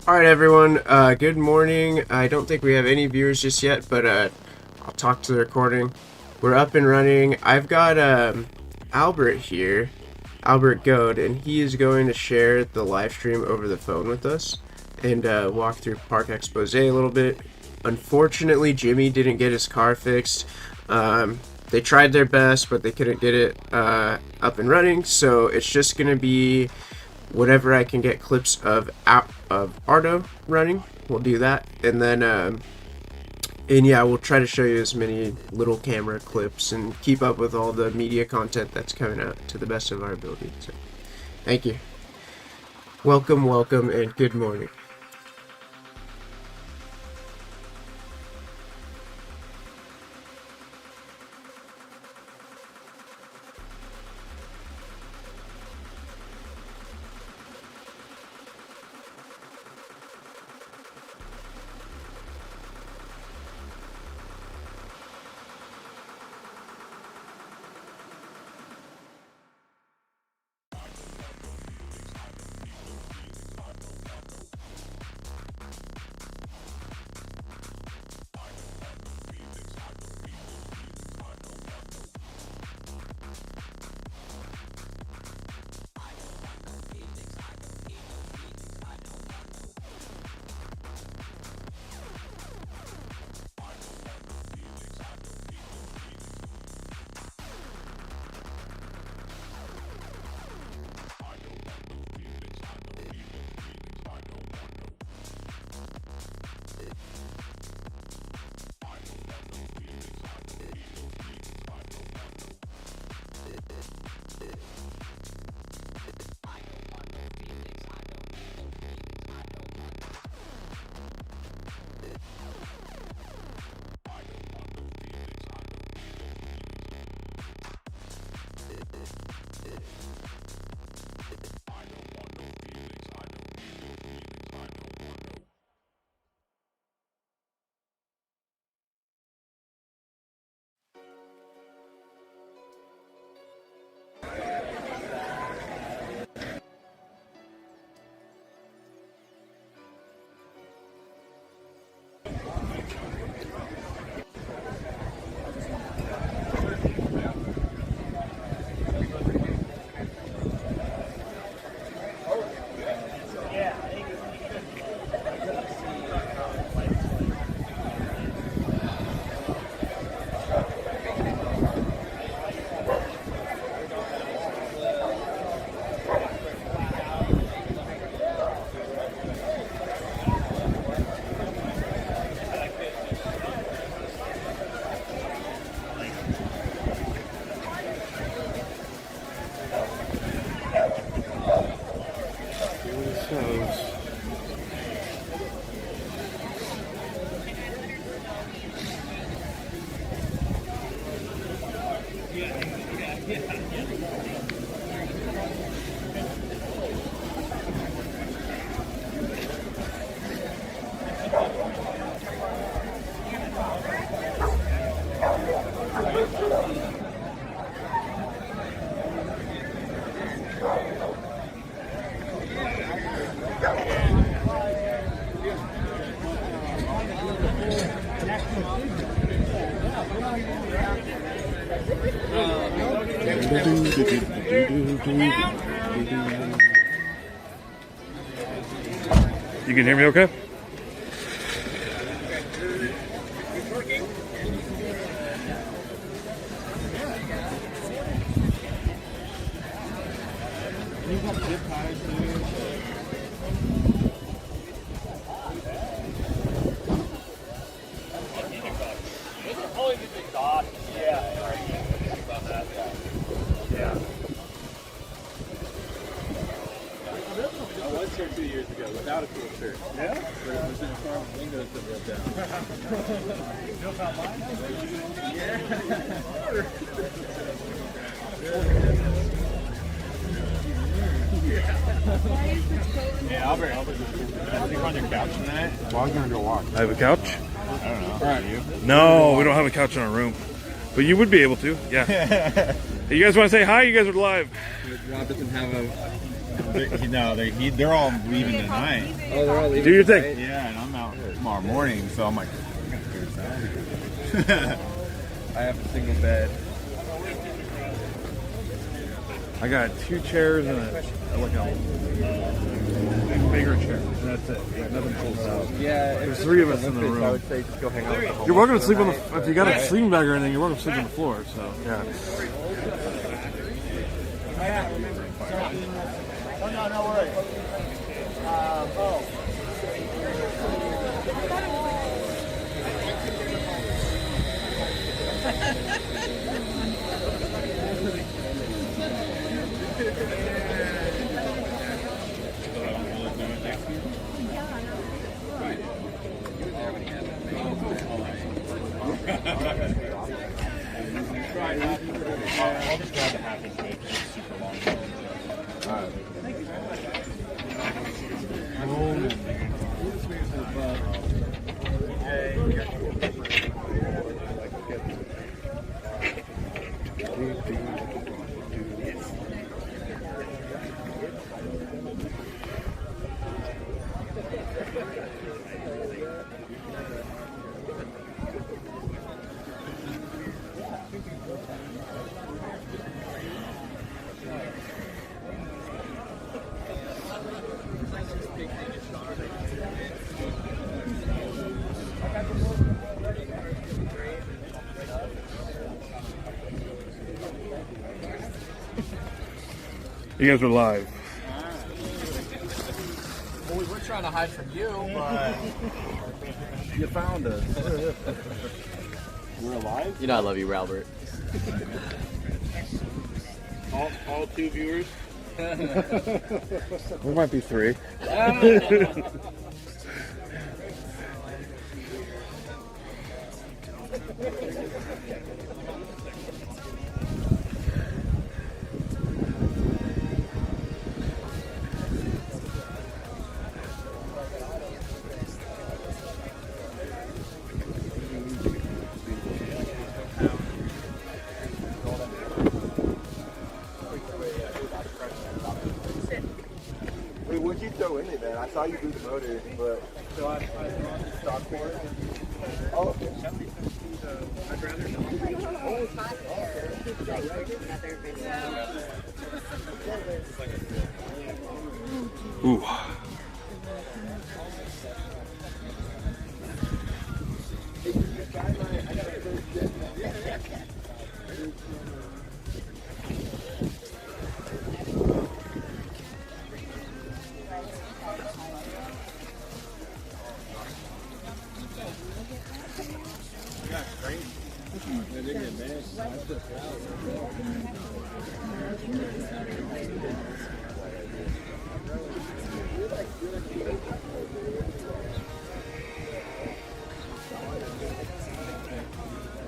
Alright everyone, good morning. I don't think we have any viewers just yet, but I'll talk to the recording. We're up and running. I've got Albert here, Albert Goad, and he is going to share the live stream over the phone with us and walk through Park Expose a little bit. Unfortunately, Jimmy didn't get his car fixed. They tried their best, but they couldn't get it up and running, so it's just going to be whatever I can get clips of Arto running. We'll do that, and then and yeah, we'll try to show you as many little camera clips and keep up with all the media content that's coming out to the best of our ability. So thank you, welcome, and good morning. You can hear me okay? I have a couch? I don't know. Right. You? No, we don't have a couch in our room. But you would be able to, yeah. Hey, you guys want to say hi? You guys are live. Rob doesn't have a They're all leaving tonight. Oh, they're all leaving. Do your thing. Yeah, and I'm out tomorrow morning, so I'm like, I gotta figure this out. I have a single bed. I got 2 chairs and a bigger chair. That's it. Yeah, nothing pulls out. Yeah, There's 3 of us in the room. I would say just go hang out with the You're welcome to sleep on the. If you got a sleeping bag or anything, you're welcome to sleep on the floor. So yeah. No worries. I'll just grab the half inch bit. It's super long. You guys are live. Well, we were trying to hide from you, but You found us. We're alive? you know I love you, Albert. All 2 viewers? There might be 3. Wait, what'd you throw in it then? I saw you do the motor, but So I brought the stock for it. oh, okay. I'd rather Ooh.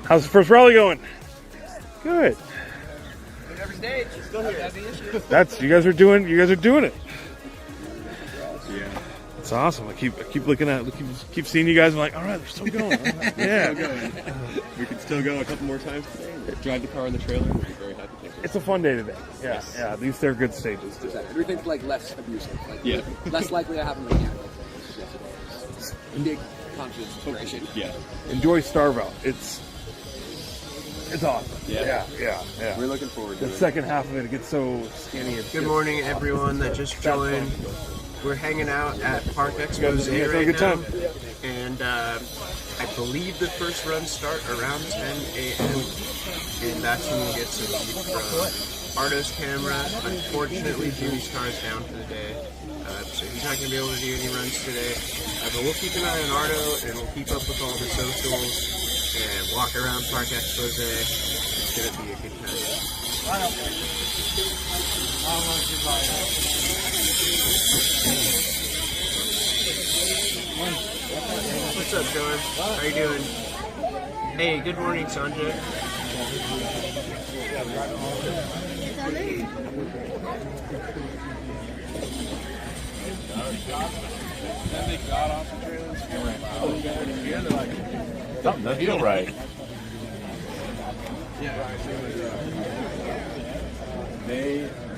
How's the first rally going? Good. Every stage, still here. That's you guys are doing it. Yeah. It's awesome. I keep looking at keep seeing you guys. I'm like, all right, they're still going. Yeah. We can still go a couple more times today. Drive the car on the trailer. We'll be very happy to take it. It's a fun day today. Yeah, yeah. These they're good stages. Everything's like less abusive. Like, Yeah. less likely to happen right now. Big conscious consideration. Yeah. Enjoy Starve Out. It's awesome. Yeah. Yeah. We're looking forward to The it. second half of it gets so skinny. It's Good morning, everyone that just joined. We're hanging out at Park Expo guys Zay have a right good now, time. and I believe the first runs start around 10 a.m. and that's when we'll get some view from Arto's camera. Unfortunately, Jimmy's car is down for the day, so he's not going to be able to do any runs today. But we'll keep an eye on Arto, and we'll keep up with all the socials and walk around Park Expo Zay. It's going to be a good time. What's up, John? How you doing? Hey, good morning, Sanjay. Something doesn't feel right.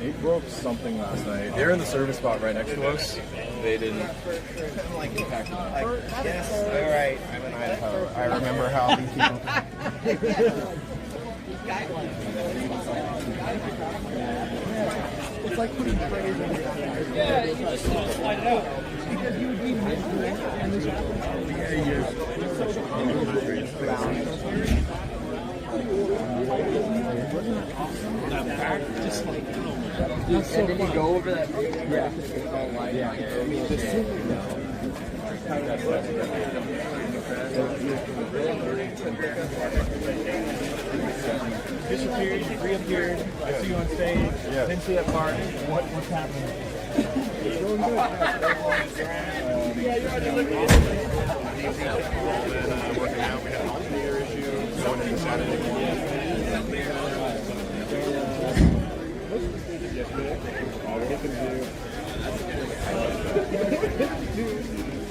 They broke something last night. They're in the service spot right next to us. They didn't. Yes, all right. I'm in Idaho. I remember how these people. It's like putting praise in the air. Yeah, you just slide it out. Because you would be just like, and then you go over that. Yeah. Disappeared, reappeared. I see you on stage. Yeah. Didn't see that part. What's happening? Going good. Yeah, you're already looking at it. Working out. We had an alternator issue. Going into Saturday morning. All we're looking to do.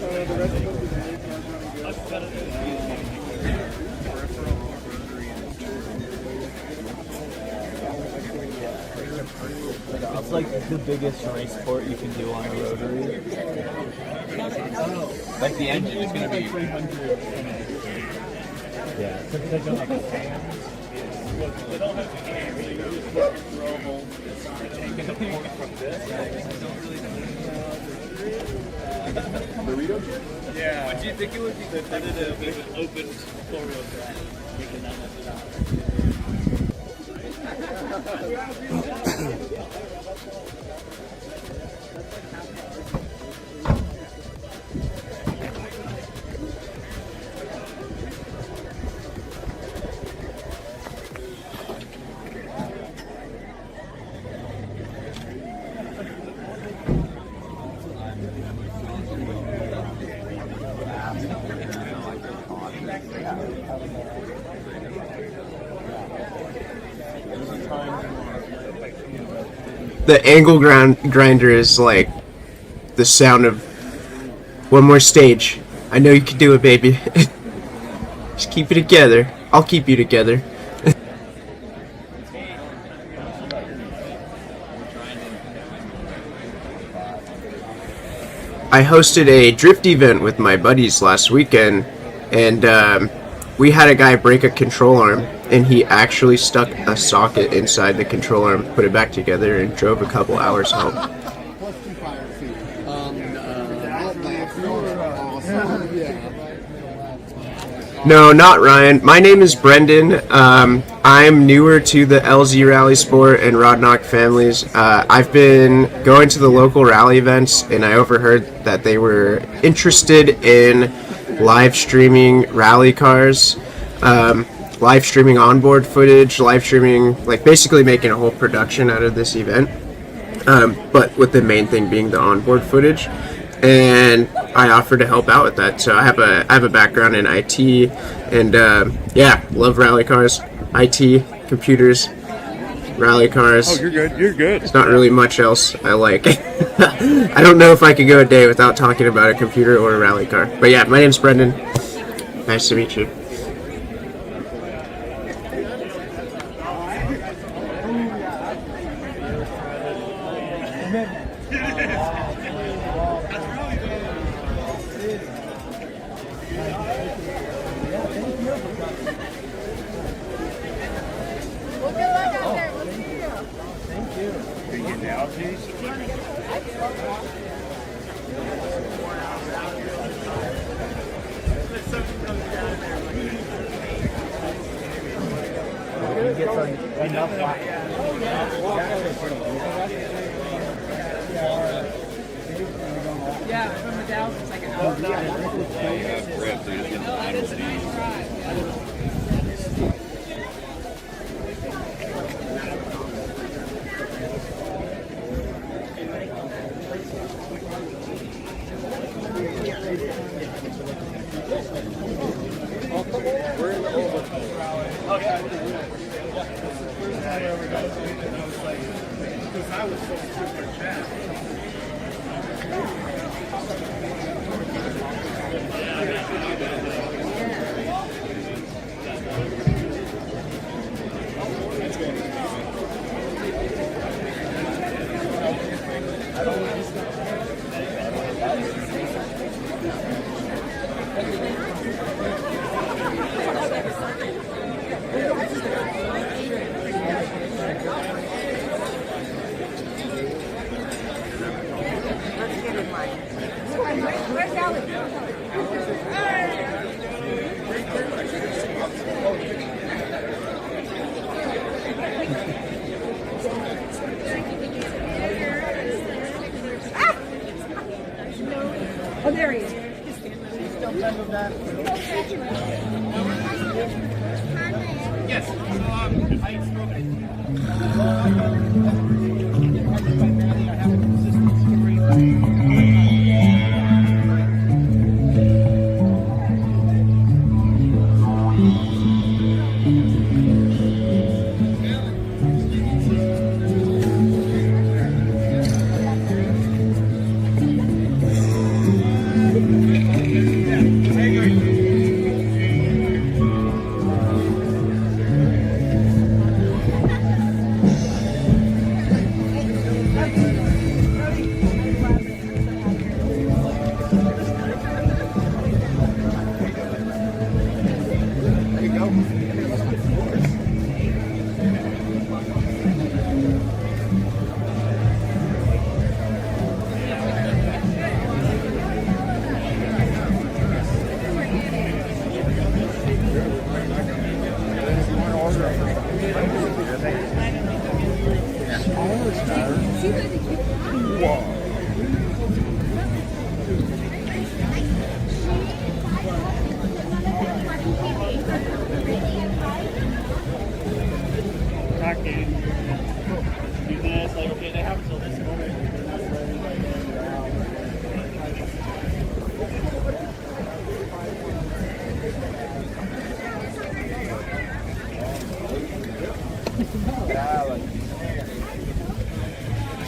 The rest of It's like the biggest race sport you can do on a rotary. Like the engine is going to be. Yeah. burrito chip? Yeah. What do you think it would be competitive if it opened four-wheel drive? The angle grinder is like the sound of one more stage. I know you can do it, baby. Just keep it together. I'll keep you together. I hosted a drift event with my buddies last weekend, and we had a guy break a control arm, and he actually stuck a socket inside the control arm, put it back together, and drove a couple hours home. No, not Ryan. My name is Brendan. I'm newer to the LZ Rally Sport and Rodnoc families. I've been going to the local rally events, and I overheard that they were interested in live streaming rally cars, live streaming onboard footage, live streaming, like basically making a whole production out of this event, but with the main thing being the onboard footage. And I offered to help out with that. So I have a background in IT, and yeah, love rally cars, IT, computers, rally cars. Oh, you're good. You're good. It's not really much else I like. I don't know if I could go a day without talking about a computer or a rally car. But yeah, my name's Brendan. Nice to meet you. Yeah, from the Dallas, it's like an hour. Oh, there he is.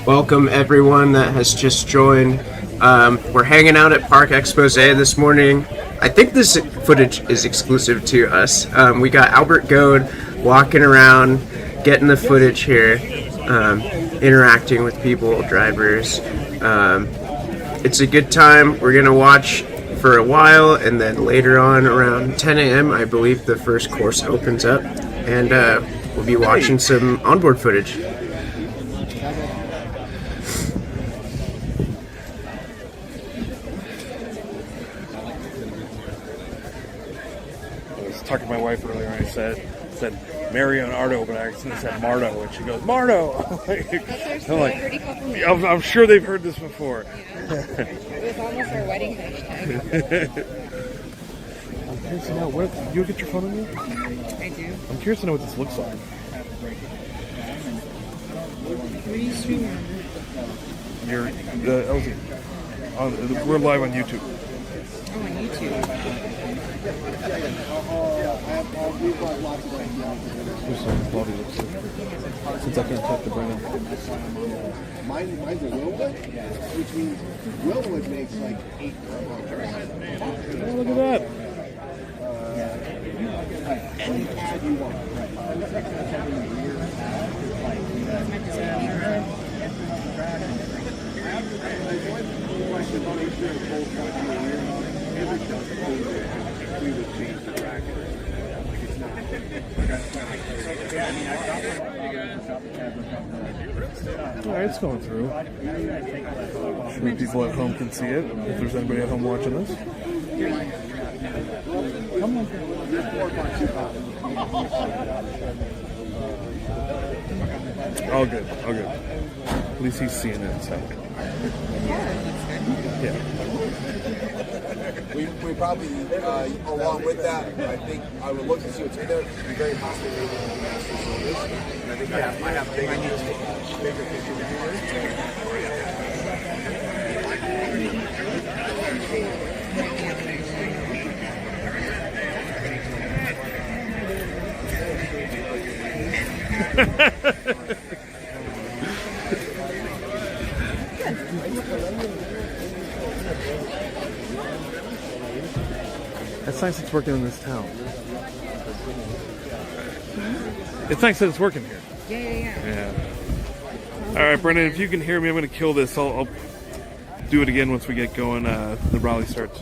Welcome everyone that has just joined. We're hanging out at Park Expose this morning. I think this footage is exclusive to us. We got Albert Goad walking around, getting the footage here, interacting with people, drivers. It's a good time. We're gonna watch for a while, and then later on around 10 a.m. I believe the first course opens up, and we'll be watching some onboard footage. Talking to my wife earlier, and I said Mary and Arto, but I accidentally said Marto, and she goes, Marto! I'm sure they've heard this before. It was almost our wedding hashtag. I'm curious to know, you get your phone on you? I do. I'm curious to know what this looks like. Where are you streaming on? We're live on YouTube. Oh, on YouTube. Since I can't check the brand. Mine's a Willwood, which means Willwood makes like 8 Oh, look at that. any pad you want. Alright, it's going through. Maybe people at home can see it, if there's anybody at home watching this. All good, all good. At least he's seeing it, so. Yeah. We probably, along with that, I think I would look to see what's in there. Be very possible maybe in the Masters Service. And I think I have bigger pictures of It's nice it's working in this town. It's nice that it's working here. Yeah. Alright, Brendan, if you can hear me, I'm going to kill this. I'll do it again once we get going. The rally starts.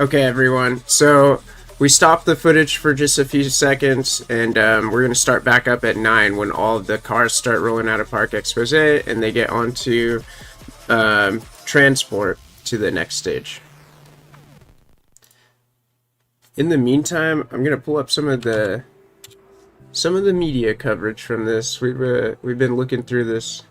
Okay, everyone. So we stopped the footage for just a few seconds, and we're gonna start back up at 9 when all of the cars start rolling out of Park Expose and they get onto transport to the next stage. In the meantime, I'm gonna pull up some of the media coverage from this. We've been looking through this.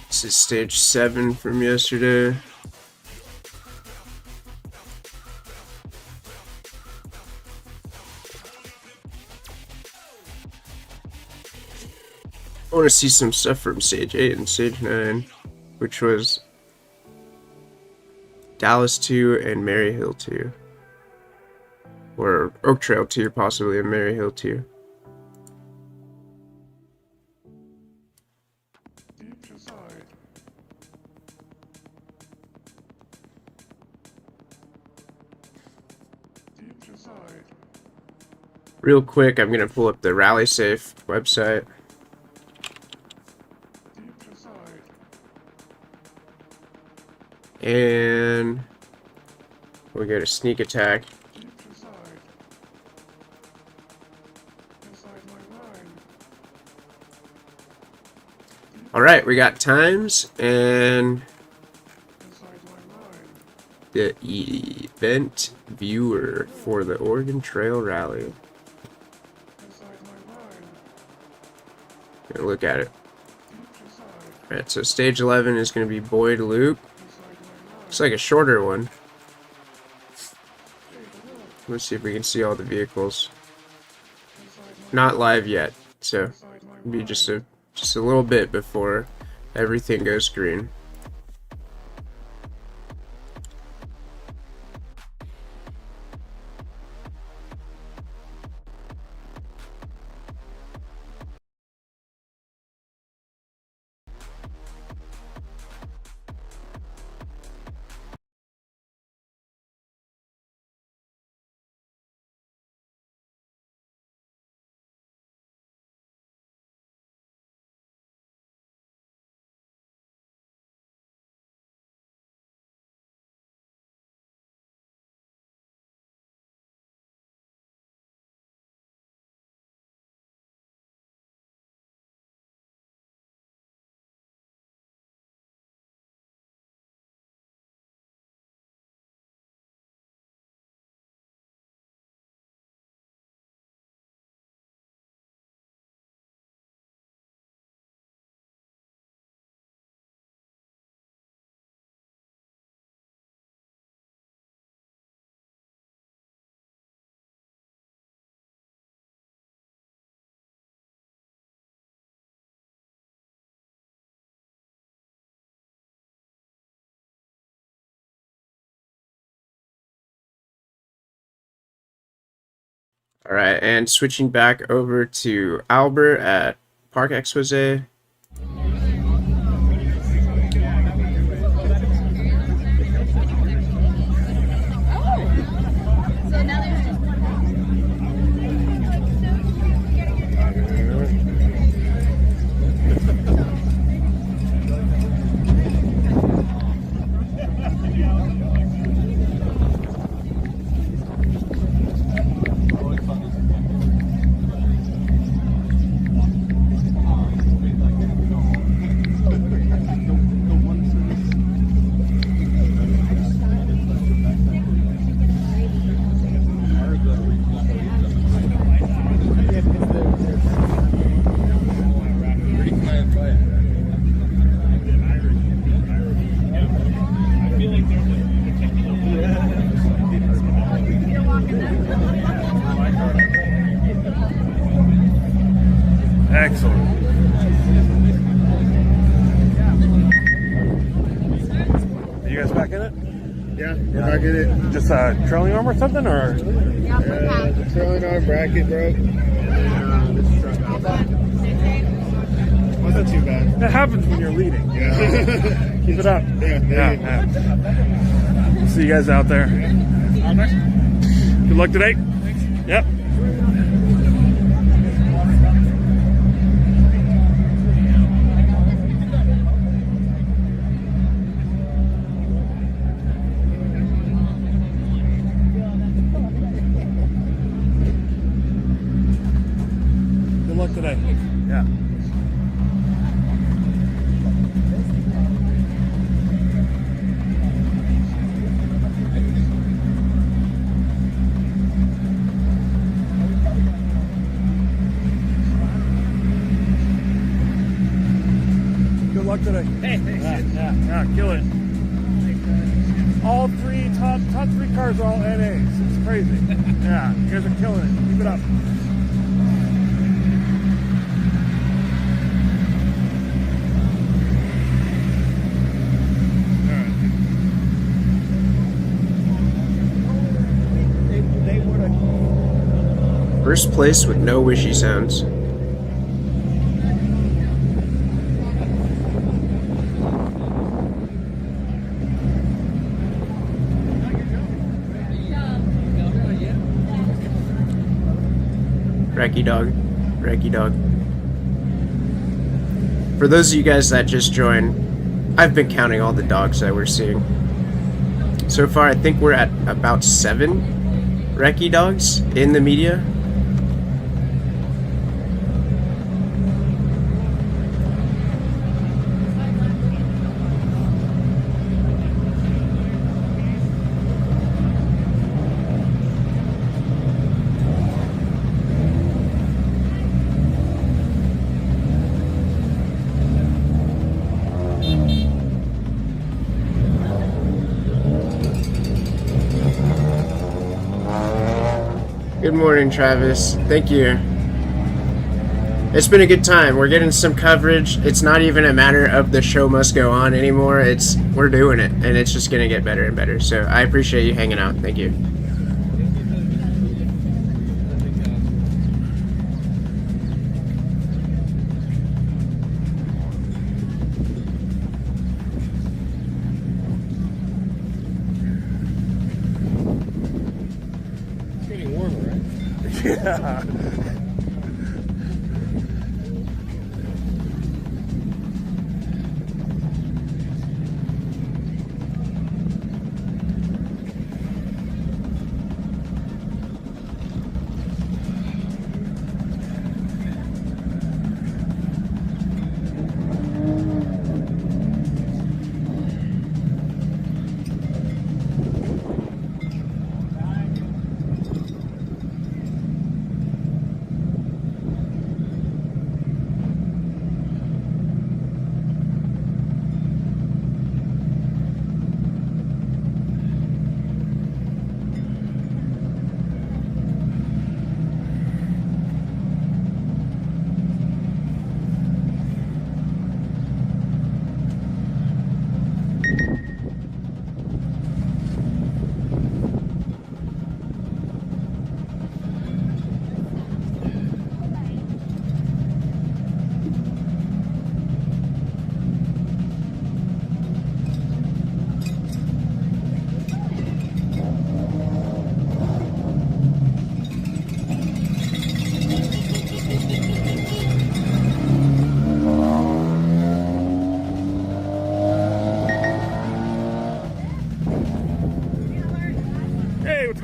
This is stage 7 from yesterday. I want to see some stuff from stage 8 and stage 9, which was Dallas 2 and Maryhill 2. Or Oak Trail 2, possibly, and Maryhill 2. Real quick, I'm going to pull up the RallySafe website. And we go to sneak attack. Alright, we got times and the event viewer for the Oregon Trail Rally. Gonna look at it. Alright, so stage 11 is going to be Boyd Loop. Looks like a shorter one. Let's see if we can see all the vehicles. Not live yet, so it'll be just a little bit before everything goes green. All right, and switching back over to Albert at Park Exposé. Excellent. Are you guys back in it? Yeah, we're back in it. Just trailing arm or something, or? The trailing arm bracket broke. And this is truck out. Wasn't too bad. That happens when you're leading. Yeah. Keep it up. Yeah. See you guys out there. Good luck today. Yep. Good luck today. Yeah. Good luck today. Yeah, kill it. All three top three cars are all NAs. It's crazy. Yeah, you guys are killing it. Keep it up. First place with no wishy sounds. Racky dog. Racky dog. For those of you guys that just joined, I've been counting all the dogs that we're seeing. So far, I think we're at about 7 recce dogs in the media. Good morning, Travis. Thank you. It's been a good time. We're getting some coverage. It's not even a matter of the show must go on anymore. We're doing it, and it's just gonna get better and better. So I appreciate you hanging out. Thank you. Yeah.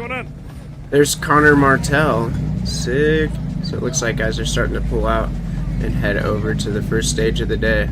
going on? There's Connor Martell. Sick. So it looks like guys are starting to pull out and head over to the first stage of the day.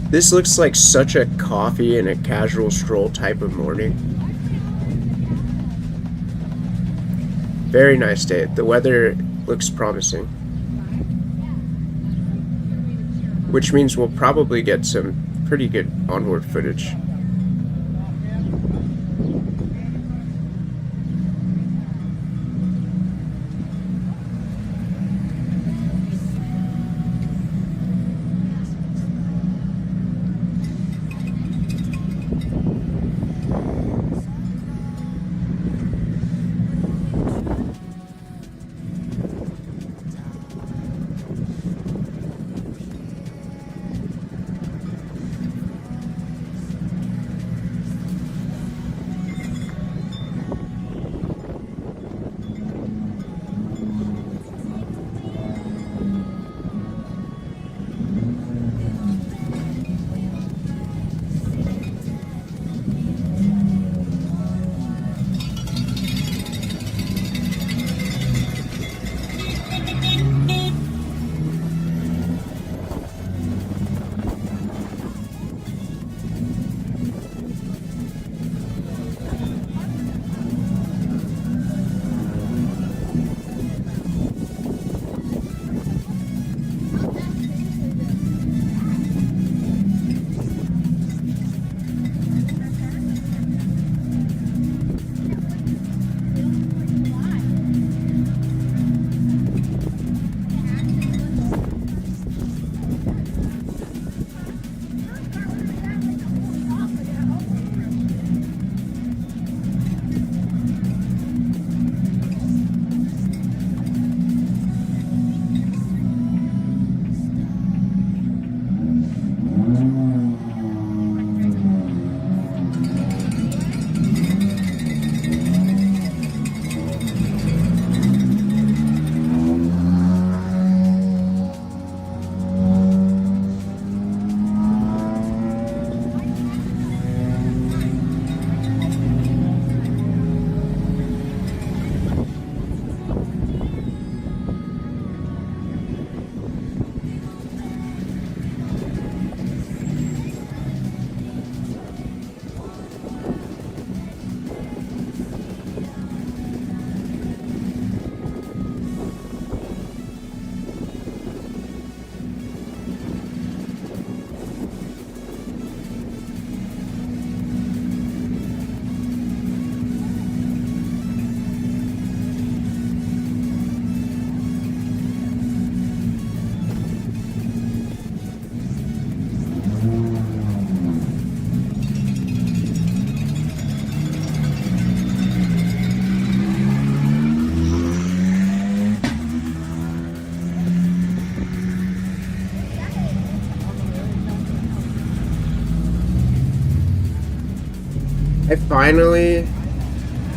This looks like such a coffee and a casual stroll type of morning. Very nice day. The weather looks promising. Which means we'll probably get some pretty good onboard footage. I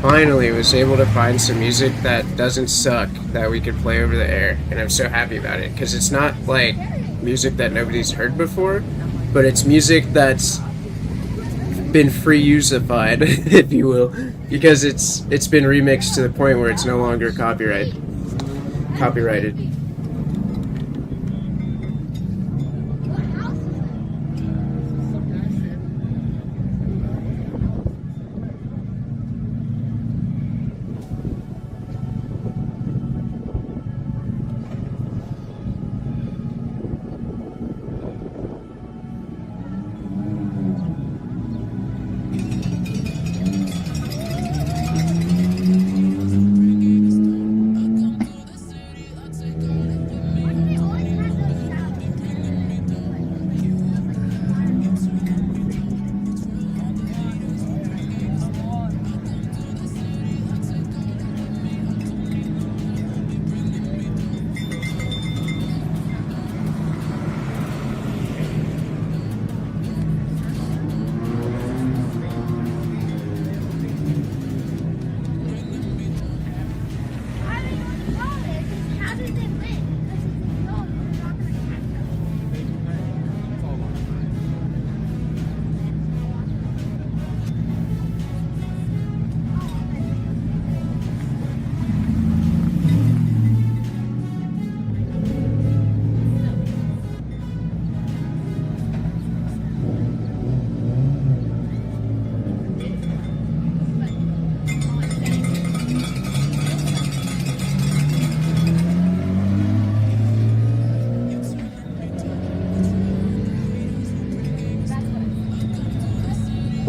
finally was able to find some music that doesn't suck that we could play over the air, and I'm so happy about it because it's not like music that nobody's heard before, but it's music that's been free-usified, if you will, because it's been remixed to the point where it's no longer copyrighted.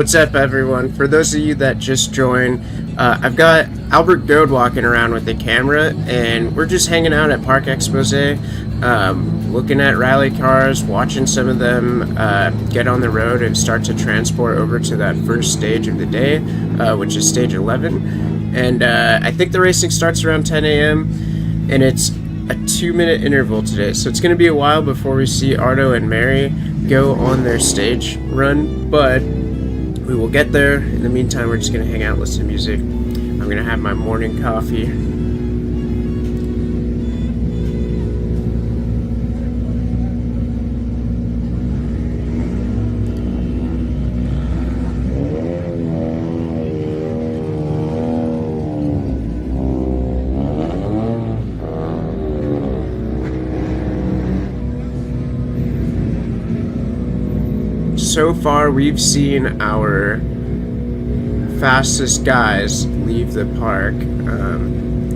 What's up, everyone? For those of you that just joined, I've got Albert Goad walking around with a camera, and we're just hanging out at Park Expose, looking at rally cars, watching some of them get on the road and start to transport over to that first stage of the day, which is stage 11. And I think the racing starts around 10 a.m. and it's a 2-minute interval today, so it's going to be a while before we see Arto and Mary go on their stage run, but we will get there. In the meantime, we're just going to hang out, listen to music. I'm going to have my morning coffee. So far, we've seen our fastest guys leave the park.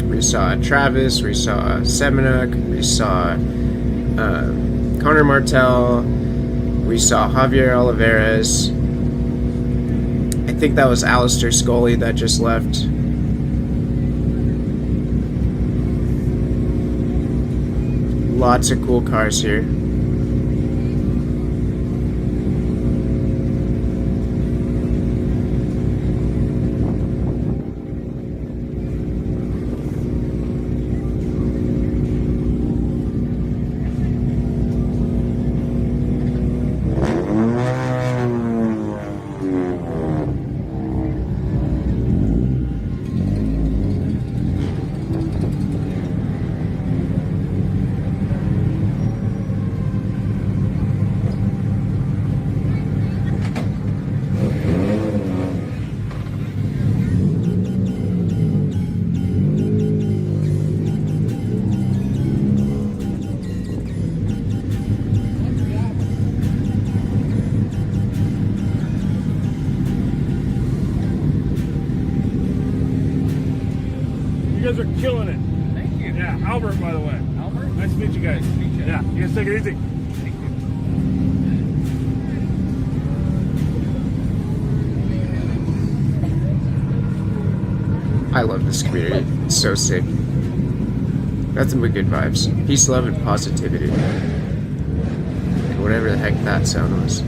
We saw Travis, we saw Semenuk, we saw Connor Martel, we saw Javier Olivares. I think that was Alistair Scully that just left. Lots of cool cars here. You guys are killing it. Thank you. Yeah, Albert, by the way. Albert? Nice to meet you guys. Nice to meet you. Yeah, you guys take it easy. Thank you. I love this community. It's so sick. Nothing but good vibes. Peace, love, and positivity. And whatever the heck that sound was.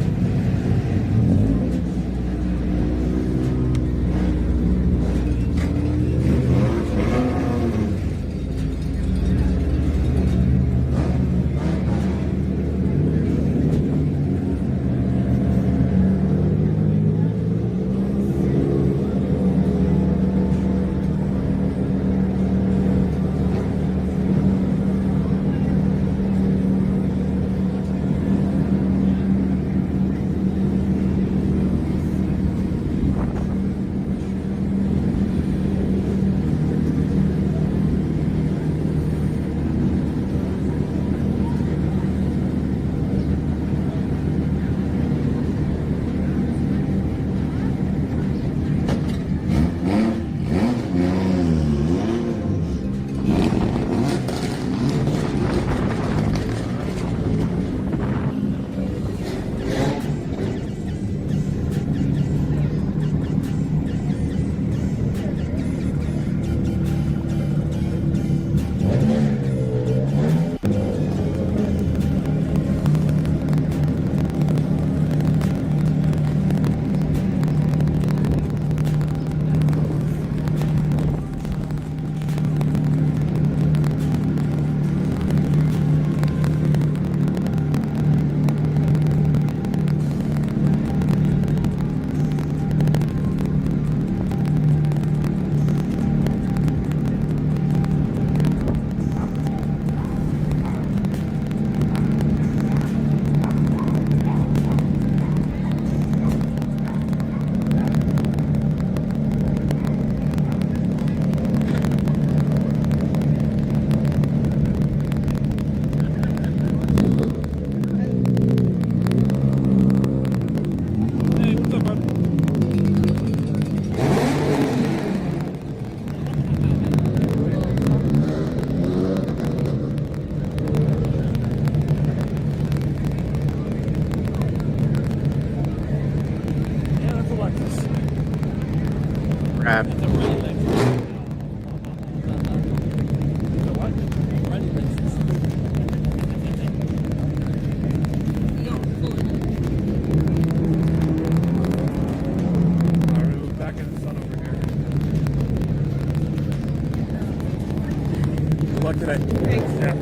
today. Thanks. Yeah.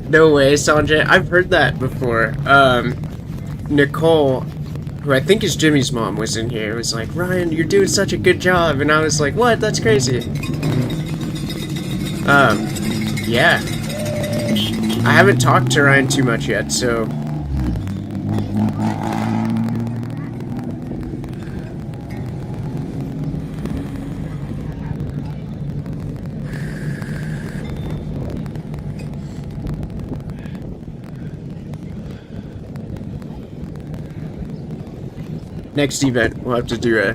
No way, Sanjay. I've heard that before. Nicole, who I think is Jimmy's mom, was in here. It was like, Ryan, you're doing such a good job. And I was like, what? That's crazy. Yeah. I haven't talked to Ryan too much yet, so... Next event, we'll have to do a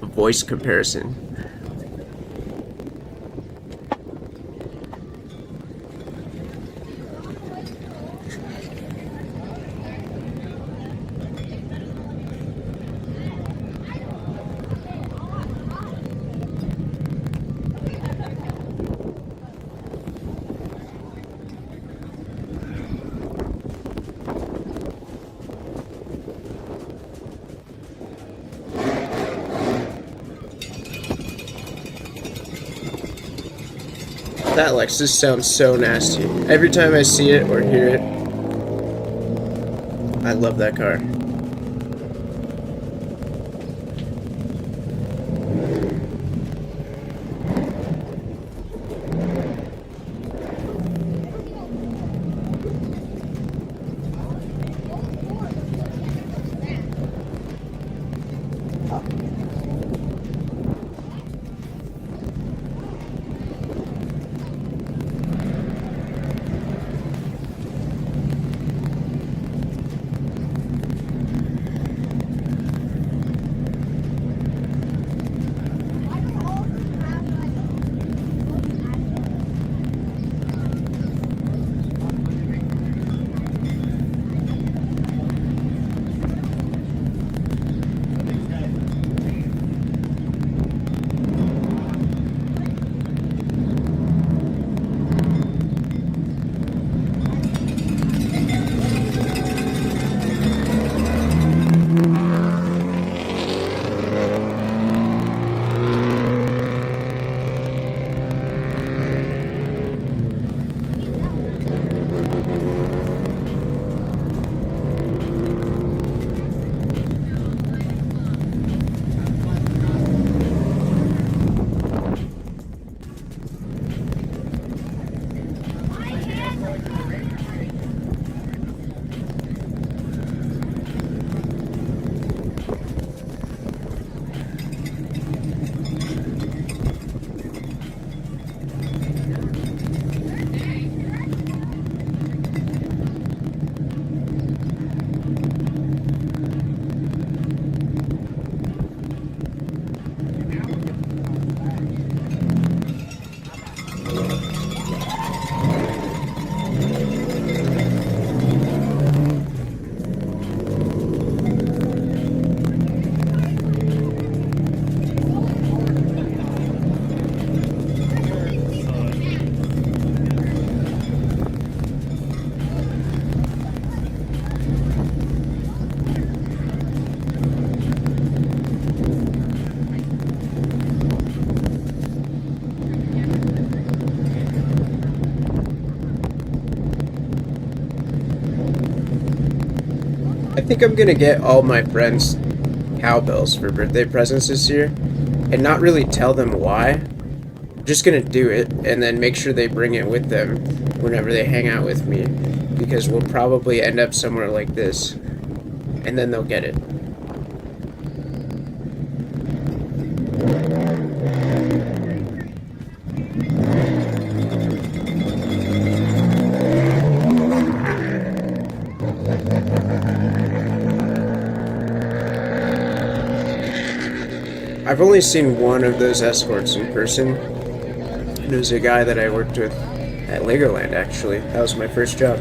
voice comparison. That Lexus sounds so nasty. Every time I see it or hear it, I love that car. I think I'm gonna get all my friends cowbells for birthday presents this year and not really tell them why. I'm just gonna do it and then make sure they bring it with them whenever they hang out with me, because we'll probably end up somewhere like this and then they'll get it. I've only seen one of those escorts in person. It was a guy that I worked with at Legoland, actually. That was my first job.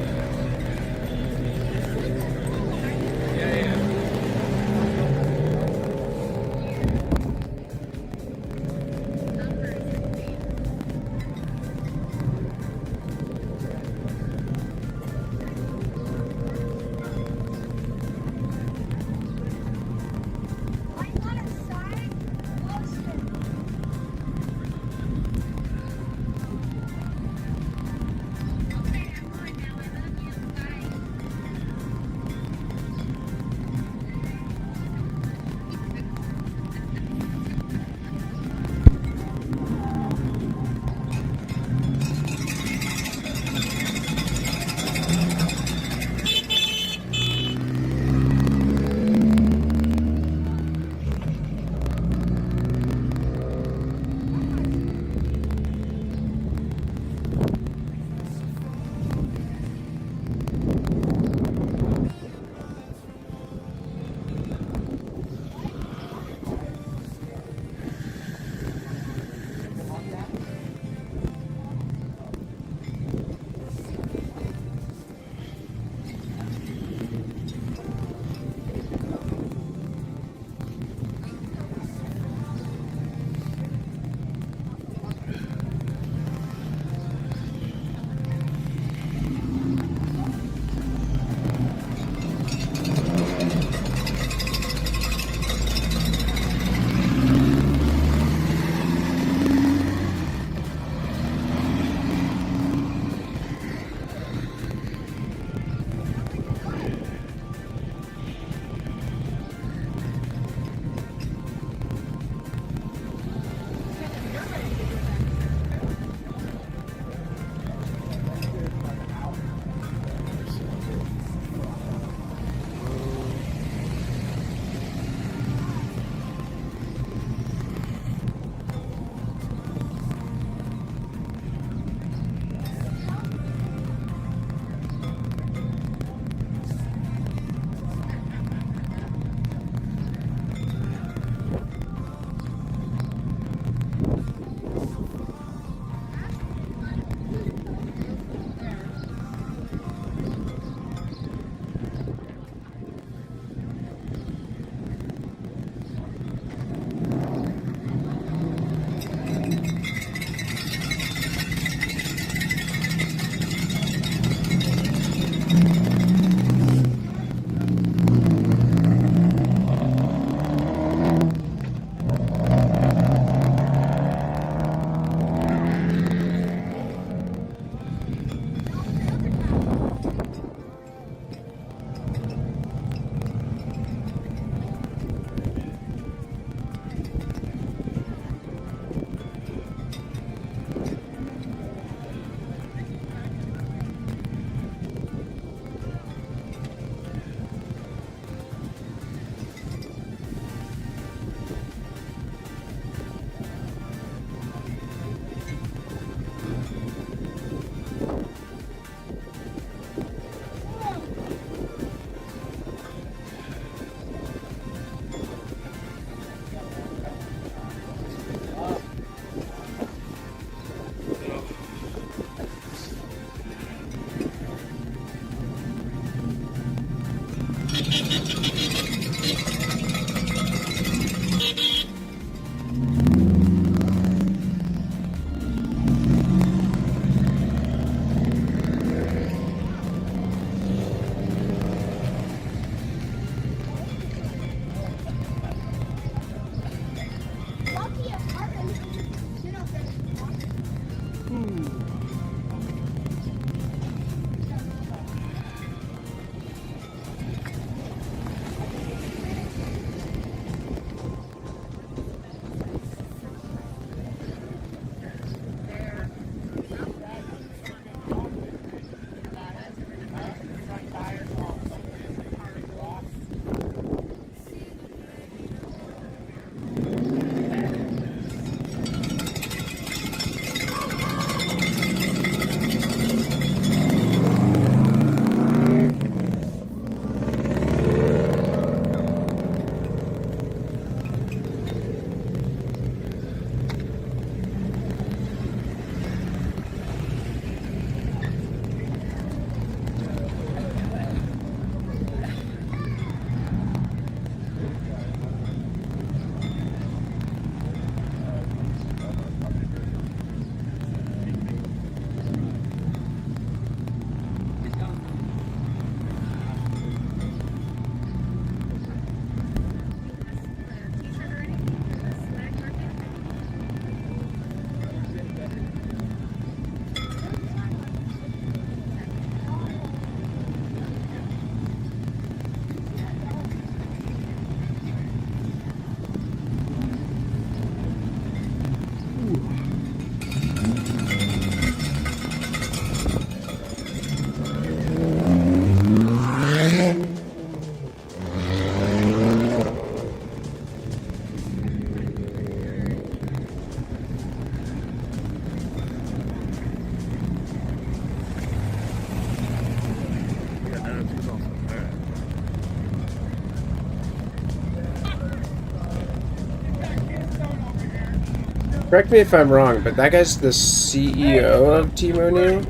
Correct me if I'm wrong, but that guy's the CEO of Team O'Neill?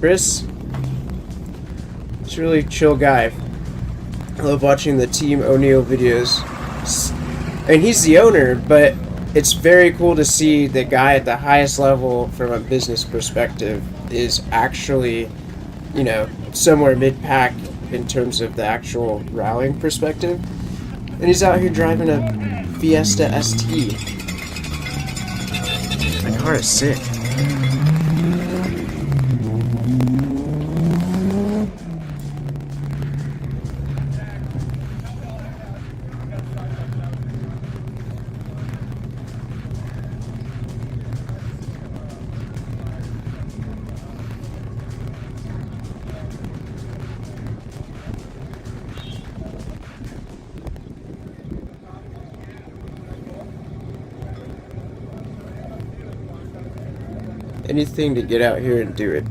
Chris? He's a really chill guy. I love watching the Team O'Neill videos. And he's the owner, but it's very cool to see the guy at the highest level from a business perspective is actually, you know, somewhere mid-pack in terms of the actual rallying perspective. And he's out here driving a Fiesta ST. My car is sick. Anything to get out here and do it.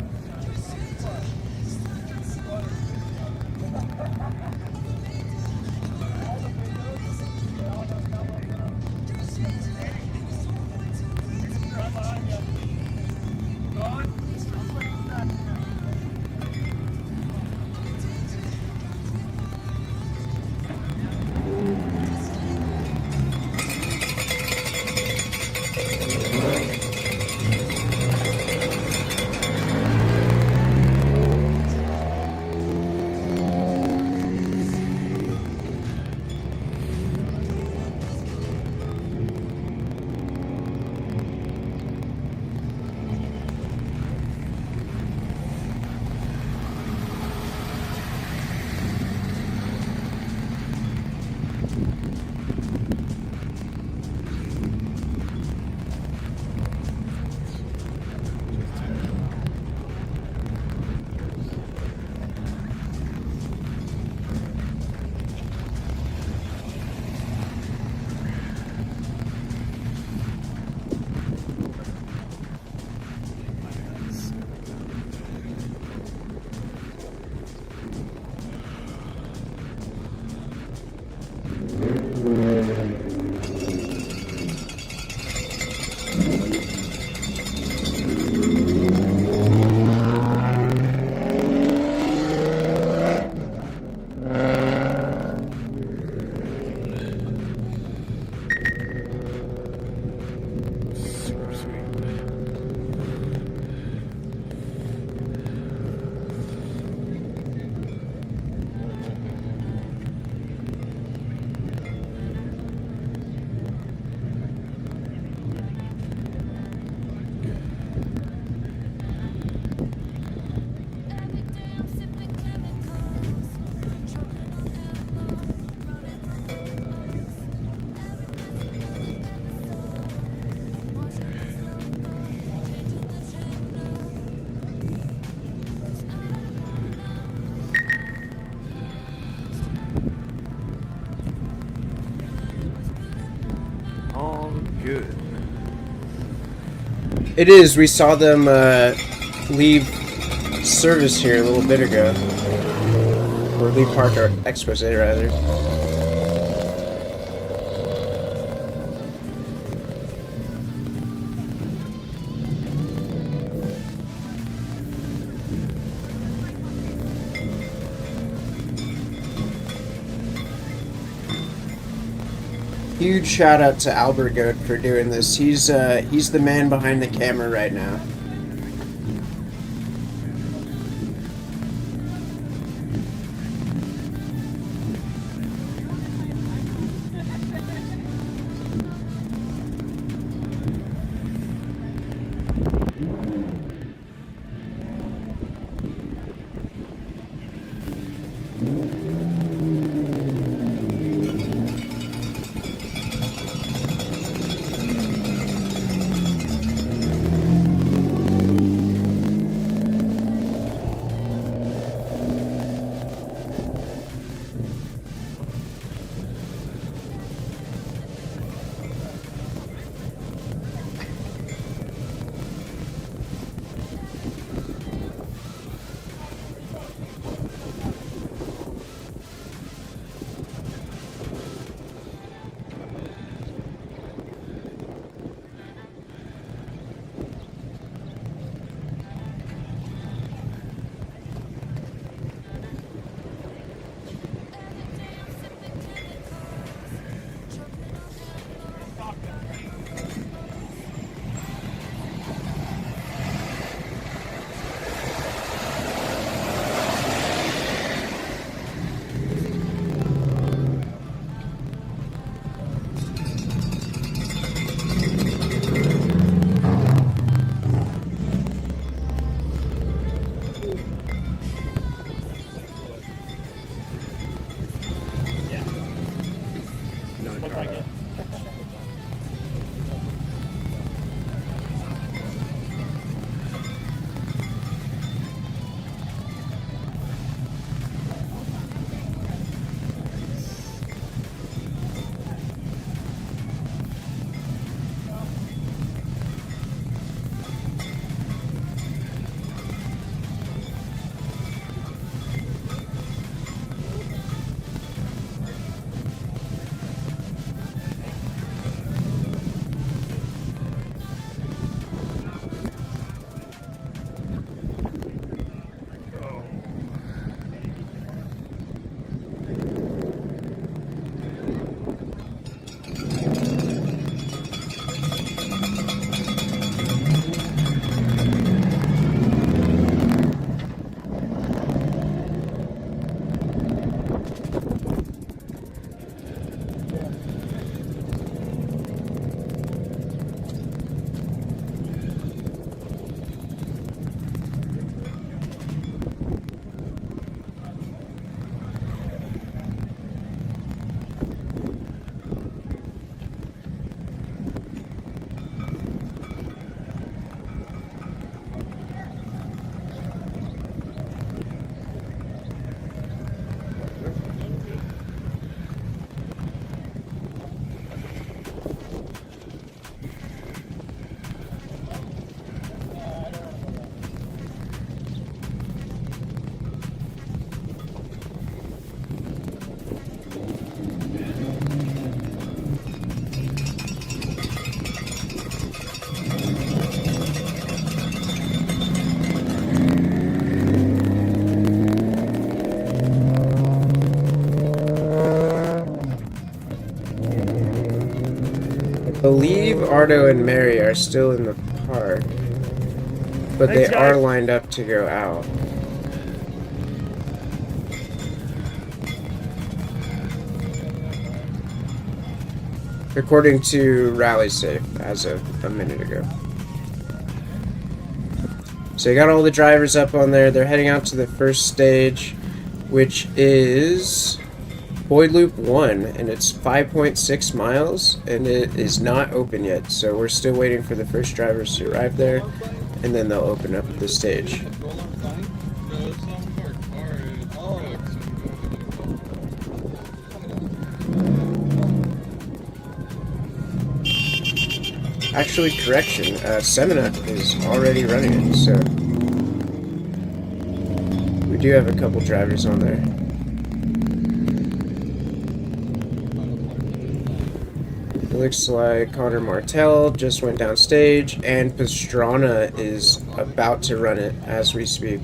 Good. It is. We saw them leave service here a little bit ago. Or leave park or expose, rather. Huge shout out to Albert Goat for doing this. He's the man behind the camera right now. believe Arto and Mary are still in the park, but they Thanks, are guys. lined up to go out. According to RallySafe, as of a minute ago. So you got all the drivers up on there. They're heading out to the first stage, which is Boyd Loop 1, and it's 5.6 miles, and it is not open yet. So we're still waiting for the first drivers to arrive there, and then they'll open up the stage. Actually, correction, Semina is already running it, so we do have a couple drivers on there. It looks like Connor Martell just went down stage, and Pastrana is about to run it as we speak.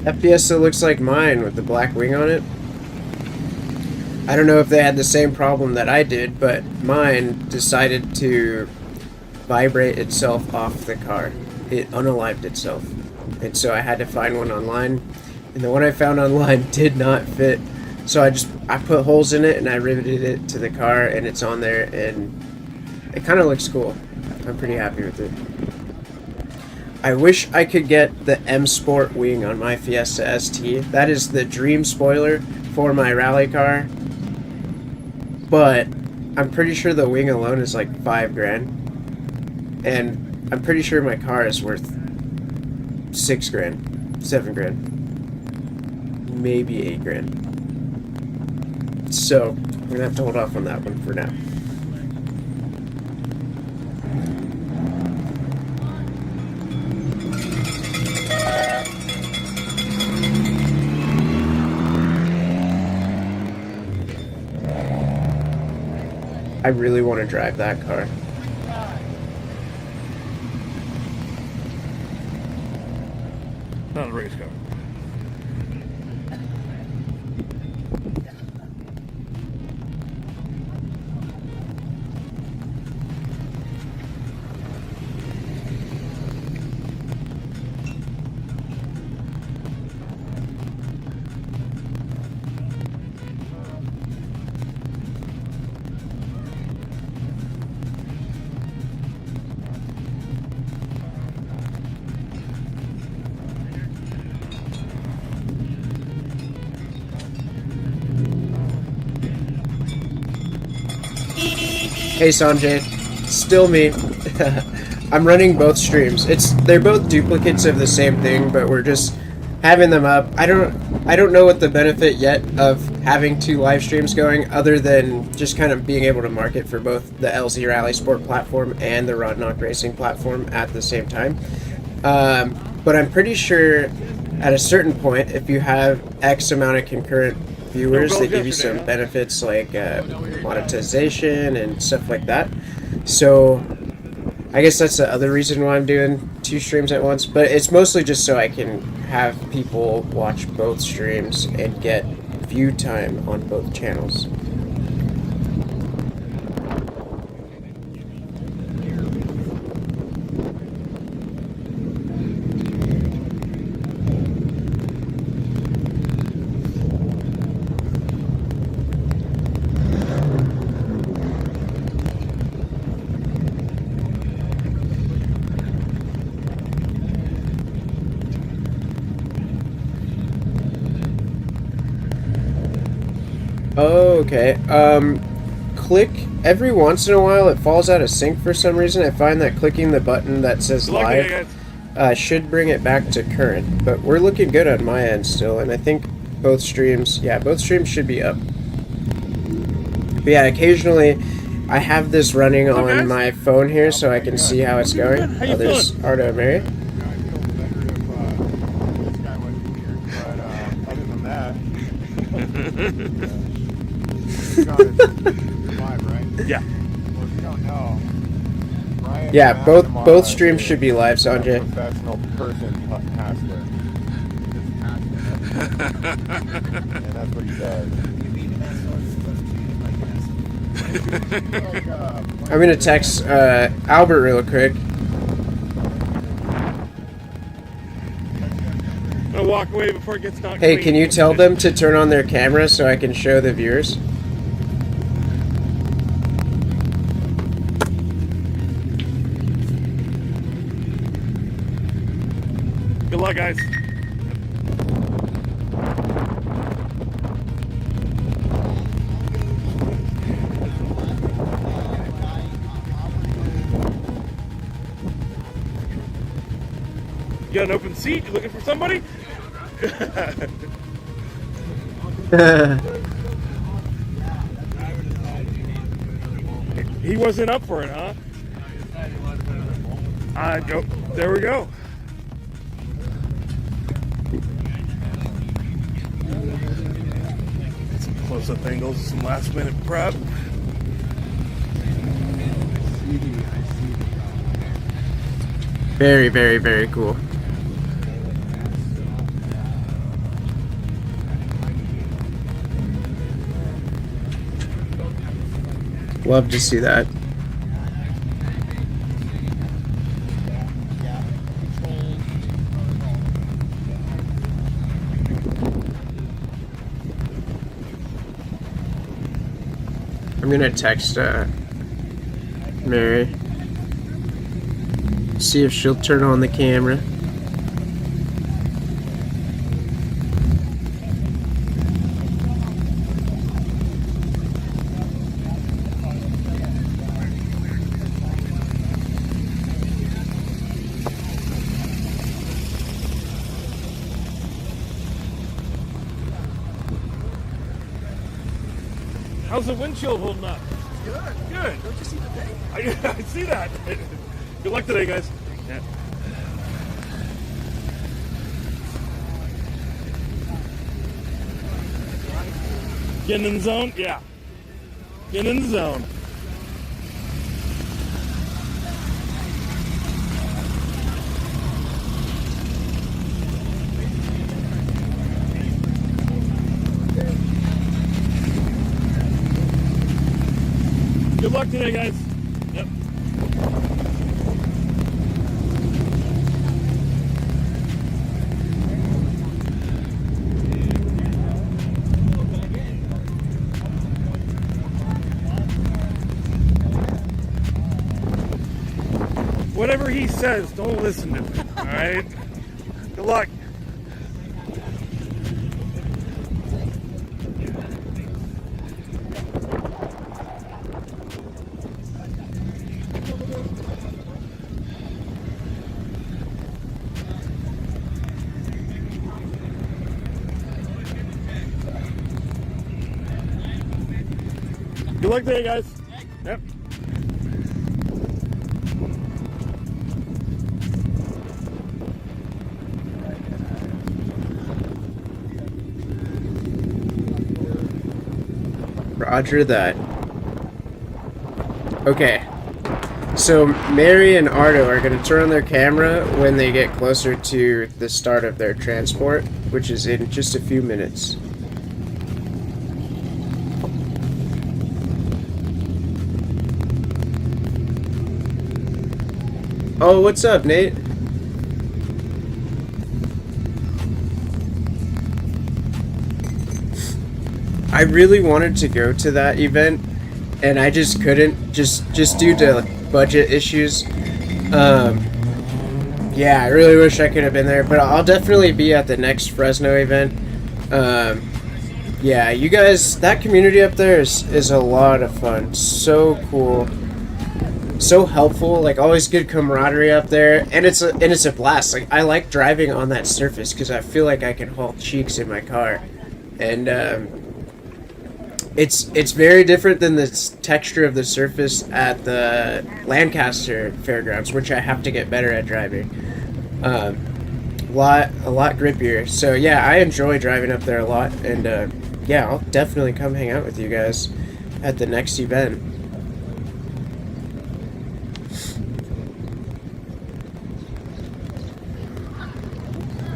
That Fiesta looks like mine with the black wing on it. I don't know if they had the same problem that I did, but mine decided to vibrate itself off the car. It unalived itself. And so I had to find one online. And the one I found online did not fit. So I put holes in it and I riveted it to the car and it's on there and it kind of looks cool. I'm pretty happy with it. I wish I could get the M Sport wing on my Fiesta ST. That is the dream spoiler for my rally car. But I'm pretty sure the wing alone is like $5,000. And I'm pretty sure my car is worth $6,000, $7,000. Maybe $8,000. So, I'm gonna have to hold off on that one for now. I really want to drive that car. Not a race car. Hey Sanjay, still me. I'm running both streams. They're both duplicates of the same thing, but we're just having them up. I don't know what the benefit yet of having two live streams going, other than just kind of being able to market for both the LZ Rally Sport platform and the Rodnoc Racing platform at the same time. But I'm pretty sure at a certain point, if you have X amount of concurrent viewers, they give you some benefits like monetization and stuff like that. So I guess that's the other reason why I'm doing two streams at once, but it's mostly just so I can have people watch both streams and get view time on both channels. Oh, okay. Click every once in a while. It falls out of sync for some reason. I find that clicking the button that says live should bring it back to current. But we're looking good on my end still, and I think both streams, both streams should be up. But yeah, occasionally I have this running on my phone here so I can see how it's going. Oh, there's Arto and Mary. Yeah. Yeah, both streams should be live, Sanjay. Professional person pastor. And that's what he does. I'm gonna text Albert real quick. I'm gonna walk away before it gets knocked. Hey, can you tell them to turn on their camera so I can show the viewers? Good luck, guys. You got an open seat? You looking for somebody? He wasn't up for it, huh? There we go. Some close-up angles, some last-minute prep. Very, very, very cool. Love to see that. I'm gonna text Mary, see if she'll turn on the camera. How's the windshield holding up? Good. Good. Don't you see the thing? I see that. Good luck today, guys. Yeah. Getting in the zone? Yeah. Getting in the zone. Good luck today, guys. Yep. Whatever he says, don't listen to him. All right. Good luck. Good luck today, guys. Yep. Roger that. Okay. So Mary and Arto are going to turn on their camera when they get closer to the start of their transport, which is in just a few minutes. Oh, what's up, Nate? I really wanted to go to that event, and I just couldn't, just due to budget issues. Yeah, I really wish I could have been there, but I'll definitely be at the next Fresno event. Yeah, you guys, that community up there is a lot of fun. So cool. So helpful, like always good camaraderie up there, and it's a blast. Like I like driving on that surface because I feel like I can hold cheeks in my car, and it's very different than the texture of the surface at the Lancaster Fairgrounds, which I have to get better at driving. A lot grippier. So yeah, I enjoy driving up there a lot, and yeah, I'll definitely come hang out with you guys at the next event.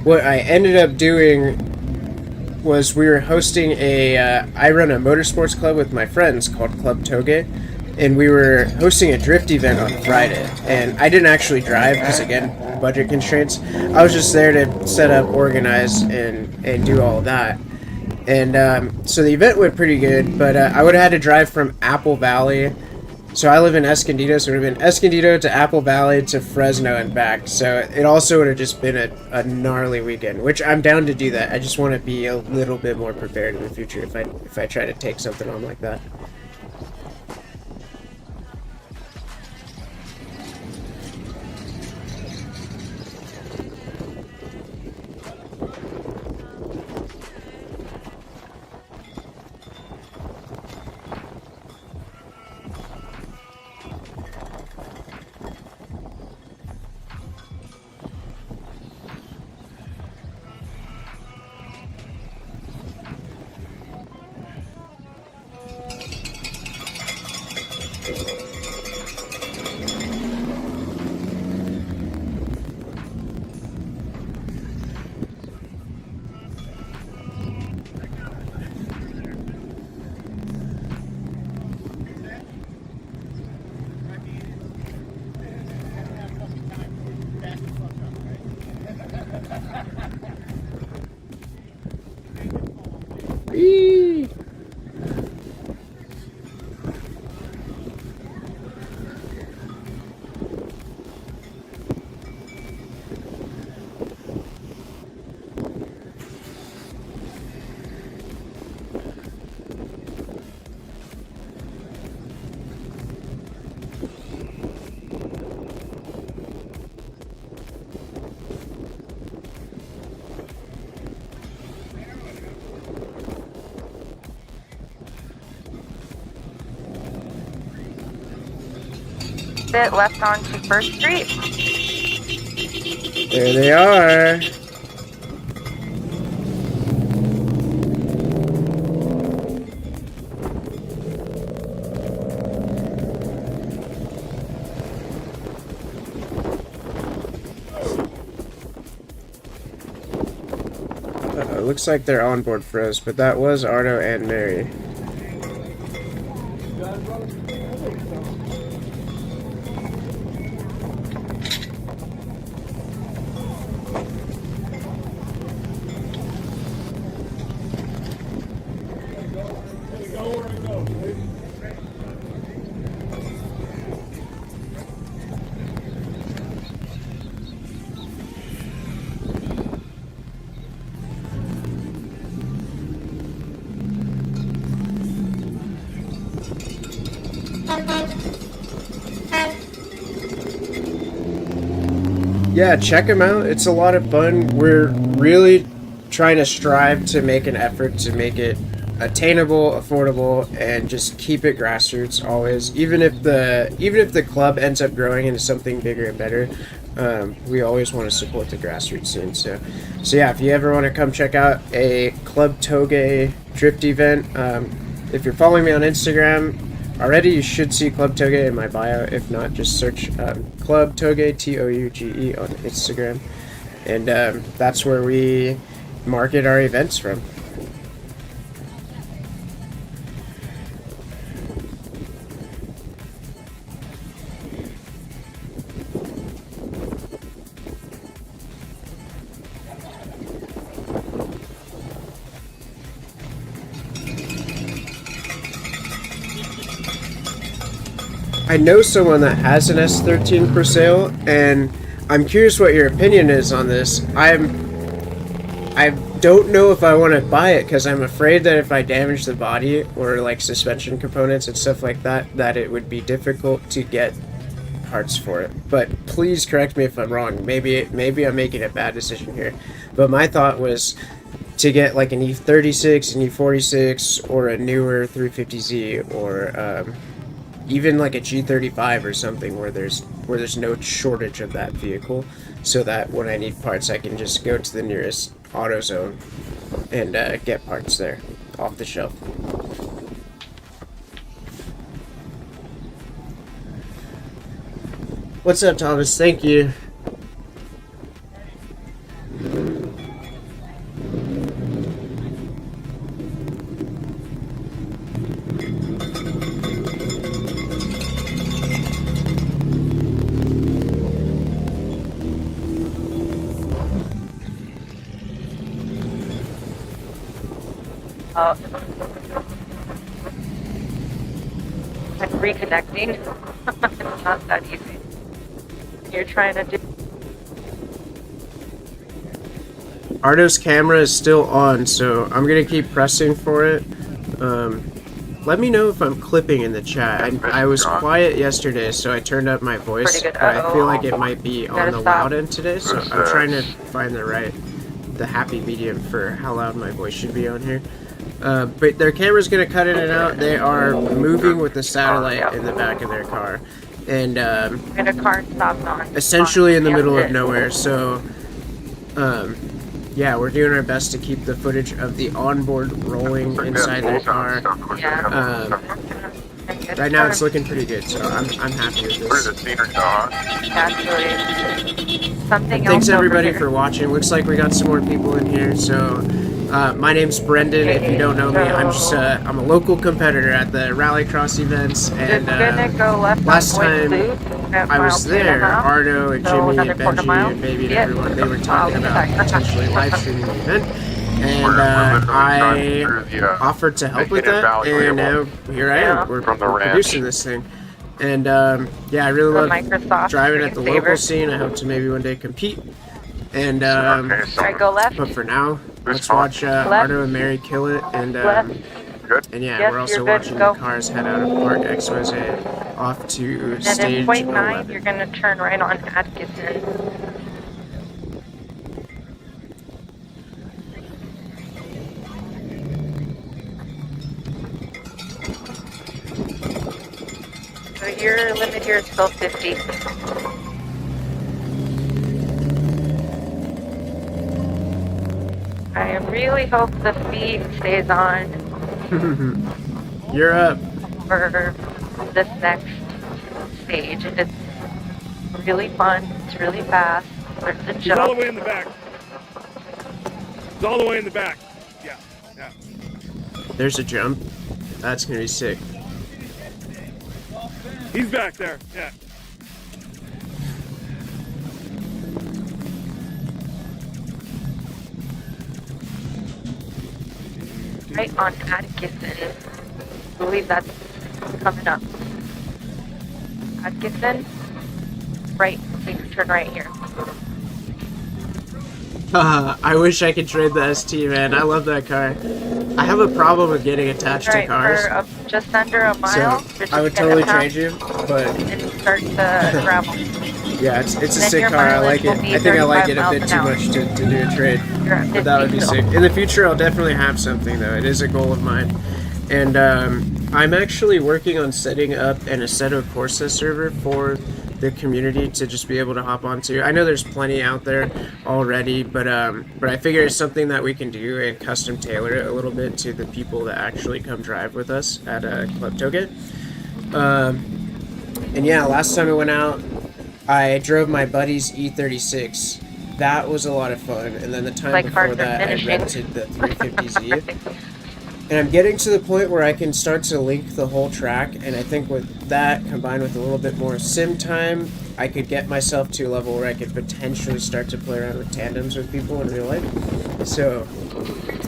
What I ended up doing was we were hosting I run a motorsports club with my friends called ClubTouge, and we were hosting a drift event on Friday, and I didn't actually drive because, again, budget constraints. I was just there to set up, organize, and do all of that. And so the event went pretty good, but I would have had to drive from Apple Valley. So I live in Escondido, so it would have been Escondido to Apple Valley to Fresno and back. So it also would have just been a gnarly weekend, which I'm down to do that. I just want to be a little bit more prepared in the future if I try to take something on like that. Whee! Bit left onto First Street. There they are. Looks like their onboard froze, but that was Arto and Mary. Yeah, check them out. It's a lot of fun. We're really trying to strive to make an effort to make it attainable, affordable, and just keep it grassroots always. Even if the club ends up growing into something bigger and better, we always want to support the grassroots scene. So yeah, if you ever want to come check out a ClubTouge drift event, if you're following me on Instagram already, you should see ClubTouge in my bio. If not, just search ClubTouge, Touge, on Instagram, and that's where we market our events from. I know someone that has an S13 for sale, and I'm curious what your opinion is on this. I don't know if I want to buy it because I'm afraid that if I damage the body or like suspension components and stuff like that, that it would be difficult to get parts for it. But please correct me if I'm wrong. Maybe I'm making a bad decision here. But my thought was to get like an E36, an E46, or a newer 350Z, or even like a G35 or something where there's no shortage of that vehicle, so that when I need parts I can just go to the nearest AutoZone and get parts there off the shelf. What's up, Thomas? Thank you. I'm reconnecting. It's not that easy. You're trying to do. Arto's camera is still on, so I'm gonna keep pressing for it. Let me know if I'm clipping in the chat. I was quiet yesterday, so I turned up my voice, but I feel like it might be on the loud end today, so I'm trying to find the happy medium for how loud my voice should be on here. But their camera's gonna cut in and out. They are moving with the satellite in the back of their car, and a car stopped on. essentially in the middle of nowhere. So, yeah, we're doing our best to keep the footage of the onboard rolling inside their car. Yeah. Right now, it's looking pretty good, so I'm happy with this. Actually, something Thanks else everybody over for watching. Looks like we got some more people in here. So, my name's Brendan. If you don't know me, I'm a local competitor at the Rallycross events, and last time I was there, Arto and Jimmy and Benji and Baby and everyone, they were talking about potentially live streaming the event. and I offered to help with that, and now here I am. We're producing this thing. And yeah, I really love Microsoft driving at the local screensaver. scene. I hope to maybe one day compete. And Alright, go left. but for now, let's watch Arto and Mary kill it. And Left. and yeah, Yes, we're also you're good. watching Go. the cars head out of Park Expose off to And stage in point 9, 11. you're going to turn right on Atkinson. So your limit here is still 50. I really hope the feed stays on You're up. for this next stage. It's really fun. It's really fast. There's a He's all the jump. way in the back. He's all the way in the back. Yeah, yeah. There's a jump. That's gonna be sick. He's back there. Yeah. Right on Atkinson. I believe that's coming up. Atkinson. Right. Take a turn right here. I wish I could trade the ST, man. I love that car. I have a problem with getting attached to Alright, cars. for just under a mile, So you're just I would gonna totally pass trade you, but and start to gravel. yeah, it's a Then sick your car. I mileage like it. will be I think I like it 35 a bit miles too an hour. much to do a trade. You're at 50 But that would be still. sick. In the future, I'll definitely have something though. It is a goal of mine, and I'm actually working on setting up an Assetto Corsa server for the community to just be able to hop onto. I know there's plenty out there already, but I figure it's something that we can do and custom tailor it a little bit to the people that actually come drive with us at ClubTouge. And yeah, last time I went out, I drove my buddy's E36. That was a lot of fun. And then the time Like before cars are that, I finishing. rented the 350Z. And I'm getting to the point where I can start to link the whole track, and I think with that, combined with a little bit more sim time, I could get myself to a level where I could potentially start to play around with tandems with people in real life. So,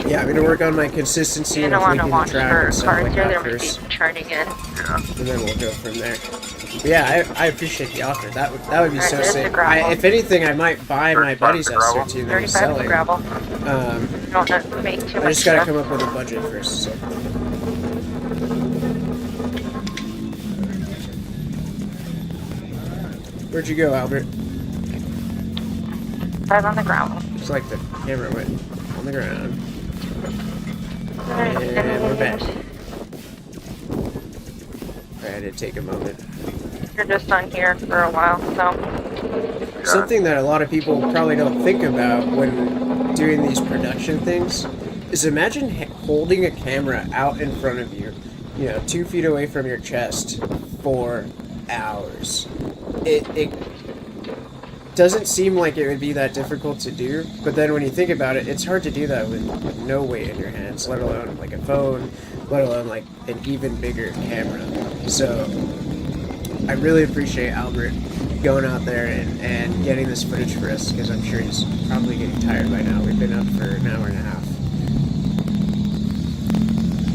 yeah, I'm going to work on my consistency You're with gonna want linking to the watch track for and stuff cars like here. that There might first, be turning in. and then we'll go from there. But yeah, I appreciate the offer. That would be Alright, so there's the sick. gravel. If anything, I might buy my buddy's S13 that he's 35 selling. for gravel. Um, You don't have to make too I much just gotta stuff. come up with a budget first. So. Where'd you go, Albert? Right on the gravel. It's like the camera went on the ground. Alright, And we're back. and I had to take a moment. you're just on here for a while, so Something that a lot of people probably don't think about when doing these production things is imagine holding a camera out in front of you, 2 feet away from your chest for hours. It doesn't seem like it would be that difficult to do, but then when you think about it, it's hard to do that with no weight in your hands, let alone like a phone, let alone like an even bigger camera. So I really appreciate Albert going out there and getting this footage for us, because I'm sure he's probably getting tired by now. We've been up for an hour and a half.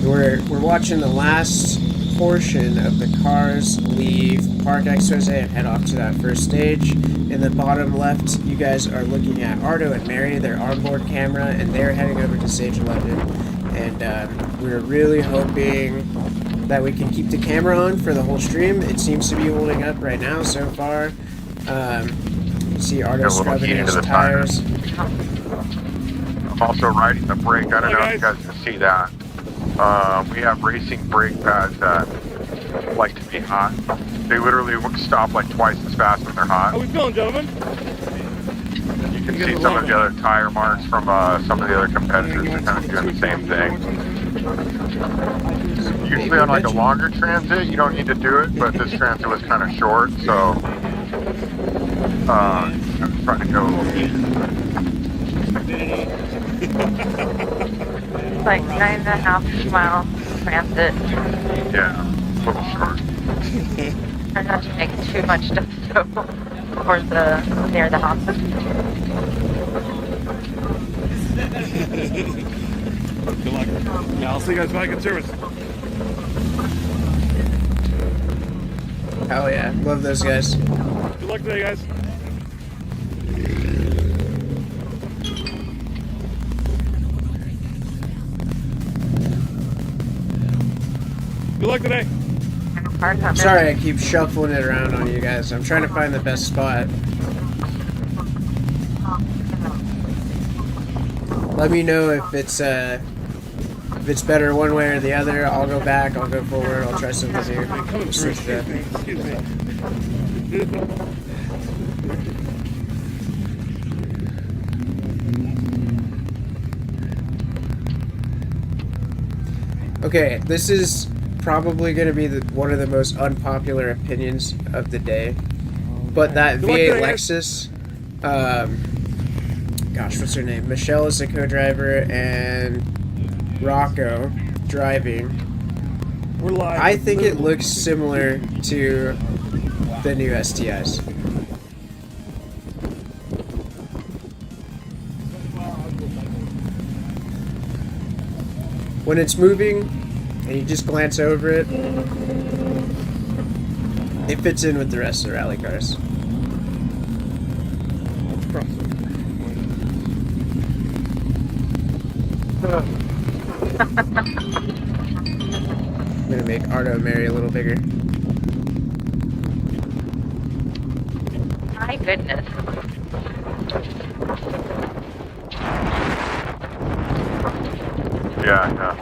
We're watching the last portion of the cars leave Park Expose and head off to that first stage. In the bottom left, you guys are looking at Arto and Mary, their onboard camera, and they're heading over to stage 11. And we're really hoping that we can keep the camera on for the whole stream. It seems to be holding up right now so far. You see Arto scrubbing his tires. I'm also riding the brake. I don't know if you guys can see that. We have racing brake pads that like to be hot. They literally stop like twice as fast when they're hot. How we feeling, gentlemen? You can see some of the other tire marks from some of the other competitors are kind of doing the same thing. Usually on like a longer transit, you don't need to do it, but this transit was kind of short, so I'm trying to go. like 9.5 mile transit. Yeah, a little short. Try not to make too much stuff so or near the hospital. Yeah, I'll see you guys back in service. Hell yeah, love those guys. Good luck today, guys. Good luck today. Sorry, I keep shuffling it around on you guys. I'm trying to find the best spot. Let me know if it's better one way or the other. I'll go back. I'll go forward. I'll try something new. Excuse me. Okay, this is probably going to be one of the most unpopular opinions of the day. But that V8 Lexus, gosh, what's her name? Michelle is the co-driver and Rocco driving. We're live. I think it looks similar to the new STIs. When it's moving and you just glance over it, it fits in with the rest of the rally cars. I'm gonna make Arto and Mary a little bigger. My goodness. Yeah.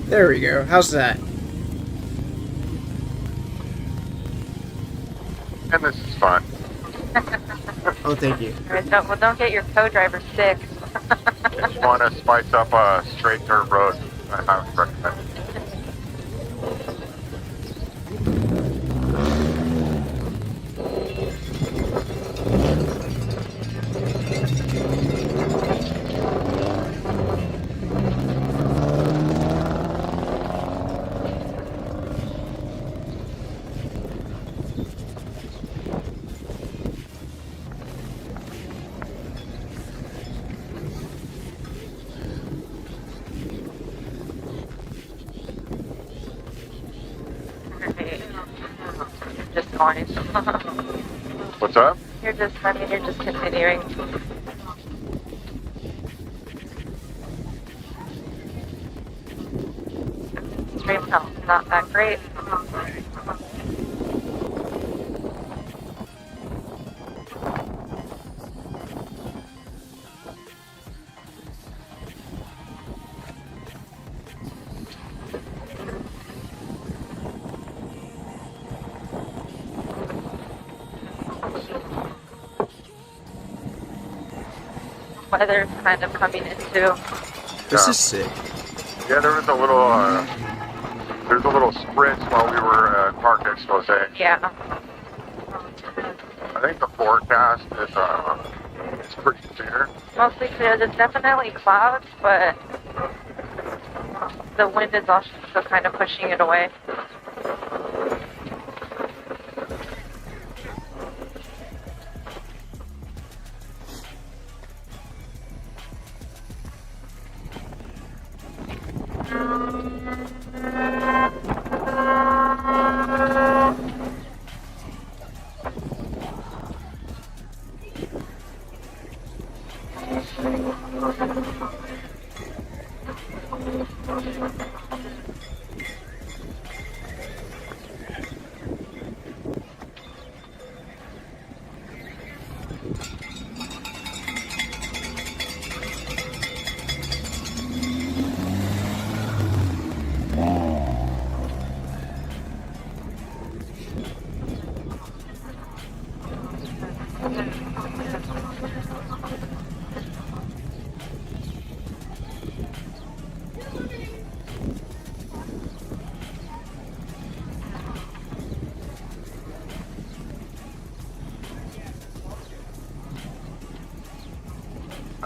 There we go. How's that? And this is fun. Oh, thank you. Don't get your co-driver sick. Just want to spice up a straight dirt road. I would recommend it. Just going. What's up? You're just continuing. Stream health, not that great. Weather's kind of coming in too. This is sick. Yeah, there was a little sprint while we were at Park Expose. Yeah. I think the forecast is it's pretty clear. Mostly clear. There's definitely clouds, but the wind is also kind of pushing it away.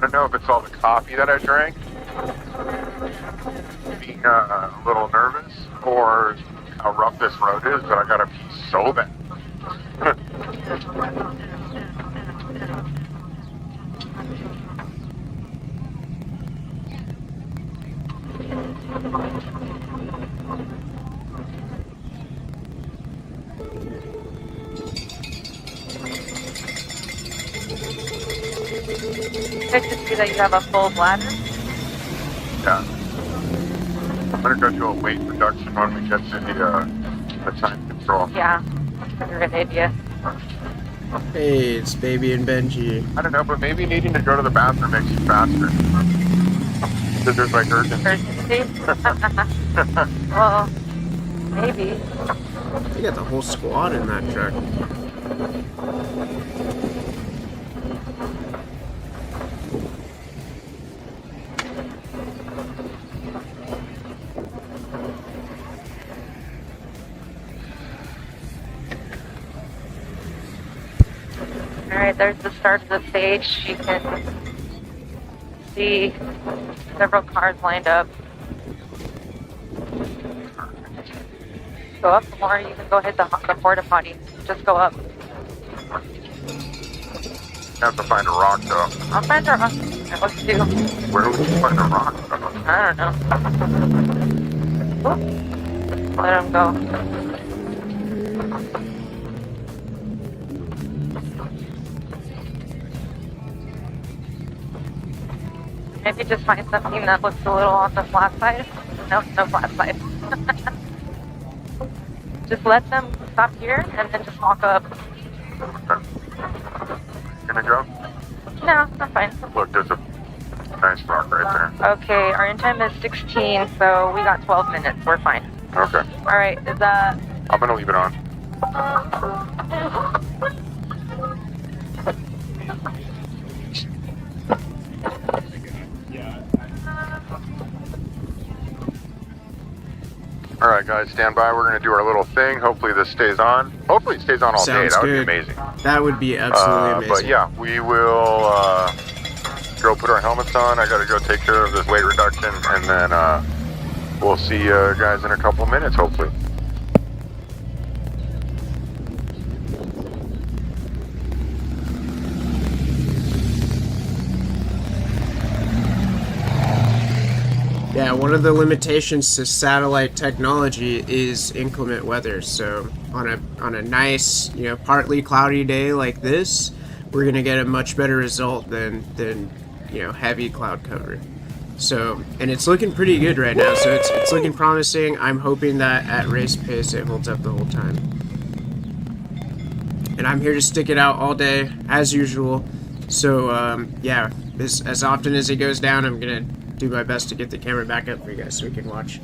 don't know if it's all the coffee that I drank, being a little nervous, or how rough this road is, but I gotta pee so bad. Good to see that you have a full bladder. Yeah. I'm gonna go do a weight reduction when we get to the time control. Yeah, you're an idiot. Hey, it's Baby and Benji. I don't know, but maybe needing to go to the bathroom makes you faster. Because there's like urgency. Urgency? Well, maybe. You got the whole squad in that truck. Alright, there's the start of the stage. You can see several cars lined up. Go up more, you can go hit the porta potty. Just go up. You have to find a rock though. I'll find a rock. Let's do. Where would you find a rock though? I don't know. Oop. Let him go. Maybe just find something that looks a little on the flat side. No, no flat side. Just let them stop here and then just walk up. Okay. Gonna go? No, I'm fine. Look, there's a nice rock right there. Okay, our end time is 16, so we got 12 minutes. We're fine. Okay. All right, is that... I'm gonna leave it on. Alright guys, stand by. We're going to do our little thing. Hopefully this stays on. Hopefully it stays on all day. Sounds That would good. be amazing. That would be absolutely amazing. But yeah, we will go put our helmets on. I got to go take care of this weight reduction, and then we'll see you guys in a couple minutes, hopefully. Yeah, one of the limitations to satellite technology is inclement weather. So on a nice, partly cloudy day like this, we're gonna get a much better result than heavy cloud cover. So, and it's looking pretty good right now. So it's looking promising. I'm hoping that at race pace it holds up the whole time. And I'm here to stick it out all day as usual. So yeah, as often as it goes down, I'm gonna do my best to get the camera back up for you guys so we can watch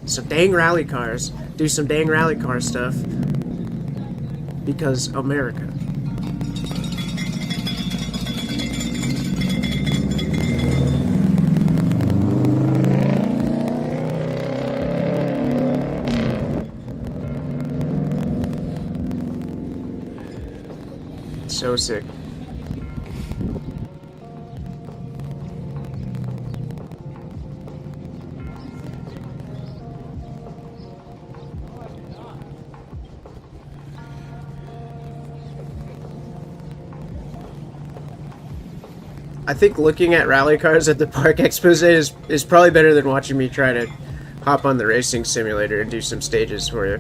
some dang rally cars, do some dang rally car stuff, because America. So sick. I think looking at rally cars at the park expose is probably better than watching me try to hop on the racing simulator and do some stages for you.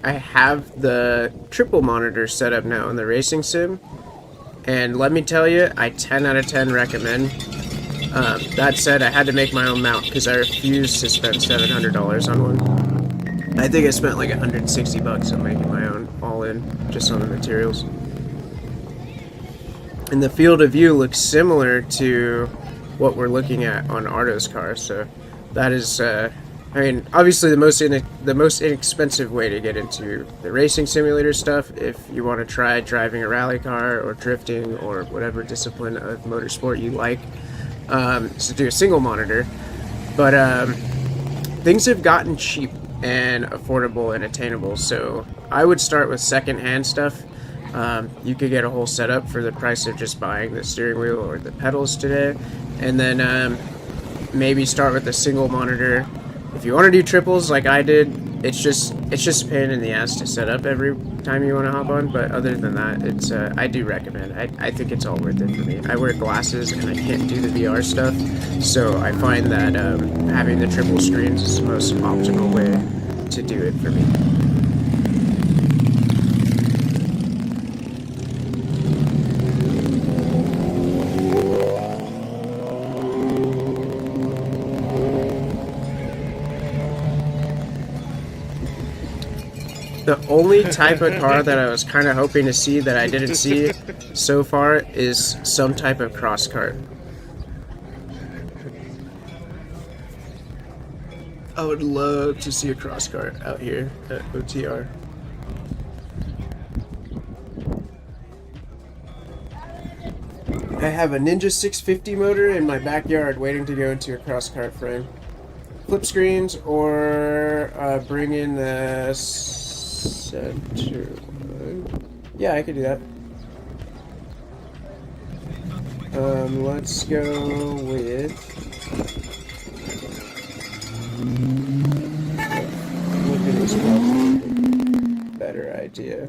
I have the triple monitor set up now in the racing sim, and let me tell you, I 10 out of 10 recommend. That said, I had to make my own mount because I refused to spend $700 on one. I think I spent like $160 on making my own, all in, just on the materials. And the field of view looks similar to what we're looking at on Arto's car, so that is, I mean, obviously the most inexpensive way to get into the racing simulator stuff if you want to try driving a rally car or drifting or whatever discipline of motorsport you like. to do a single monitor. But things have gotten cheap and affordable and attainable, so I would start with secondhand stuff. You could get a whole setup for the price of just buying the steering wheel or the pedals today, and then maybe start with a single monitor. If you want to do triples like I did, it's just a pain in the ass to set up every time you want to hop on, but other than that, it's I do recommend. I think it's all worth it for me. I wear glasses and I can't do the VR stuff, so I find that having the triple screens is the most optimal way to do it for me. The only type of car that I was kind of hoping to see that I didn't see so far is some type of cross kart. I would love to see a cross kart out here at OTR. I have a Ninja 650 motor in my backyard waiting to go into a cross kart frame. Flip screens or bring in the center one. Yeah, I could do that. Let's go with looking is probably a better idea.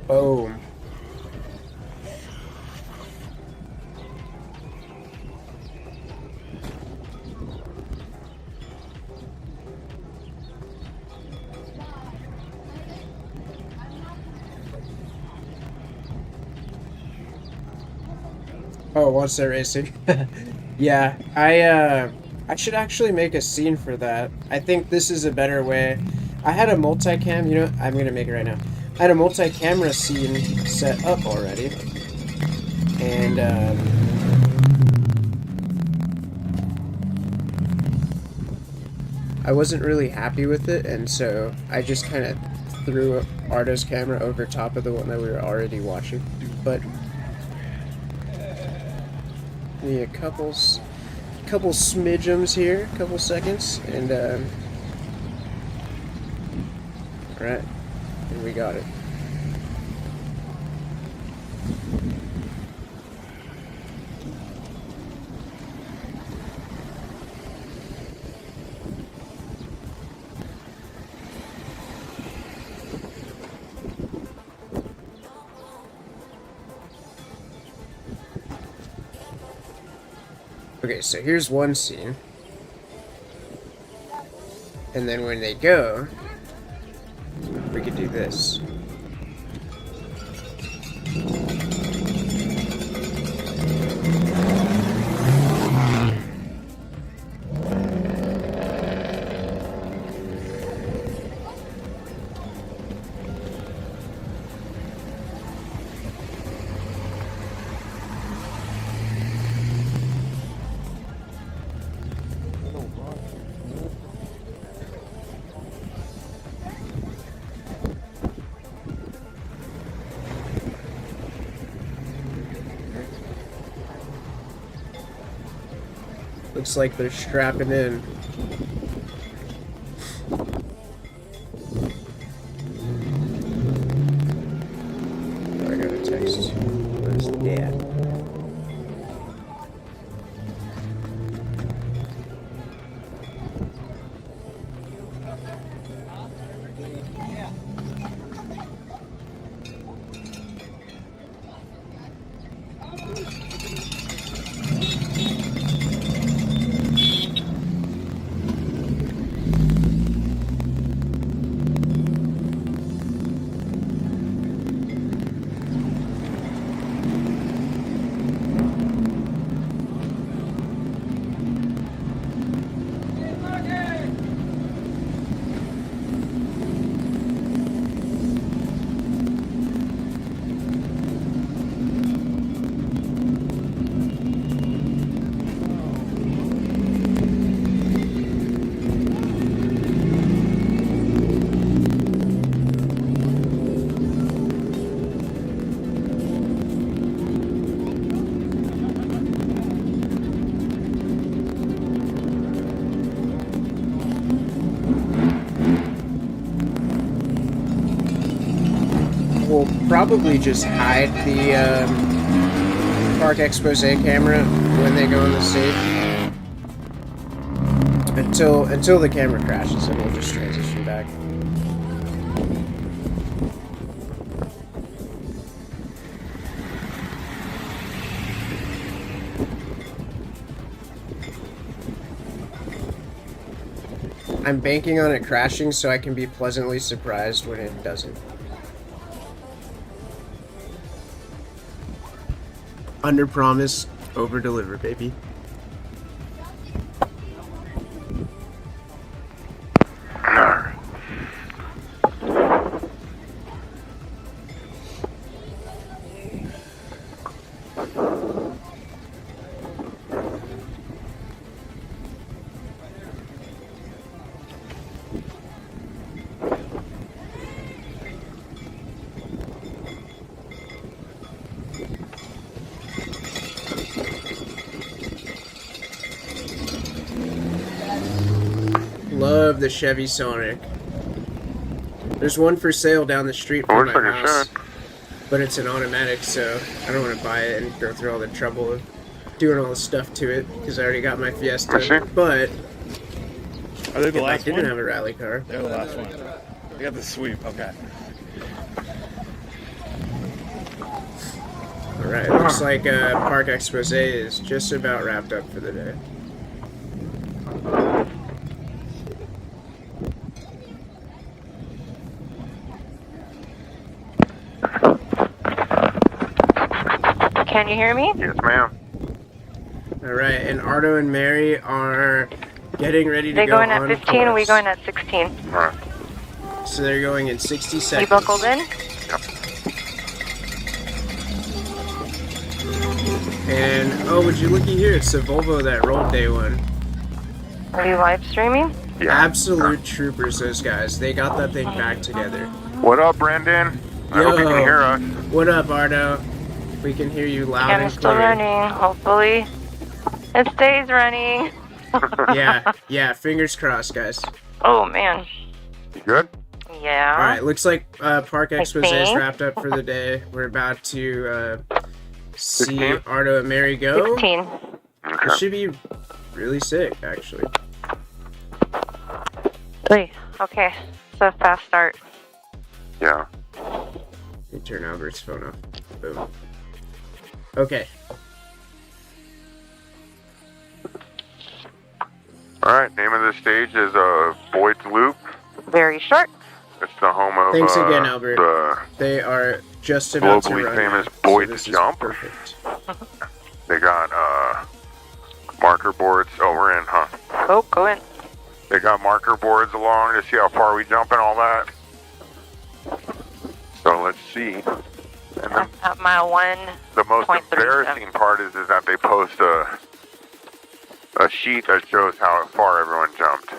Boom. Oh, what's that racing? Yeah, I should actually make a scene for that. I think this is a better way. I had a multicam, you know, I'm gonna make it right now. I had a multi-camera scene set up already, and I wasn't really happy with it, and so I just kind of threw Arto's camera over top of the one that we were already watching. But need a couple smidgems here, couple seconds, and alright. And we got it. Okay, so here's one scene. And then when they go, we could do this. Looks like they're strapping in. Oh, I got a text. Where's Dad? we'll probably just hide the park expose camera when they go on the stage until the camera crashes, and we'll just transition back. I'm banking on it crashing so I can be pleasantly surprised when it doesn't. Under promise, over deliver, baby. Love the Chevy Sonic. There's one for sale down the street from my house, but it's an automatic, so I don't want to buy it and go through all the trouble of doing all the stuff to it because I already got my Fiesta. But Are they the if I last didn't one? have a rally car, They're the last one. They got the sweep. Okay. all right. Looks like Park Expose is just about wrapped up for the day. Can you hear me? Yes, ma'am. All right, and Arto and Mary are getting ready to They go going at on 15, or we course. going at 16? All right. So they're going in 60 You seconds. buckled in? And oh, would you looky here? It's the Volvo that rolled day one. Are you live streaming? Yeah. Absolute troopers, those guys. They got that thing back together. What up, Brendan? I hope you can hear us. What up, Arto? We can hear you loud and Camera's still clear. running, hopefully. It stays running. Yeah, fingers crossed, guys. Oh, man. You good? Yeah. All right, looks like Park Expose is think. wrapped up for the day. We're about to see 16? Arto and Mary go. 16. It Okay. should be really sick, actually. Three. Okay, so fast start. Yeah. Let me turn Albert's phone off. Boom. Okay. All right. Name of the stage is Boyd's Loop. Very short. It's the home of Thanks again, Albert. the They are just about to globally run. famous out, Boyd's this is Jump. Perfect. They got marker boards. Oh, we're in, huh? Oh, go in. They got marker boards along to see how far we jump and all that. So let's see. And I'm at mile 1. the most 0.37. embarrassing part is that they post a sheet that shows how far everyone jumped.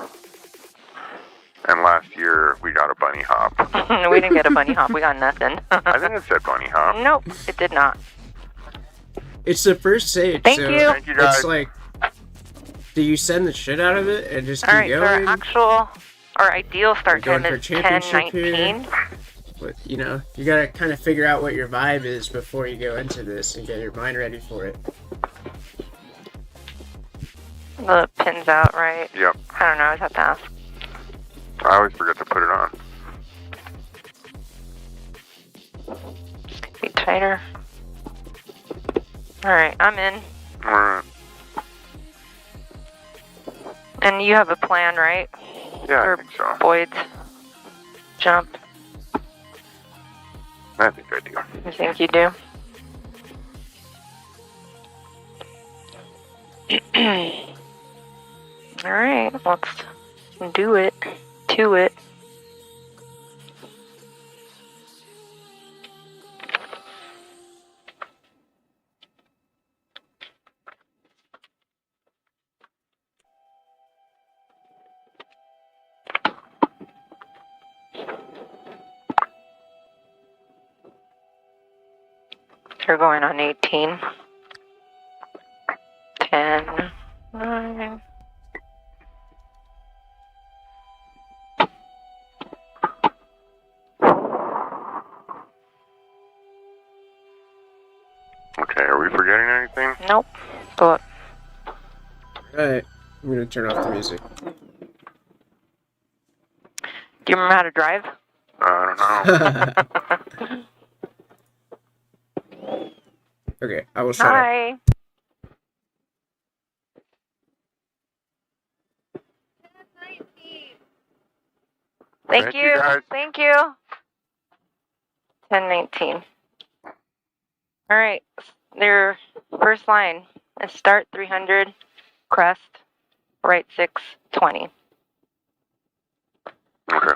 And last year we got a bunny hop. We didn't get a bunny hop. We got nothing. I think it said bunny hop. Nope, it did not. It's the first stage. Thank so you. Thank you, guys. It's like, do you send the shit out of it and just keep All right, so going? our ideal start We're going time for is championship 10:19. But, you know, you gotta kind of figure out what your vibe is before you go into this and get your mind ready for it. The pin's out, right? Yep. I don't know. I just have to ask. I always forget to put it on. Be tighter. All right, I'm in. Alright. And you have a plan, right? Yeah, I For think so. Boyd's jump. I think I do. You think you do? All right, let's do it. To it. You're going on 18. 10. 9. Okay, are we forgetting anything? Nope. But Alright, I'm gonna turn off the music. do you remember how to drive? I don't know. Okay, I will shut up. Hi. Thank Thank you, you. guys. Thank you. 10:19. All right. Their first line is start 300, crest, right 6, 20. Okay.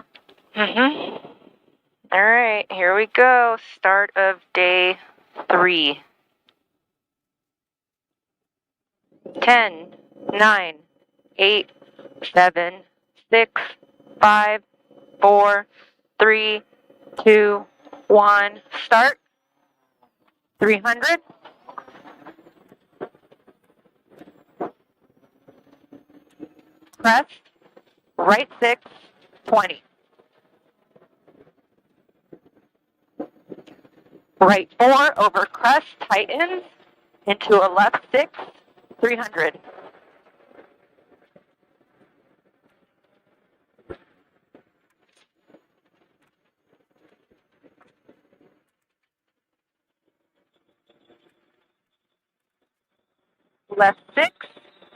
All right, here we go. Start of day 3. 10, 9, 8, 7, 6, 5, 4, 3, 2, 1. Start. 300. Crest. Right 6, 20. Right 4 over crest, tightens into a left 6, 300. Left 6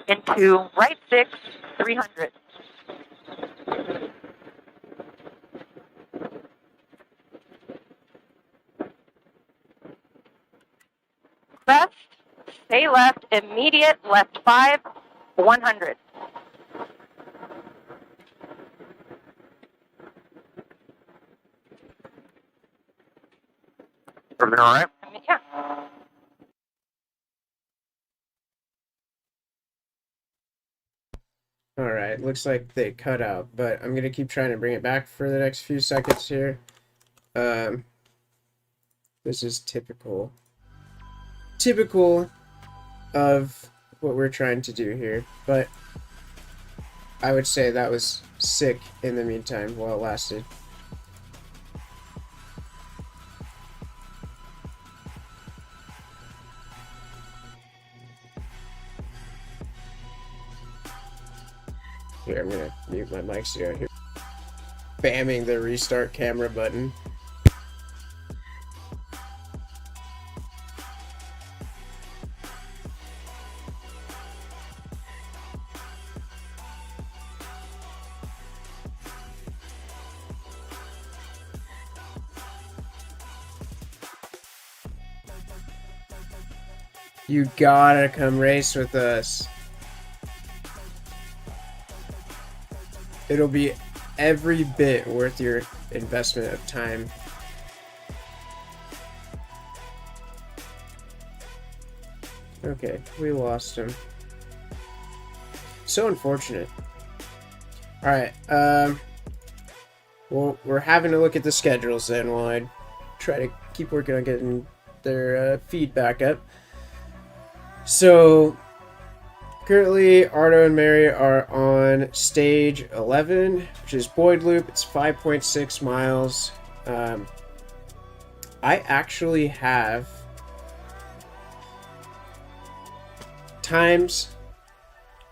into right 6, 300. Crest, stay left, immediate, left 5, 100. Everything all right? Yeah. Alright, looks like they cut out, but I'm gonna keep trying to bring it back for the next few seconds here. This is typical of what we're trying to do here, but I would say that was sick in the meantime while it lasted. Here, I'm gonna mute my mic so you don't hear spamming the restart camera button. You gotta come race with us. It'll be every bit worth your investment of time. Okay, we lost him. So unfortunate. Alright, well, we're having to look at the schedules then while I try to keep working on getting their feedback up. So, currently, Arto and Mary are on stage 11, which is Boyd Loop. It's 5.6 miles. I actually have times,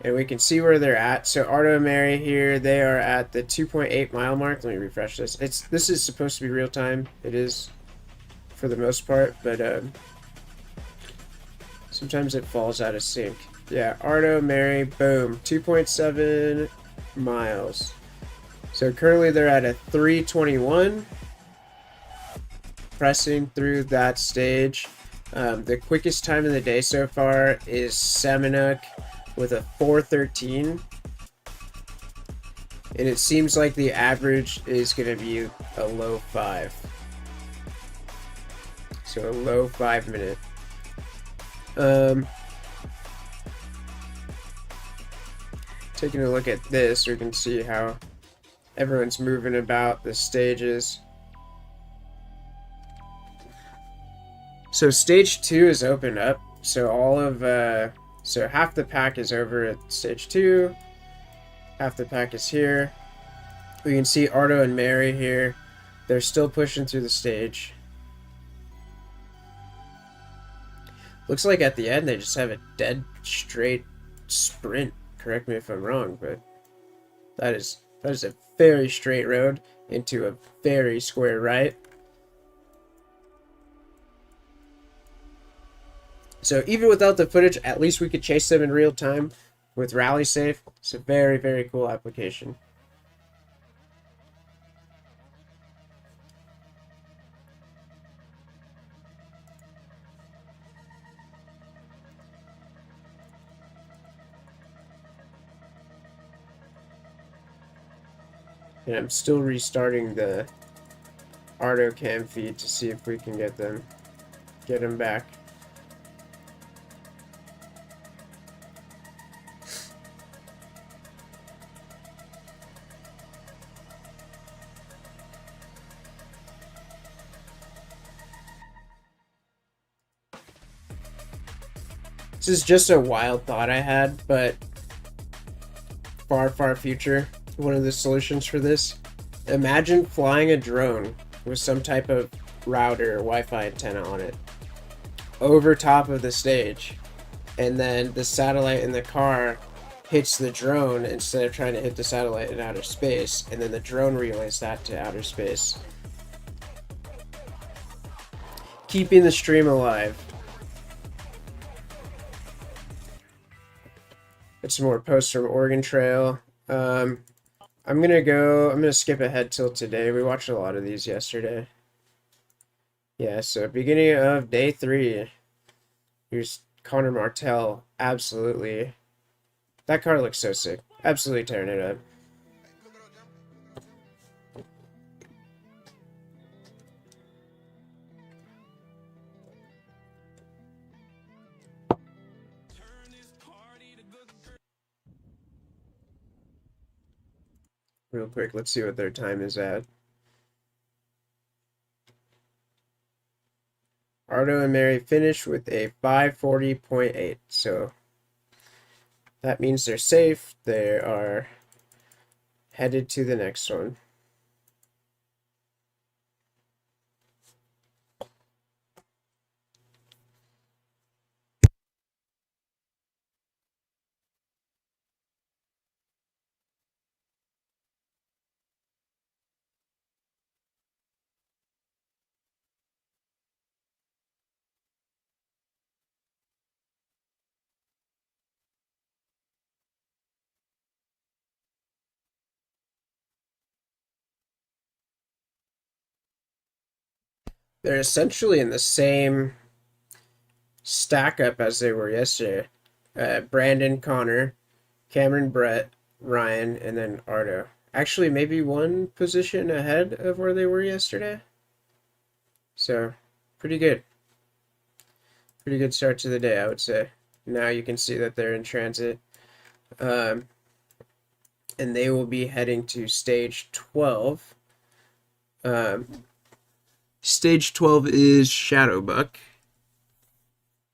and we can see where they're at. So Arto and Mary here, they are at the 2.8 mile mark. Let me refresh this. This is supposed to be real time. It is for the most part, but sometimes it falls out of sync. Yeah, Arto, Mary, boom, 2.7 miles. So currently they're at a 3:21, pressing through that stage. The quickest time of the day so far is Seminuk with a 4:13. And it seems like the average is going to be a low 5. So a low 5 minute. Taking a look at this, we can see how everyone's moving about the stages. So stage 2 is opened up. So all of so half the pack is over at stage 2. Half the pack is here. We can see Arto and Mary here. They're still pushing through the stage. Looks like at the end they just have a dead straight sprint. Correct me if I'm wrong, but that is a very straight road into a very square right. So even without the footage, at least we could chase them in real time with Rally Safe. It's a very, very cool application. And I'm still restarting the Arto cam feed to see if we can get them back. This is just a wild thought I had, but far, far future, one of the solutions for this. Imagine flying a drone with some type of router or Wi-Fi antenna on it over top of the stage, and then the satellite in the car hits the drone instead of trying to hit the satellite in outer space, and then the drone relays that to outer space, keeping the stream alive. Get some more posts from Oregon Trail. I'm gonna skip ahead till today. We watched a lot of these yesterday. Yeah, so beginning of day 3. Here's Connor Martell. Absolutely. That car looks so sick. Absolutely tearing it up. Real quick, let's see what their time is at. Arto and Mary finished with a 540.8, so that means they're safe. They are headed to the next one. They're essentially in the same stack up as they were yesterday. Brandon, Connor, Cameron, Brett, Ryan, and then Arto. Actually, maybe one position ahead of where they were yesterday. So, pretty good. Pretty good start to the day, I would say. Now you can see that they're in transit. And they will be heading to stage 12. Stage 12 is Shadowbuck.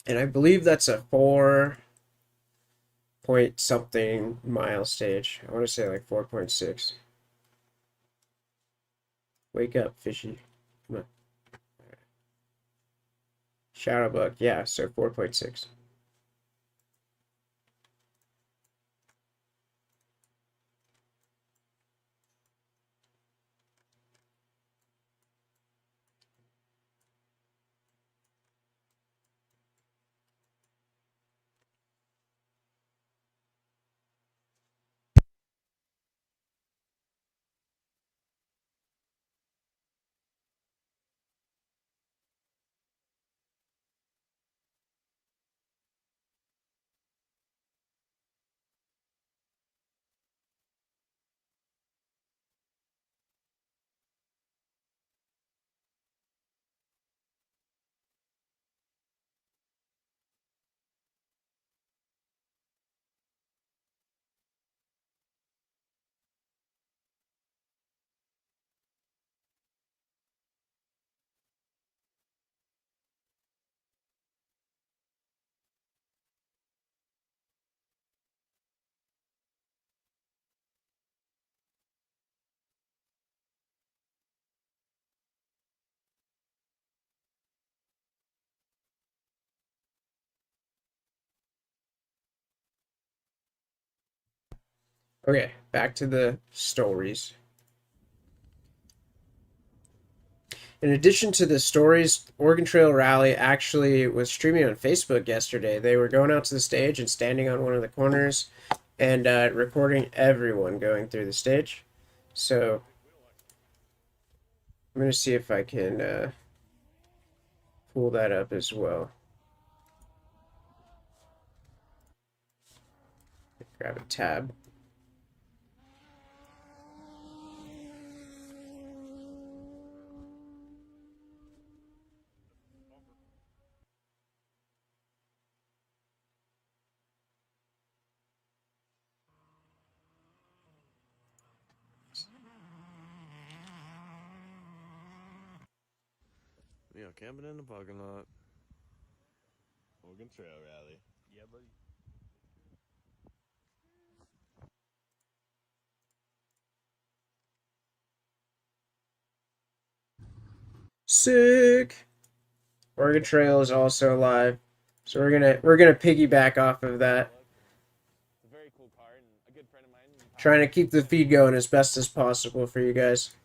And I believe that's a 4 point something mile stage. I want to say like 4.6. Wake up, fishy. Come on. Shadowbuck, yeah, so 4.6. Okay, back to the stories. In addition to the stories, Oregon Trail Rally actually was streaming on Facebook yesterday. They were going out to the stage and standing on one of the corners and recording everyone going through the stage. So I'm going to see if I can pull that up as well. Grab a tab. Yeah, camping in the parking lot. Oregon Trail Rally. Yeah, buddy. Sick. Oregon Trail is also live, so we're gonna piggyback off of that. It's a very cool car, and a good friend of mine. Trying to keep the feed going as best as possible for you guys.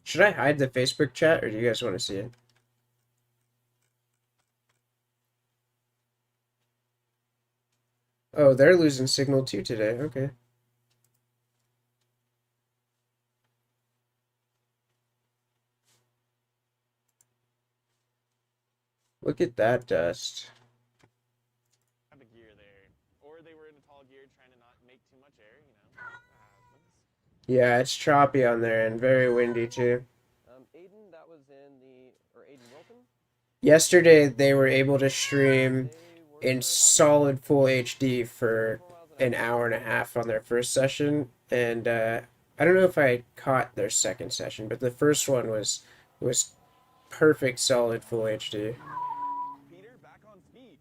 Should I hide the Facebook chat, or do you guys want to see it? Oh, they're losing signal too today. Okay. Look at that dust. The gear there, or they were in a tall gear trying to not make too much air. Yeah, it's choppy on there and very windy too. Aiden, that was in the, or Aiden Wilton? Yesterday they were able to stream in solid full HD for an hour and a half on their first session, and I don't know if I caught their second session, but the first one was perfect solid full HD. Peter, back on speed.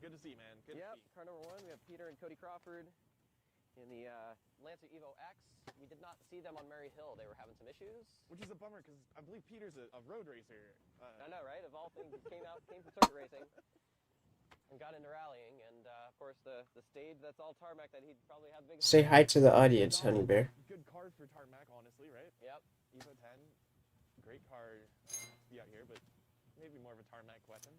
Good to see, man. Good to see. Car number 1, we have Peter and Cody Crawford in the Lancer Evo X. We did not see them on Mary Hill. They were having some issues. Which is a bummer, because I believe Peter's a road racer. I know, right? Of all things, came from circuit racing and got into rallying. And, of course, the stage that's all tarmac that he'd probably have big... Say hi to the audience, Honey Bear. Good card for tarmac, honestly, right? Yep. Evo 10. Great car to be out here, but maybe more of a tarmac weapon.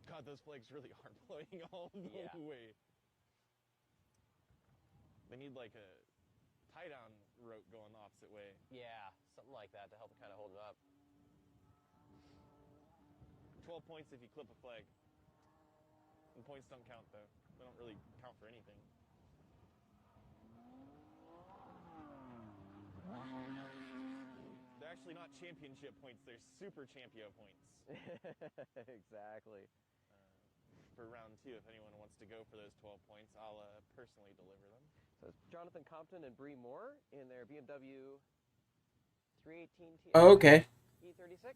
God, those flags really are blowing all the way. They need like a tie-down rope going the opposite way. Yeah, something like that to help kind of hold it up. 12 points if you clip a flag. And points don't count, though. They don't really count for anything. They're actually not championship points, they're super champio points. Exactly. For round 2, if anyone wants to go for those 12 points, I'll personally deliver them. So it's Jonathan Compton and Bree Moore in their BMW 318 Ti Oh, okay. E36.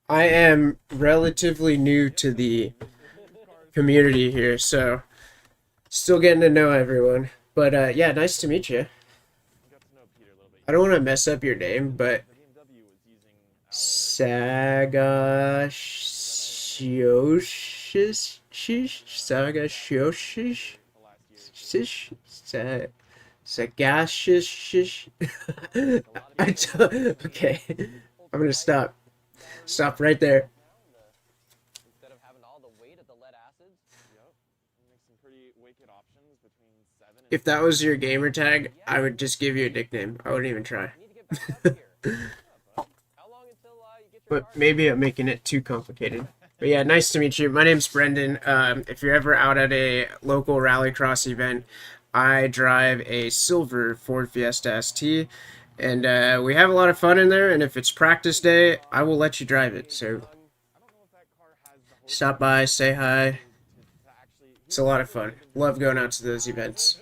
I am relatively new to the community here, so still getting to know everyone. But yeah, nice to meet you. I don't want to mess up your name, but Sagashioshis? Sagashioshis? Sagashish? Okay, I'm gonna stop. Stop right there. Instead of having all the weight of the lead acids. Yep. Make some pretty wicked options between 7 and... If that was your gamer tag, I would just give you a nickname. I wouldn't even try. But maybe I'm making it too complicated. But yeah, nice to meet you. My name's Brendan. If you're ever out at a local rallycross event, I drive a silver Ford Fiesta ST. And we have a lot of fun in there, and if it's practice day, I will let you drive it. So stop by, say hi. It's a lot of fun. Love going out to those events.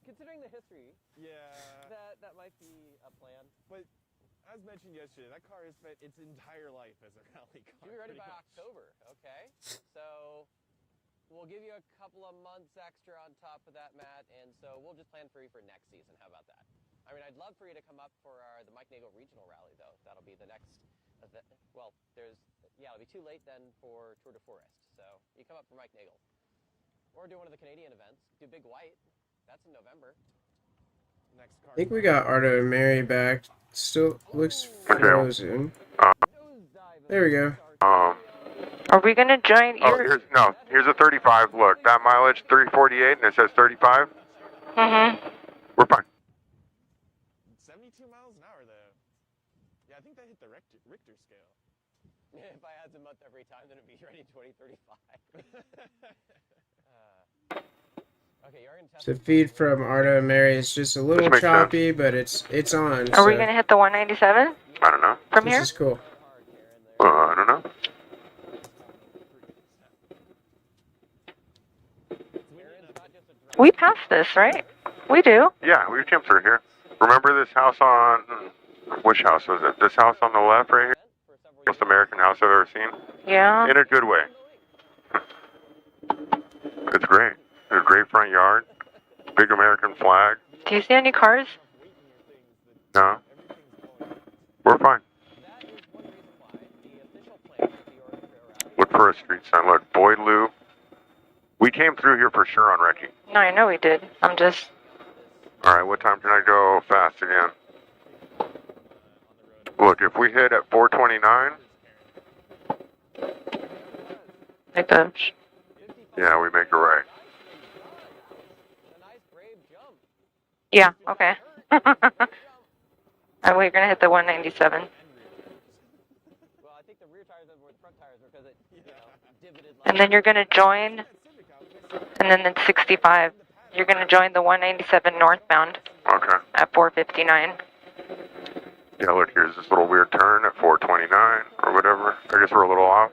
Considering the history, that might be a plan. But as mentioned yesterday, that car has spent its entire life as a rally car. You'll be ready by October, okay? So we'll give you a couple of months extra on top of that, Matt, and so we'll just plan for you for next season. How about that? I mean, I'd love for you to come up for the Mike Nagel Regional Rally, though. That'll be the next event. Well, it'll be too late then for Tour de Forest. So you come up for Mike Nagel. Or do one of the Canadian events. Do Big White. That's in November. I think we got Arto and Mary back. Still looks frozen. There we go. Are we gonna join your? Here's a 35. Look, that mileage 348, and it says 35. We're fine. 72 miles an hour, though. Yeah, I think that hit the Richter scale. If I had a month every time, then it'd be ready in 2035. Okay, you're gonna test The feed from Arto and Mary is just a little choppy, but it's on. Are we gonna hit the 197? I don't know. From this here? This is cool. I don't know. We passed this, right? We do. Yeah, we came through here. Remember this house on... Which house was it? This house on the left right here? Most American house I've ever seen? Yeah. In a good way. It's great. There's a great front yard. Big American flag. Do you see any cars? No. We're fine. Look for a street sign. Look, Boyd Lou. We came through here for sure on Recce. No, I know we did. I'm just... Alright, what time can I go fast again? Look, if we hit at 429... Like the... Yeah, we make a right. Yeah, okay. We're gonna hit the 197. And then you're gonna join, and then the 65. You're gonna join the 197 northbound. Okay. At 459. Yeah, look, here's this little weird turn at 429 or whatever. I guess we're a little off.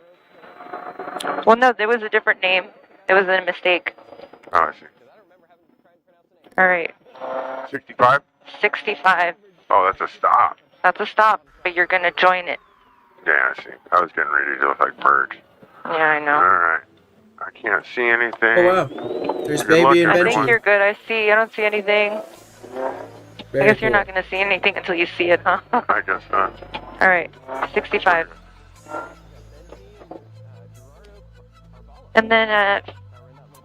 Well, no, there was a different name. It was a mistake. Oh, I see. All right. 65? 65. Oh, that's a stop. That's a stop, but you're gonna join it. Yeah, I see. I was getting ready to like merge. Yeah, I know. Alright. I can't see anything. Oh, wow. There's Good luck, baby and I Benji. think you're good. I don't see anything. Very I guess you're cool. not going to see anything until you see it, huh? I guess not. All right, 65. And then at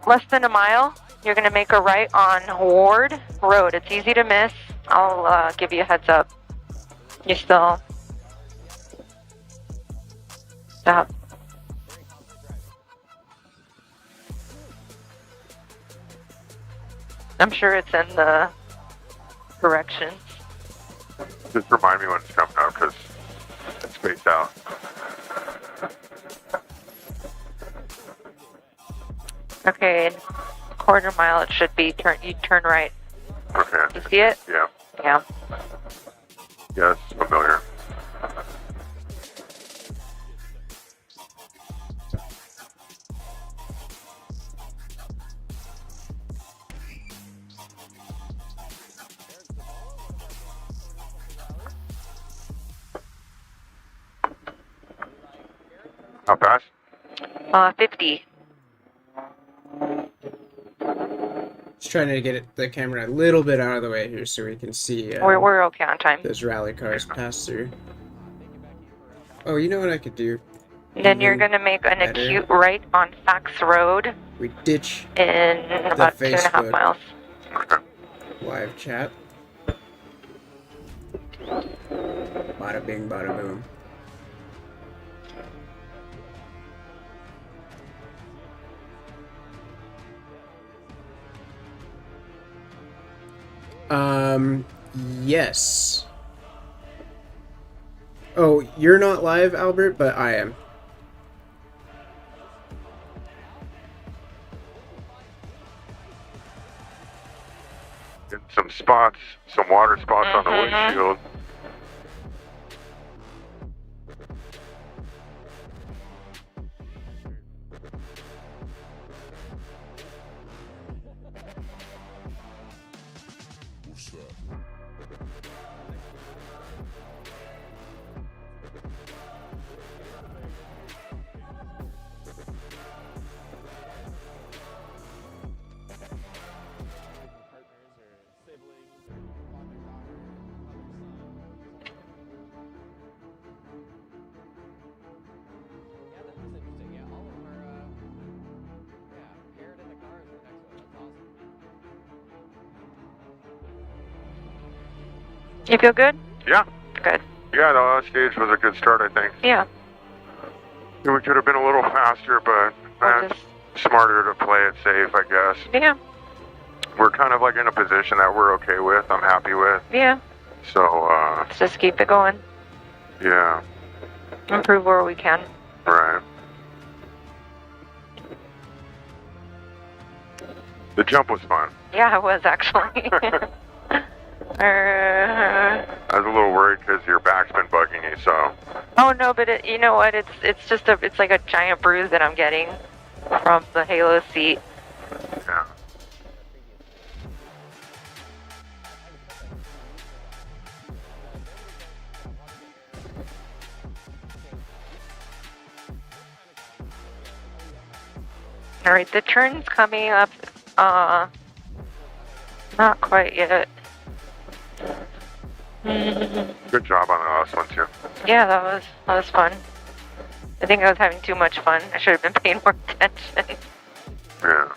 less than a mile, you're going to make a right on Ward Road. It's easy to miss. I'll give you a heads up. You still... Stop. I'm sure it's in the corrections. Just remind me when it's coming up, because it's spaced out. Okay, in quarter mile it should be you turn right. Okay. You see it? Yeah. Yeah. Yeah, it's familiar. How fast? 50. Just trying to get the camera a little bit out of the way here so we can see We're okay on time. those rally cars pass through. Oh, you know what I could do? Then you're going to make an better. acute right on Fax Road We ditch in about 2.5 Facebook. miles. live chat. Bada bing, bada boom. Yes. Oh, you're not live, Albert, but I am. Getting some spots, some water spots on the windshield. You feel good? Yeah. Good. Yeah, the last stage was a good start, I think. Yeah. We could have been a little faster, but that's smarter to play it safe, I guess. Yeah. We're kind of like in a position that we're okay with, I'm happy with. Yeah. So, Let's just keep it going. yeah. Improve where we can. Right. The jump was fun. Yeah, it was actually. I was a little worried because your back's been bugging you, so. Oh no, but you know what? It's just it's like a giant bruise that I'm getting from the Halo seat. Yeah. All right, the turn's coming up. Not quite yet. Good job on the last one too. Yeah, that was fun. I think I was having too much fun. I should have been paying more attention. Yeah.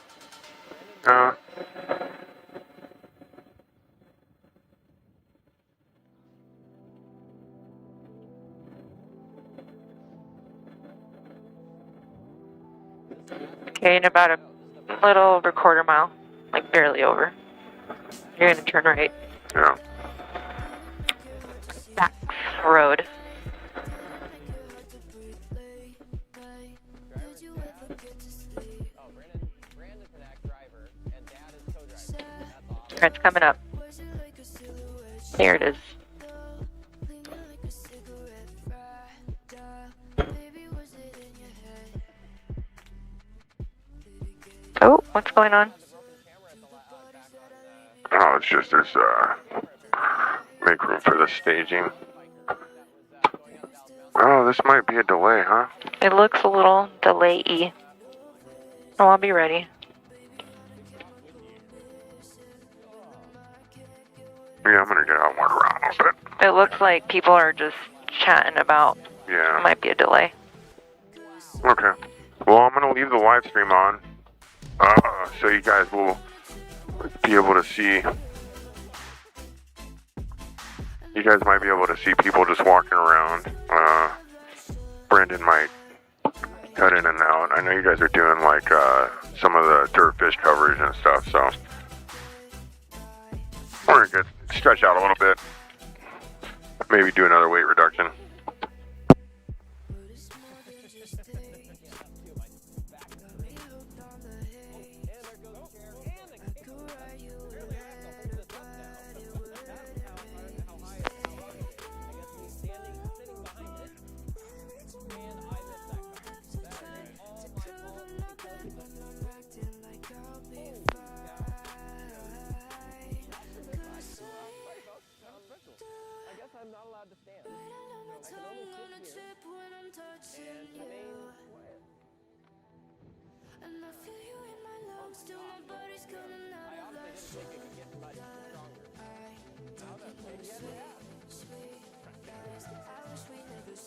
Okay, in about a little over quarter mile, like barely over. You're gonna turn right. Yeah. Back road. It's coming up. There it is. Oh, what's going on? Oh, it's just there's make room for the staging. Oh, this might be a delay, huh? It looks a little delay-y. Oh, I'll be ready. Yeah, I'm gonna get out more around a little bit. It looks like people are just chatting about. Yeah. It might be a delay. Okay. Well, I'm gonna leave the live stream on, so you guys will be able to see. You guys might be able to see people just walking around. Brandon might cut in and out. I know you guys are doing like some of the dirt fish coverage and stuff, so we're gonna stretch out a little bit. Maybe do another weight reduction. I'm not allowed to stand. I can only sit here and remain quiet. I obviously didn't think it could get much stronger. Now that maybe I did. I'm sorry to the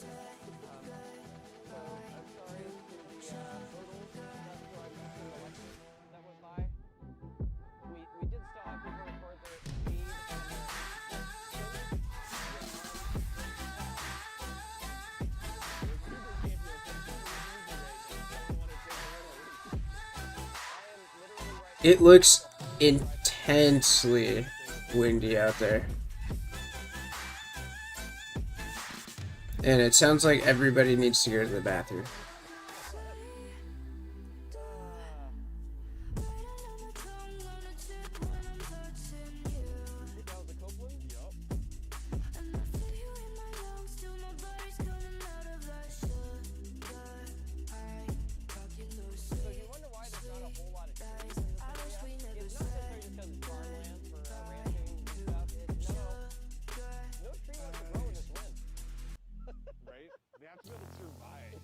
totals that went by. We did still have people record their speed It looks intensely windy out there. And it sounds like everybody needs to go to the bathroom. Right? They have to be able to survive.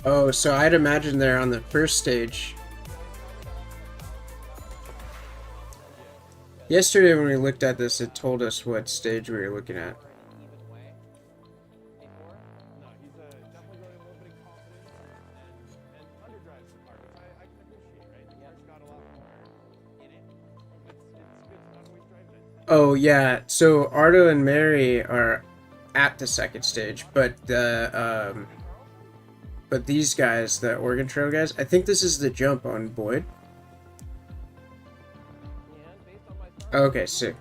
Oh, so I'd imagine they're on the first stage. Yesterday when we looked at this, it told us what stage we were looking at. Oh yeah, so Arto and Mary are at the second stage, but these guys, the Oregon Trail guys, I think this is the jump on Boyd. Okay, sick.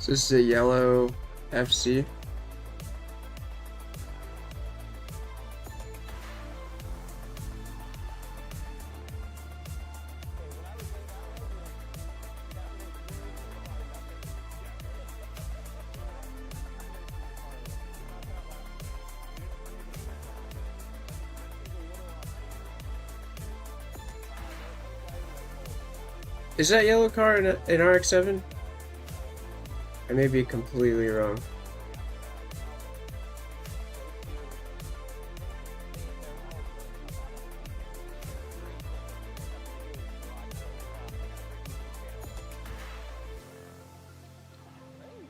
So this is a yellow FC. Is that yellow car in RX-7? I may be completely wrong.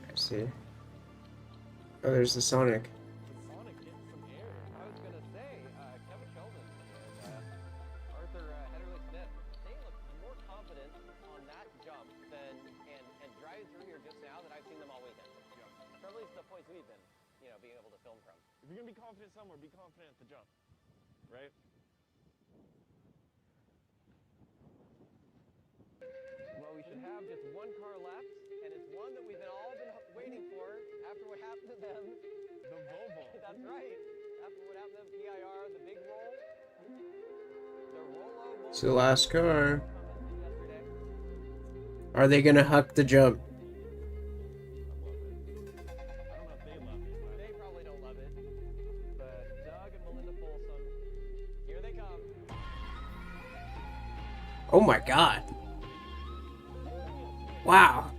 I see. Oh, there's the Sonic. If you're gonna be confident somewhere, be confident at the jump, right? Well, we should have just one car left, and it's one that we've all been waiting for after what happened to them. The Volvo. That's right. After what happened to them, PIR, the big roll. The Rollo. It's the last car. Are they gonna huck the jump? Oh my god. Wow.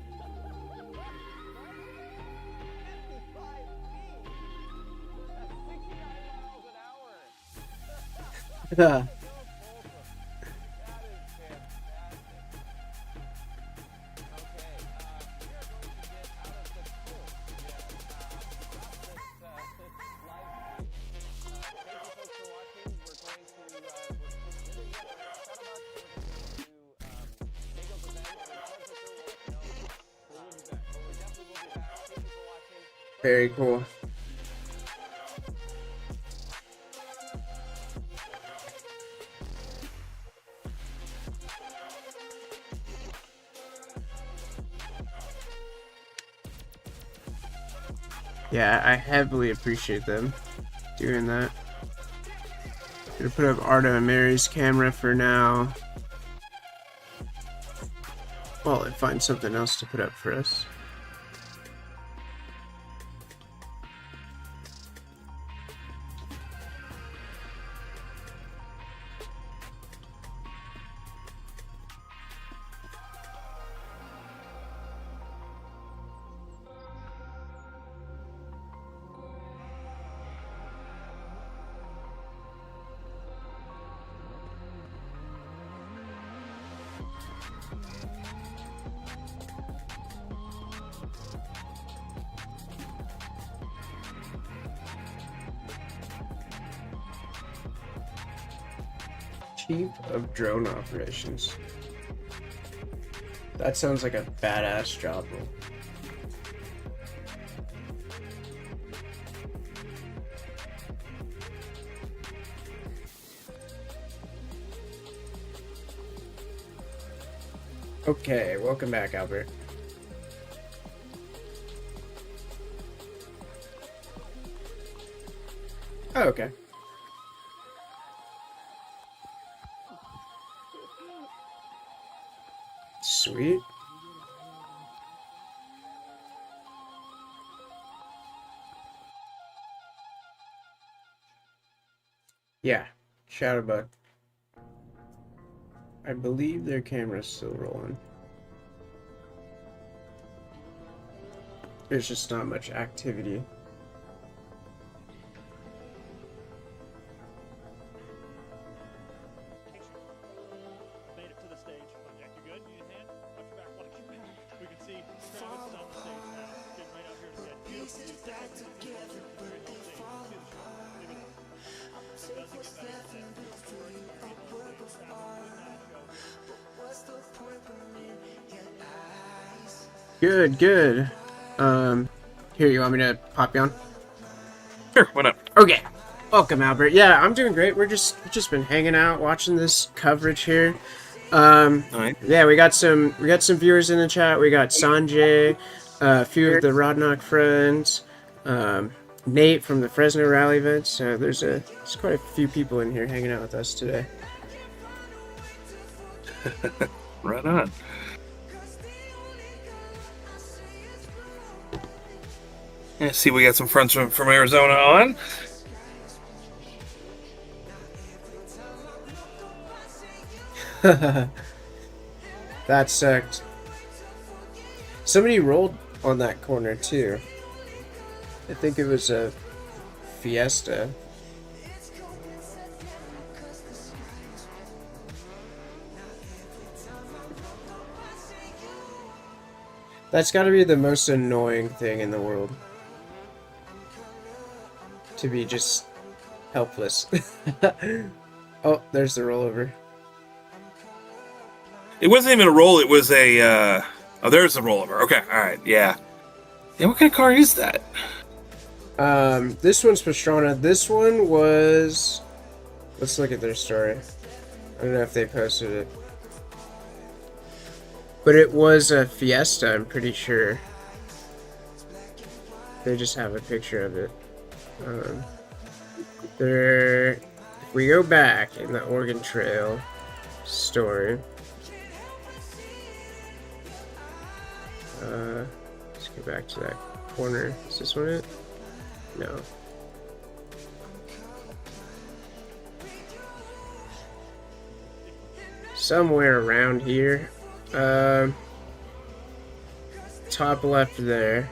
Very cool. Yeah, I heavily appreciate them doing that. Gonna put up Arto and Mary's camera for now. While I find something else to put up for us. Chief of Drone Operations. That sounds like a badass job role. Okay, welcome back, Albert. Oh, okay. Sweet. Yeah, Shadowbug. I believe their camera's still rolling. There's just not much activity. Made it to the stage. Oh, Jack, you good? You need a hand? Watch your back. Watch your back. We can see Travis is on the stage now. Getting right out here to get beautiful views. Very on stage. See the shot. Maybe not. It does get better. Good, good. Here, you want me to pop you on? Sure, why not? Okay. Welcome, Albert. Yeah, I'm doing great. We've just been hanging out, watching this coverage here. Alright. Yeah, we got some viewers in the chat. We got Sanjay, a few of the Rodnoc friends, Nate from the Fresno Rally events. There's quite a few people in here hanging out with us today. Right on. Yeah, see, we got some friends from Arizona on. That sucked. Somebody rolled on that corner too. I think it was a Fiesta. That's got to be the most annoying thing in the world. To be just helpless. Oh, there's the rollover. It wasn't even a roll, it was a, oh, there's the rollover. Okay, alright, yeah. Yeah, what kind of car is that? This one's Pastrana. This one was... Let's look at their story. I don't know if they posted it. But it was a Fiesta, I'm pretty sure. They just have a picture of it. If we go back in the Oregon Trail story... let's go back to that corner. Is this one it? No. Somewhere around here. Top left there.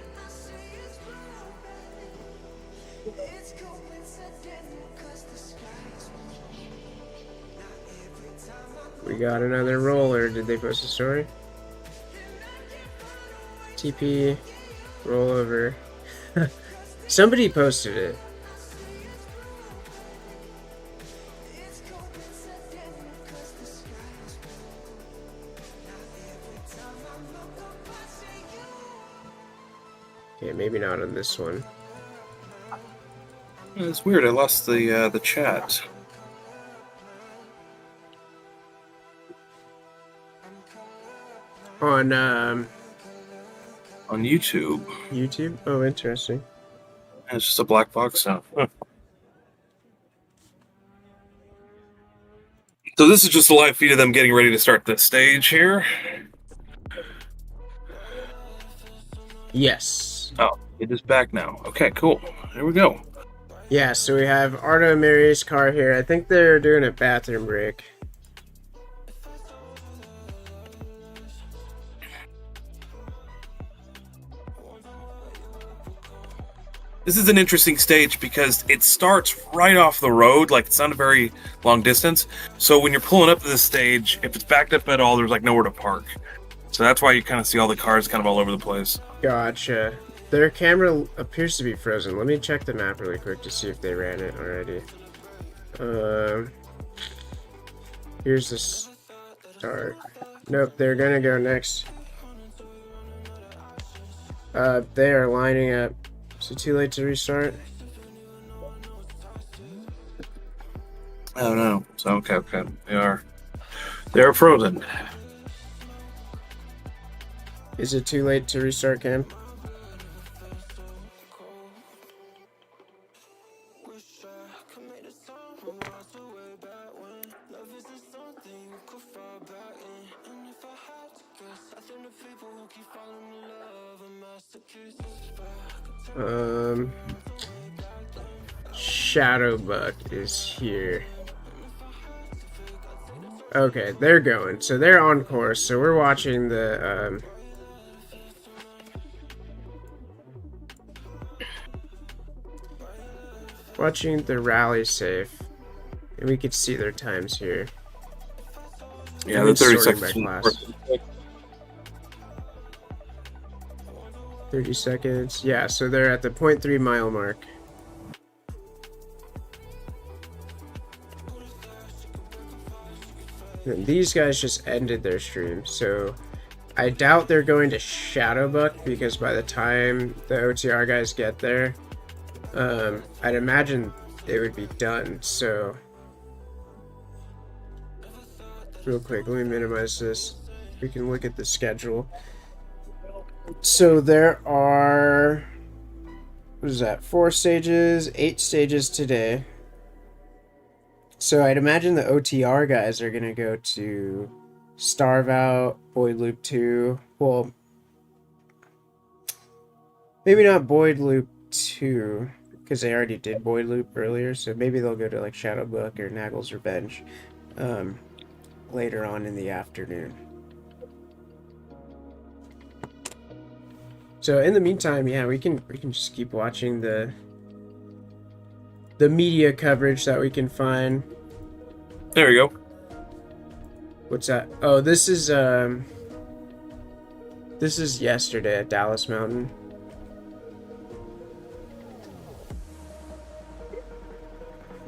We got another roller. Did they post a story? TP, rollover. Somebody posted it. Okay, maybe not on this one. It's weird, I lost the chat. On YouTube. YouTube? Oh, interesting. It's just a black box now. Huh. So this is just a live feed of them getting ready to start the stage here. Yes. Oh, it is back now. Okay, cool. There we go. Yeah, so we have Arto and Mary's car here. I think they're doing a bathroom break. This is an interesting stage because it starts right off the road, like it's not a very long distance. So when you're pulling up to this stage, if it's backed up at all, there's like nowhere to park. So that's why you kind of see all the cars kind of all over the place. Gotcha. Their camera appears to be frozen. Let me check the map really quick to see if they ran it already. Here's the start. Nope, they're gonna go next. They are lining up. So too late to restart? Oh no. So okay. They are frozen. Is it too late to restart camp? Shadowbuck is here. Okay, they're going. So they're on course. So we're watching the rally safe, and we could see their times here. Yeah, the 30 seconds. 30 seconds. Yeah, so they're at the 0.3 mile mark. And these guys just ended their stream, so I doubt they're going to Shadowbuck, because by the time the OTR guys get there, I'd imagine they would be done. So real quick, let me minimize this. We can look at the schedule. So there are, what is that, 4 stages, 8 stages today. So I'd imagine the OTR guys are going to go to Starve Out, Boyd Loop 2. Well, maybe not Boyd Loop 2, because they already did Boyd Loop earlier. So maybe they'll go to like Shadowbuck or Naggle's Revenge later on in the afternoon. So in the meantime, yeah, we can just keep watching the media coverage that we can find. There you go. What's that? Oh, this is yesterday at Dallas Mountain.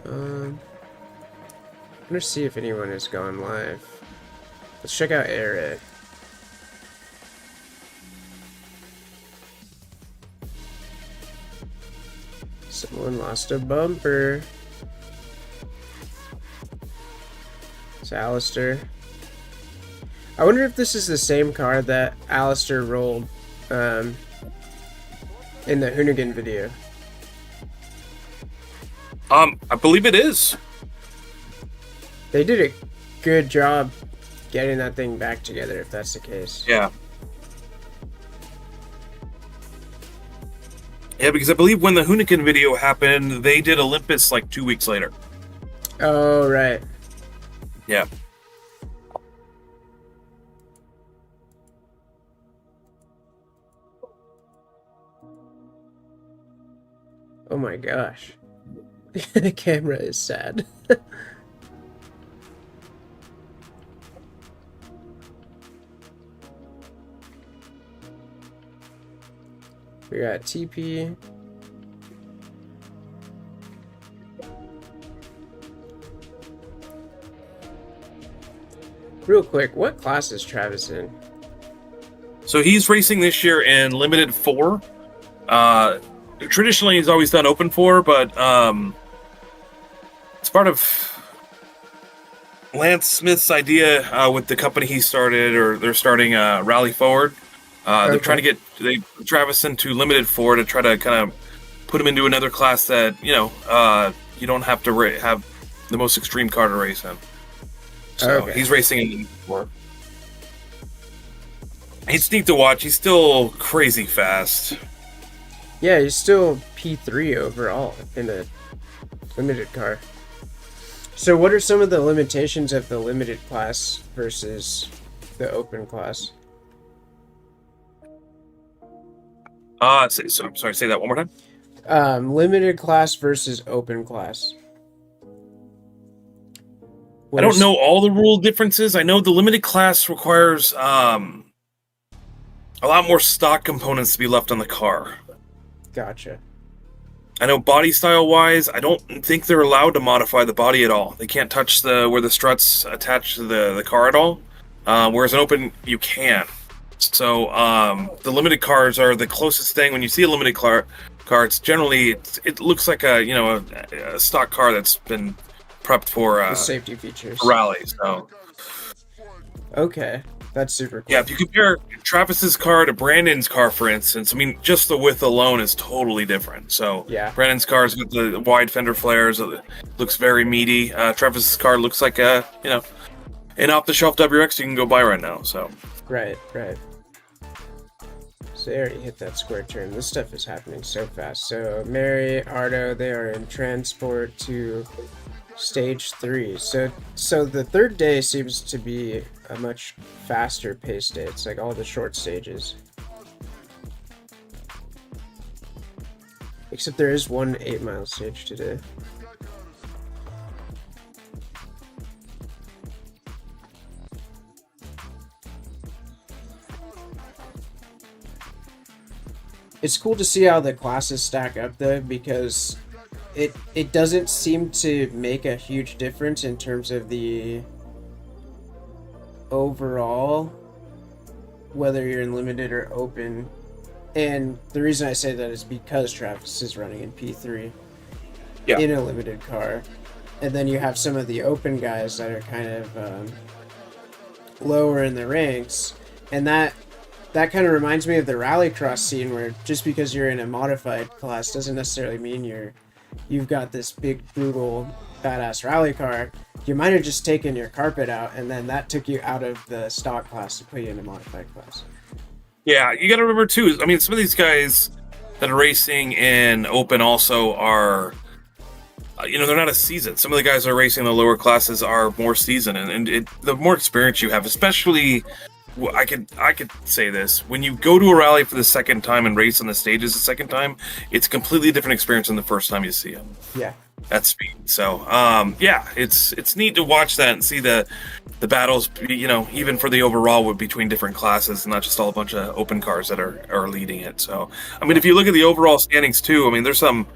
I'm gonna see if anyone has gone live. Let's check out Air. Someone lost a bumper. It's Alistair. I wonder if this is the same car that Alistair rolled in the Hoonigan video. I believe it is. They did a good job getting that thing back together, if that's the case. Yeah. Yeah, because I believe when the Hoonigan video happened, they did Olympus like 2 weeks later. Oh, right. Yeah. Oh my gosh. The camera is sad. We got TP. Real quick, what class is Travis in? So he's racing this year in Limited 4. Traditionally, he's always done Open 4, but it's part of Lance Smith's idea with the company he started, or they're starting Rally Forward. They're trying to get Travis into Limited 4 to try to kind of put him into another class that, you don't have to have the most extreme car to race in. So he's racing in Limited 4. He's neat to watch. He's still crazy fast. Yeah, he's still P3 overall in a limited car. So what are some of the limitations of the limited class versus the open class? So I'm sorry, say that one more time. Limited class versus open class. I don't know all the rule differences. I know the limited class requires a lot more stock components to be left on the car. Gotcha. I know body style wise, I don't think they're allowed to modify the body at all. They can't touch where the struts attach to the car at all. Whereas an open, you can. So the limited cars are the closest thing. When you see a limited car, it's generally it looks like a stock car that's been prepped for the safety features, rallies. So okay, That's super cool. Yeah, if you compare Travis's car to Brandon's car, for instance, I mean, just the width alone is totally different. So Yeah. Brandon's car's got the wide fender flares, looks very meaty. Travis's car looks like an off-the-shelf WRX you can go buy right now. So Right. So they already hit that square turn. This stuff is happening so fast. So Mary, Arto, they are in transport to stage 3. So the third day seems to be a much faster pace day. It's like all the short stages. Except there is one 8-mile stage today. It's cool to see how the classes stack up though, because it doesn't seem to make a huge difference in terms of the overall, whether you're in limited or open. And the reason I say that is because Travis is running in P3 in a limited car. And then you have some of the open guys that are kind of lower in the ranks. And that kind of reminds me of the rallycross scene, where just because you're in a modified class doesn't necessarily mean you've got this big, brutal, badass rally car. You might have just taken your carpet out, and then that took you out of the stock class to put you in a modified class. yeah, you got to remember too. I mean, some of these guys that are racing in open also are, they're not as seasoned. Some of the guys that are racing in the lower classes are more seasoned, and the more experience you have, especially. I could say this: when you go to a rally for the second time and race on the stages the second time, it's a completely different experience than the first time you see them. Yeah, at speed. So it's neat to watch that and see the battles. Even for the overall between different classes, and not just all a bunch of open cars that are leading it. So I mean, if you look at the overall standings too, I mean, there's some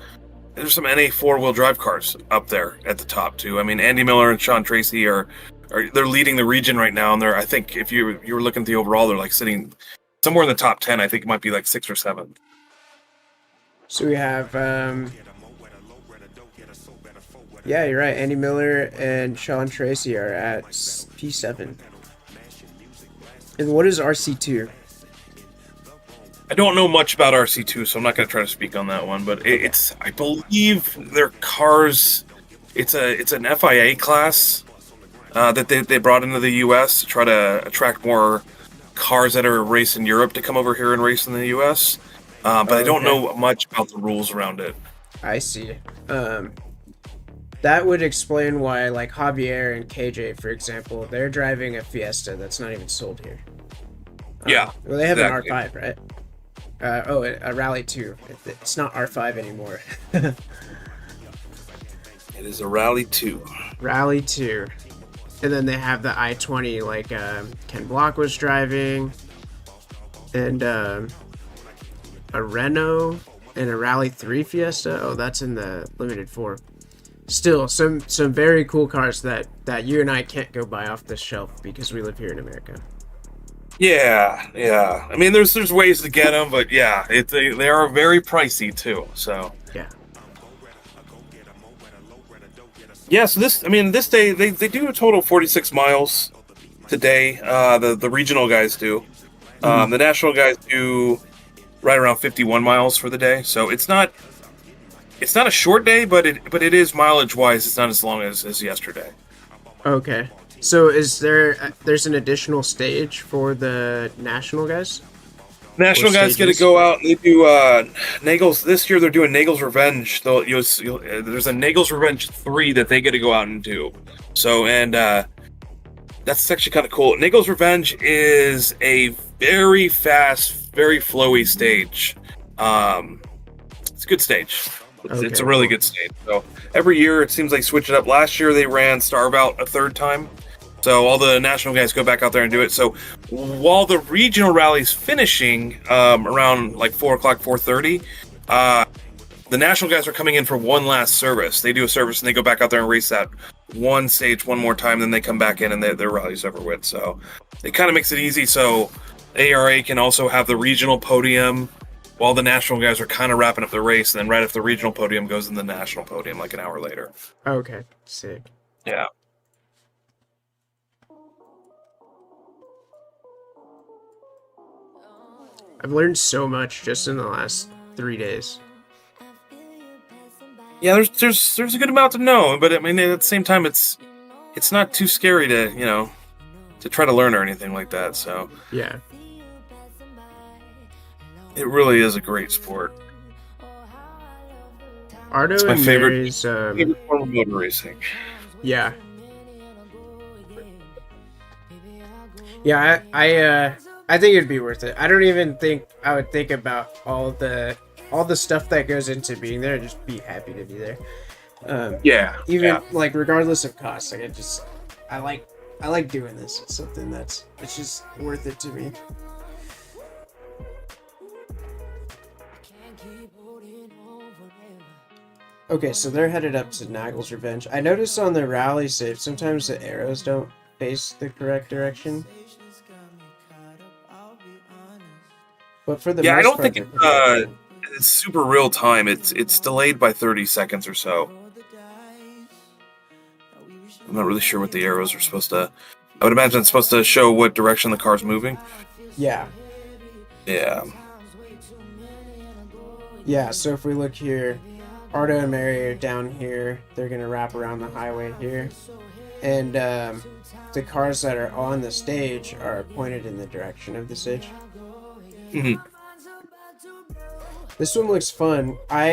NA 4-wheel drive cars up there at the top too. I mean, Andy Miller and Sean Tracy they're leading the region right now, and I think if you were looking at the overall, they're like sitting somewhere in the top 10. I think it might be like 6 or 7. So we have yeah, you're right. Andy Miller and Sean Tracy are at P7. And what is RC2? I don't know much about RC2, so I'm not going to try to speak on that one. But I believe their cars. It's an FIA class. That they brought into the U.S. to try to attract more cars that are raced in Europe to come over here and race in the U.S. But I don't know much about the rules around it. I see. That would explain why, like, Javier and KJ, for example, they're driving a Fiesta that's not even sold here. Yeah. Well, they have exactly. an R5, right? A Rally 2. It's not R5 anymore. It is a Rally 2. Rally 2. And then they have the I-20, like Ken Block was driving, and a Renault, and a Rally 3 Fiesta. Oh, that's in the Limited 4. Still, some very cool cars that you and I can't go buy off the shelf because we live here in America. Yeah. I mean, there's ways to get them, but yeah, they are very pricey too. So yeah. Yeah, so this day they do a total of 46 miles today. The regional guys do. The national guys do right around 51 miles for the day. So it's not a short day, but it is mileage wise. It's not as long as yesterday. Okay. So there's an additional stage for the national guys? National guys get to go out and they do Nagel's. This year they're doing Nagel's Revenge. There's a Nagel's Revenge 3 that they get to go out and do. So, and that's actually kind of cool. Nagel's Revenge is a very fast, very flowy stage. It's a good stage. It's a really good stage. So every year it seems like switch it up. Last year they ran Starve Out a third time. So all the national guys go back out there and do it. So while the regional rally's finishing around like 4 o'clock, 4:30, the national guys are coming in for one last service. They do a service and they go back out there and race that one stage one more time. Then they come back in and their rally's over with. So it kind of makes it easy. So ARA can also have the regional podium while the national guys are kind of wrapping up the race. And then right after the regional podium goes in the national podium like an hour later. Okay, sick. Yeah. I've learned so much just in the last 3 days. Yeah, there's a good amount to know, but I mean at the same time it's not too scary to, you know, to try to learn or anything like that. So Yeah. it really is a great sport. Arto It's my and favorite, Mary's, favorite form of motor racing. yeah. Yeah, I think it'd be worth it. I don't even think I would think about all the stuff that goes into being there. I'd just be happy to be there. Even like regardless of cost, like I like doing this. It's something it's just worth it to me. Okay, so they're headed up to Nagel's Revenge. I noticed on the rally save sometimes the arrows don't face the correct direction. But for the most I don't part, think it's super real time. It's delayed by 30 seconds or so. I'm not really sure what the arrows are supposed to. I would imagine it's supposed to show what direction the car's moving. Yeah. Yeah. Yeah, so if we look here, Arto and Mary are down here. They're going to wrap around the highway here. And the cars that are on the stage are pointed in the direction of the stage. Mm-hmm. This one looks fun. I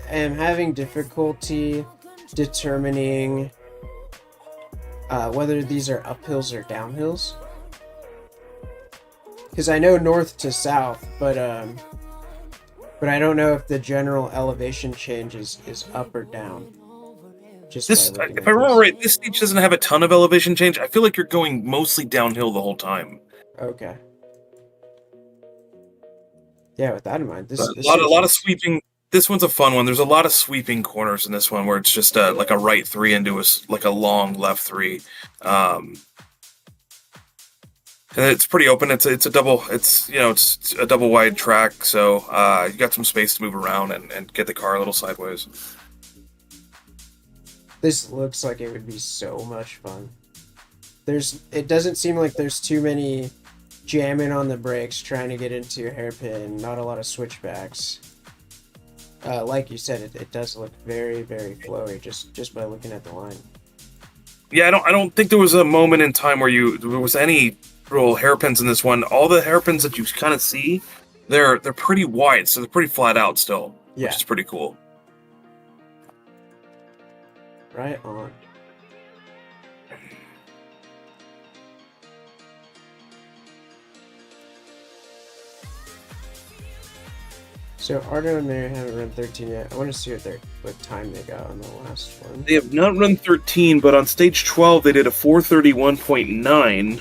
am having difficulty determining whether these are uphills or downhills. Because I know north to south, but I don't know if the general elevation change is up or down. Just if I remember right, this stage doesn't have a ton of elevation change. I feel like you're going mostly downhill the whole time. Okay. Yeah, with that in mind, a lot of sweeping. This one's a fun one. There's a lot of sweeping corners in this one where it's just like a right 3 into a long left 3. And it's pretty open. It's a double. It's a double wide track, so you got some space to move around and get the car a little sideways. This looks like it would be so much fun. It doesn't seem like there's too many jamming on the brakes, trying to get into a hairpin. Not a lot of switchbacks. Like you said, it does look very, very flowy just by looking at the line. Yeah, I don't think there was a moment in time where there was any real hairpins in this one. All the hairpins that you kind of see, they're pretty wide, so they're pretty flat out still, which is pretty cool. Right on. So Arto and Mary haven't run 13 yet. I want to see what time they got on the last one. They have not run 13, but on stage 12 they did a 4:31.9.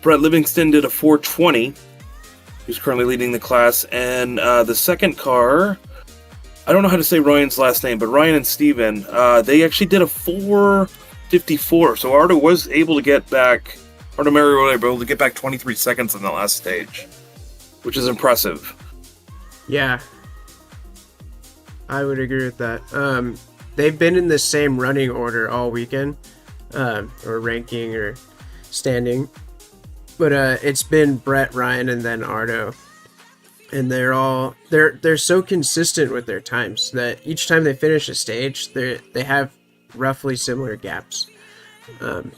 Brett Livingston did a 4:20. He's currently leading the class, and the second car, I don't know how to say Ryan's last name, but Ryan and Steven, they actually did a 4:54. So Arto was able to get back. Arto and Mary were able to get back 23 seconds in the last stage, which is impressive. Yeah, I would agree with that. They've been in the same running order all weekend, or ranking or standing, but it's been Brett, Ryan, and then Arto, and they're so consistent with their times that each time they finish a stage, they have roughly similar gaps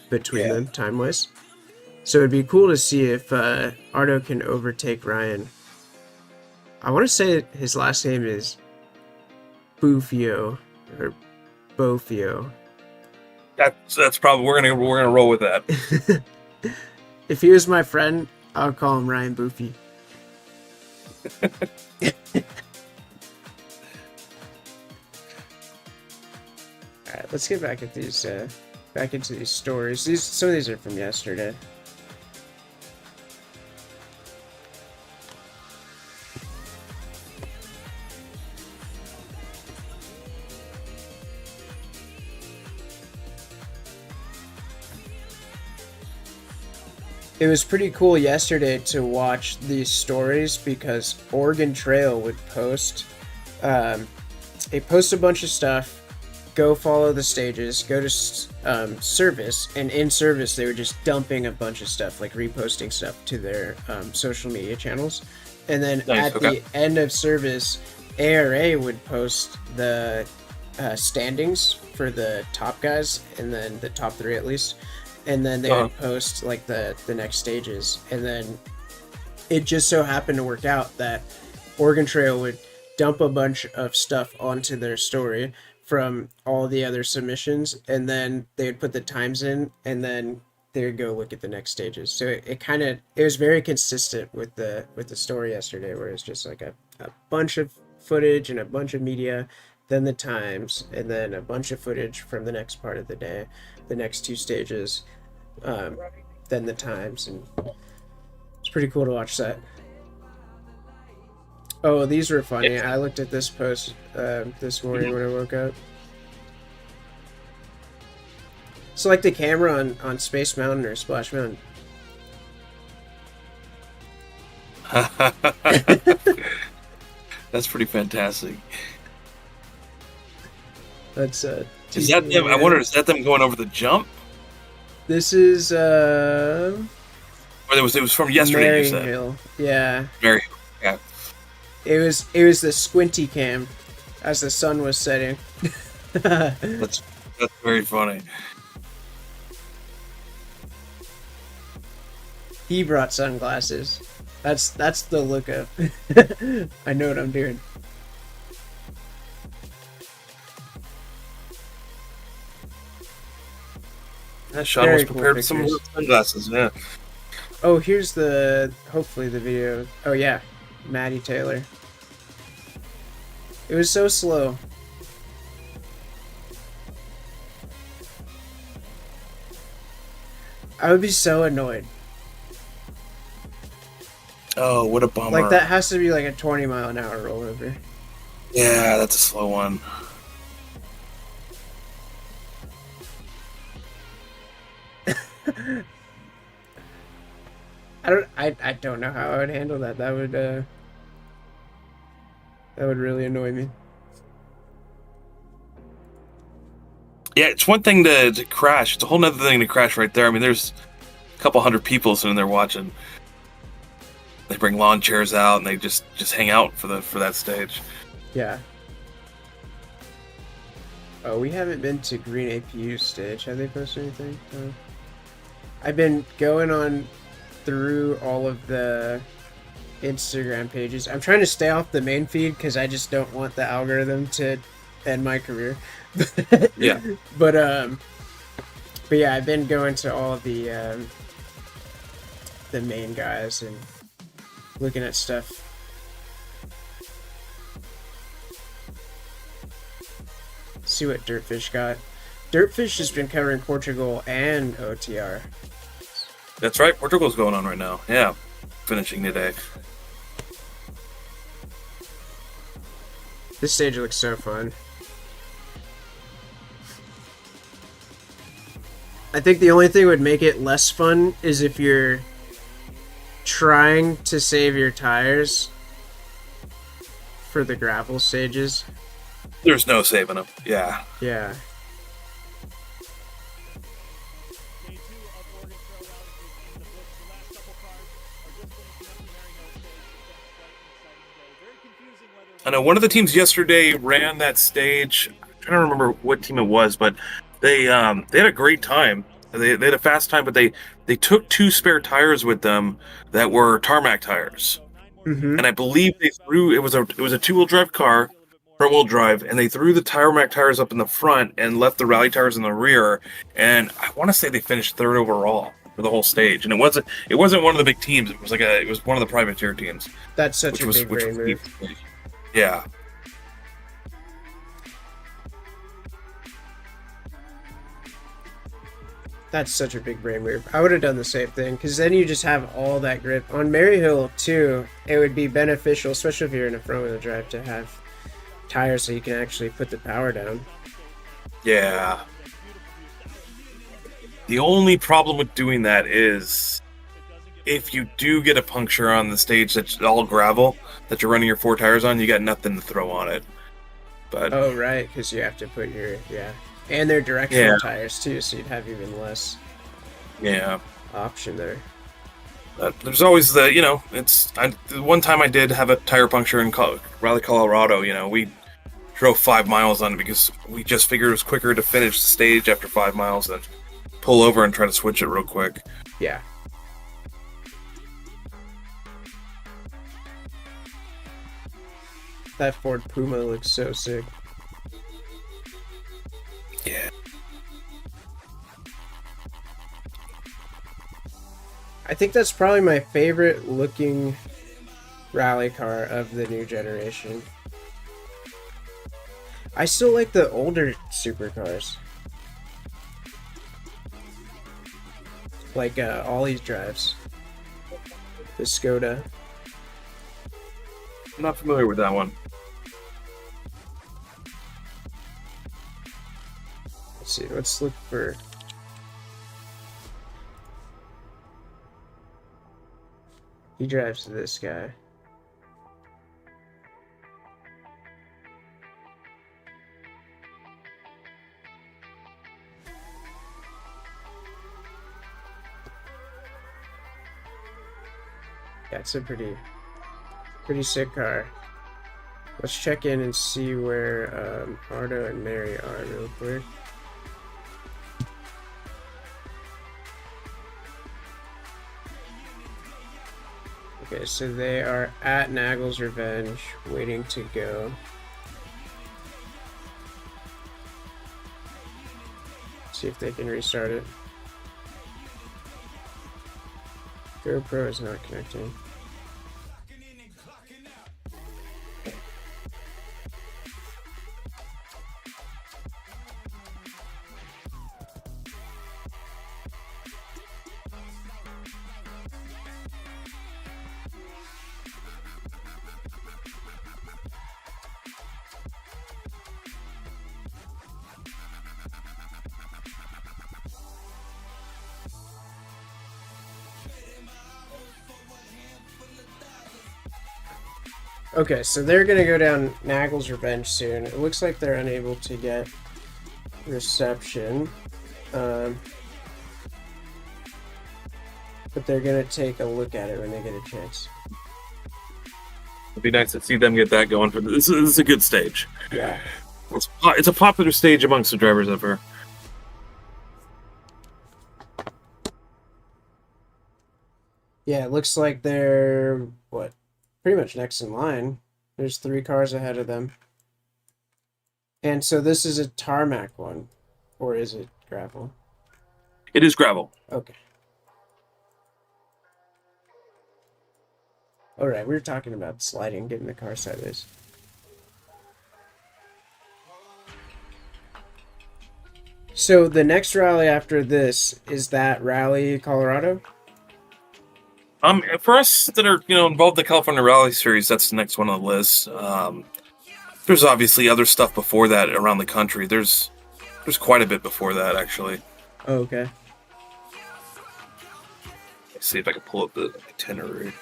between them time wise. So it'd be cool to see if Arto can overtake Ryan. I want to say his last name is Bufio or Bofio. That's probably we're gonna roll with that. If he was my friend, I would call him Ryan Boofy. All right, let's get back at these. Back into these stories. Some of these are from yesterday. It was pretty cool yesterday to watch these stories because Oregon Trail would post. They post a bunch of stuff, go follow the stages, go to service, and in service they were just dumping a bunch of stuff, like reposting stuff to their social media channels. And then Nice, at okay. the end of service, ARA would post the standings for the top guys, and then the top 3 at least, and then they would post like the next stages. And then it just so happened to work out that Oregon Trail would dump a bunch of stuff onto their story from all the other submissions, and then they would put the times in, and then they would go look at the next stages. So it was very consistent with the story yesterday, where it's just like a bunch of footage and a bunch of media, then the times, and then a bunch of footage from the next part of the day, the next 2 stages, then the times, and it's pretty cool to watch that. Oh, these were funny. I looked at this post this morning when I woke up. Select a camera on Space Mountain or Splash Mountain. That's pretty fantastic. That's Is that them? I wonder, is that them going over the jump? This is Or it was from yesterday, Mary you said. Hill. Yeah. Mary. Yeah. It was the squinty cam as the sun was setting. That's very funny. He brought sunglasses. That's the look up. I know what I'm doing. Yeah, Sean Very was cool prepared with some pictures. sunglasses, yeah. Oh, here's hopefully the video. Oh yeah, Maddie Taylor. It was so slow. I would be so annoyed. Oh, what a bummer. Like, that has to be like a 20-mile-an-hour rollover. Yeah, that's a slow one. I don't know how I would handle that. That would really annoy me. Yeah, it's one thing to crash. It's a whole nother thing to crash right there. I mean, there's a couple hundred people sitting there watching. They bring lawn chairs out and they just hang out for that stage. Yeah. Oh, we haven't been to Green APU's stage. Have they posted anything? No. I've been going on through all of the Instagram pages. I'm trying to stay off the main feed because I just don't want the algorithm to end my career. Yeah. But yeah, I've been going to all of the main guys and looking at stuff. See what Dirtfish got. Dirtfish has been covering Portugal and OTR. That's right. Portugal's going on right now. Yeah. Finishing today. This stage looks so fun. I think the only thing that would make it less fun is if you're trying to save your tires for the gravel stages. There's no saving them. Yeah. Yeah. Day 2 of Oregon Trail Rally is in the books. The last couple cars are just finishing up the Mary Hill stage. It's been quite an exciting day. Very confusing whether I know one of the teams yesterday ran that stage. I'm trying to remember what team it was, but they had a great time. They had a fast time, but they took 2 spare tires with them that were tarmac tires. Mm-hmm. And I believe they threw it was a 2-wheel drive car, front wheel drive, and they threw the tarmac tires up in the front and left the rally tires in the rear. And I want to say they finished 3rd overall for the whole stage. And it wasn't one of the big teams. It was one of the privateer teams. That's such a big brain move. Yeah. That's such a big brain move. I would have done the same thing, because then you just have all that grip. On Mary Hill, too, it would be beneficial, especially if you're in a front-wheel drive, to have tires so you can actually put the power down. Yeah. The only problem with doing that is if you do get a puncture on the stage that's all gravel that you're running your 4 tires on, you got nothing to throw on it. But Oh, right, because you have to put your, and they're directional tires too, so you'd have even less option there. There's always the, the one time I did have a tire puncture in Rally Colorado. We drove 5 miles on it because we just figured it was quicker to finish the stage after 5 miles than pull over and try to switch it real quick. Yeah. That Ford Puma looks so sick. Yeah. I think that's probably my favorite looking rally car of the new generation. I still like the older supercars. Like Ollie's drives. The Skoda. I'm not familiar with that one. Let's see, let's look for... He drives this guy. Yeah, it's a pretty sick car. Let's check in and see where Arto and Mary are real quick. Okay, so they are at Nagel's Revenge, waiting to go. See if they can restart it. GoPro is not connecting. Okay, so they're gonna go down Nagel's Revenge soon. It looks like they're unable to get reception. But they're gonna take a look at it when they get a chance. It'd be nice to see them get that going. This is a good stage. Yeah. It's a popular stage amongst the drivers I've heard. Yeah, it looks like they're, pretty much next in line. There's 3 cars ahead of them. And so this is a tarmac one, or is it gravel? It is gravel. Okay. Alright, we were talking about sliding, getting the car sideways. So the next rally after this, is that Rally Colorado? For us that are involved in the California Rally Series, that's the next one on the list. There's obviously other stuff before that around the country. There's quite a bit before that, actually. Oh, okay. Let's see if I can pull up the itinerary.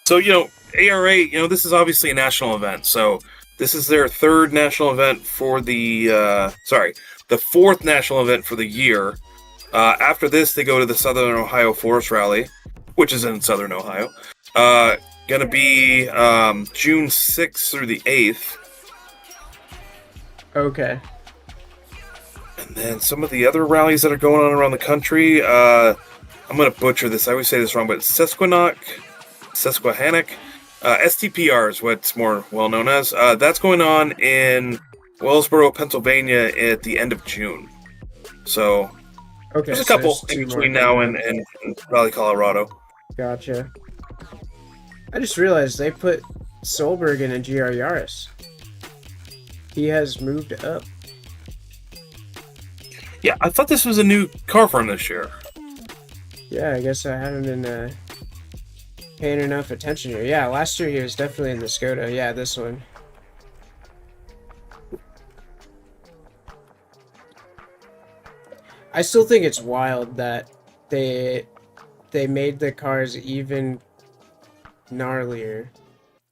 So, ARA, this is obviously a national event. So this is their 3rd national event for the, the 4th national event for the year. After this, they go to the Southern Ohio Forest Rally, which is in Southern Ohio. Gonna be June 6th through the 8th. Okay. And then some of the other rallies that are going on around the country, I'm gonna butcher this. I always say this wrong, but Susquehannock, STPR is what's more well known as. That's going on in Wellsboro, Pennsylvania at the end of June. So there's a couple in between now and Rally Colorado. Gotcha. I just realized they put Solberg in a GR Yaris. He has moved up. Yeah, I thought this was a new car for him this year. Yeah, I guess I haven't been paying enough attention here. Yeah, last year he was definitely in the Skoda. Yeah, this one. I still think it's wild that they made the cars even gnarlier,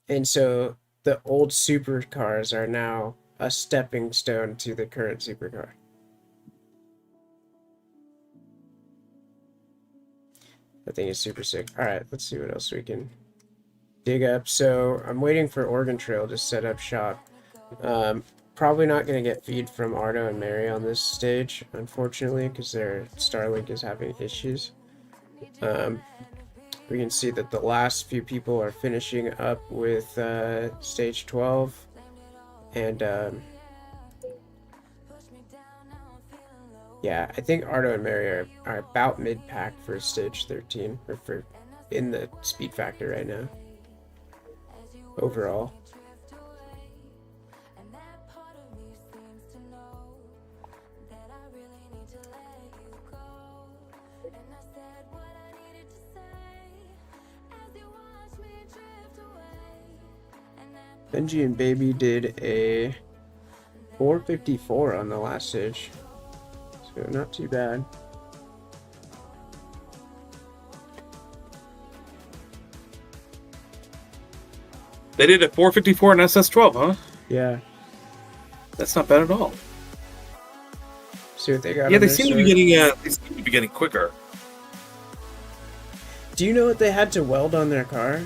and so the old supercars are now a stepping stone to the current supercar. I think it's super sick. All right, let's see what else we can dig up. So I'm waiting for Oregon Trail to set up shop. Probably not going to get feed from Arto and Mary on this stage, unfortunately, because their Starlink is having issues. We can see that the last few people are finishing up with stage 12, and yeah, I think Arto and Mary are about mid-pack for stage 13, or for in the speed factor right now, overall. Benji and Baby did a 454 on the last stage, so not too bad. They did a 454 in SS12, huh? Yeah. That's not bad at all. See what they got. Yeah, on they this seem to side. be getting quicker. Do you know what they had to weld on their car?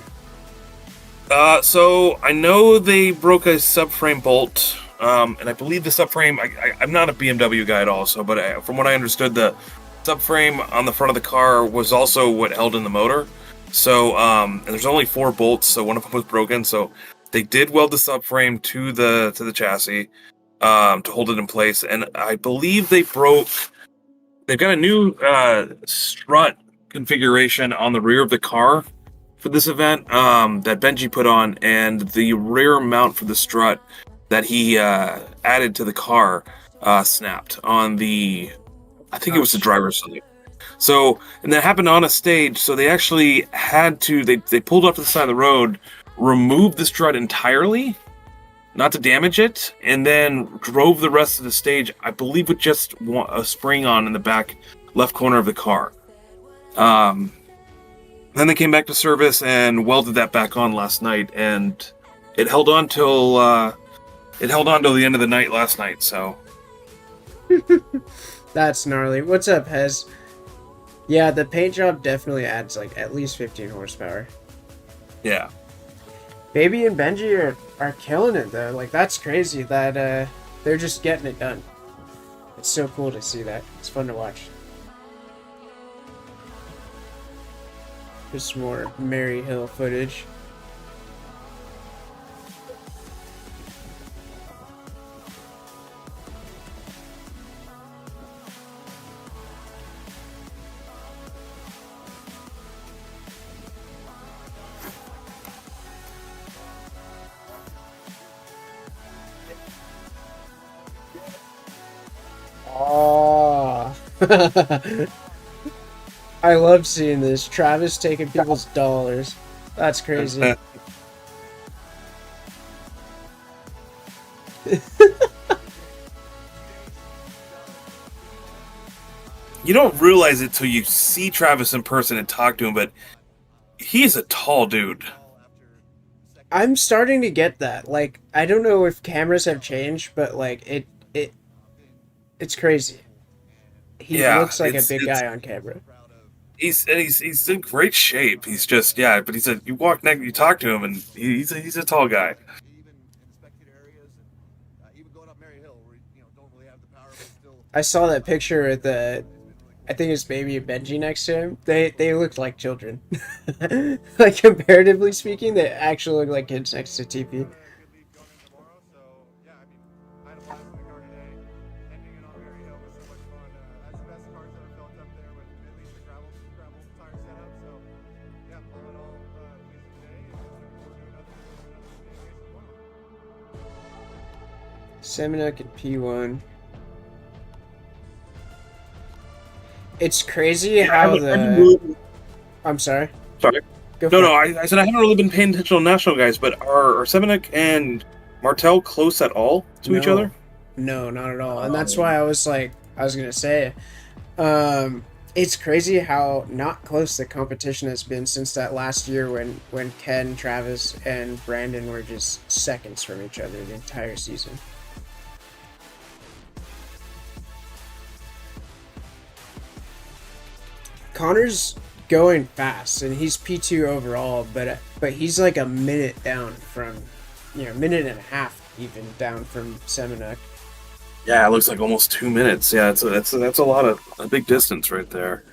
So I know they broke a subframe bolt, and I believe the subframe. I'm not a BMW guy at all, but from what I understood, the subframe on the front of the car was also what held in the motor. So, and there's only 4 bolts, so one of them was broken. So they did weld the subframe to the chassis to hold it in place, and I believe they've got a new strut configuration on the rear of the car for this event that Benji put on, and the rear mount for the strut that he added to the car snapped on the, I think it was the driver's side. So, and that happened on a stage, so they actually had to, they pulled off to the side of the road, removed the strut entirely, not to damage it, and then drove the rest of the stage, I believe, with just a spring on in the back left corner of the car. Then they came back to service and welded that back on last night, and it held on till the end of the night last night. So That's gnarly. What's up, Hez? Yeah, the paint job definitely adds like at least 15 horsepower. yeah, Baby and Benji are killing it though. Like, that's crazy that they're just getting it done. It's so cool to see that. It's fun to watch. Here's some more Mary Hill footage. Oh. I love seeing this. Travis taking people's dollars. That's crazy. you don't realize it till you see Travis in person and talk to him, but he's a tall dude. I'm starting to get that. Like, I don't know if cameras have changed, but like it's crazy. He looks like a big guy on camera. He's in great shape. He's just but he said you walk next, you talk to him, and he's a tall guy. I saw that picture with I think it's Baby and Benji next to him. They looked like children. Like, comparatively speaking, they actually look like kids next to TP. Seminuk and P1. It's crazy how I'm sorry. Sorry. I said I haven't really been paying attention to national guys, but are Seminuk and Martel close at all to each other? No, not at all. And that's why I was gonna say, It's crazy how not close the competition has been since that last year when Ken, Travis, and Brandon were just seconds from each other the entire season. Connor's going fast, and he's P2 overall, but he's like a minute down from, minute and a half even down from Semenuk. Yeah, it looks like almost 2 minutes. Yeah, that's a lot of a big distance right there.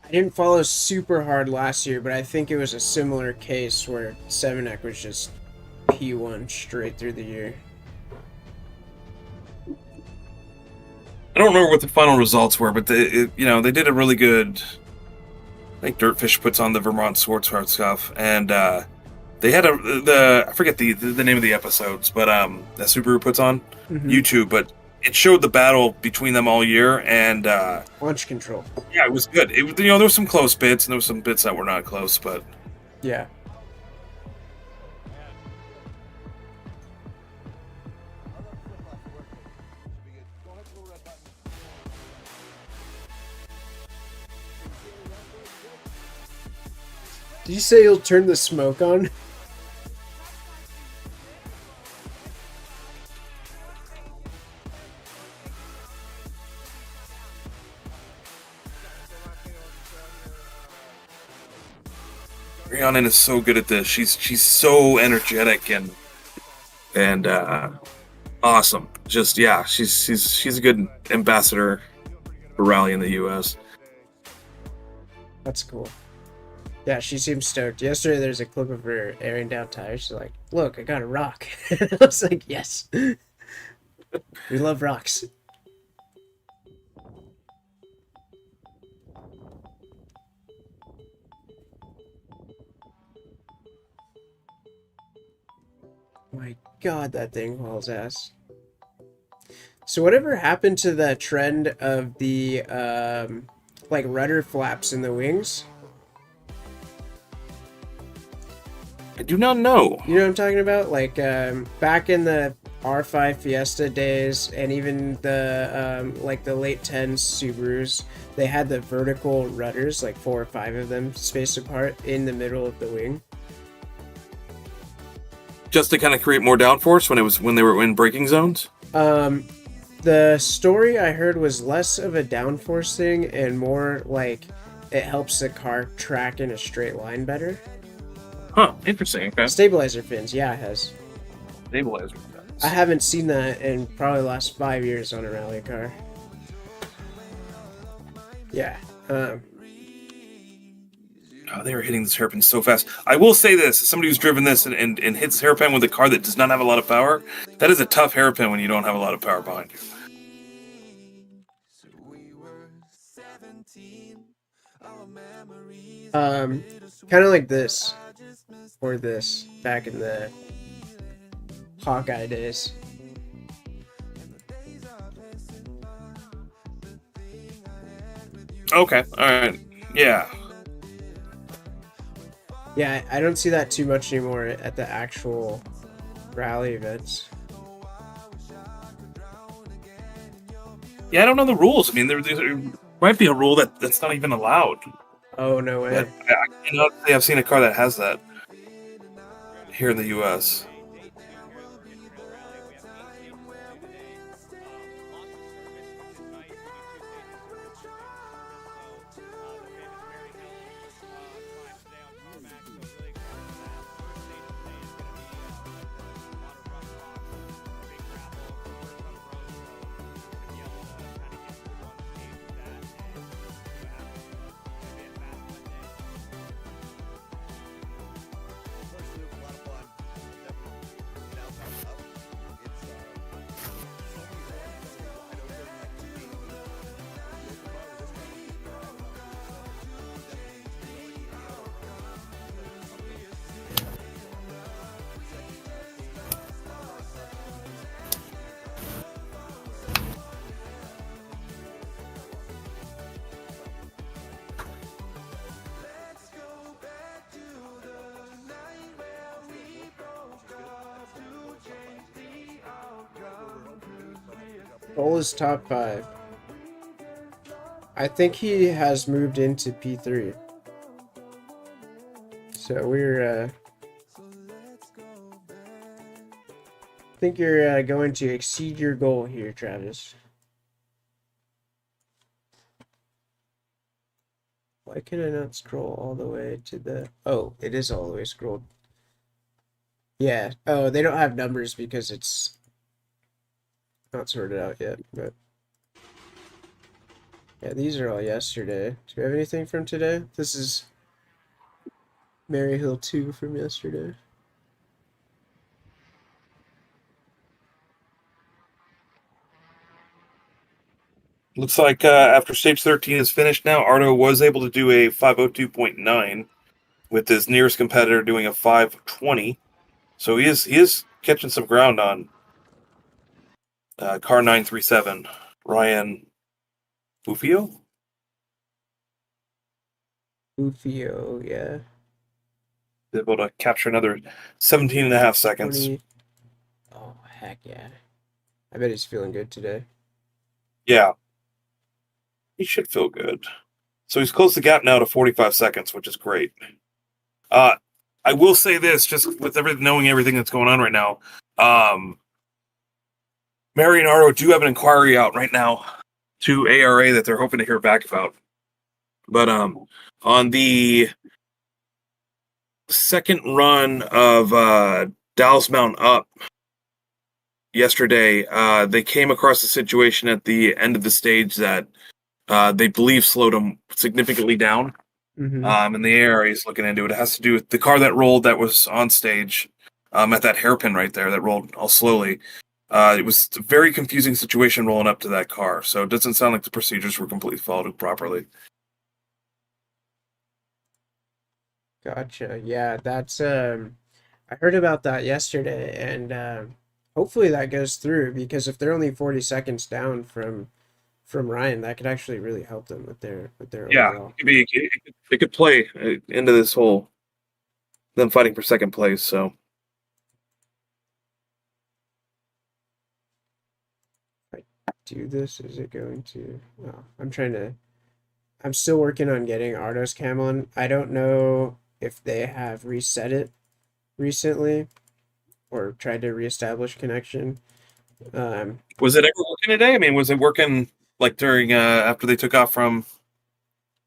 I didn't follow super hard last year, but I think it was a similar case where Semenuk was just P1 straight through the year. I don't remember what the final results were, but they did a really good. I think Dirtfish puts on the Vermont Sports Card stuff, and they had I forget the name of the episodes, but that Subaru puts on YouTube, but it showed the battle between them all year, and Launch control. Yeah, it was good. There were some close bits, and there were some bits that were not close, but yeah. Did you say you'll turn the smoke on? Rhiannon is so good at this. She's so energetic and awesome. Just she's a good ambassador for rally in the U.S. That's cool. Yeah, she seems stoked. Yesterday, there's a clip of her airing down tires. She's like, "Look, I got a rock." I was like, "Yes, we love rocks." My God, that thing hauls ass. So whatever happened to the trend of the like rudder flaps in the wings? I do not know. You know what I'm talking about? Like back in the R5 Fiesta days, and even the like the late 10s Subarus, they had the vertical rudders, like 4 or 5 of them spaced apart in the middle of the wing. Just to kind of create more downforce when they were in braking zones? The story I heard was less of a downforce thing and more like it helps the car track in a straight line better. Huh, interesting. Okay. Stabilizer fins, yeah, it has. Stabilizer fins. I haven't seen that in probably the last 5 years on a rally car. Yeah. Oh, they were hitting this hairpin so fast. I will say this, as somebody who's driven this and hits hairpin with a car that does not have a lot of power, that is a tough hairpin when you don't have a lot of power behind you. Kind of like this. Or this, back in the Hawkeye days. Okay, alright. Yeah. Yeah, I don't see that too much anymore at the actual rally events. Yeah, I don't know the rules. I mean, there might be a rule that's not even allowed. Oh, no way. I cannot say I've seen a car that has that here in the U.S. Cole is top 5. I think he has moved into P3. So we're, I think you're going to exceed your goal here, Travis. Why can I not scroll all the way to the... Oh, it is all the way scrolled. Yeah. Oh, they don't have numbers because it's not sorted out yet, but... Yeah, these are all yesterday. Do we have anything from today? This is Maryhill 2 from yesterday. Looks like after stage 13 is finished now, Arto was able to do a 5:02.9 with his nearest competitor doing a 5:20. So he is catching some ground on car 937, Ryan Bufio? Bufio, yeah. Able to capture another 17 and a half seconds. 20. Oh, heck yeah. I bet he's feeling good today. Yeah. He should feel good. So he's closed the gap now to 45 seconds, which is great. I will say this, just with knowing everything that's going on right now. Mary and Arto do have an inquiry out right now to ARA that they're hoping to hear back about. But on the second run of Dallas Mountain Up yesterday, they came across a situation at the end of the stage that they believe slowed them significantly down. Mm-hmm. And the ARA is looking into it. It has to do with the car that rolled that was on stage at that hairpin right there that rolled all slowly. It was a very confusing situation rolling up to that car. So it doesn't sound like the procedures were completely followed properly. Gotcha. Yeah, that's I heard about that yesterday, and hopefully that goes through, because if they're only 40 seconds down from Ryan, that could actually really help them with their overall. It could play into this whole them fighting for second place. So if I do this, is it going to? Oh, I'm still working on getting Arto's cam on. I don't know if they have reset it recently or tried to reestablish connection. was it ever working today? I mean, was it working like during after they took off from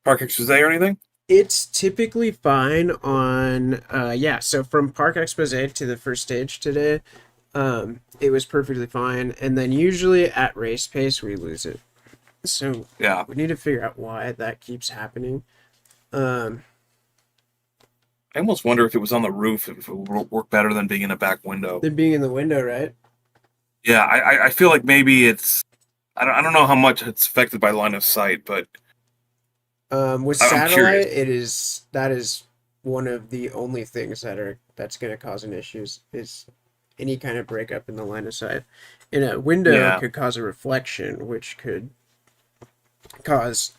Park Expose or anything? It's typically fine on yeah, so from Park Expose to the first stage today, it was perfectly fine, and then usually at race pace we lose it. So yeah, we need to figure out why that keeps happening. I almost wonder if it was on the roof, if it would work better than being in a back window. Than being in the window, right? Yeah, I feel like maybe it's... I don't know how much it's affected by line of sight, but... with satellite, that is one of the only things that's going to cause an issue is any kind of breakup in the line of sight. In a window, could cause a reflection, which could cause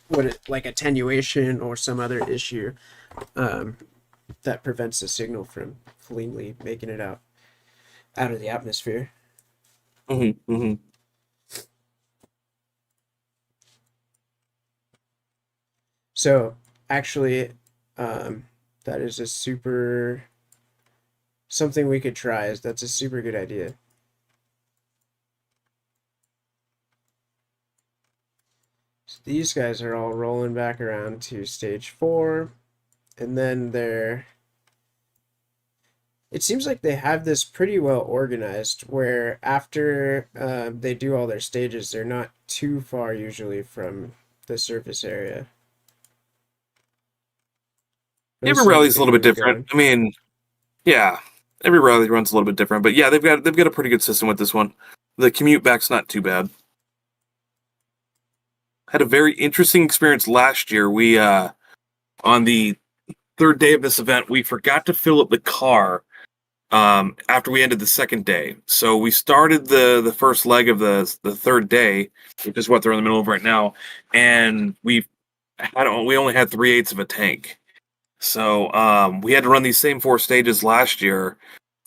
like attenuation or some other issue that prevents the signal from cleanly making it out of the atmosphere. Mm-hmm, mm-hmm. So actually, that is something we could try. That's a super good idea. So these guys are all rolling back around to stage 4. And then it seems like they have this pretty well organized, where after they do all their stages, they're not too far usually from the surface area. Every rally's a little bit different. I mean, yeah, every rally runs a little bit different, but yeah, they've got a pretty good system with this one. The commute back's not too bad. Had a very interesting experience last year. We on the third day of this event, we forgot to fill up the car after we ended the second day. So we started the first leg of the third day, which is what they're in the middle of right now, and we only had 3/8 of a tank. So we had to run these same 4 stages last year,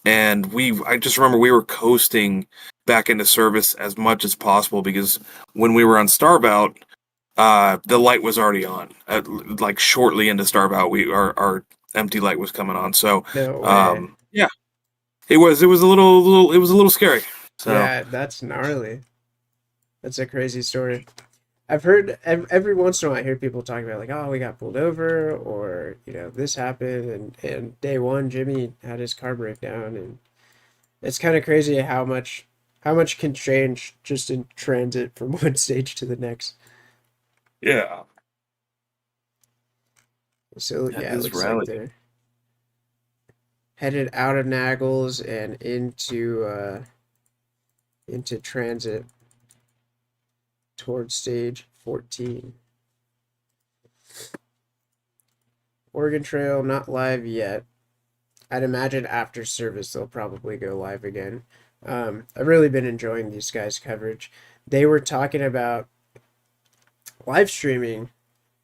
and I just remember we were coasting back into service as much as possible, because when we were on starbout, the light was already on. Like shortly into starbout, our empty light was coming on. So No way. yeah, it was a little scary. So Yeah, that's gnarly. That's a crazy story. I've heard every once in a while I hear people talk about like, oh, we got pulled over, or you know, this happened, and day one Jimmy had his car break down, and it's kind of crazy how much can change just in transit from one stage to the next. yeah, So that yeah, it is looks rally. like they're headed out of Naggles and into transit towards stage 14. Oregon Trail not live yet. I'd imagine after service they'll probably go live again. I've really been enjoying these guys' coverage. They were talking about live streaming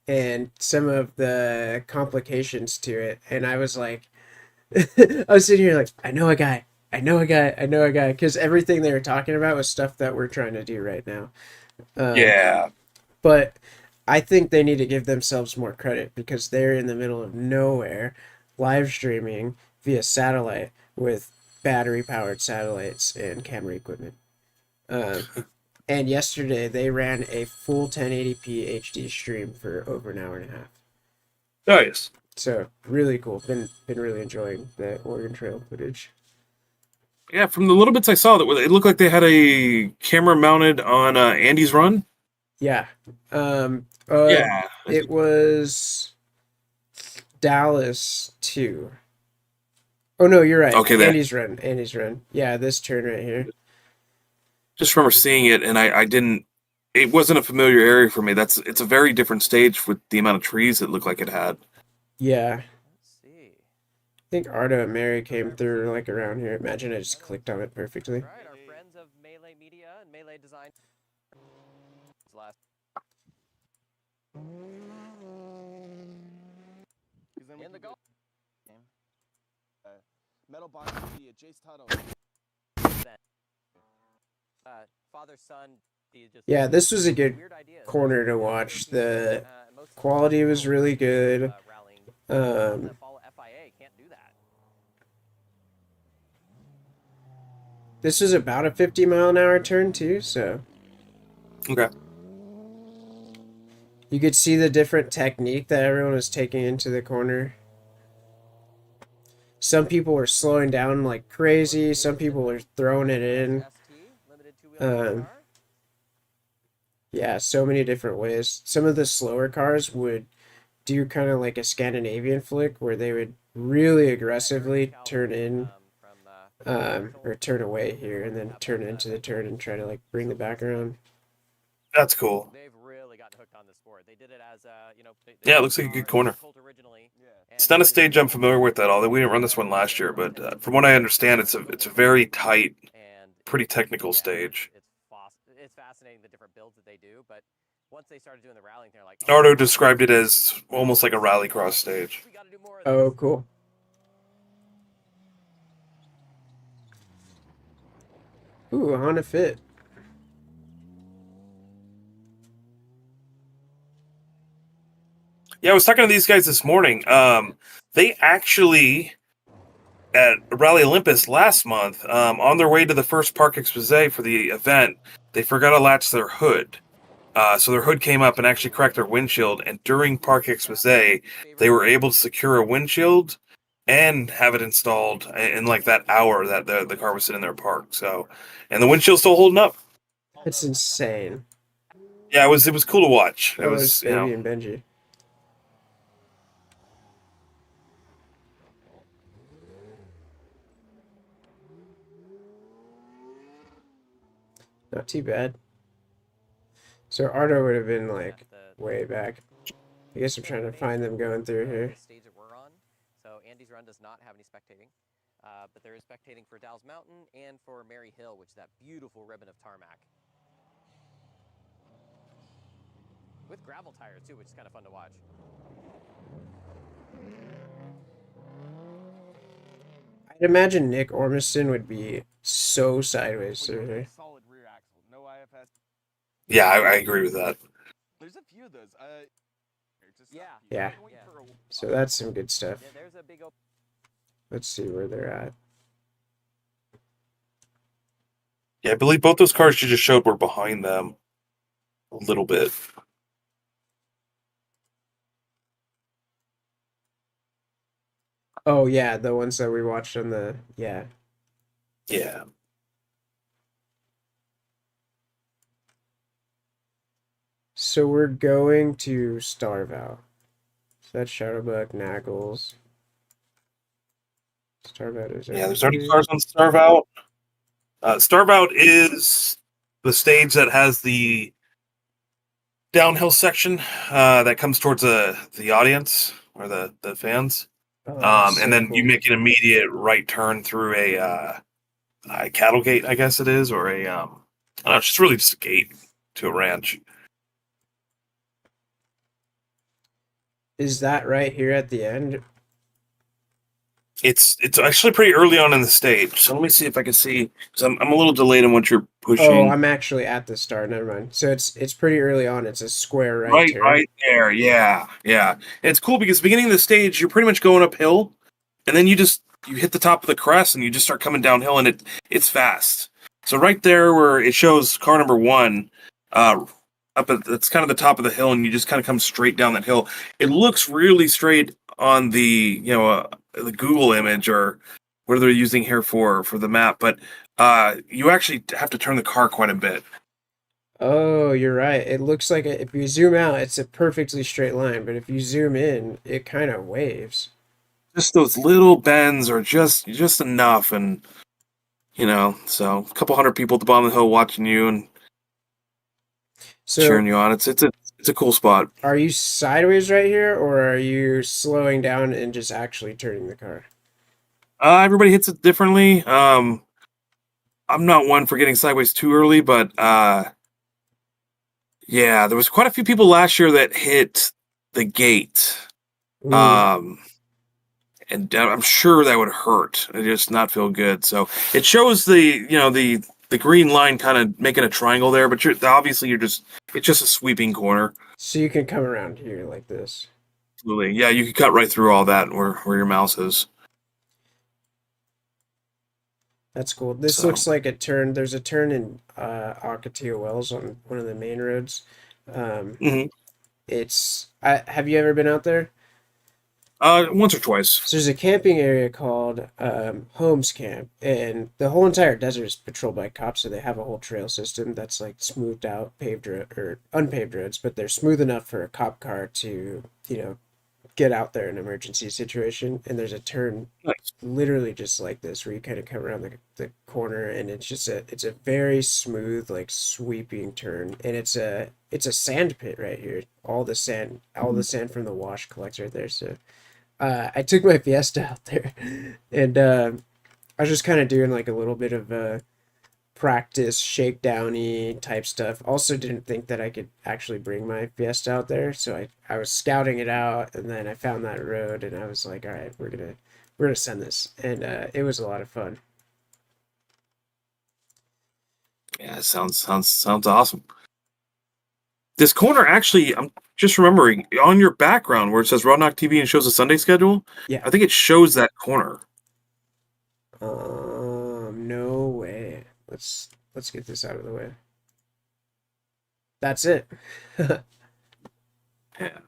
and some of the complications to it, and I was like, I was sitting here like, I know a guy, because everything they were talking about was stuff that we're trying to do right now. Yeah, But I think they need to give themselves more credit because they're in the middle of nowhere, live streaming via satellite with battery powered satellites and camera equipment. And yesterday they ran a full 1080p HD stream for over an hour and a half. nice. So really cool. Been really enjoying the Oregon Trail footage. Yeah, from the little bits I saw, that it looked like they had a camera mounted on Andy's run. Yeah. Yeah. It was Dallas 2. Oh no, you're right. Okay, Andy's run. Yeah, this turn right here. just remember seeing it, and I didn't. It wasn't a familiar area for me. It's a very different stage with the amount of trees it looked like it had. Yeah. Let's see. I think Arto and Mary came through like around here. Imagine I just clicked on it perfectly. All right, our friends of Melee Media and Melee Design. Last. In the goal. Metal box media, Jace Tuttle. Father son. Just Yeah, this was a good weird ideas. corner to watch. The quality was really good. Follow FIA can't do that. This was about a 50-mile-an-hour turn too, so Okay. you could see the different technique that everyone was taking into the corner. Some people were slowing down like crazy. Some people were throwing it in. Yeah, so many different ways. Some of the slower cars would do kind of like a Scandinavian flick where they would really aggressively turn in or turn away here and then turn into the turn and try to like bring the back around. That's cool. They've really gotten hooked on the sport. They did it as you know. Yeah, it looks like a good corner. It's not a stage I'm familiar with at all. We didn't run this one last year, but from what I understand, it's a very tight, pretty technical stage. It's fascinating the different builds that they do, but once they started doing the rallying, they're like. Arto described it as almost like a rallycross stage. Oh, cool. Ooh, Honda Fit. Yeah, I was talking to these guys this morning. They actually, at Rally Olympus last month, on their way to the first Park Exposé for the event, they forgot to latch their hood. So their hood came up and actually cracked their windshield. And during Park Exposé, they were able to secure a windshield and have it installed in like that hour that the car was sitting there parked. So, and the windshield's still holding up. That's insane. Yeah, it was cool to watch. It Oh, was, it's Baby and Benji. Not too bad. So Arto would have been like way back. I guess I'm trying to find them going through here. The stage that we're on. So Andy's run does not have any spectating, but there is spectating for Dalles Mountain and for Mary Hill, which is that beautiful ribbon of tarmac. With gravel tires too, which is kind of fun to watch. I'd imagine Nick Ormiston would be so sideways Well, through you want here. a solid rear axle, no IFS. Yeah, I agree with that. There's a few of those. Yeah. Yeah. I'm waiting for a- So that's some good stuff. Yeah, there's a big open. Let's see where they're at. Yeah, I believe both those cars you just showed were behind them a little bit. Oh yeah, the ones that we watched on the Yeah. So we're going to Starvow. So that's Shadowbuck, Naggles. Starvow is Yeah, over there's already here. cars on Starvout. Starvout is the stage that has the downhill section that comes towards the audience or the fans. Oh, that's so And then cool. you make an immediate right turn through a cattle gate, I guess it is, or I don't know, it's just really just a gate to a ranch. Is that right here at the end? It's actually pretty early on in the stage, so let me see if I can see. Because I'm a little delayed on what you're pushing. Oh, I'm actually at the start. Never mind. So it's pretty early on. It's a square right turn. Right there. Yeah. And it's cool because the beginning of the stage, you're pretty much going uphill, and then you hit the top of the crest and you just start coming downhill, and it's fast. So right there where it shows car number 1, up at it's kind of the top of the hill, and you just kind of come straight down that hill. It looks really straight on the the Google image or what they're using here for the map, but you actually have to turn the car quite a bit. Oh, you're right. It looks like if you zoom out, it's a perfectly straight line, but if you zoom in, it kind of waves. Just those little bends are just enough, and so a couple hundred people at the bottom of the hill watching you and cheering you on. It's a cool spot. Are you sideways right here, or are you slowing down and just actually turning the car? Everybody hits it differently. I'm not one for getting sideways too early, but yeah, there was quite a few people last year that hit the gate. Ooh. And I'm sure that would hurt. It just not feel good. So it shows the green line kind of making a triangle there, but it's just a sweeping corner. So you can come around here like this. Absolutely. Yeah, you can cut right through all that where your mouse is. That's cool. This looks like a turn. There's a turn in Ocotillo Wells on one of the main roads. Have you ever been out there? Once or twice. So there's a camping area called Holmes Camp, and the whole entire desert is patrolled by cops. So they have a whole trail system that's like smoothed out, paved or unpaved roads, but they're smooth enough for a cop car to get out there in an emergency situation. And there's a turn literally just like this where you kind of come around the corner, and it's a very smooth, like sweeping turn, and it's a sand pit right here. All the sand from the wash collects right there. So I took my Fiesta out there, and I was just kind of doing like a little bit of practice shakedowny type stuff. Also didn't think that I could actually bring my Fiesta out there, so I was scouting it out, and then I found that road, and I was like, all right, we're gonna send this, and it was a lot of fun. Yeah, it sounds awesome. This corner, actually, I'm just remembering, on your background where it says RodnocTV and shows the Sunday schedule, Yeah. I think it shows that corner. No way. Let's get this out of the way. That's it. Yeah.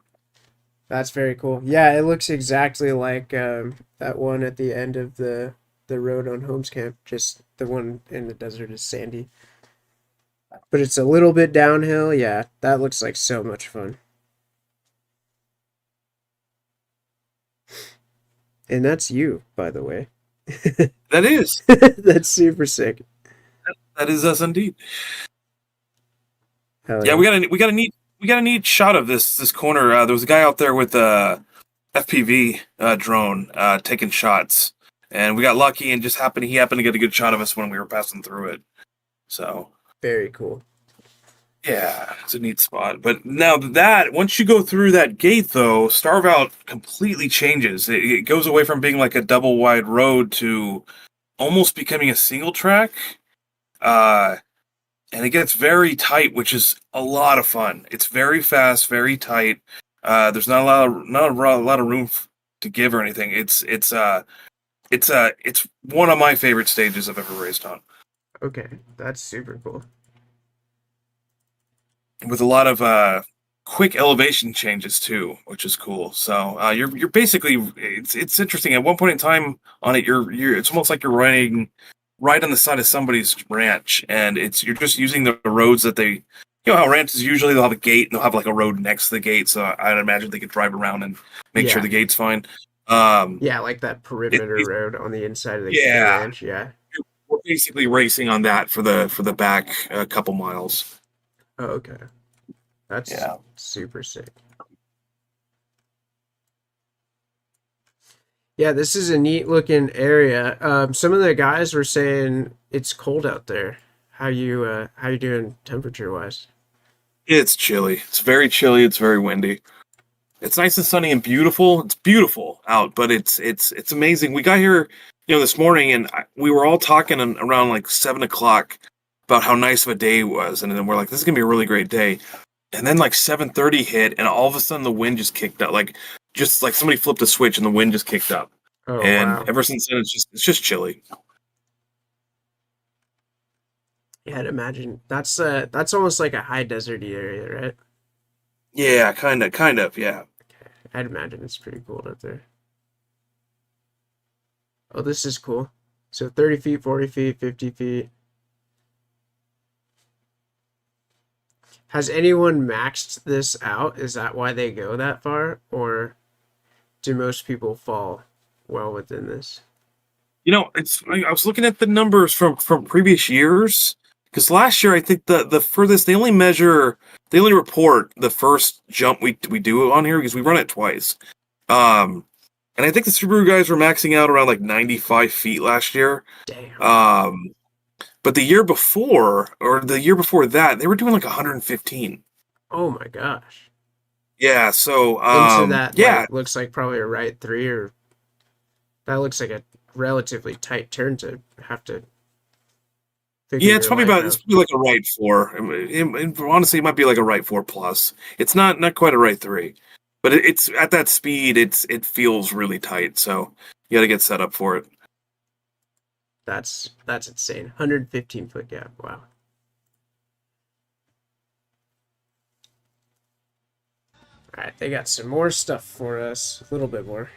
That's very cool. Yeah, it looks exactly like that one at the end of the road on Holmes Camp. Just the one in the desert is sandy. But it's a little bit downhill. Yeah, that looks like so much fun. And that's you, by the way. That is. That's super sick. That is us indeed. Hell Yeah, we got a neat shot of this corner. There was a guy out there with a FPV drone taking shots, and we got lucky and he happened to get a good shot of us when we were passing through it. So very cool. Yeah, it's a neat spot. But now that once you go through that gate, though, Starve Out completely changes. It goes away from being like a double wide road to almost becoming a single track. And it gets very tight, which is a lot of fun. It's very fast, very tight. There's not a lot of room to give or anything. It's one of my favorite stages I've ever raced on. Okay, that's super cool. With a lot of quick elevation changes too, which is cool. So you're basically it's interesting. At one point in time on it, you're it's almost like you're riding right on the side of somebody's ranch, and you're just using the roads that they, how ranches usually they'll have a gate and they'll have like a road next to the gate. So I'd imagine they could drive around and make sure the gate's fine. Yeah, like that perimeter road on the inside of the ranch. Yeah, we're basically racing on that for the back a couple miles. Oh, okay. That's super sick. Yeah, this is a neat looking area. Some of the guys were saying it's cold out there. How you doing temperature wise? It's chilly. It's very chilly. It's very windy. It's nice and sunny and beautiful. It's beautiful out, but it's amazing. We got here, this morning, and we were all talking around like 7:00 about how nice of a day it was, and then we're like, this is gonna be a really great day. And then like 7:30 hit, and all of a sudden the wind just kicked up, just like somebody flipped a switch and the wind just kicked up. Oh, and wow. Ever since then, it's just chilly. Yeah, I'd imagine that's almost like a high deserty area, right? Yeah, kind of, yeah. Okay. I'd imagine it's pretty cold out there. Oh, this is cool. So 30 feet, 40 feet, 50 feet. Has anyone maxed this out? Is that why they go that far? Or do most people fall well within this? I was looking at the numbers from previous years, because last year I think the furthest they only report the first jump we do on here, because we run it twice. And I think the Subaru guys were maxing out around like 95 feet last year. Damn. But the year before that, they were doing like 115. Oh my gosh. Yeah, so into that looks like probably a right 3, or that looks like a relatively tight turn to have to figure it's probably like a right 4. Honestly, it might be like a right 4 plus. It's not quite a right 3, but it's at that speed. It feels really tight, so you got to get set up for it. That's insane. 115-foot gap. Wow. All right, they got some more stuff for us. A little bit more.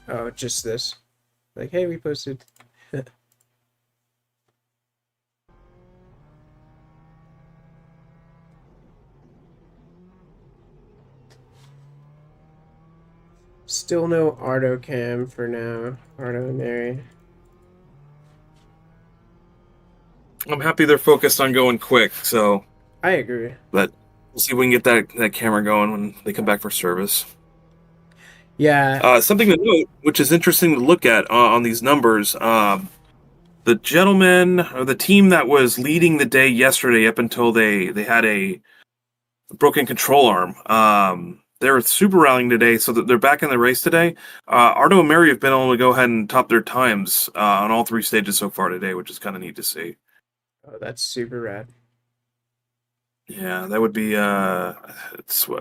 Oh, just this. Like, hey, we posted. Still no Arto cam for now. Arto and Mary. I'm happy they're focused on going quick, so I agree. But we'll see if we can get that camera going when they come back for service. Yeah. Something to note, which is interesting to look at on these numbers, the gentleman or the team that was leading the day yesterday up until they had a broken control arm, they're super rallying today, so that they're back in the race today. Arto and Mary have been able to go ahead and top their times on all 3 stages so far today, which is kind of neat to see. Oh, that's super rad. Yeah, that would be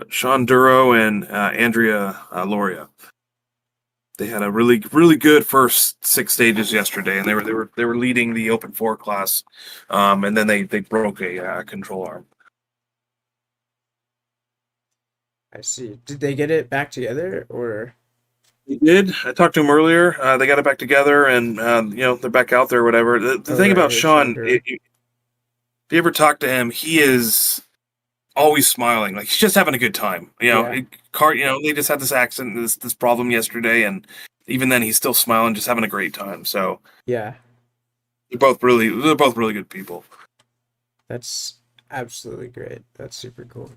Sean Duro and Andrea Loria. They had a really, really good first 6 stages yesterday, and they were leading the Open 4 class, and then they broke a control arm. I see. Did they get it back together, or? They did. I talked to him earlier. They got it back together, and they're back out there or whatever. The thing about Sean, if you ever talk to him, he is always smiling. Like, he's just having a good time. They just had this accident, this problem yesterday, and even then he's still smiling, just having a great time. So yeah, they're both really good people. That's absolutely great. That's super cool.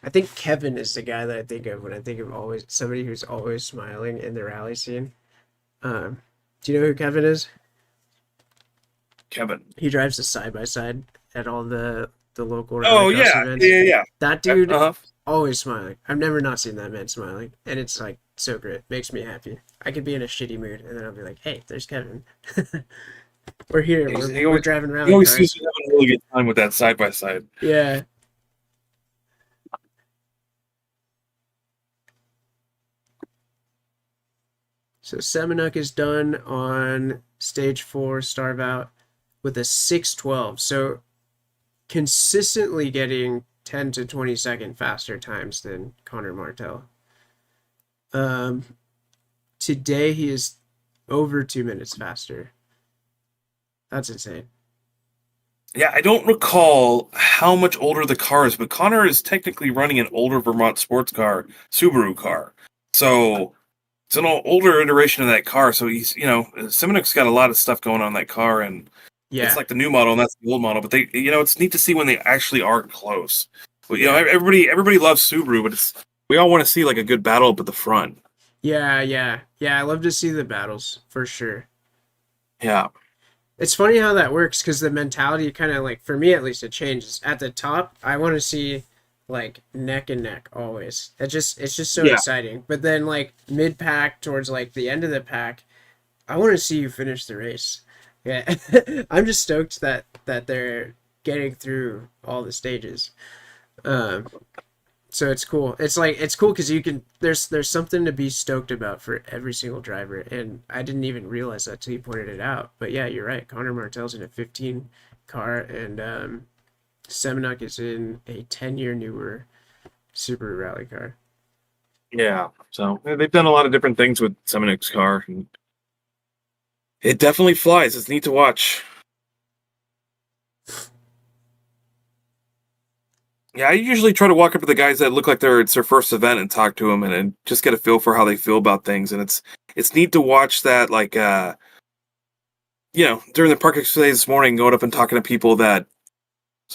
I think Kevin is the guy that I think of when I think of somebody who's always smiling in the rally scene. Do you know who Kevin is? Kevin. He drives a side-by-side at all the local Oh rallycross yeah, events. yeah. That dude Uh-huh. always smiling. I've never not seen that man smiling, and it's like so great. Makes me happy. I could be in a shitty mood, and then I'll be like, "Hey, there's Kevin. We're here. We're driving rally He always cars." seems to have a really good time with that side by side. Yeah. So Seminuk is done on stage 4, Starve Out, with a 6:12. So consistently getting 10 to 20 second faster times than Connor Martel. Today he is over 2 minutes faster. That's insane. Yeah, I don't recall how much older the car is, but Connor is technically running an older Vermont sports car, Subaru car. So it's an older iteration of that car. So he's, Simonuk's got a lot of stuff going on in that car, and Yeah. it's like the new model and that's the old model. But they, it's neat to see when they actually are close. But, everybody loves Subaru, but we all want to see like a good battle up at the front. Yeah. I love to see the battles for sure. Yeah. It's funny how that works because the mentality kind of like, for me at least, it changes. At the top, I want to see like neck and neck always. It's just so exciting. But then like mid pack towards like the end of the pack, I want to see you finish the race. Yeah, I'm just stoked that they're getting through all the stages. So it's cool. It's cool because you can. There's something to be stoked about for every single driver, and I didn't even realize that till you pointed it out. But yeah, you're right. Connor Martel's in a 15 car, and Seminuk is in a 10-year newer Subaru rally car. Yeah. So they've done a lot of different things with Seminuk's car, and it definitely flies. It's neat to watch. Yeah, I usually try to walk up to the guys that look like it's their first event and talk to them and just get a feel for how they feel about things. And it's neat to watch that, like, during the park display this morning, going up and talking to people that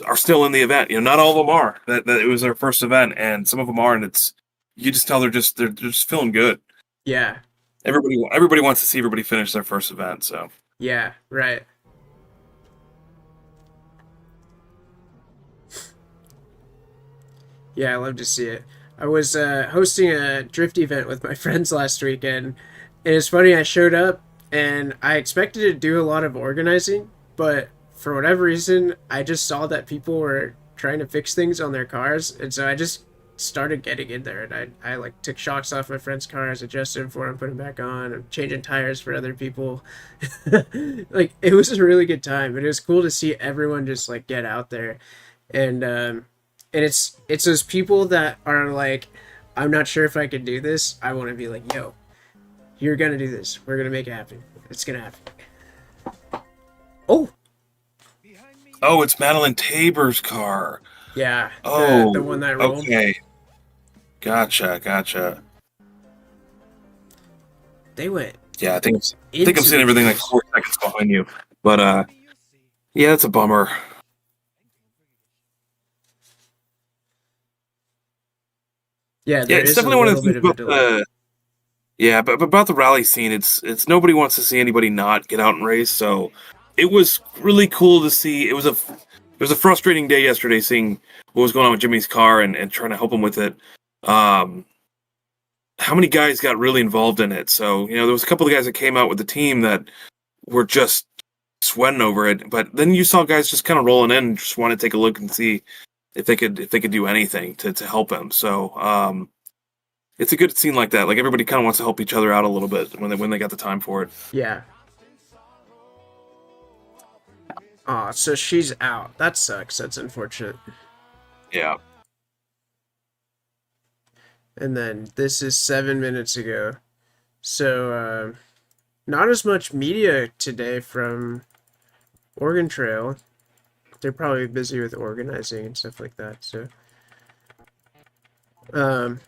are still in the event. Not all of them are. That it was their first event, and some of them are, and you just tell they're just feeling good. Yeah. Everybody wants to see everybody finish their first event. So yeah, right. Yeah, I love to see it. I was hosting a drift event with my friends last weekend, and it's funny, I showed up and I expected to do a lot of organizing, but for whatever reason, I just saw that people were trying to fix things on their cars, and so I just started getting in there, and I like took shocks off my friend's cars, adjusted them for them, put them back on, and changing tires for other people. Like, it was a really good time, and it was cool to see everyone just like get out there, and it's those people that are like, I'm not sure if I can do this. I want to be like, yo, you're gonna do this. We're gonna make it happen. It's gonna happen. Oh, it's Madeline Tabor's car. Yeah. Oh, the one that rolled. Okay. Gotcha. They went. Yeah, I think I'm seeing everything like 4 seconds behind you. But yeah, it's a bummer. Yeah, it's definitely one of the things about about the rally scene. It's nobody wants to see anybody not get out and race. So it was really cool to see. It was a frustrating day yesterday, seeing what was going on with Jimmy's car and trying to help him with it. How many guys got really involved in it? So there was a couple of guys that came out with the team that were just sweating over it. But then you saw guys just kind of rolling in and just want to take a look and see if they could do anything to help him. So it's a good scene like that. Like, everybody kind of wants to help each other out a little bit when they got the time for it. Yeah. Aw, so she's out. That sucks. That's unfortunate. Yeah. And then this is 7 minutes ago. So, not as much media today from Oregon Trail. They're probably busy with organizing and stuff like that, so. But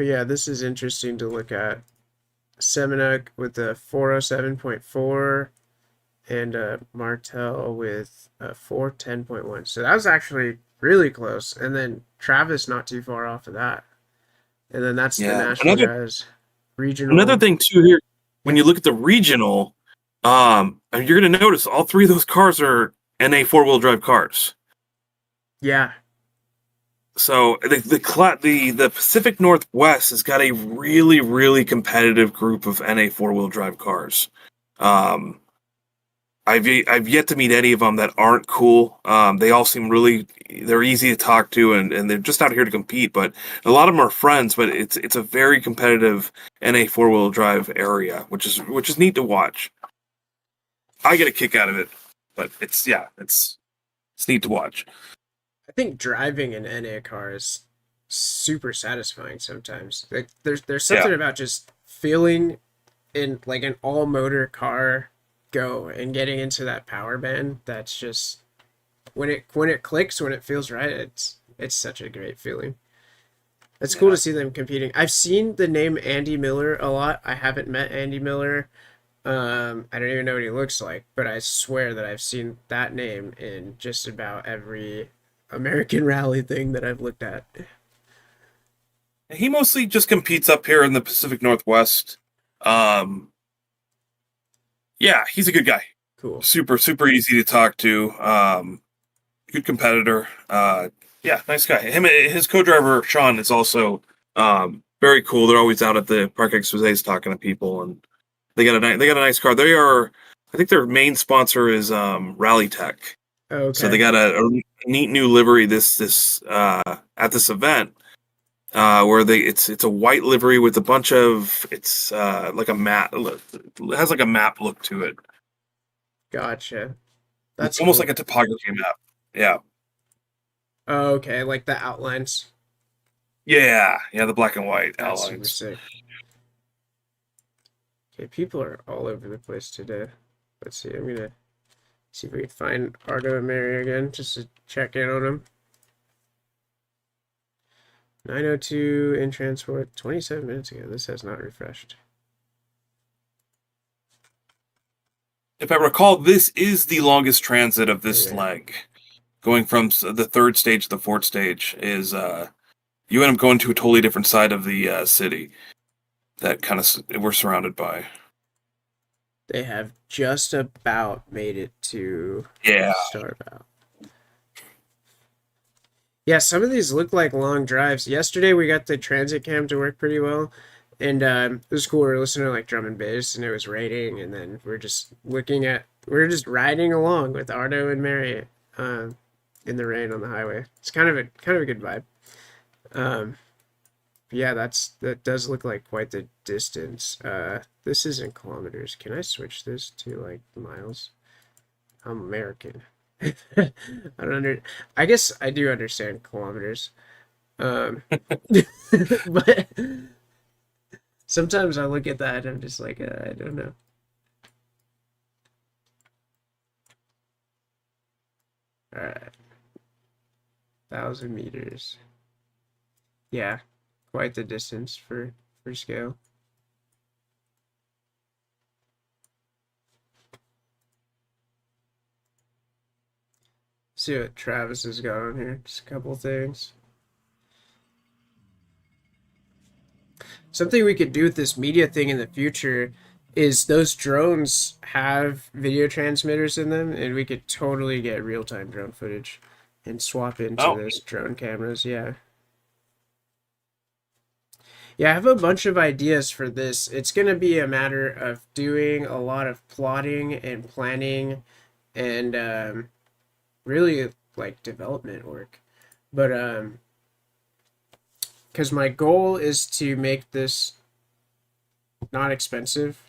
yeah, this is interesting to look at. Seminuk with a 407.4 and Martel with a 410.1. So that was actually really close. And then Travis not too far off of that. And then that's the national guys. Regional. Another thing too here, when you look at the regional, And you're going to notice all three of those cars are NA four-wheel drive cars. Yeah. So the Pacific Northwest has got a really, really competitive group of NA four-wheel drive cars. I've yet to meet any of them that aren't cool. They all seem they're easy to talk to, and they're just out here to compete. But a lot of them are friends. But it's a very competitive NA four-wheel drive area, which is neat to watch. I get a kick out of it, but it's neat to watch. I think driving an NA car is super satisfying sometimes. Like there's something about just feeling in like an all motor car go and getting into that power band. That's just when it clicks, when it feels right, it's such a great feeling. It's cool to see them competing. I've seen the name Andy Miller a lot. I haven't met Andy Miller. I don't even know what he looks like, but I swear that I've seen that name in just about every American rally thing that I've looked at. He mostly just competes up here in the Pacific Northwest. Yeah, he's a good guy. Cool. Super, super easy to talk to. Good competitor. Yeah, nice guy. His co-driver Sean is also very cool. They're always out at the Park Exposés talking to people, and they got a nice car. I think their main sponsor is Rally Tech. Okay. So they got a neat new livery this at this event. Where it's a white livery with a bunch of like a map. It has like a map look to it. Gotcha. That's it's almost cool. like a topography map. Yeah. Oh, okay, like the outlines. Yeah, the black and white That's super outlines. sick. Okay, people are all over the place today. Let's see. I'm gonna see if we can find Arto and Mary again, just to check in on them. 9:02 in transport, 27 minutes ago. This has not refreshed. If I recall, this is the longest transit of this leg. Going from the third stage to the fourth stage is you end up going to a totally different side of the city that kind of we're surrounded by. They have just about made it to start out. Yeah, some of these look like long drives. Yesterday we got the transit cam to work pretty well, and it was cool. We were listening to like drum and bass, and it was raining, and then we're just riding along with Arto and Mary in the rain on the highway. It's kind of a good vibe. Yeah, that does look like quite the distance. This is in kilometers. Can I switch this to like miles? I'm American. I guess I do understand kilometers. But sometimes I look at that and I'm just like, I don't know. All right. 1,000 meters. Yeah, quite the distance for scale. See what Travis has got on here. Just a couple things. Something we could do with this media thing in the future is those drones have video transmitters in them, and we could totally get real-time drone footage and swap into those drone cameras. Yeah. Yeah, I have a bunch of ideas for this. It's going to be a matter of doing a lot of plotting and planning and really like development work, but because my goal is to make this not expensive.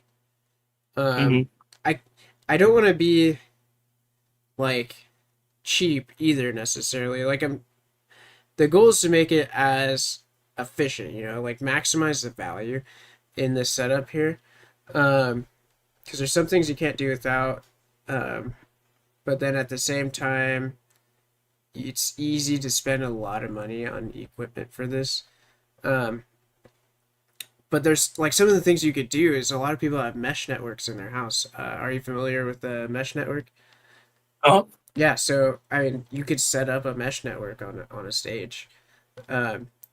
I don't want to be like cheap either necessarily. Like the goal is to make it as efficient, like maximize the value in this setup here, because there's some things you can't do without, but then at the same time, it's easy to spend a lot of money on equipment for this. But there's like some of the things you could do is a lot of people have mesh networks in their house. Are you familiar with the mesh network? Oh. Yeah, so I mean, you could set up a mesh network on a stage.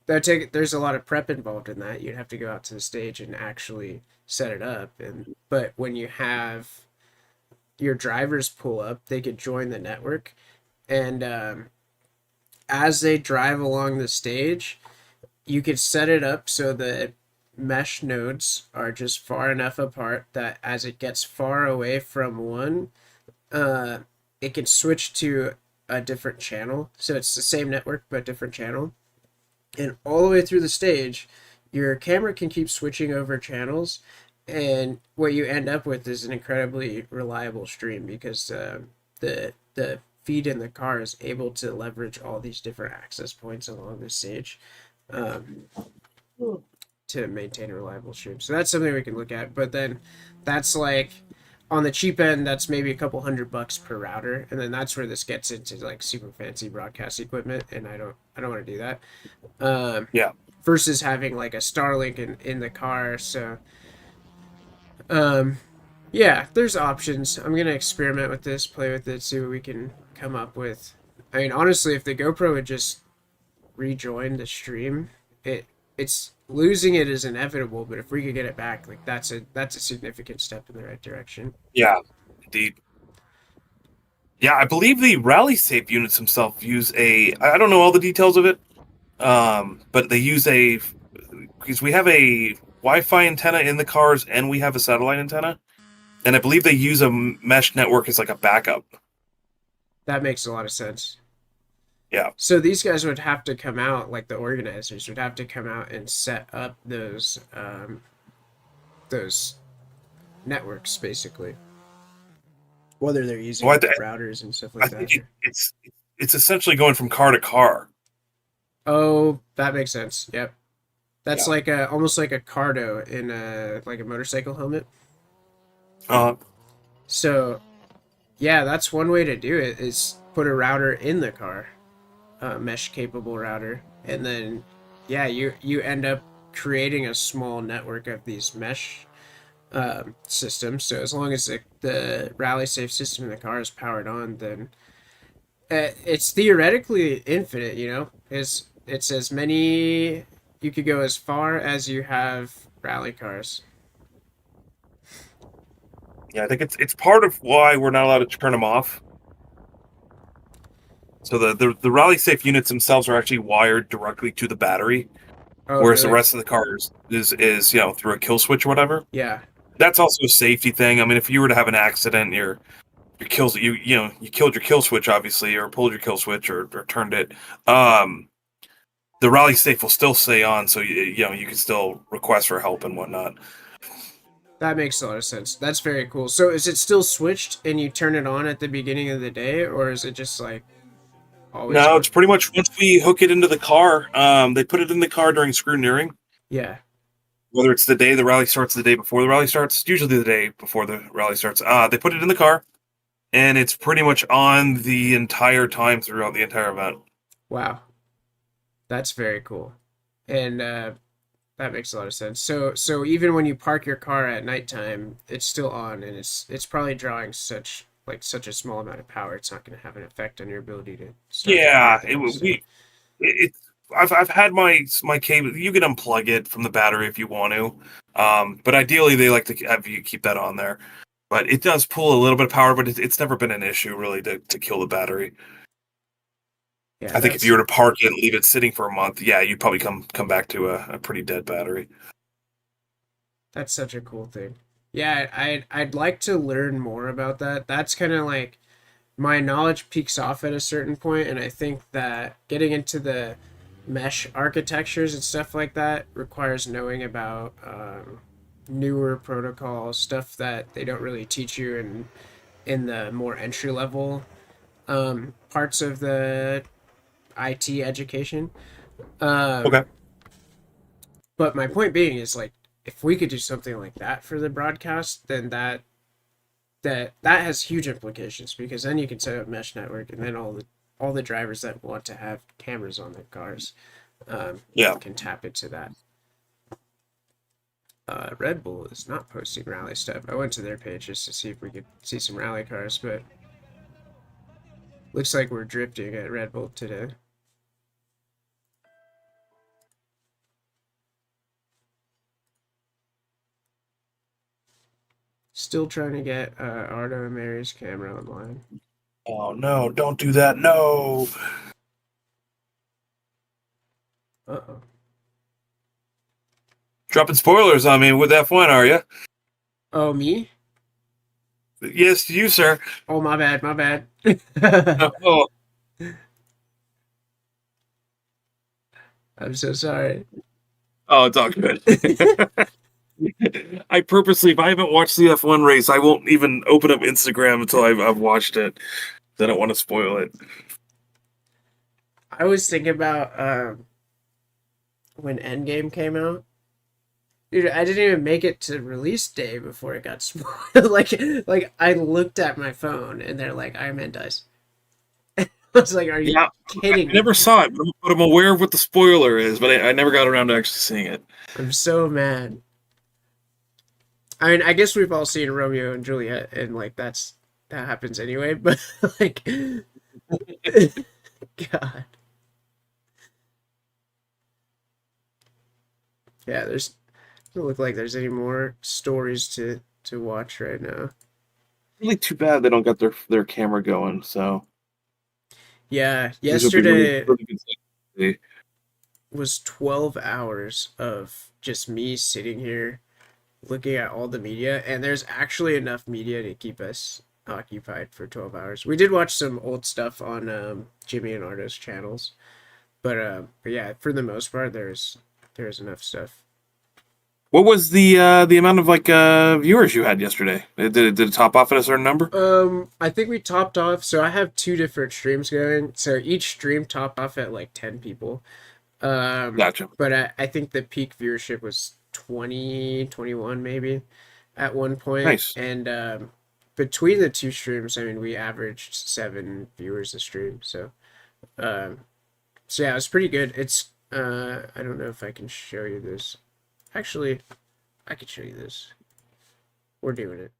There's a lot of prep involved in that. You'd have to go out to the stage and actually set it up. But when you have your drivers pull up, they could join the network, and as they drive along the stage, you could set it up so that mesh nodes are just far enough apart that as it gets far away from one, it can switch to a different channel. So it's the same network but different channel. And all the way through the stage, your camera can keep switching over channels, and what you end up with is an incredibly reliable stream because the feed in the car is able to leverage all these different access points along the stage to maintain a reliable stream. So that's something we can look at. But then that's like on the cheap end, that's maybe a couple $100 per router, and then that's where this gets into like super fancy broadcast equipment, and I don't want to do that. Yeah. Versus having like a Starlink in the car. So yeah, there's options. I'm gonna experiment with this, play with it, see what we can come up with. I mean, honestly, if the GoPro would just rejoin the stream, it's losing it is inevitable, but if we could get it back, like that's a significant step in the right direction. Yeah, indeed. Yeah, I believe the RallySafe units themselves use I don't know all the details of it, but they use because we have a Wi-Fi antenna in the cars and we have a satellite antenna, and I believe they use a mesh network as like a backup. That makes a lot of sense. Yeah. So these guys would have to come out, like the organizers would have to come out and set up those networks, basically. Whether they're using routers and stuff like I that. think it's essentially going from car to car. Oh, that makes sense. Yep. That's like almost like a Cardo in like a motorcycle helmet. So, yeah, that's one way to do it is put a router in the car, mesh capable router, and then you end up creating a small network of these mesh systems. So as long as the RallySafe system in the car is powered on, then it's theoretically infinite. You know, it's as many. You could go as far as you have rally cars. Yeah, I think it's part of why we're not allowed to turn them off. So the RallySafe units themselves are actually wired directly to the battery, whereas the rest of the cars is through a kill switch or whatever. Yeah, that's also a safety thing. I mean, if you were to have an accident, your kills you killed your kill switch obviously, or pulled your kill switch or turned it. The RallySafe will still stay on, so you can still request for help and whatnot. That makes a lot of sense. That's very cool. So is it still switched and you turn it on at the beginning of the day, or is it just like always? No, it's pretty much once we hook it into the car. They put it in the car during scrutineering. Yeah. Whether it's the day the rally starts, the day before the rally starts, usually the day before the rally starts. They put it in the car, and it's pretty much on the entire time throughout the entire event. Wow. That's very cool. And that makes a lot of sense. So even when you park your car at nighttime, it's still on, and it's probably drawing such a small amount of power. It's not going to have an effect on your ability to start. Yeah, I've had my cable. You can unplug it from the battery if you want to, but ideally they like to have you keep that on there. But it does pull a little bit of power, but it's never been an issue really to kill the battery. Yeah, I think if you were to park it and leave it sitting for a month, you'd probably come back to a pretty dead battery. That's such a cool thing. Yeah, I'd like to learn more about that. That's kind of like my knowledge peaks off at a certain point, and I think that getting into the mesh architectures and stuff like that requires knowing about newer protocols, stuff that they don't really teach you in the more entry level parts of the IT education. Okay. But my point being is, like, if we could do something like that for the broadcast, then that has huge implications, because then you can set up mesh network, and then all the drivers that want to have cameras on their cars can tap into that. Red Bull is not posting rally stuff. I went to their page just to see if we could see some rally cars, but looks like we're drifting at Red Bull today. Still trying to get Arto and Mary's camera online. Oh no! Don't do that! No. Uh-oh. Dropping spoilers on me with F1, are you? Oh, me? Yes, you, sir. Oh, my bad, my bad. Oh, I'm so sorry. oh, it's all good. I purposely, if I haven't watched the F1 race, I won't even open up Instagram until I've watched it. I don't want to spoil it. I was thinking about when Endgame came out. Dude, I didn't even make it to release day before it got spoiled. like I looked at my phone and they're like, Iron Man dies. I was like, are you kidding I me? never saw it, but I'm aware of what the spoiler is, but I never got around to actually seeing it. I'm so mad. I mean, I guess we've all seen Romeo and Juliet, and like that happens anyway. But like, God, yeah. Doesn't look like there's any more stories to watch right now. Really too bad they don't got their camera going. So Yeah, these would be yesterday really good things. was 12 hours of just me sitting here looking at all the media, and there's actually enough media to keep us occupied for 12 hours. We did watch some old stuff on Jimmy and Arto's channels, but yeah, for the most part, there's enough stuff. What was the amount of viewers you had yesterday? Did it top off at a certain number? I think we topped off. So I have 2 different streams going. So each stream topped off at like 10 people. Gotcha. But I think the peak viewership was 20, 21 maybe at one point. Nice. And between the 2 streams, I mean, we averaged 7 viewers a stream. So yeah, it was pretty good. It's I don't know if I can show you this. Actually, I could show you this. We're doing it.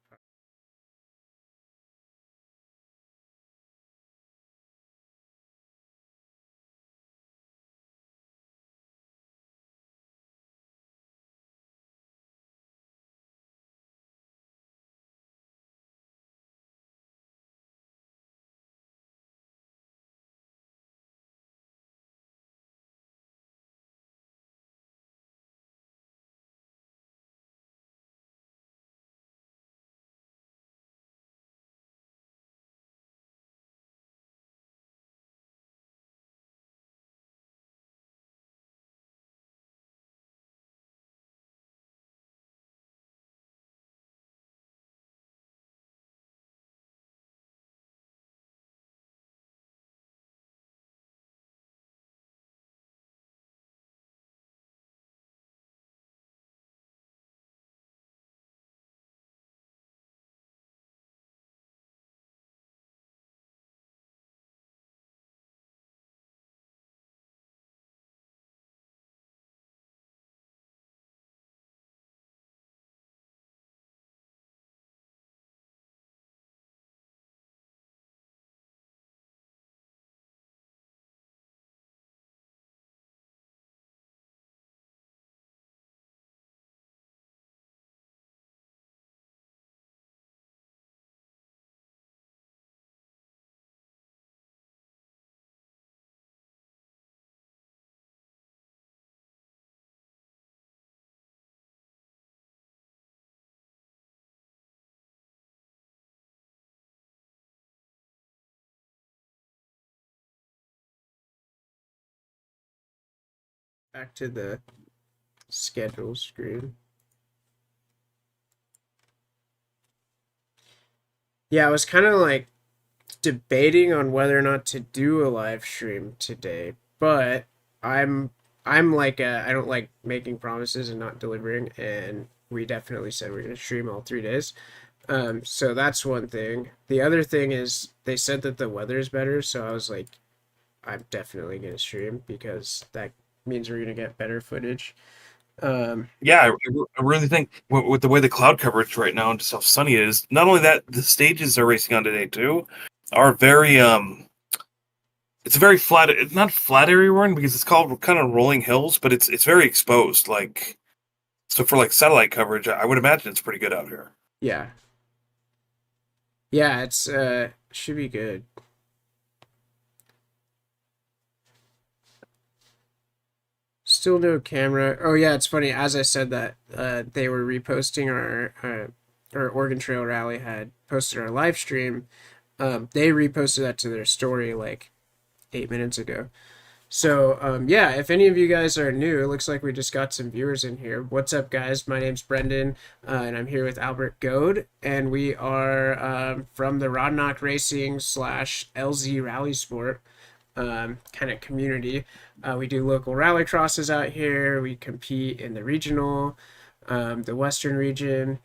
Back to the schedule screen. Yeah, I was kind of like debating on whether or not to do a live stream today, but I'm like I don't like making promises and not delivering, and we definitely said we're gonna stream all 3 days. So that's one thing. The other thing is they said that the weather is better, so I was like, I'm definitely gonna stream because that means we're gonna get better footage. Yeah, I really think with the way the cloud coverage right now and just how sunny it is, not only that, the stages they're racing on today too are very it's a very flat. It's not flat area run because it's called kind of rolling hills, but it's very exposed. Like so for like satellite coverage, I would imagine it's pretty good out here. Yeah, Yeah, it's should be good. Still no camera. Oh yeah, it's funny. As I said that, they were reposting our Oregon Trail Rally had posted our live stream. They reposted that to their story like 8 minutes ago. So yeah, if any of you guys are new, it looks like we just got some viewers in here. What's up, guys? My name's Brendan, and I'm here with Albert Goad, and we are from the Rodnoc Racing / LZ Rally Sport kind of community. We do local rally crosses out here. We compete in the regional, the Western region,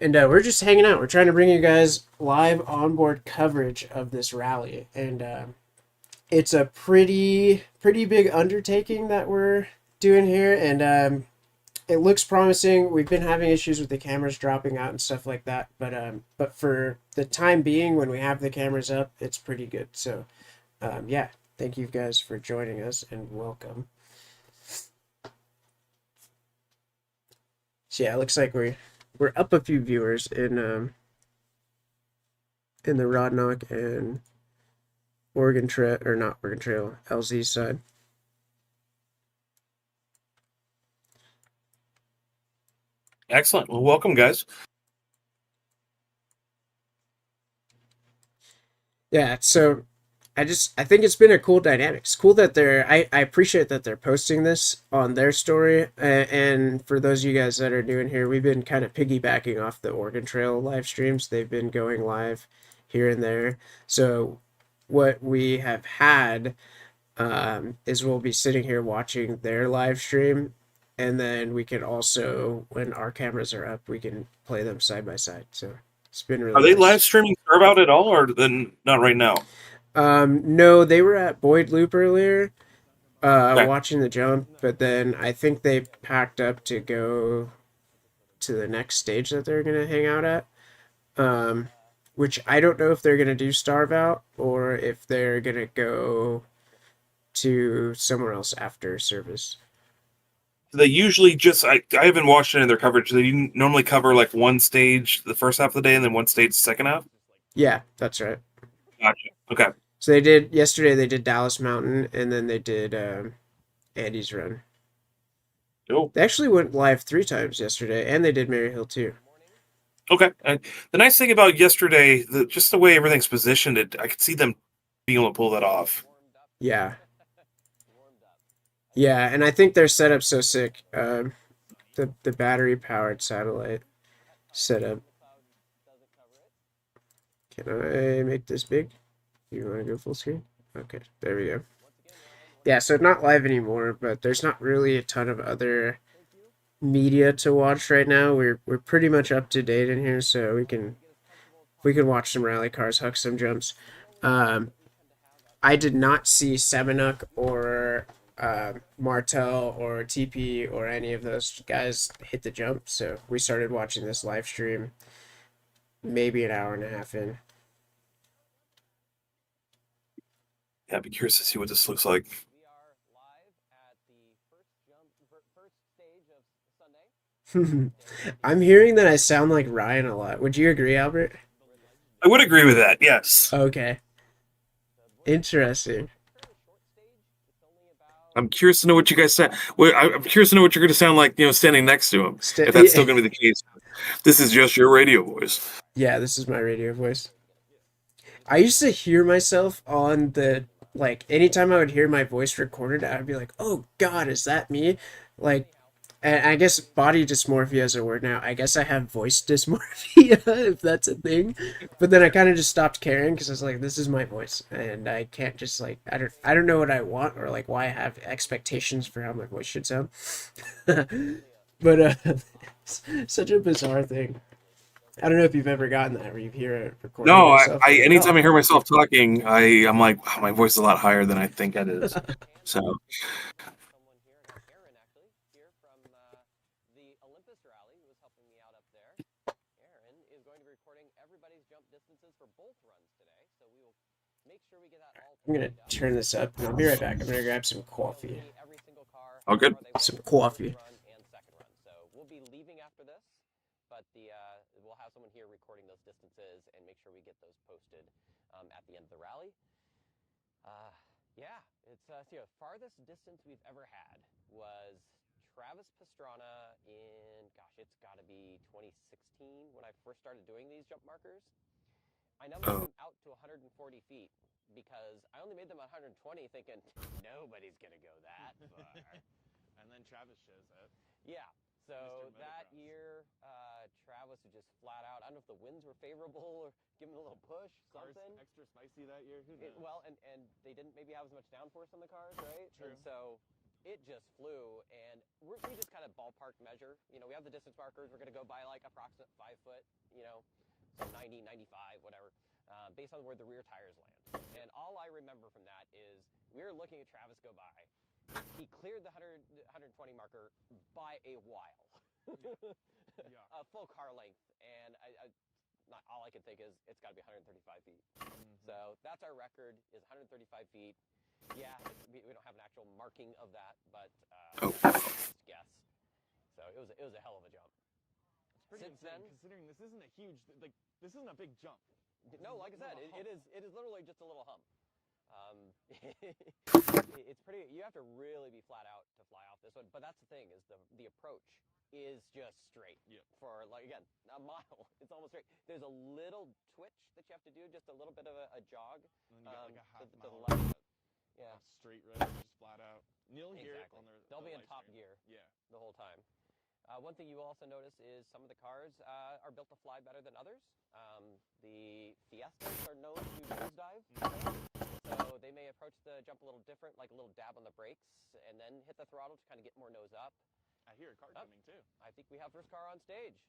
and we're just hanging out. We're trying to bring you guys live onboard coverage of this rally, and it's a pretty big undertaking that we're doing here, and it looks promising. We've been having issues with the cameras dropping out and stuff like that, but for the time being, when we have the cameras up, it's pretty good. So yeah, thank you guys for joining us and welcome. So yeah, it looks like we're up a few viewers in the Rodnoc and Oregon Trail, or not Oregon Trail, LZ side. Excellent. Well, welcome, guys. Yeah, so I think it's been a cool dynamic. It's cool that I appreciate that they're posting this on their story. And for those of you guys that are new in here, we've been kind of piggybacking off the Oregon Trail live streams. They've been going live here and there. So what we have had is we'll be sitting here watching their live stream, and then we can also, when our cameras are up, we can play them side by side. So it's been really Are they nice. live streaming Curve Out at all, or then not right now? No, they were at Boyd Loop earlier, Okay. watching the jump, but then I think they packed up to go to the next stage that they're gonna hang out at. Which I don't know if they're gonna do Starve Out or if they're gonna go to somewhere else after service. They usually just, I haven't watched any of their coverage. They normally cover like one stage the first half of the day and then one stage the second half. Yeah, that's right. Gotcha. Okay. So they did yesterday. They did Dallas Mountain, and then they did Andy's Run. Cool. They actually went live 3 times yesterday, and they did Maryhill too. Okay. And the nice thing about yesterday, just the way everything's positioned, I could see them being able to pull that off. Yeah. Yeah, and I think their setup's so sick. The battery powered satellite setup. Can I make this big? You want to go full screen? Okay, there we go. Yeah, so not live anymore, but there's not really a ton of other media to watch right now. We're pretty much up to date in here, so we can watch some rally cars huck some jumps. I did not see Semenuk or Martel or TP or any of those guys hit the jump, so we started watching this live stream maybe an hour and a half in. Yeah, I'd be curious to see what this looks like. We are live at the first stage of Sunday. I'm hearing that I sound like Ryan a lot. Would you agree, Albert? I would agree with that, yes. Okay. Interesting. I'm curious to know what you guys sound. I'm curious to know what you're going to sound like, standing next to him. If that's still going to be the case. This is just your radio voice. Yeah, this is my radio voice. I used to hear myself on the, like, anytime I would hear my voice recorded, I'd be like, oh God, is that me? Like, and I guess body dysmorphia is a word now. I guess I have voice dysmorphia, if that's a thing. But then I kind of just stopped caring because I was like, this is my voice, and I can't just like I don't know what I want or like why I have expectations for how my voice should sound. But it's such a bizarre thing. I don't know if you've ever gotten that where you hear it recording. No, yourself. anytime I hear myself talking, I'm like, wow, my voice is a lot higher than I think it is. So. I'm gonna turn this up and I'll be right back. I'm gonna grab some coffee. Oh, good. Some coffee. but we'll have someone here recording those distances and make sure we get those posted at the end of the rally. Yeah, it's the farthest distance we've ever had was Travis Pastrana in, gosh, it's got to be 2016 when I first started doing these jump markers. I numbered them out to 140 feet because I only made them 120 thinking nobody's going to go that far. And then Travis shows up. Yeah, so Mr. that Motocross. year, Travis was just flat out. I don't know if the winds were favorable or give him a little push, Cars something. extra spicy that year. Who knows? Well, and they didn't maybe have as much downforce on the cars, right? True. And so it just flew, and we just kind of ballpark measure. You know, we have the distance markers. We're going to go by like approximate 5 foot, you know, so 90, 95, whatever, based on where the rear tires land. And all I remember from that is we were looking at Travis go by. He cleared the 120 marker by a while. Yeah. A full car length, and not all I can think is it's got to be 135 feet. So that's our record, is 135 feet. Yeah, we don't have an actual marking of that, but best guess. So it was a hell of a jump. It's pretty Since insane then- considering this isn't a huge, this isn't a big jump. No, like I said, Little it is literally just a little hump. It's pretty. You have to really be flat out to fly off this one. But that's the thing, is the approach is just straight. Yep. For like, again, a mile, it's almost straight. There's a little twitch that you have to do, just a little bit of a jog. And then you got like a half to mile the of left. that Yeah, straight right, just flat out. And you'll hear it exactly. on their They'll be in live top stream. gear Yeah. the whole time. One thing you will also notice is some of the cars are built to fly better than others. The Fiestas are known to nosedive, so they may approach the jump a little different, like a little dab on the brakes, and then hit the throttle to kind of get more nose up. I hear a car coming too. I think we have first car on stage.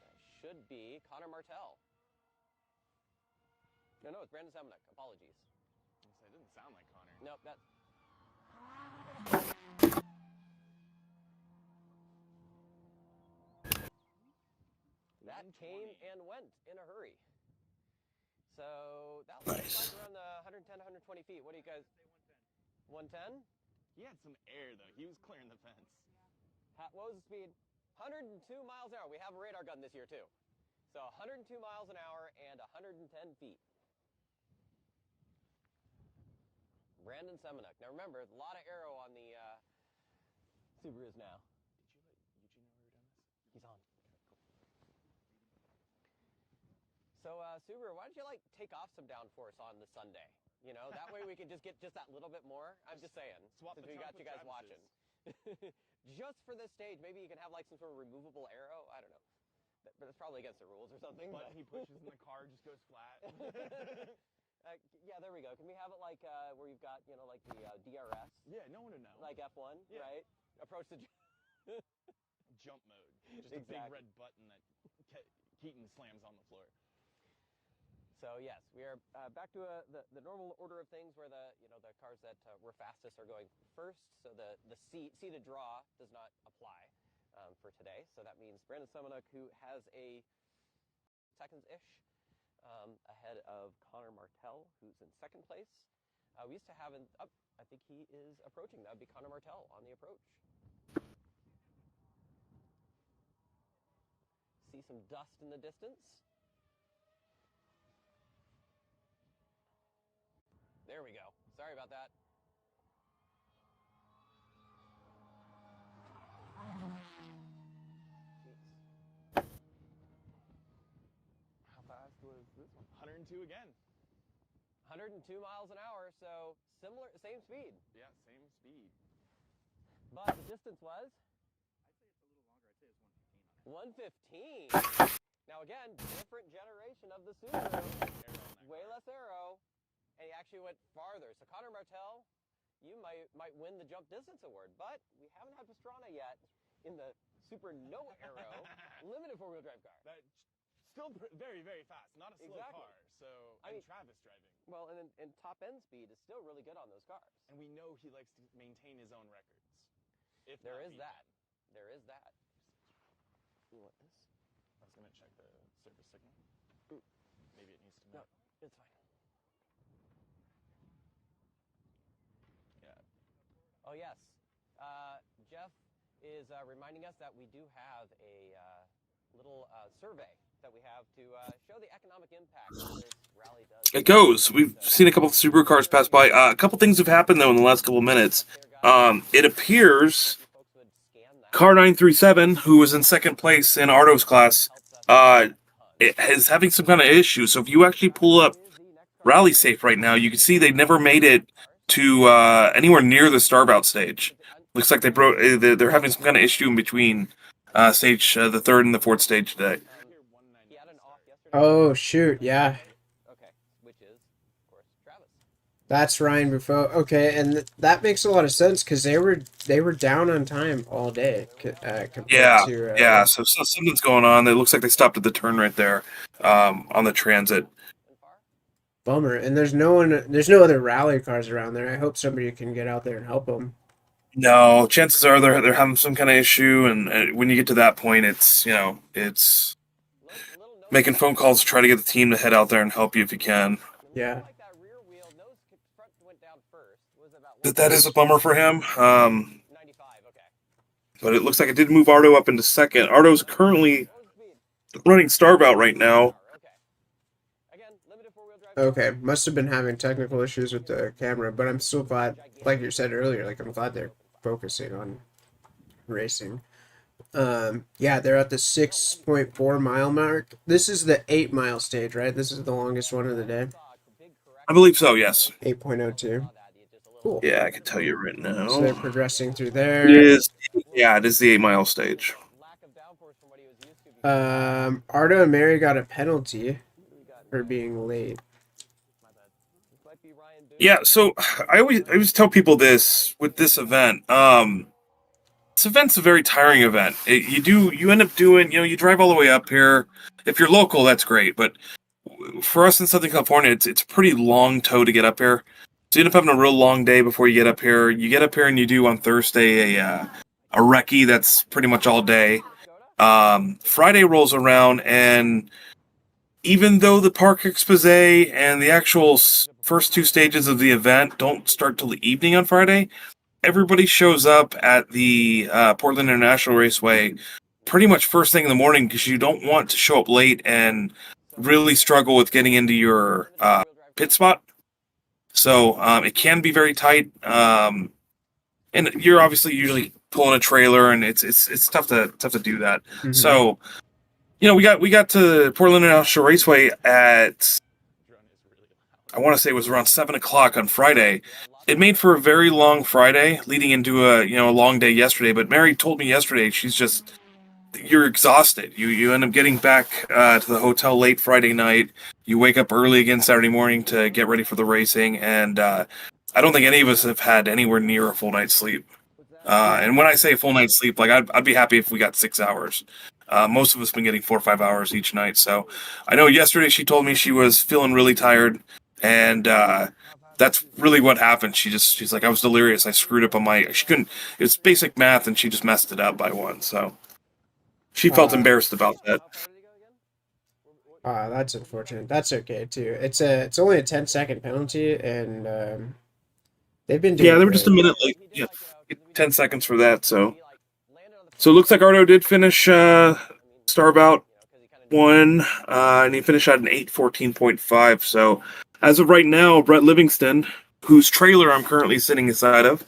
That should be Connor Martell. No, it's Brandon Semenek. Apologies. It didn't sound like Connor. Nope, that. That came and went in a hurry. So that was like around the 110, 120 feet. What do you guys? 110? He had some air though. He was clearing the fence. What was the speed? 102 miles an hour. We have a radar gun this year too. So 102 miles an hour and 110 feet. Brandon Semenek. Now remember, a lot of aero on the Subarus now. Did you let Eugene know we were doing this? He's on. So Subaru, why don't you take off some downforce on the Sunday? You know, that way we can just get just that little bit more. I'm just saying. Swap since the we got trunk you with guys watching. Just for this stage, maybe you can have like some sort of removable arrow. I don't know. But it's probably against the rules or something. But he pushes and the car just goes flat. Yeah, there we go. Can we have it like where you've got, you know, like the DRS? Yeah, no one would know. Like F1, Yeah. right? Approach the Jump mode. Just a big Exactly. red button that Keaton slams on the floor. So yes, we are back to the normal order of things, where the cars that were fastest are going first. So the C to draw does not apply for today. So that means Brandon Semenek, who has a seconds-ish ahead of Connor Martell, who's in second place. We used to have I think he is approaching. That would be Connor Martell on the approach. See some dust in the distance. There we go. Sorry about that. Jeez. How fast was this one? 102 again. 102 miles an hour, so same speed. Yeah, same speed. But the distance was? I'd say it's a little longer. I'd say it's 115 on it. 115. Now again, different generation of the Subaru. Air on that Way car. less aero. And he actually went farther. So Connor Martell, you might win the jump distance award, but we haven't had Pastrana yet in the super no aero limited four-wheel drive car. That still very, very fast. Not a slow Exactly. car. So I mean, Travis driving. Well, and top end speed is still really good on those cars. And we know he likes to maintain his own records. If There not is beat that. them. There is that. You want this? I was gonna check the service signal. Ooh. Maybe it needs to No, move. it's fine. Yeah. Oh yes, Jeff is reminding us that we do have a little survey that we have to show the economic impact that this rally does. It goes. We've seen a couple of supercars pass by. A couple things have happened though in the last couple of minutes. It appears Car 937, who was in second place in Arto's class, is having some kind of issue. So if you actually pull up Rally Safe right now, you can see they never made it to anywhere near the starbout stage. Looks like they're having some kind of issue in between stage the third and the fourth stage today. Oh shoot, yeah. Okay, which is, of course, Travis. That's Ryan Buffo. Okay, and that makes a lot of sense because they were down on time all day. Yeah, to, yeah. So something's going on. It looks like they stopped at the turn right there on the transit. Bummer. And there's no other rally cars around there. I hope somebody can get out there and help them. No, chances are they're having some kind of issue, and when you get to that point, it's making phone calls to try to get the team to head out there and help you if you can. Yeah. That is a bummer for him. But it looks like it did move Arto up into second. Arto's currently running starbout right now. Okay, must have been having technical issues with the camera, but I'm still glad, like you said earlier, I'm glad they're focusing on racing. Yeah, they're at the 6.4 mile mark. This is the 8 mile stage, right? This is the longest one of the day. I believe so, yes. 8.02. Cool. Yeah, I can tell you right now. So they're progressing through there. It is the 8 mile stage. Arto and Mary got a penalty for being late. Yeah, so I always tell people this with this event. This event's a very tiring event. You end up doing, you drive all the way up here. If you're local, that's great. But for us in Southern California, it's a pretty long tow to get up here. So you end up having a real long day before you get up here. You get up here and you do on Thursday a recce that's pretty much all day. Friday rolls around, and even though the park expose and the actual first two stages of the event don't start till the evening on Friday, everybody shows up at the Portland International Raceway pretty much first thing in the morning because you don't want to show up late and really struggle with getting into your pit spot. So it can be very tight, and you're obviously usually pulling a trailer, and it's tough to do that. Mm-hmm. So we got to Portland International Raceway at, I want to say it was around 7:00 on Friday. It made for a very long Friday, leading into a long day yesterday. But Mary told me yesterday you're exhausted. You end up getting back to the hotel late Friday night. You wake up early again Saturday morning to get ready for the racing, and I don't think any of us have had anywhere near a full night's sleep. And when I say full night's sleep, I'd be happy if we got 6 hours. Most of us have been getting 4 or 5 hours each night. So I know yesterday she told me she was feeling really tired, and that's really what happened. She's like, I was delirious. I screwed up on she couldn't, it's basic math, and she just messed it up by one. So she felt embarrassed about that. That's unfortunate. That's okay too. It's only a 10-second penalty, and they've been doing they were just a minute late. Yeah, 10 seconds for that. So it looks like Arto did finish starbout 1, and he finished at an 8:14.5. So as of right now, Brett Livingston, whose trailer I'm currently sitting inside of,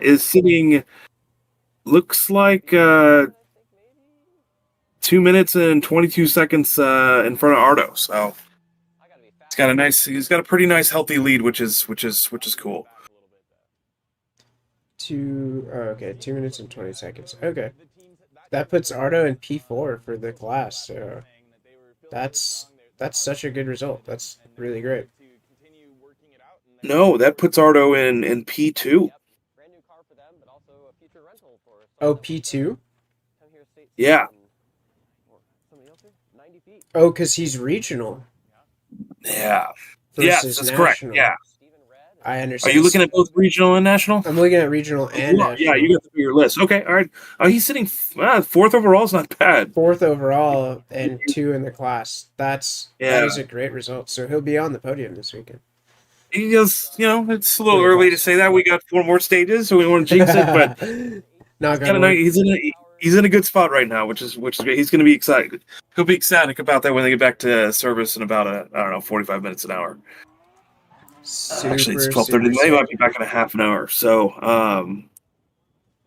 is sitting, looks like 2 minutes and 22 seconds in front of Arto. So he's got a pretty nice healthy lead, which is cool. 2 minutes and 20 seconds. Okay. That puts Arto in P4 for the class. So that's such a good result. That's really great. No, that puts Arto in P2. Oh, P2? Yeah. Oh, because he's regional. Yeah. Yes, that's national. correct. Yeah. I understand. Are you looking at both regional and national? I'm looking at regional and national. Yeah, you got to do your list. Okay, all right. He's sitting 4th overall. Is not bad. 4th overall and 2 in the class. That is a great result. So he'll be on the podium this weekend. He just, it's a little early to say that. We got 4 more stages, so we want to jinx it. But Knock Got on a wood. he's in a good spot right now, which is great. He's going to be excited. He'll be ecstatic about that when they get back to service in about I don't know 45 minutes an hour. Actually, it's Super 12:30. They might be back in a half an hour. So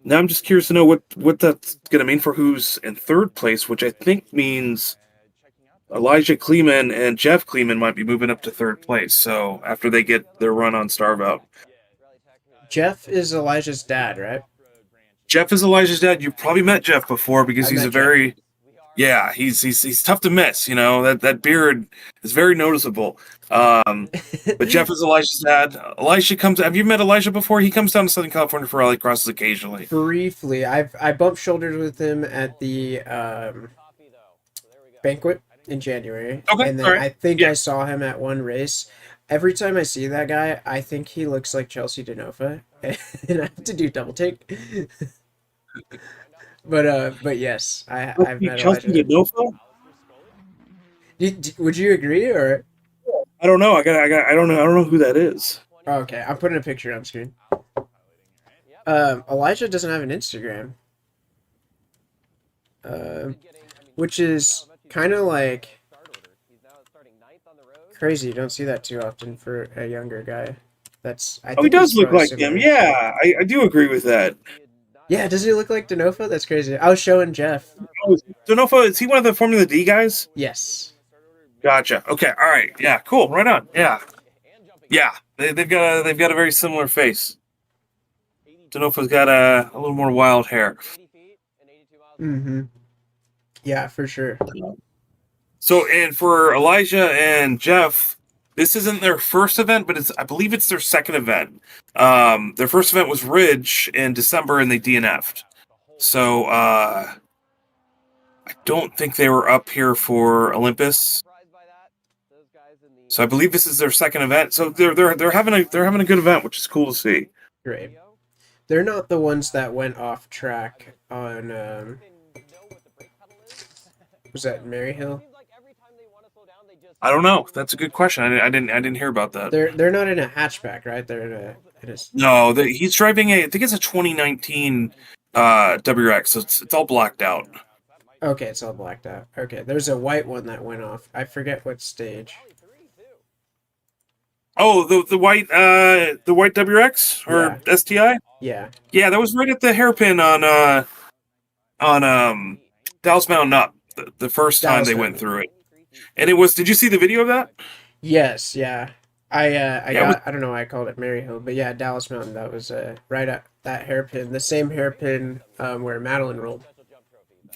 now I'm just curious to know what that's going to mean for who's in third place, which I think means Elijah Kleeman and Jeff Kleeman might be moving up to third place. So after they get their run on Starve Out. Jeff is Elijah's dad, right? Jeff is Elijah's dad. You've probably met Jeff before because I've he's met a very he's tough to miss. You know that beard is very noticeable. But Jeff is Elijah's dad. Elijah comes. Have you met Elijah before? He comes down to Southern California for rallycrosses occasionally. Briefly, I bumped shoulders with him at the banquet in January, Okay, and then all right. I think I saw him at one race. Every time I see that guy, I think he looks like Chelsea Denofa, and I have to do double take. But yes, I've met Chelsea Elijah. Denofa? Would you agree or? I don't know. I don't know who that is. Oh, okay, I'm putting a picture on screen. Elijah doesn't have an Instagram, which is kind of like crazy. You don't see that too often for a younger guy. He does look like him. Yeah, I do agree with that. Yeah, does he look like Denofa? That's crazy. I was showing Jeff. Denofa, is he one of the Formula D guys? Yes. Gotcha. Okay. All right. Yeah. Cool. Right on. Yeah. Yeah. They've got a very similar face. Denofa's got a little more wild hair. Mm-hmm. Yeah, for sure. So, and for Elijah and Jeff, this isn't their first event, but I believe it's their second event. Their first event was Ridge in December, and they DNF'd. So, I don't think they were up here for Olympus. So I believe this is their second event. So they're having a good event, which is cool to see. Great. They're not the ones that went off track on was that Maryhill? I don't know. That's a good question. I didn't hear about that. They're not in a hatchback, right? They're in a No, he's driving I think it's a 2019 WRX, so it's all blacked out. Okay, it's all blacked out. Okay, there's a white one that went off. I forget what stage. Oh, the white WRX or STI? Yeah. Yeah, that was right at the hairpin on Dallas Mountain Up the first time they went through it. And it was, did you see the video of that? Yes, yeah. I don't know why I called it Maryhill, but yeah, Dallas Mountain, that was right at that hairpin, the same hairpin where Madeline rolled.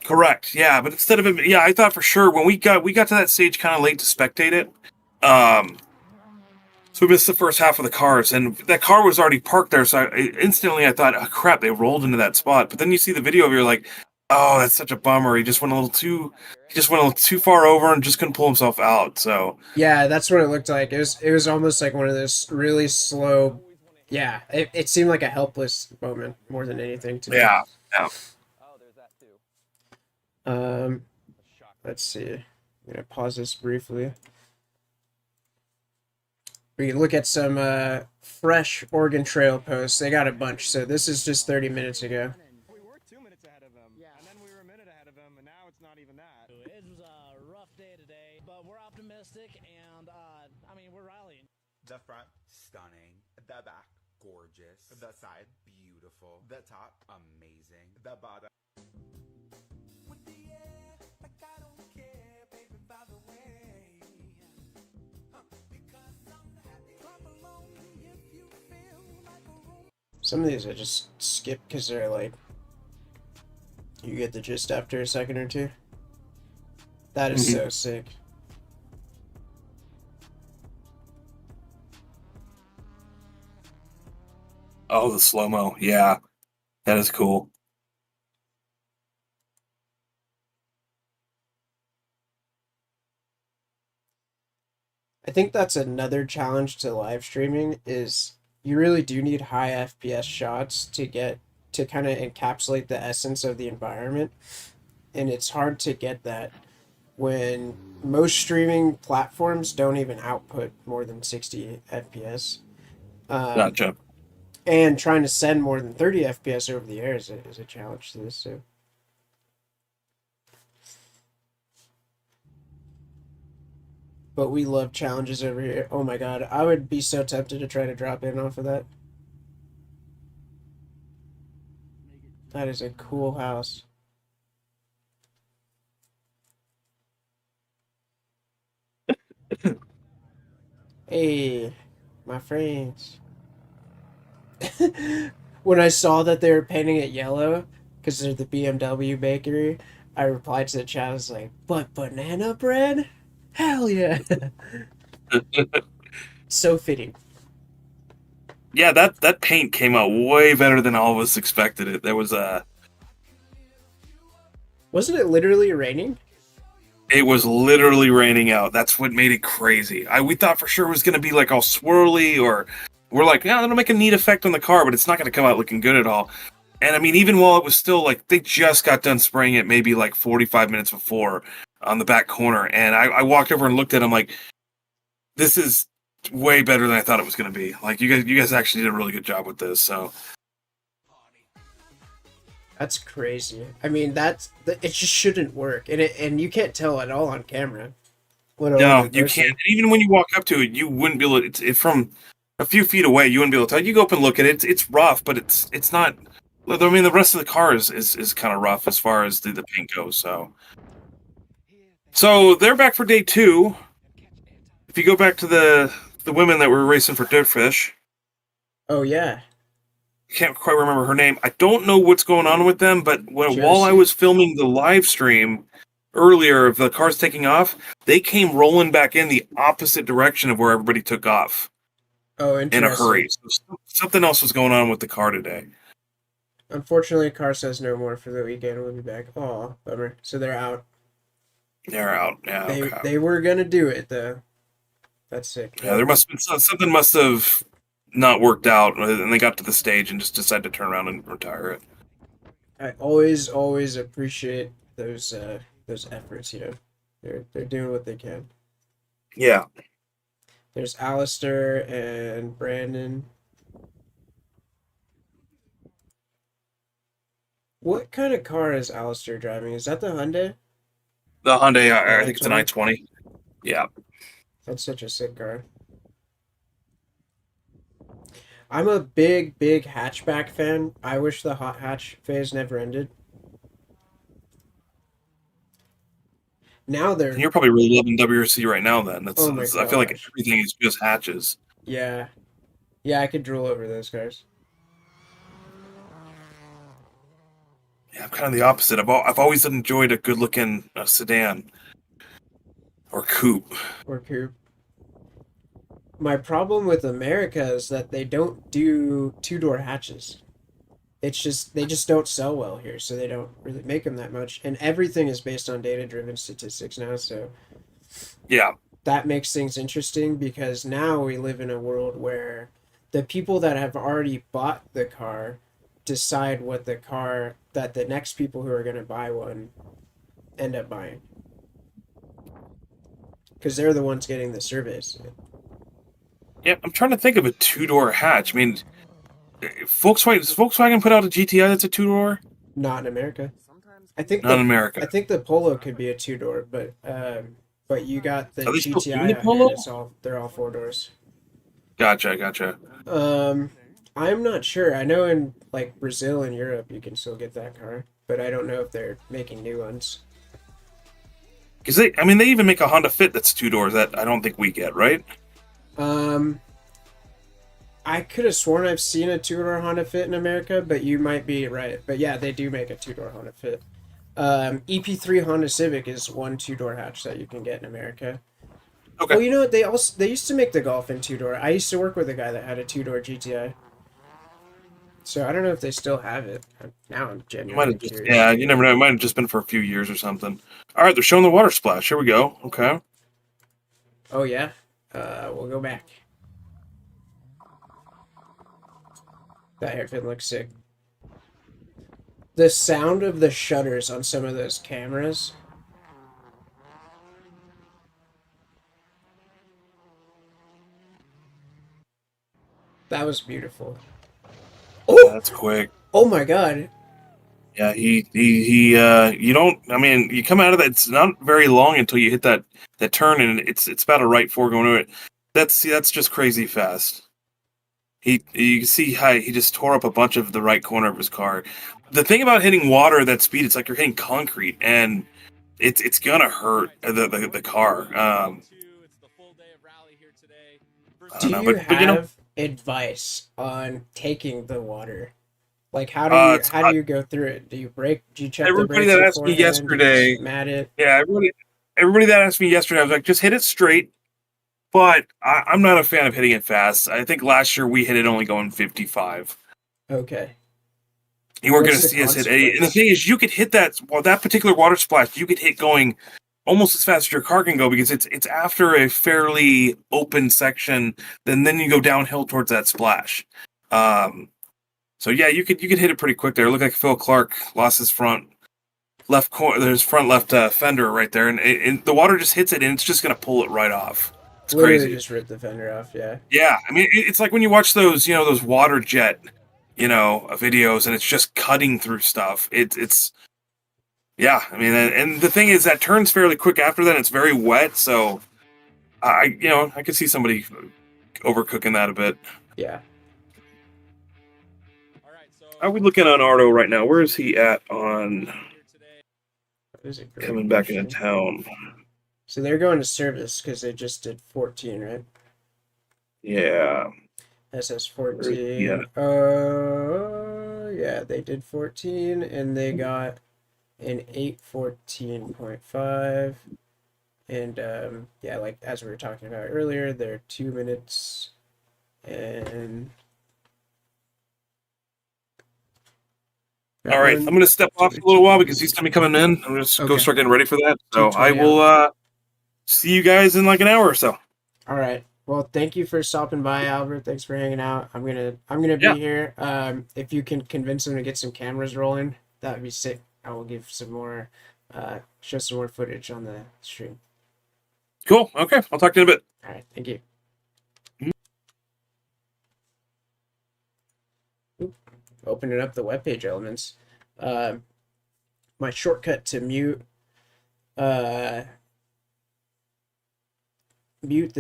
Correct. Yeah, but instead of it, I thought for sure when we got to that stage kind of late to spectate it. So we missed the first half of the cars, and that car was already parked there. So instantly I thought, oh crap, they rolled into that spot. But then you see the video of you're like, oh, that's such a bummer. He just went a little too far over and just couldn't pull himself out. So yeah, that's what it looked like. It was almost like one of those really slow. Yeah, it seemed like a helpless moment more than anything to me. Yeah. Let's see. I'm gonna pause this briefly. We can look at some fresh Oregon Trail posts. They got a bunch, so this is just 30 minutes ago. We were 2 minutes ahead of him, and then we were a minute ahead of him, and now it's not even that. It was a rough day today, but we're optimistic, and I mean, we're rallying. The front, stunning. The back, gorgeous. The side, beautiful. The top, amazing. The bottom. Some of these I just skip because they're like, you get the gist after a second or two. That is so sick. Oh, the slow-mo. Yeah, that is cool. I think that's another challenge to live streaming is you really do need high FPS shots to get to kind of encapsulate the essence of the environment. And it's hard to get that when most streaming platforms don't even output more than 60 FPS. Gotcha. And trying to send more than 30 FPS over the air is a challenge to this, so. But we love challenges over here. Oh my god, I would be so tempted to try to drop in off of that. That is a cool house. Hey, my friends. When I saw that they were painting it yellow, because they're the BMW bakery, I replied to the chat, I was like, but banana bread? Hell yeah. So fitting. Yeah, that paint came out way better than all of us expected it. There was Wasn't it literally raining? It was literally raining out. That's what made it crazy. We thought for sure it was going to be like all swirly, or we're like, yeah, that'll make a neat effect on the car, but it's not going to come out looking good at all. And I mean, even while it was still like, they just got done spraying it maybe like 45 minutes before on the back corner. And I walked over and looked at him like, this is way better than I thought it was going to be. Like, you guys actually did a really good job with this. So that's crazy. I mean, it just shouldn't work, and you can't tell at all on camera. No, you can't. And even when you walk up to it, you wouldn't be able to. It's from a few feet away. You wouldn't be able to tell. You go up and look at it. It's rough, but it's not. I mean, the rest of the car is kind of rough as far as the paint goes. So they're back for day 2. If you go back to the women that were racing for Dirtfish. Oh yeah. Can't quite remember her name. I don't know what's going on with them, but while I was filming the live stream earlier of the cars taking off, they came rolling back in the opposite direction of where everybody took off. Oh, interesting. In a hurry. So something else was going on with the car today. Unfortunately, car says no more for the weekend. We'll be back. Oh, bummer. So they're out. They're out. Yeah. They were gonna do it though. That's sick. Yeah, there must have been something must have not worked out, and they got to the stage and just decided to turn around and retire it. I always appreciate those efforts. You know, they're doing what they can. Yeah. There's Alistair and Brandon. What kind of car is Alistair driving? Is that the Hyundai? The Hyundai, I think it's an i20. Yeah. That's such a sick car. I'm a big hatchback fan. I wish the hot hatch phase never ended. Now they're... You're probably really loving WRC right now then. Oh my I feel like everything is just hatches. Yeah. Yeah, I could drool over those cars. Yeah, I'm kind of the opposite. I've always enjoyed a good-looking sedan. Or coupe. My problem with America is that they don't do 2-door hatches. It's just, they just don't sell well here, so they don't really make them that much. And everything is based on data-driven statistics now, so... Yeah. That makes things interesting, because now we live in a world where the people that have already bought the car decide what the car that the next people who are going to buy one end up buying. Because they're the ones getting the surveys. Yeah, I'm trying to think of a 2-door hatch. I mean, does Volkswagen put out a GTI that's a 2-door? Not in America. I think Not in America. I think the Polo could be a 2-door, but you got the GTI the Polo? They're all 4 doors. Gotcha. I'm not sure. I know in like Brazil and Europe you can still get that car, but I don't know if they're making new ones. Because they even make a Honda Fit that's 2 doors that I don't think we get, right? I could have sworn I've seen a 2-door Honda Fit in America, but you might be right. But yeah, they do make a 2-door Honda Fit. EP3 Honda Civic is one 2-door hatch that you can get in America. Okay. Well, you know what? They used to make the Golf in 2-door. I used to work with a guy that had a 2-door GTI. So I don't know if they still have it. Now I'm genuinely curious. Yeah, you never know. It might have just been for a few years or something. All right, they're showing the water splash. Here we go. Okay. Oh, yeah? We'll go back. That hairpin looks sick. The sound of the shutters on some of those cameras. That was beautiful. that's quick. Oh my god. Yeah, you don't. I mean, you come out of that. It's not very long until you hit that turn, and it's about a right four going to it. That's just crazy fast. You can see how he just tore up a bunch of the right corner of his car. The thing about hitting water at that speed, it's like you're hitting concrete, and it's gonna hurt the car. I Do don't know, you but you know, have advice on taking the water? Like how it's do you go through it? Do you brake? Do you check the everybody brakes that asked me beforehand? Do you yesterday. just mat it? Yeah, everybody that asked me yesterday, I was like, just hit it straight. But I'm not a fan of hitting it fast. I think last year we hit it only going 55. Okay. You weren't going What's to the see us hit 80. And the consequence? thing is, you could hit that particular water splash. You could hit going almost as fast as your car can go because it's after a fairly open section. Then you go downhill towards that splash. So yeah, you could hit it pretty quick there. It looked like Phil Clark lost his front left corner. There's front left fender right there, and the water just hits it, and it's just going to pull it right off. It's Literally crazy. just rip the fender off, yeah. Yeah, I mean, it's like when you watch those, those water jet, videos, and it's just cutting through stuff. It's, yeah. I mean, and the thing is that turns fairly quick after that. It's very wet, so I could see somebody overcooking that a bit. Yeah. How are we looking on Arto right now? Where is he at on coming back into town? So they're going to service because they just did 14, right? Yeah. SS 14. Yeah. Yeah, they did 14 and they got an 8:14.5. And yeah, like as we were talking about earlier, they're 2 minutes and all right, I'm going to step off a little while because he's going to be coming in. I'm going to go start getting ready for that. So I will see you guys in like an hour or so. All right. Well, thank you for stopping by, Albert. Thanks for hanging out. I'm gonna be here. If you can convince them to get some cameras rolling, that'd be sick. I will give some more, show some more footage on the stream. Cool. Okay, I'll talk to you in a bit. All right. Thank you. Opening up the webpage elements. My shortcut to mute the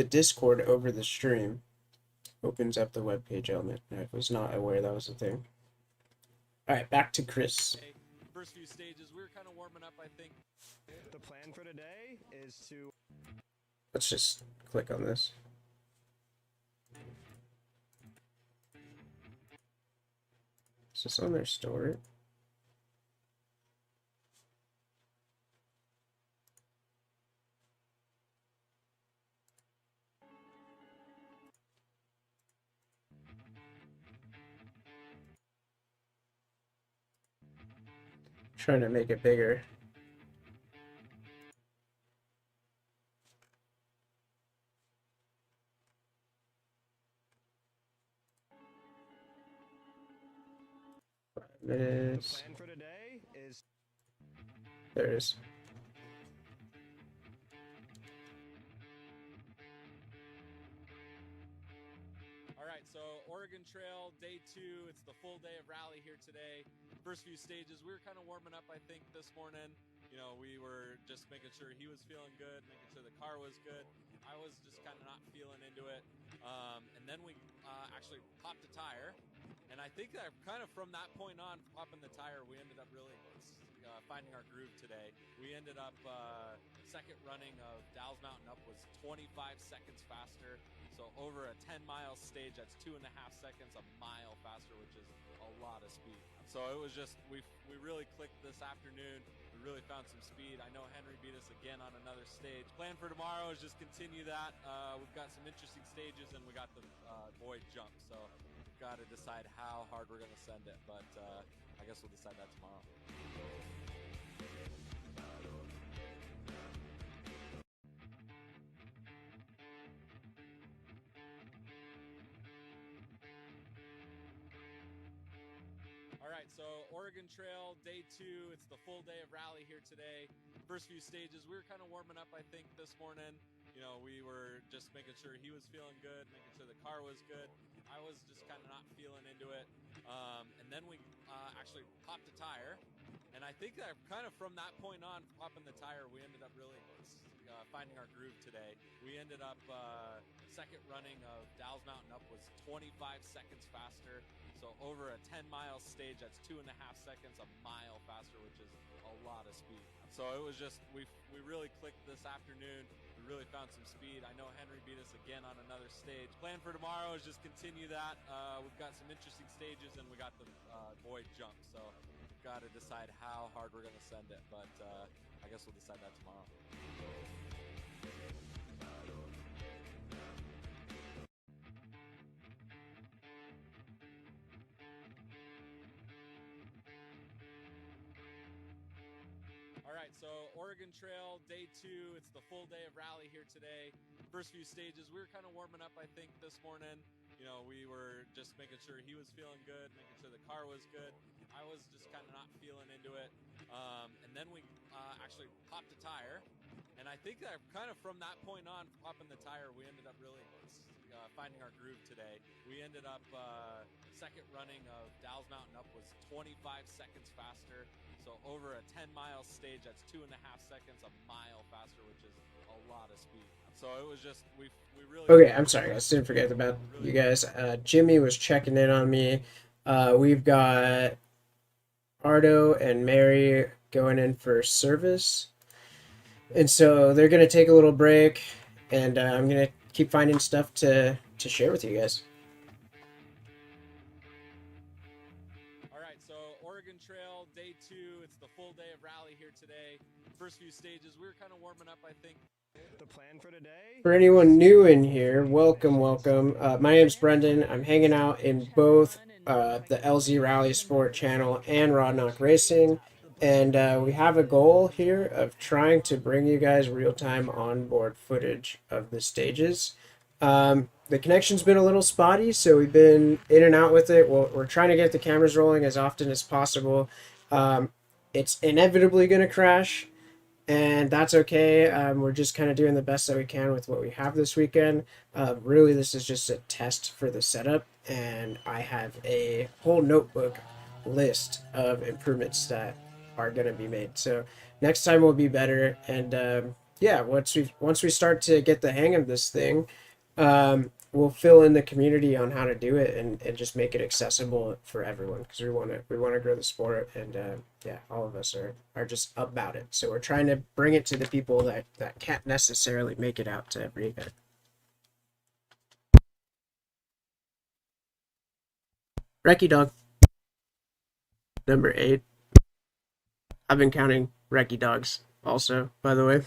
Discord over the stream opens up the webpage element. I was not aware that was a thing. All right, back to Chris. First few stages, we were kind of warming up, I think. The plan for today is to... Let's just click on this. Is this on their store? Trying to make it bigger. Minutes. Plan for today is... There it is. All right, so Oregon Trail, day 2. It's the full day of rally here today. First few stages, we were kind of warming up, I think, this morning. We were just making sure he was feeling good, making sure the car was good. I was just kind of not feeling into it. And then we actually popped a tire. And I think that kind of from that point on, popping the tire, we ended up really finding our groove today. We ended up second running of Dalles Mountain Up was 25 seconds faster. So over a 10-mile stage, that's 2.5 seconds a mile faster, which is a lot of speed. So it was just, we really clicked this afternoon. We really found some speed. I know Henry beat us again on another stage. Plan for tomorrow is just continue that. We've got some interesting stages, and we got the void jump. So we've got to decide how hard we're going to send it. But I guess we'll decide that tomorrow. All right, right, so Oregon Trail, day 2. It's the full day of rally here today. First few stages, we were kind of warming up, I think, this morning. You know, we were just making sure he was feeling good, making sure the car was good. I was just kind of not feeling into it. And then we actually popped a tire. And I think that kind of from that point on, popping the tire, we ended up really finding our groove today. We ended up second running of Dalles Mountain Up was 25 seconds faster. So over a 10-mile stage, that's 2.5 seconds, a mile faster, which is a lot of speed. So it was just, we really clicked this afternoon. We really found some speed. I know Henry beat us again on another stage. Plan for tomorrow is just continue that. We've got some interesting stages, and we got the void jump. So we've got to decide how hard we're going to send it. But I guess we'll decide that tomorrow. All right, so Oregon Trail, day 2. It's the full day of rally here today. First few stages, we were kind of warming up, I think, this morning. You know, we were just making sure he was feeling good, making sure the car was good. I was just kind of not feeling into it. And then we actually popped a tire. And I think that kind of from that point on, popping the tire, we ended up really finding our groove today. We ended up second running of Dalles Mountain Up was 25 seconds faster. So over a 10-mile stage, that's 2.5 seconds, a mile faster, which is a lot of speed. So it was just, we really... Okay, I'm sorry, guys. Didn't forget about you guys. Jimmy was checking in on me. We've got Arto and Mary going in for service. And so they're going to take a little break, and I'm going to keep finding stuff to share with you guys. All right, so Oregon Trail, day 2. It's the full day of rally here today. First few stages, we were kind of warming up, I think. The plan for today? For anyone new in here, welcome. My name's Brendan. I'm hanging out in both the LZ Rally Sport channel and Rodnoc Racing. And we have a goal here of trying to bring you guys real-time onboard footage of the stages. The connection's been a little spotty, so we've been in and out with it. We're trying to get the cameras rolling as often as possible. It's inevitably going to crash, and that's okay. We're just kind of doing the best that we can with what we have this weekend. Really, this is just a test for the setup, and I have a whole notebook list of improvements that are going to be made. So next time will be better. And yeah, once we start to get the hang of this thing, we'll fill in the community on how to do it and just make it accessible for everyone, because we want to grow the sport. And yeah, all of us are just about it. So we're trying to bring it to the people that can't necessarily make it out to every event. Recce dog number 8. I've been counting recce dogs also, by the way.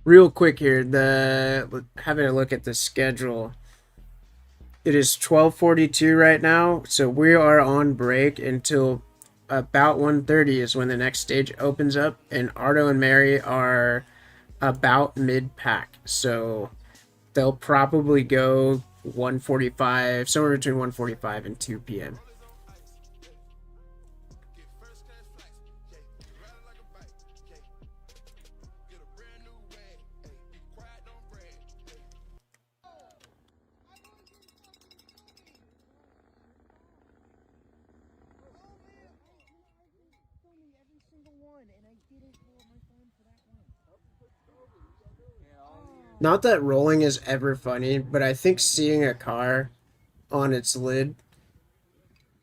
Real quick here, having a look at the schedule. It is 12:42 right now, so we are on break until about 1:30 is when the next stage opens up, and Arto and Mary are about mid-pack, so they'll probably go 1:45, somewhere between 1:45 and 2 p.m. Not that rolling is ever funny, but I think seeing a car on its lid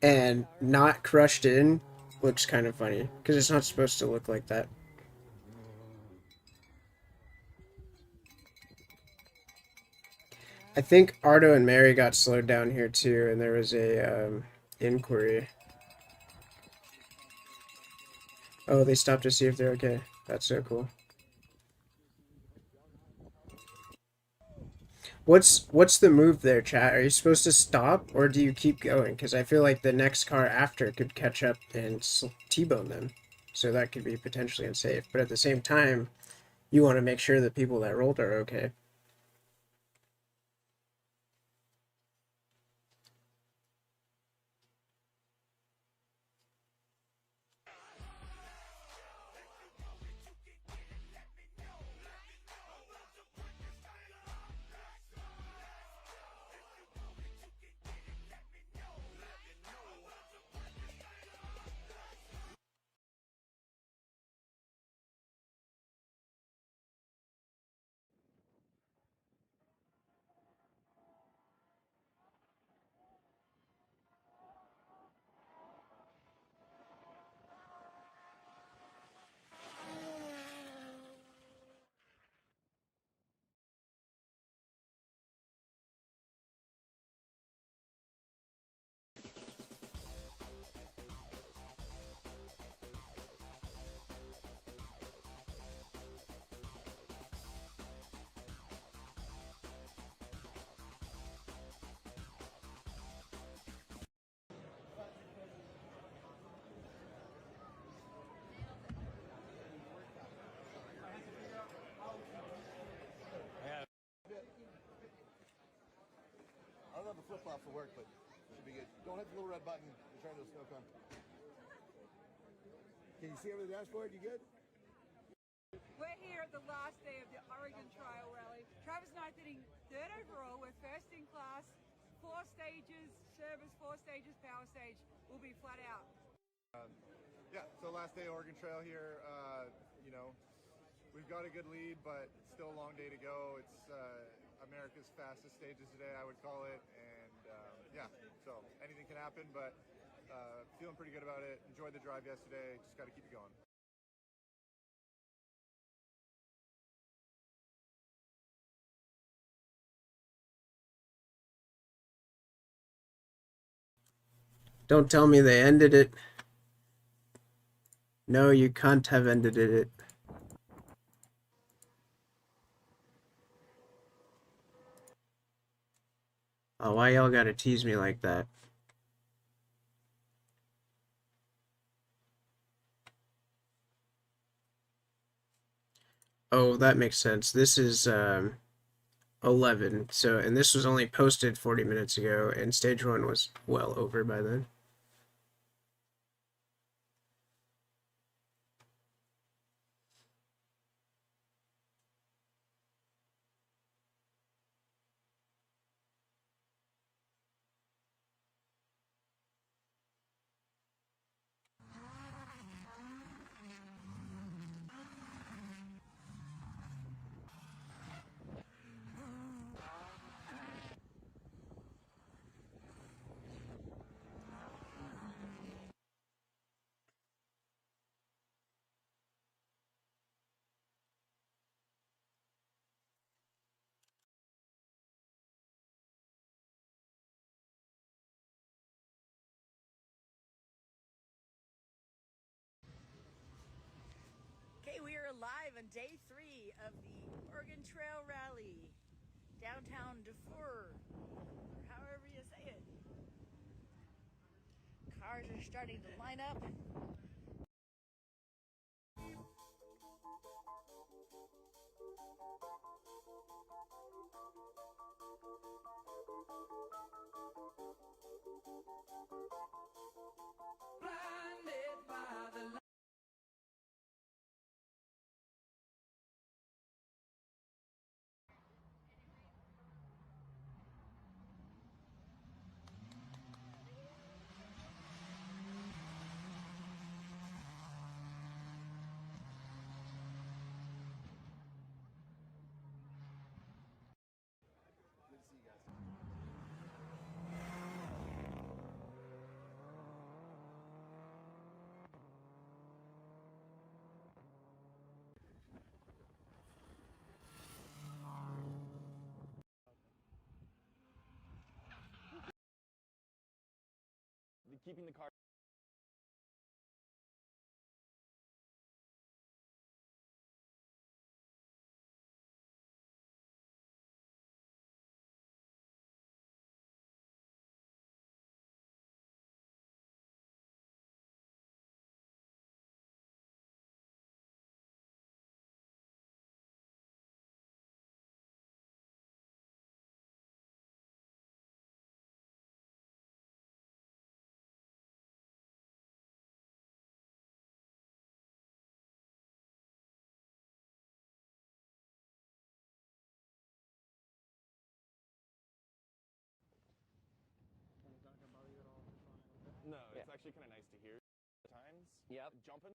and not crushed in looks kind of funny, because it's not supposed to look like that. I think Arto and Mary got slowed down here too, and there was a inquiry. Oh, they stopped to see if they're okay. That's so cool. What's the move there, chat? Are you supposed to stop, or do you keep going? Because I feel like the next car after could catch up and T-bone them. So that could be potentially unsafe. But at the same time, You want to make sure that people that rolled are okay. I don't have a flip-flop for work, but it should be good. Don't hit the little red button. You're trying to do a snow cone. Can you see over the dashboard? You good? We're here at the last day of the Oregon Trail Rally. Travis and I sitting third overall. We're first in class. 4 stages, service, 4 stages, power stage. We'll be flat out. Yeah, so last day Oregon Trail here. You know, we've got a good lead, but it's still a long day to go. It's America's fastest stages today, I would call it. And yeah, so anything can happen, but feeling pretty good about it. Enjoyed the drive yesterday. Just got to keep it going. Don't tell me they ended it. No, you can't have ended it. Oh, why y'all gotta tease me like that? Oh, that makes sense. This is 11. So, and this was only posted 40 minutes ago, and stage 1 was well over by then. Okay, we are live on day 3 of the Oregon Trail Rally, downtown Defour, or however you say it. Cars are starting to line up. Keeping the car actually kind of nice to hear at times. Yep. Jumping.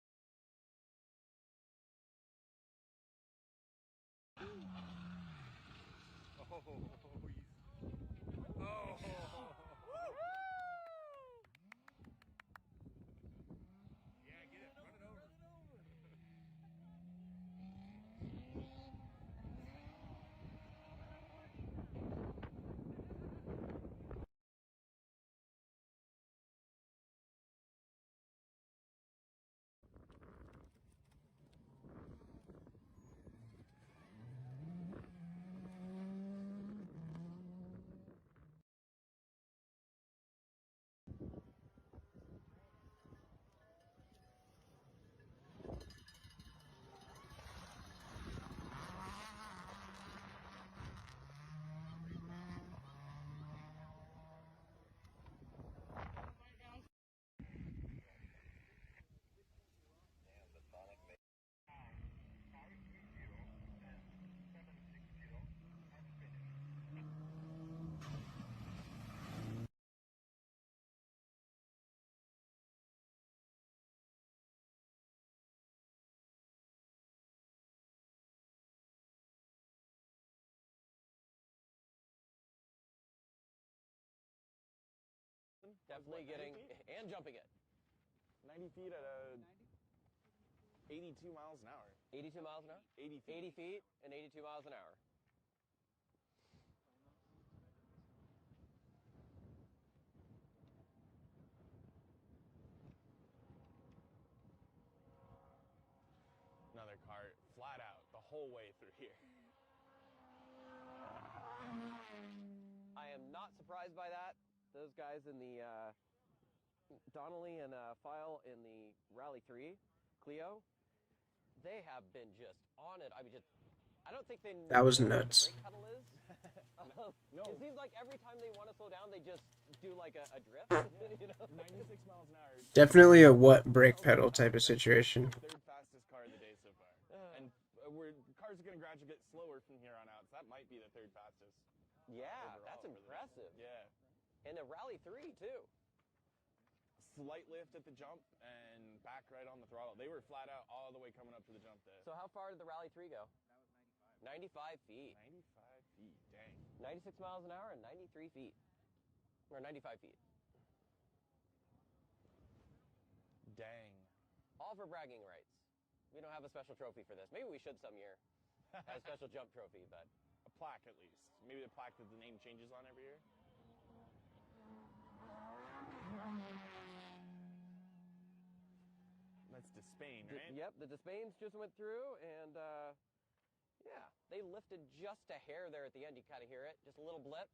Definitely getting and jumping it. 90 feet at 82 miles an hour. 82 miles an hour? 80 feet. 80 feet and 82 miles an hour. Another cart flat out the whole way through here. I am not surprised by that. Those guys in the Donnelly and File in the Rally 3 Clio, they have been just on it. I mean, just I don't think they know That was what the nuts. brake pedal is. No. It seems like every time they want to slow down, they just do like a drift. You know? 96 miles an hour. Definitely a what brake pedal type of situation. Third fastest car of the day so far. And cars are going to gradually get slower from here on out, so that might be the third fastest. Yeah, overall that's for the- impressive. Yeah. And a Rally 3 too. Slight lift at the jump and back right on the throttle. They were flat out all the way coming up to the jump there. So how far did the Rally 3 go? That was 95 feet. 95 feet, dang. 96 miles an hour and 93 feet. Or 95 feet. Dang. All for bragging rights. We don't have a special trophy for this. Maybe we should some year. Have a special jump trophy, but... A plaque at least. Maybe the plaque that the name changes on every year. That's Despain, right? Yep, the Despains just went through, and yeah, they lifted just a hair there at the end. You kind of hear it, just a little blip.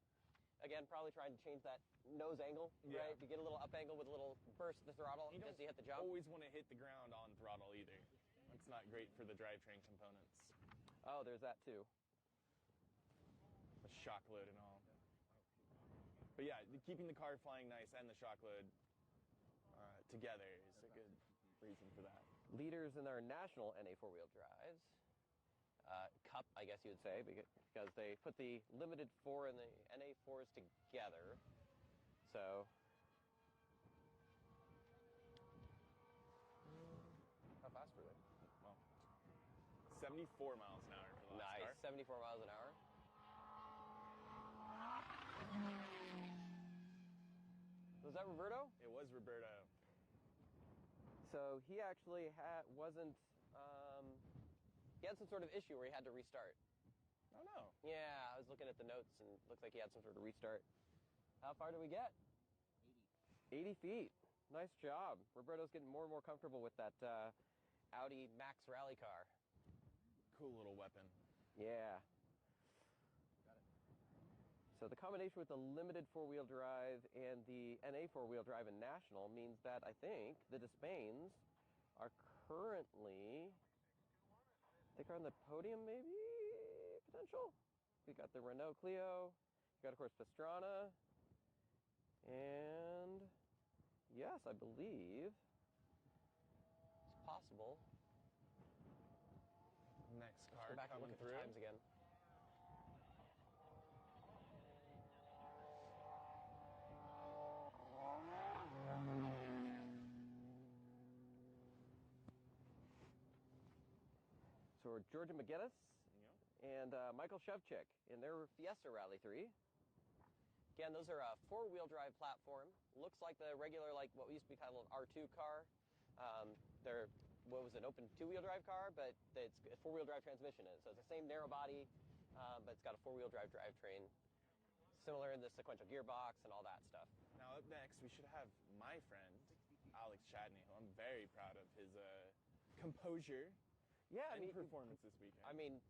Again, probably trying to change that nose angle, right? To get a little up angle with a little burst of the throttle as you hit the jump. Always want to hit the ground on throttle either. That's not great for the drivetrain components. Oh, there's that too. The shock load and all. But yeah, keeping the car flying nice and the shock load together is a good reason for that. Leaders in their national NA four-wheel drives. Cup, I guess you would say, because they put the limited 4 and the NA 4s together. So, how fast were they? Well, 74 miles an hour for the last car. 74 miles an hour. Was that Roberto? It was Roberto. So he actually wasn't, he had some sort of issue where he had to restart. Oh no. Yeah, I was looking at the notes and it looks like he had some sort of restart. How far did we get? 80 feet. Nice job. Roberto's getting more and more comfortable with that Audi Max rally car. Cool little weapon. Yeah. So the combination with the limited four-wheel drive and the NA four-wheel drive in National means that I think the Despains are currently, I think are on the podium maybe, potential. We got the Renault Clio, we got of course Pastrana, and yes, I believe it's possible. Next car Go back and coming look at through. the times again. for Georgia McGinnis You know? and Michael Shevchik in their Fiesta Rally 3. Again, those are a four-wheel drive platform. Looks like the regular, like what used to be called an R2 car. They're, what was an open two-wheel drive car, but it's a four-wheel drive transmission in it. So it's the same narrow body, but it's got a four-wheel drive drivetrain. Similar in the sequential gearbox and all that stuff. Now up next, we should have my friend, Alex Chadney, who I'm very proud of his composure and performance this weekend. I mean,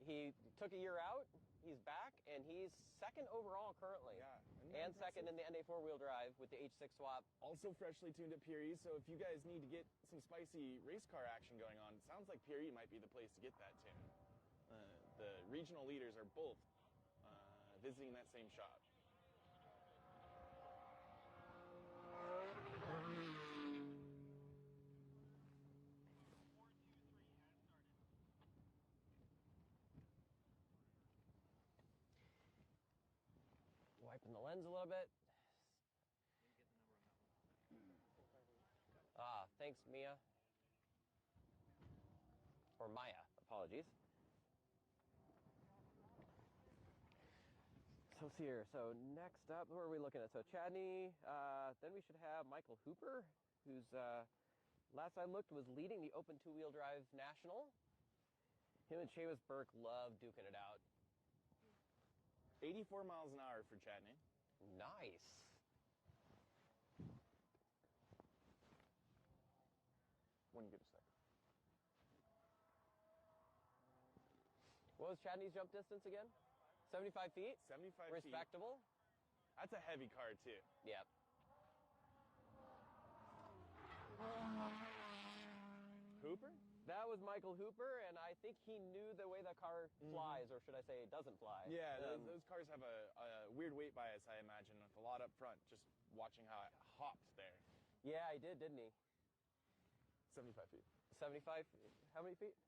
he took a year out, he's back, and he's second overall currently. Yeah. And second in the NA four-wheel drive with the H6 swap. Also freshly tuned at Puri, so if you guys need to get some spicy race car action going on, it sounds like Puri might be the place to get that tune. The regional leaders are both visiting that same shop. Wiping the lens a little bit. Ah, thanks, Mia. Or Maya, apologies. So let's see here. So next up, who are we looking at? So Chadney, then we should have Michael Hooper, who's, last I looked, was leading the Open Two-Wheel Drive National. Him and Seamus Burke love duking it out. 84 miles an hour for Chadney. Nice. When you get a sec. What was Chadney's jump distance again? 75 feet? 75 feet. Respectable. That's a heavy car, too. Yep. Hooper? That was Michael Hooper, and I think he knew the way the car flies, or should I say doesn't fly. Yeah, those cars have a weird weight bias, I imagine, with a lot up front, just watching how it hopped there. Yeah, he did, didn't he? 75 feet. 75? How many feet?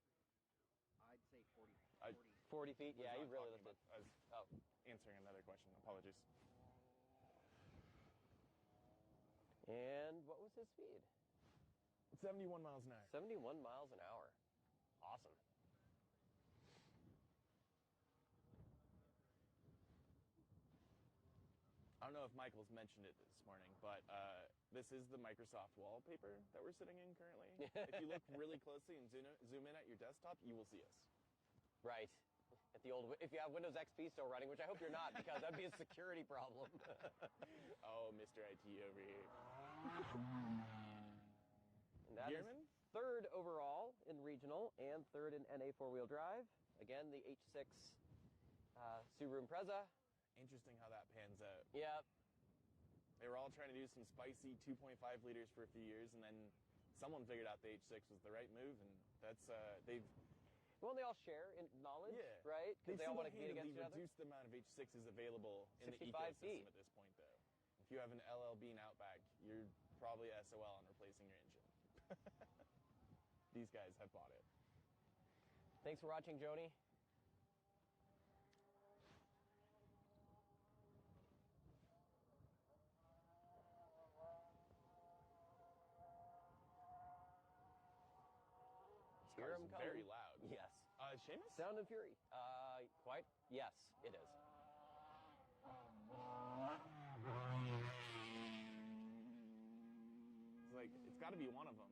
I'd say 40. 40 feet? Yeah, he really lifted. I was answering another question. Apologies. And what was his speed? 71 miles an hour. 71 miles an hour. Awesome. I don't know if Michael's mentioned it this morning, but this is the Microsoft wallpaper that we're sitting in currently. If you look really closely and zoom in at your desktop, you will see us. Right. At the old, if you have Windows XP still running, which I hope you're not, because that'd be a security problem. Oh, Mr. IT over here. And that is third overall in regional and third in NA four-wheel drive. Again, the H6 Subaru Impreza. Interesting how that pans out. Yep. They were all trying to do some spicy 2.5 liters for a few years, and then someone figured out the H6 was the right move, and that's they've. Well, they all share in knowledge, Yeah. right? Because they all want to compete against each other. Reduced the amount of H6s available in the 65 ecosystem feet. at this point, though. If you have an LL Bean Outback, you're probably SOL on replacing your engine. These guys have bought it. Thanks for watching, Joni. This car is very loud. Yes. Seamus? Sound and Fury. Quite. Yes, it is. It's like, it's got to be one of them.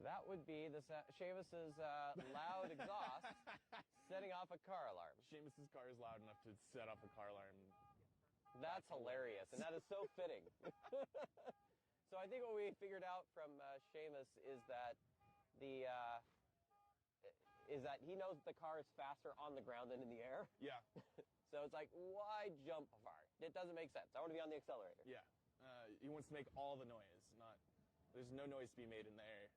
That would be the Seamus's loud exhaust setting off a car alarm. Seamus's car is loud enough to set off a car alarm. That's hilarious, and that is so fitting. So I think what we figured out from Seamus is that he knows the car is faster on the ground than in the air. Yeah. So it's like, why jump far? It doesn't make sense. I want to be on the accelerator. Yeah. He wants to make all the noise. There's no noise to be made in the air.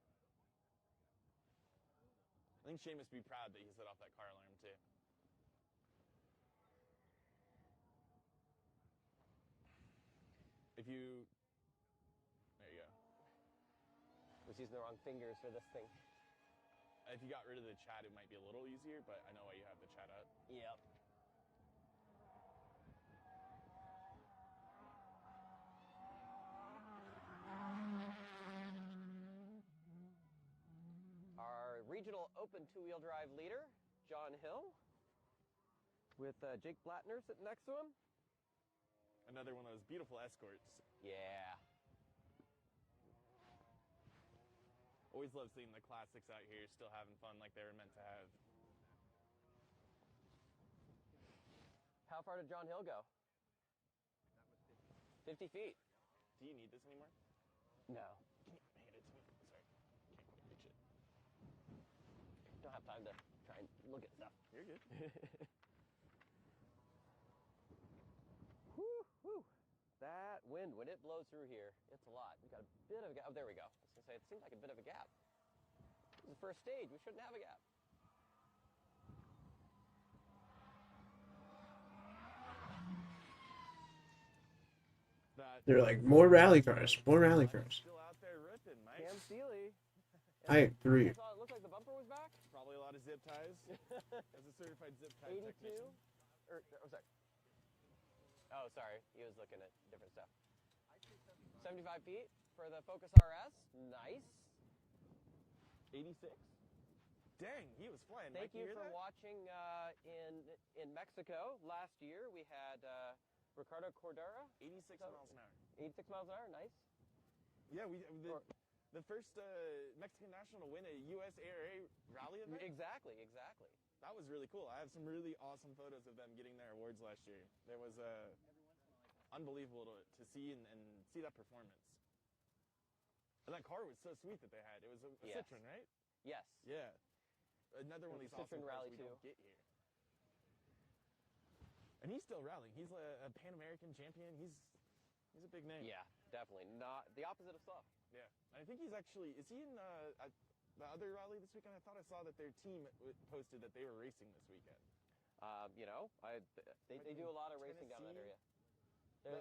I think Seamus would be proud that he set off that car alarm, too. There you go. I was using the wrong fingers for this thing. If you got rid of the chat, it might be a little easier, but I know why you have the chat up. Yep. regional open two-wheel drive leader, John Hill, with Jake Blattner sitting next to him. Another one of those beautiful escorts. Yeah. Always love seeing the classics out here still having fun like they were meant to have. How far did John Hill go? 50 feet. Do you need this anymore? No. Can you hand it to me? Sorry. Can't quite reach it. Don't have time to try and look at stuff. You're good. Whew, whew. That wind, when it blows through here, it's a lot. We've got a bit of a gap. Oh, there we go. I was going to say, it seems like a bit of a gap. This is the first stage. We shouldn't have a gap. They're like, more rally cars, more rally cars. Still out there ripping, Mike. Cam Steely. I agree. It looked like the bumper was back. Probably a lot of zip ties. As a certified zip tie 82. technician. Oh, sorry. Oh, sorry. He was looking at different stuff. 75 feet for the Focus RS. Nice. 86. Dang, he was flying. Thank Mike, you hear for that? watching in Mexico last year. We had Ricardo Cordera. 86 miles an hour. 86 miles an hour. Nice. Yeah, the first Mexican national to win a U.S. ARA rally event. Exactly. That was really cool. I have some really awesome photos of them getting their awards last year. It was unbelievable to see and see that performance. And that car was so sweet that they had. It was a Yes. Citroen, right? Yes. Yeah. Another one of these awesome Citroen cars Rally we 2. don't get here. And he's still rallying. He's a Pan American champion. He's a big name. Yeah, definitely. Not the opposite of slow. Yeah. I think he's actually, is he in the other rally this weekend? I thought I saw that their team posted that they were racing this weekend. You know, they do a lot of racing down in that area.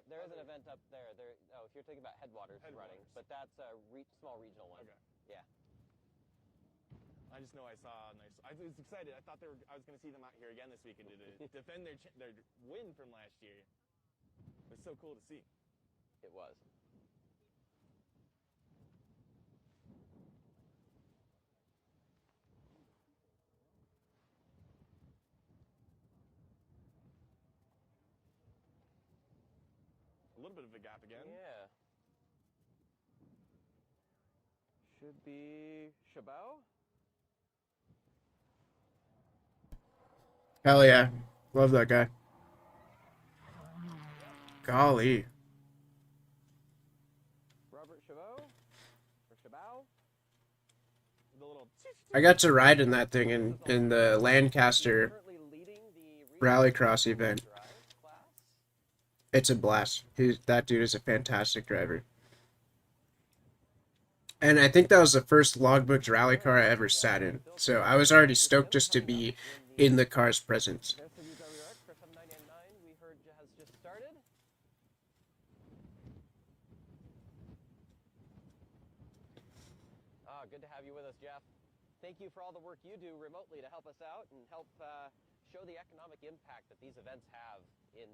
There is an event up there. Oh, if you're thinking about Headwaters running, but that's a small regional one. Okay. Yeah. I just know I saw, I was excited. I thought I was going to see them out here again this weekend to defend their win from last year. It was so cool to see. It was. A little bit of a gap again. Yeah. Should be Chabot. Hell yeah. Love that guy. Golly. Robert Chabot. Or Chabot. The little. I got to ride in that thing in the Lancaster Rallycross event. It's a blast. That dude is a fantastic driver. And I think that was the first logbooked rally car I ever sat in. So I was already stoked just to be in the car's presence. We heard has just started. Good to have you with us, Jeff. Thank you for all the work you do remotely to help us out and help show the economic impact that these events have in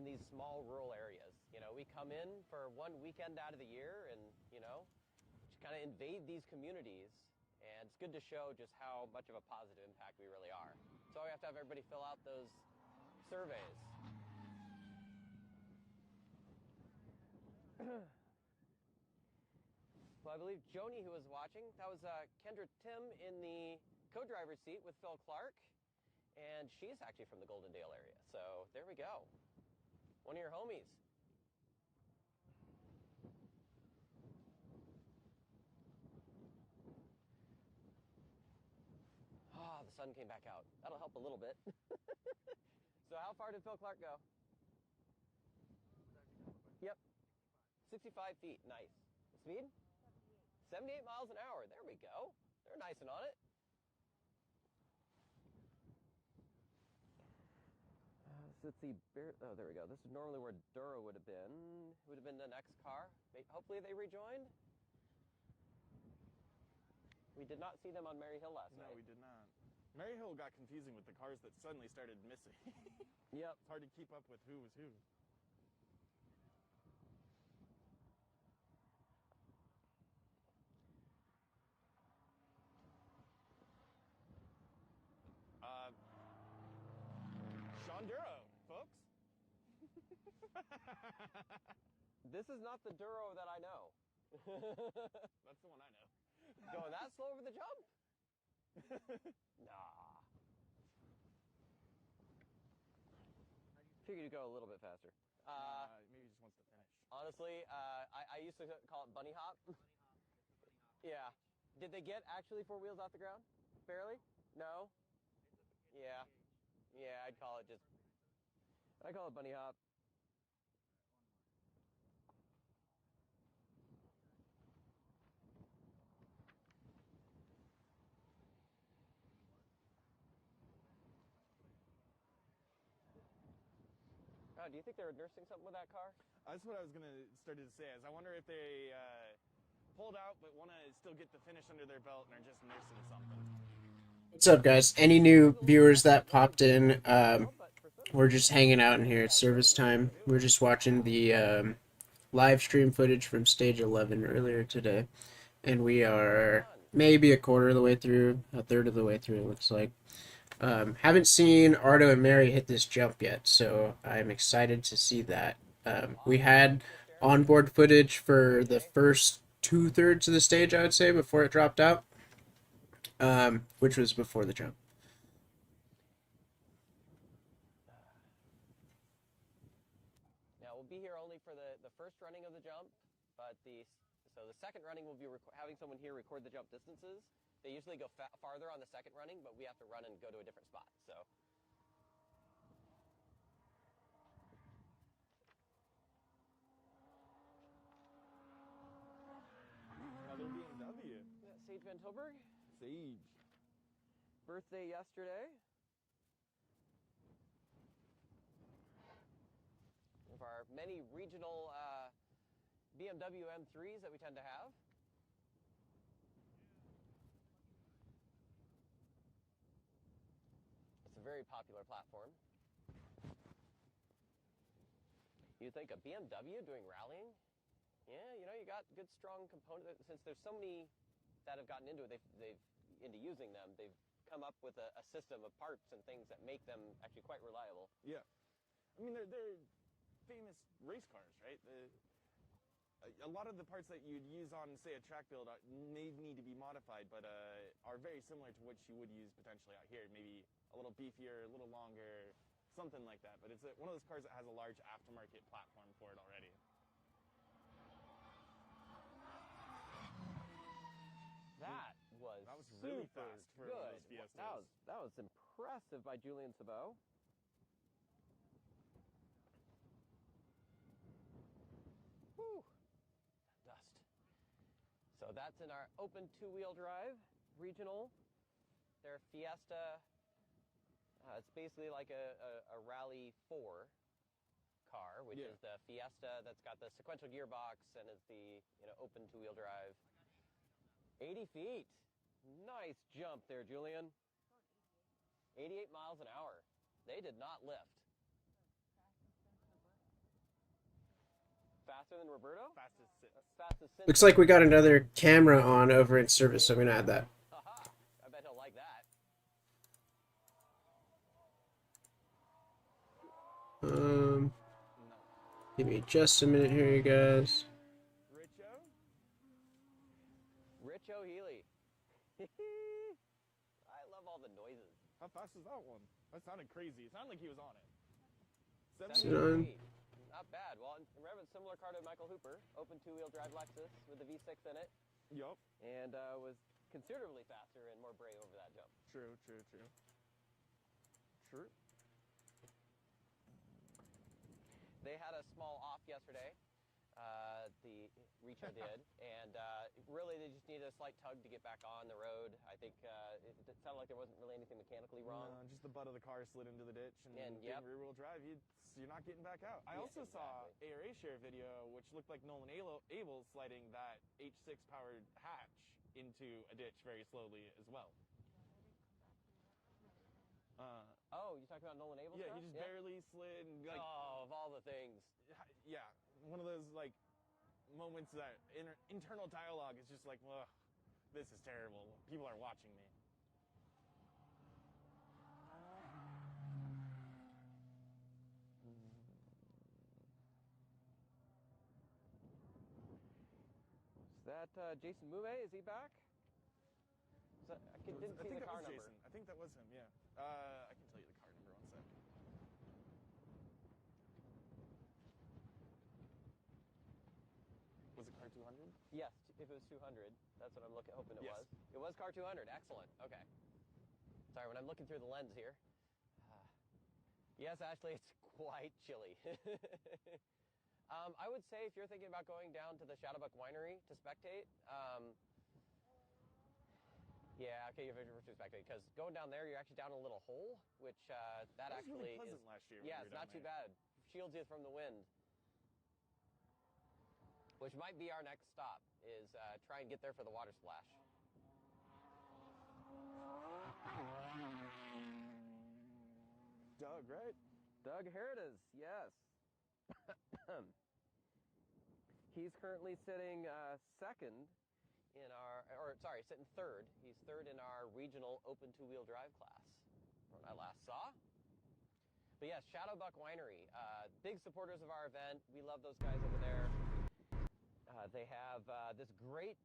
these small rural areas. You know, we come in for one weekend out of the year and, you know, just kind of invade these communities. And it's good to show just how much of a positive impact we really are. So we have to have everybody fill out those surveys. Well, I believe Joni, who was watching, that was Kendra Tim in the co-driver's seat with Phil Clark. And she's actually from the Goldendale area. So there we go. One of your homies. The sun came back out. That'll help a little bit. So how far did Phil Clark go? Yep. 65 feet. Nice. Speed? 78 miles an hour. There we go. They're nice and on it. Let's see. Oh, there we go. This is normally where Dura would have been. Would have been the next car. Hopefully they rejoined. We did not see them on Mary Hill last night. No, we did not. Mary Hill got confusing with the cars that suddenly started missing. Yep. It's hard to keep up with who was who. This is not the Duro that I know. That's the one I know. Going that slow over the jump? Nah. Figured you'd go a little bit faster. Maybe he just wants to finish. Honestly, I used to call it bunny hop. Yeah. Did they get actually 4 wheels off the ground? Barely? No? Yeah. Yeah, I'd call it bunny hop. Oh, do you think they were nursing something with that car? That's what I was gonna start to say. Is I wonder if they pulled out but want to still get the finish under their belt and are just nursing something. What's up, guys? Any new viewers that popped in? We're just hanging out in here. It's service time. We're just watching the live stream footage from stage 11 earlier today, and we are maybe a quarter of the way through, a third of the way through, it looks like. Haven't seen Arto and Mary hit this jump yet, so I'm excited to see that. We had onboard footage for the first 2/3 of the stage, I would say, before it dropped out, which was before the jump. Now, we'll be here only for the first running of the jump, but so the second running will be having someone here record the jump distances. They usually go farther on the second running, but we have to run and go to a different spot, so. Another BMW. Yeah, Sage Van Tilburg. Sage. Birthday yesterday. Of our many regional BMW M3s that we tend to have. It's a very popular platform. You'd think a BMW doing rallying? Yeah, you know, you got good strong component. Since there's so many that have gotten into it, they've into using them, they've come up with a system of parts and things that make them actually quite reliable. Yeah. I mean, they're famous race cars, right? A lot of the parts that you'd use on, say, a track build may need to be modified, but are very similar to what you would use potentially out here. Maybe a little beefier, a little longer, something like that. But it's one of those cars that has a large aftermarket platform for it already. That was really super fast for good. one of those Fiestas. That was impressive by Julian Sabot. Whew. Dust. So that's in our open 2-wheel drive regional. Their Fiesta. It's basically like a Rally 4 car, which is the Fiesta that's got the sequential gearbox and is the open 2-wheel drive. 80 feet. Nice jump there, Julian. 88 miles an hour. They did not lift. Faster than Roberto? Fastest since. Looks like we got another camera on over in service, so I'm going to add that. Haha. I bet he'll like that. Give me just a minute here, you guys. Richo Healy. I love all the noises. How fast is that one? That sounded crazy. It sounded like he was on it. 73. Not bad. Well, remember, it's a similar car to Michael Hooper. Open 2-wheel drive Lexus with the V6 in it. Yup. And was considerably faster and more brave over that jump. True. They had a small off yesterday. The Richo did, and really they just needed a slight tug to get back on the road. I think it sounded like there wasn't really anything mechanically wrong. No, just the butt of the car slid into the ditch, and being rear-wheel drive, you're not getting back out. I also saw a race share video, which looked like Nolan Abel sliding that H6-powered hatch into a ditch very slowly as well. Oh, you talking about Nolan Abel? Yeah, he just barely slid. And, like, of all the things. Yeah, one of those like moments that internal dialogue is just like, ugh, this is terrible. People are watching me. that Jason Mouvet? Is he back? Didn't see the car number. Jason. I think that was him, yeah. I can tell you the car number, one sec. Was it car 200? Yes, if it was 200. That's what I'm hoping it was. It was car 200. Excellent. Okay. Sorry, when I'm looking through the lens here. Yes, Ashley, it's quite chilly. I would say if you're thinking about going down to the Shadowbuck Winery to spectate, yeah, okay, you're to spectate, because going down there, you're actually down a little hole, which that was actually really pleasant is, last year. yeah, it's not too bad. Shields you from the wind. Which might be our next stop, is try and get there for the water splash. Doug, right? Doug Heridas, yes. He's currently sitting second in our, sitting third. He's third in our regional open two-wheel drive class from what I last saw. But yes, Shadowbuck Winery, big supporters of our event. We love those guys over there. They have this great,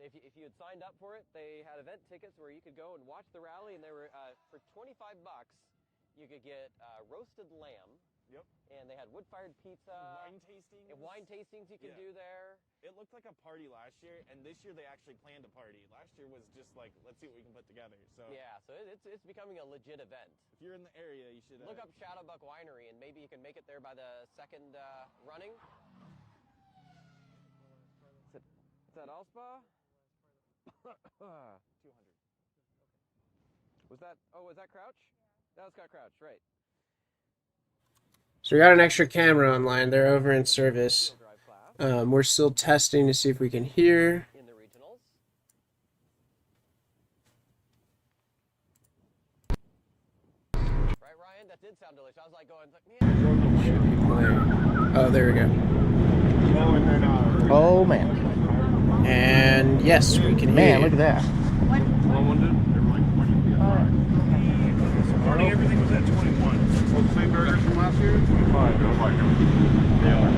if you had signed up for it, they had event tickets where you could go and watch the rally, and they were, for $25, you could get roasted lamb. Yep. And they had wood-fired pizza. Wine tastings. And wine tastings you can do there. It looked like a party last year, and this year they actually planned a party. Last year was just like, let's see what we can put together. So yeah, so it's becoming a legit event. If you're in the area, you should look up Shadowbuck Winery, and maybe you can make it there by the second running. Is that Allspa? 200. Was that Crouch? That was Crouch, right. So we got an extra camera online. They're over in service. We're still testing to see if we can hear. In the regionals. Right, Ryan? That did sound delicious. I was like going, man. Oh, there we go. Oh, man. And yes, we can hear. Man, look at that. Morning, everything was at 21. Well, the same burgers from last year? 25. Don't like them. Yeah.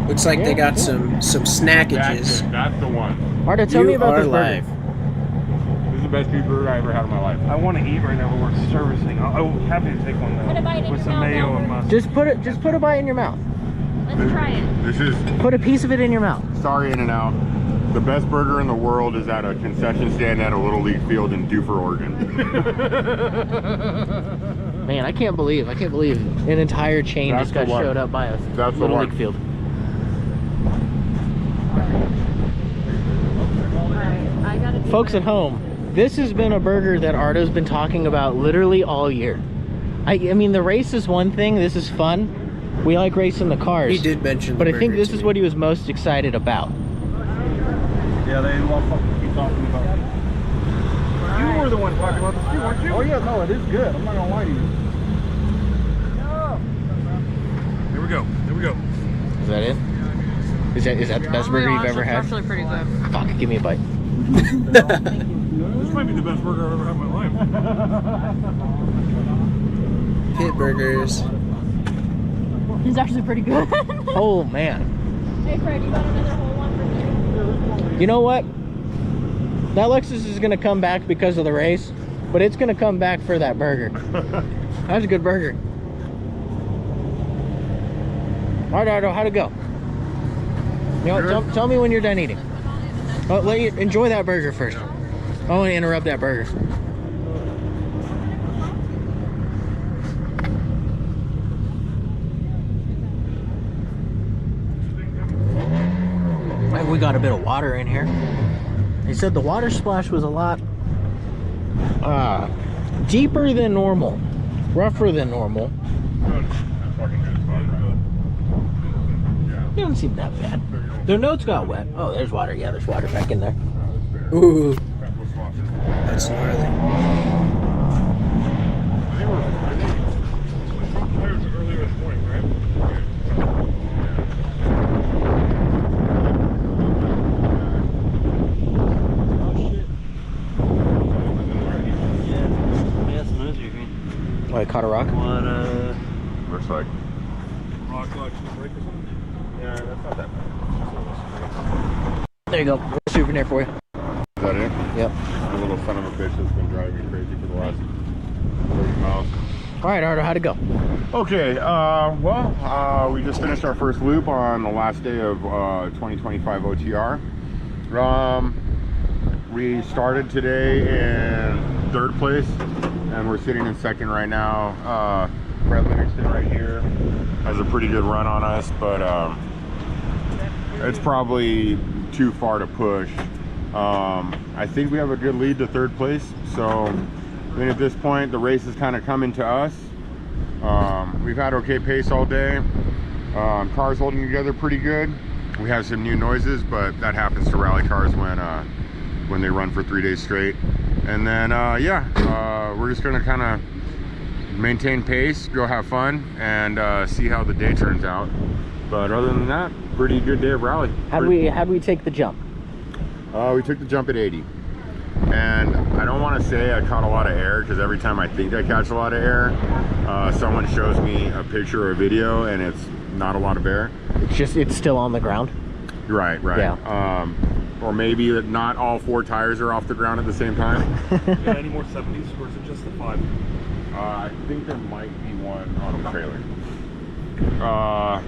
Looks like they got some snackages. That's the one. Arto, tell me about this live. burger. This is the best beef burger I ever had in my life. I want to eat right now, but we're servicing. I'm happy to take one though. With some mayo and mustard. Just put a bite in your mouth. Let's try it. This is, Put a piece of it in your mouth. sorry, In-N-Out. The best burger in the world is at a concession stand at a Little League field in Dufur, Oregon. Man, I can't believe an entire chain just got showed up by us. That's Little League field. Folks at home, this has been a burger that Arto's been talking about literally all year. I mean, the race is one thing. This is fun. We like racing the cars. He did mention but the I think burger this to is me. what he was most excited about. Yeah, they love keep talking about it. You were the one talking about the stew, weren't you? Oh yeah, no, it is good. I'm not gonna lie to you. There we go. There we go. Is that it? Is that the best burger you've ever had? It's actually pretty good. Fuck, give me a bite. This might be the best burger I've ever had in my life. Pit burgers. It's actually pretty good. Oh man. Hey Fred, you got another whole one for me? You know what? That Lexus is gonna come back because of the race, but it's gonna come back for that burger. That's a good burger. Alright, Arto, how'd it go? You know, tell me when you're done eating. Oh, let you enjoy that burger first. I don't want to interrupt that burger. We got a bit of water in here. He said the water splash was a lot deeper than normal, rougher than normal. It doesn't seem that bad. Their notes got wet. Oh, there's water. Yeah, there's water back in there. Ooh, that's gnarly. Oh, I caught a rock? Looks like. shock clutch and brake or something? Yeah, that's not that bad. There you go. Souvenir for you. Is that it? Yep. The little son of a bitch that's been driving me crazy for the last 30 miles. All right, Arto, how'd it go? Okay, we just finished our first loop on the last day of 2025 OTR. We started today in 3rd place, and we're sitting in 2nd right now. Brett Livingston right here has a pretty good run on us, but it's probably too far to push. I think we have a good lead to 3rd place, so I think at this point the race is kind of coming to us. We've had okay pace all day. Cars holding together pretty good. We have some new noises, but that happens to rally cars when they run for 3 days straight. And then we're just gonna kind of maintain pace, go have fun, and see how the day turns out. But other than that, pretty good day of rally. How'd we take the jump? We took the jump at 80. And I don't want to say I caught a lot of air, because every time I think I catch a lot of air, someone shows me a picture or a video and it's not a lot of air. It's still on the ground? Right. Yeah. Or maybe that not all 4 tires are off the ground at the same time. Yeah, any more 70s, or is it just the 5? I think there might be one on the trailer. I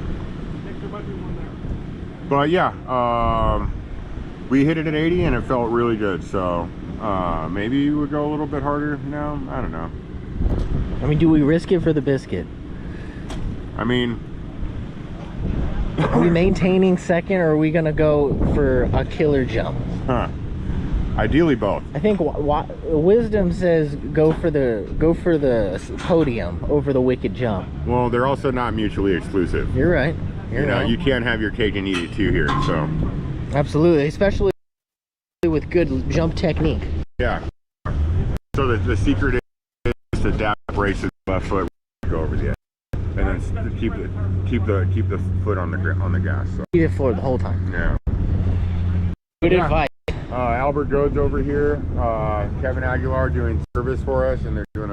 think there might be one there. But yeah, we hit it at 80 and it felt really good. So maybe we would go a little bit harder now. I don't know. I mean, do we risk it for the biscuit? I mean, are we maintaining 2nd, or are we gonna go for a killer jump? Ideally both. I think wisdom says go for the podium over the wicked jump. Well, they're also not mutually exclusive. You're right. You know, you can't have your cake and eat it too here. So absolutely, especially with good jump technique. Yeah. So the secret is to dab brace the left foot, go over the edge, and then keep the foot on the gas. So. Keep it forward the whole time. Yeah. Good advice. Albert Gode's over here. Kevin Aguilar doing service for us, and they're doing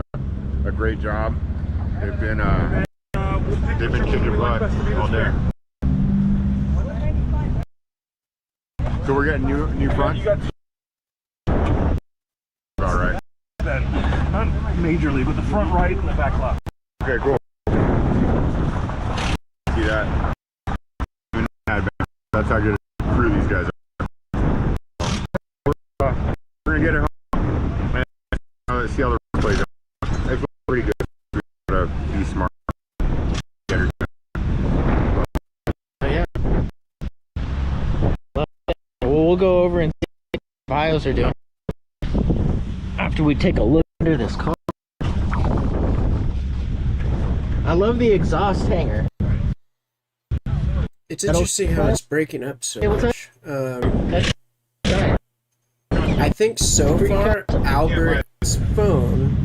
a great job. They've been kicking butt all day. So we're getting new fronts. All right. Not majorly, but the front right and the back left. Okay, cool. See that? That's how good a crew these guys are. We're gonna get it home and see how the rest plays out. It's pretty good. We gotta be smart. Yeah. Well, we'll go over and see what the bios are doing after we take a look under this car. I love the exhaust hanger. It's interesting how it's breaking up so much. I think so far Albert's phone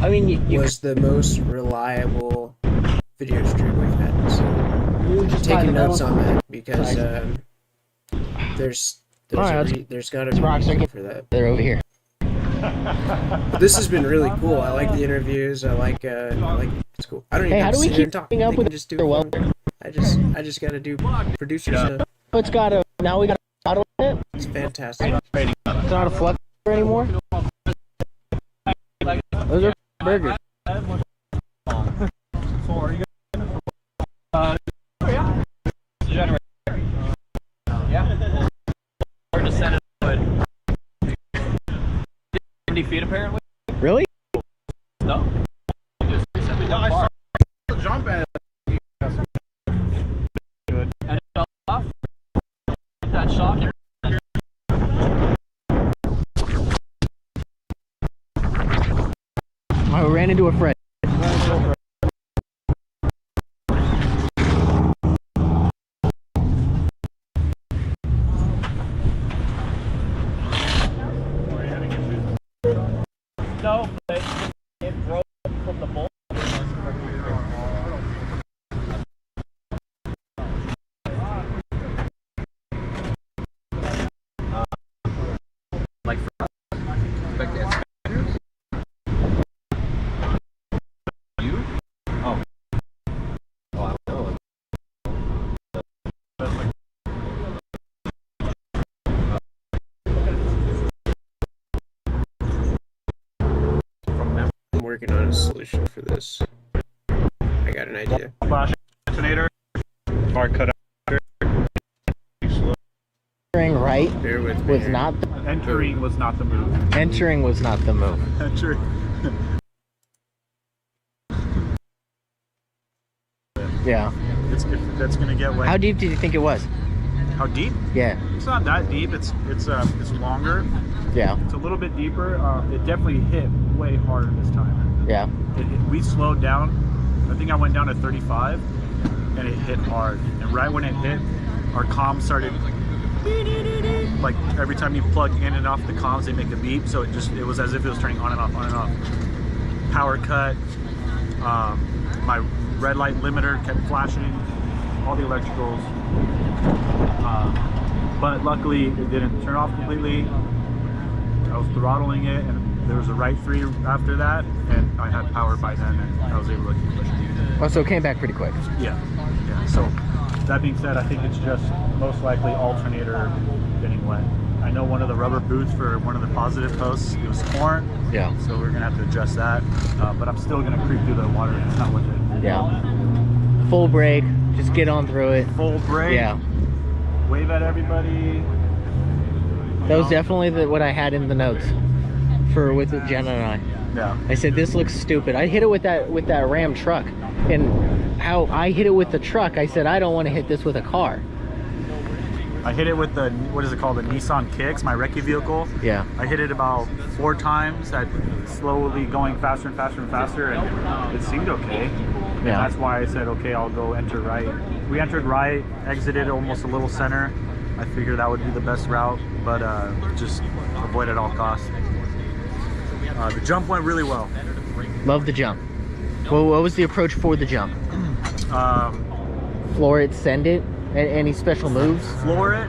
was the most reliable video stream we've had. So taking notes on that, because there's got to be a reason for that. They're over here. But this has been really cool. I like the interviews. I like it's cool. I don't even have to sit here and talk. They can just do it. I just got to do producer stuff. It's got a now we got a bottle in it. It's fantastic. It's not a flux anymore. Those are burgers. So are you generator? Yeah. Or just send it wood. 70 feet apparently. Really? No. Just recently done bar. Jump at good. And it fell off. That shock. I ran into a friend. No, but it broke from the bolt. Like for you? Oh. Oh, I don't know. working on a solution for this. I got an idea. Flash alternator. Bar cut out. Entering right Bear with me was here. not Entering was not the move. entering was not the move. Entering. Yeah. That's gonna get wet. How deep did you think it was? How deep? Yeah. It's not that deep. It's longer. Yeah. It's a little bit deeper. It definitely hit way harder this time. Yeah. We slowed down. I think I went down to 35, and it hit hard. And right when it hit, our comms started. Like every time you plug in and off the comms, they make a beep. So it was as if it was turning on and off, on and off. Power cut. My red light limiter kept flashing. All the electricals. But luckily, it didn't turn off completely. I was throttling it, and there was a right 3 after that, and I had power by then, and I was able to keep pushing it. Oh, so it came back pretty quick. Yeah. So that being said, I think it's just most likely alternator getting wet. I know one of the rubber boots for one of the positive posts, it was torn. Yeah. So we're gonna have to adjust that, but I'm still gonna creep through the water. It's not worth it. Yeah. Full brake, just get on through it. Full brake. Yeah. Wave at everybody. That was definitely what I had in the notes with Jenna and I. Yeah. I said this looks stupid. I hit it with that Ram truck, and how I hit it with the truck, I said I don't want to hit this with a car. I hit it with the, what is it called, the Nissan Kicks, my recce vehicle. Yeah. I hit it about 4 times, at slowly going faster and faster and faster, and it seemed okay. And Yeah. that's why I said, okay, I'll go enter right. We entered right, exited almost a little center. I figured that would be the best route, but just avoid at all costs. The jump went really well. Love the jump. Well, what was the approach for the jump? Floor it, send it. Any special moves? Floor it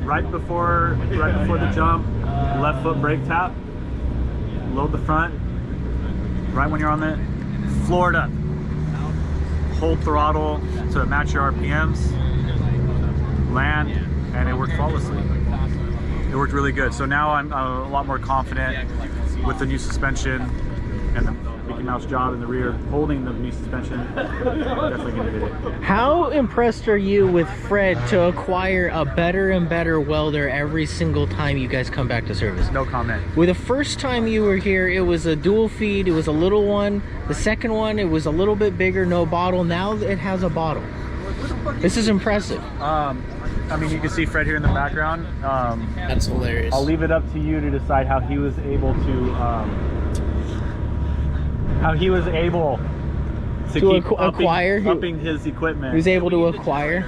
right before the jump. Left foot brake tap. Load the front. Right when you're on it, floor it up. Hold throttle to match your RPMs. Land, and it worked flawlessly. It worked really good. So now I'm a lot more confident with the new suspension and the Mickey Mouse job in the rear, holding the new suspension. Definitely gonna hit it. How impressed are you with Fred to acquire a better and better welder every single time you guys come back to service? No comment. With the first time you were here, it was a dual feed, it was a little one. The second one, it was a little bit bigger, no bottle. Now it has a bottle. This is impressive. I mean, you can see Fred here in the background. That's hilarious. I'll leave it up to you to decide how he was able to keep upping his equipment. He was able to acquire.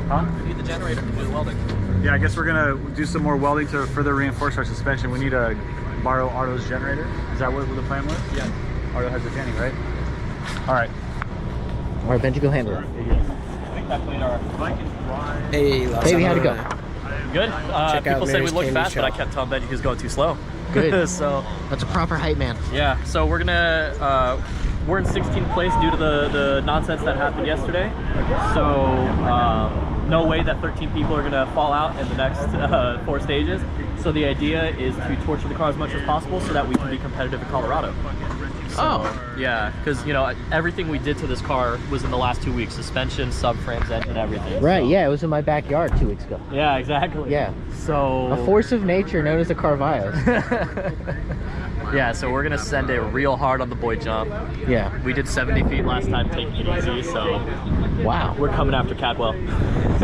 Huh? We need the generator to do the welding. Yeah, I guess we're gonna do some more welding to further reinforce our suspension. We need to borrow Arto's generator. Is that what the plan was? Yeah. Arto has a Jenny, right? All right. All right, Benji, go handle it. Hey, Baby, how'd it go? Good. Check out People said we Mary's looked Candy fast, but I Shop. kept telling Benji he was going too slow. Good. So that's a proper hype man. Yeah. So we're gonna we're in 16th place due to the nonsense that happened yesterday. So no way that 13 people are gonna fall out in the next 4 stages. So the idea is to torture the car as much as possible so that we can be competitive in Colorado. So, yeah, because you know everything we did to this car was in the last 2 weeks: suspension, subframes, engine, everything. Right, so. yeah, it was in my backyard 2 weeks ago. Yeah, exactly. Yeah. So a force of nature known as a Carvios. yeah, so we're gonna send it real hard on the boy jump. Yeah. We did 70 feet last time, taking it easy, so wow. We're coming after Cadwell.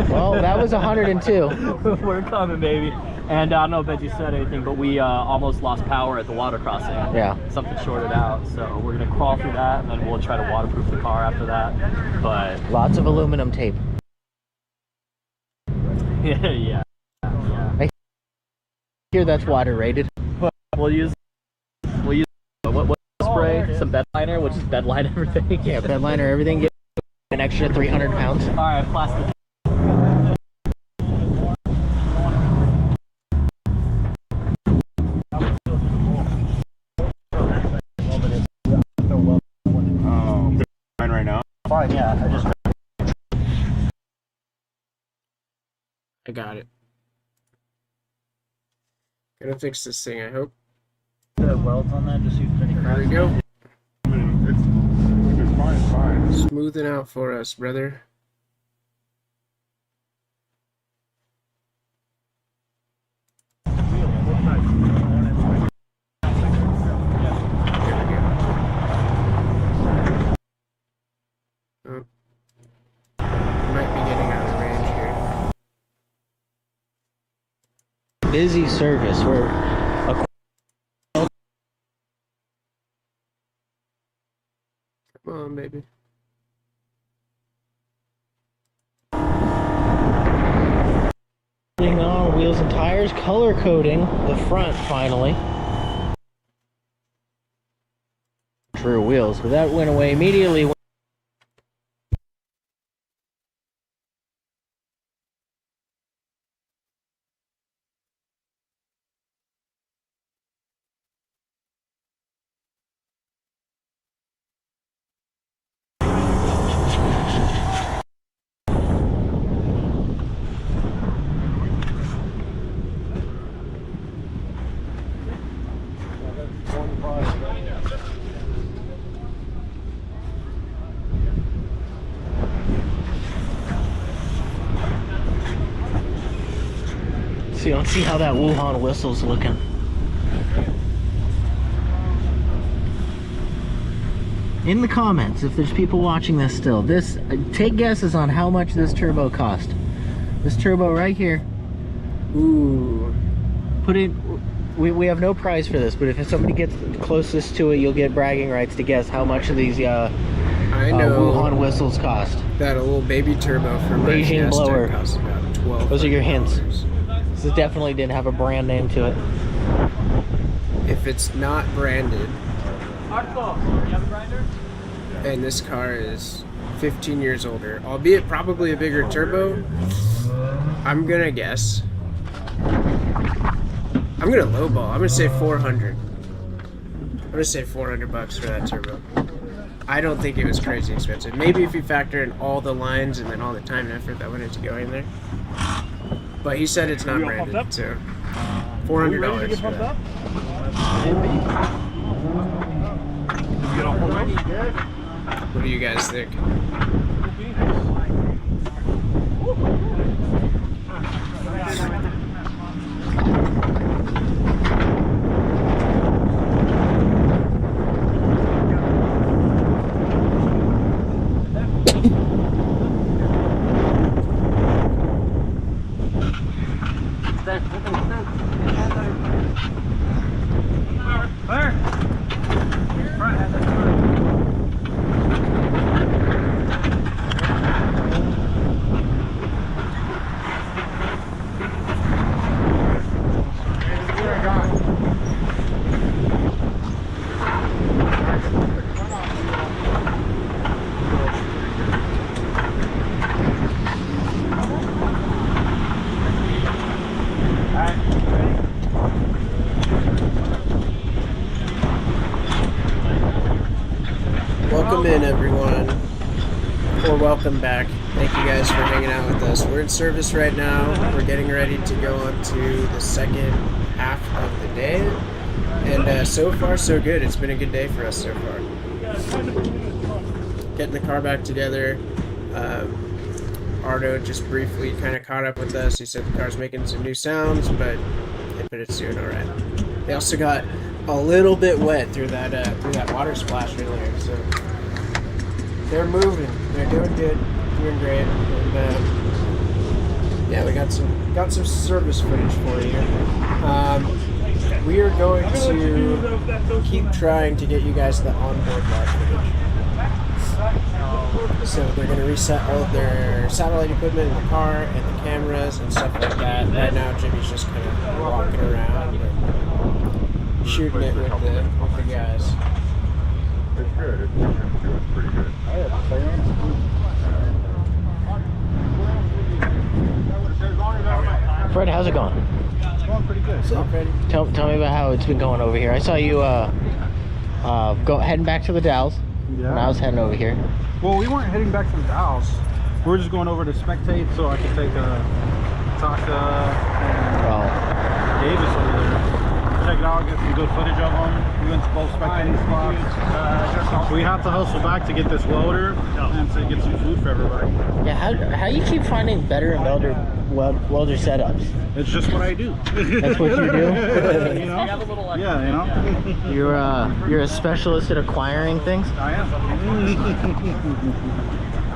Well, that was 102. We're coming, baby. And I don't know if Benji said anything, but we almost lost power at the water crossing. Yeah. Something shorted out, so we're gonna crawl through that, and then we'll try to waterproof the car after that. But lots of aluminum tape. yeah. I hear that's water rated. We'll use what spray? Some bed liner. We'll just bed line everything. Yeah, bed liner everything. Get an extra 300 pounds. All right, plastic. Right now. Fine. Yeah. I got it. Gonna fix this thing, I hope. The welds on that, just see if there's any cracks. There we go. Smoothing out for us, brother. Oh. Might be getting out of range here. Busy service. We're Come on, baby. putting on wheels and tires, color coding the front finally. Rear wheels, but that went away immediately. See, let's see how that Wuhan whistle's looking. In the comments, if there's people watching this still, take guesses on how much this turbo cost. This turbo right here. Ooh. Put it. We have no prize for this, but if somebody gets closest to it, you'll get bragging rights to guess how much of these I know Wuhan whistles cost. That a little baby turbo from Beijing blower. Costs about $12. Those are your hints. This definitely didn't have a brand name to it. If it's not branded, Arto, you have a grinder? and this car is 15 years older, albeit probably a bigger turbo, I'm gonna guess. I'm gonna lowball. I'm gonna say 400. I'm gonna say 400 bucks for that turbo. I don't think it was crazy expensive. Maybe if you factor in all the lines and then all the time and effort that went into going there. But he said it's not branded, so $400 for that. What do you guys think? Welcome in, everyone, or welcome back. Thank you guys for hanging out with us. We're in service right now. We're getting ready to go on to the second half of the day, and so far so good. It's been a good day for us so far. Getting the car back together. Arto just briefly kind of caught up with us. He said the car's making some new sounds, but it's doing all right. They also got a little bit wet through that water splash earlier, so they're moving. They're doing good, doing great, and yeah, we got some service footage for you. We are going to keep trying to get you guys the onboard live footage. So they're going to reset all of their satellite equipment in the car and the cameras and stuff like that. Right now, Jimmy's just kind of walking around and shooting it with the guys. It's good. It's pretty good. Fred, how's it going? It's going pretty good. What's up, Freddie? Tell me about how it's been going over here. I saw you heading back to the Dalles when I was heading over here. Well, we weren't heading back to the Dalles. We were just going over to spectate so I could take Taka and Davis over there. Check it out, get some good footage of them. We went to both spectating spots. We have to hustle back to get this welder and to get some food for everybody. Yeah, how you keep finding better and welder setups? It's just what I do. That's what you do? You know? Yeah, you know? You're a specialist at acquiring things? I am.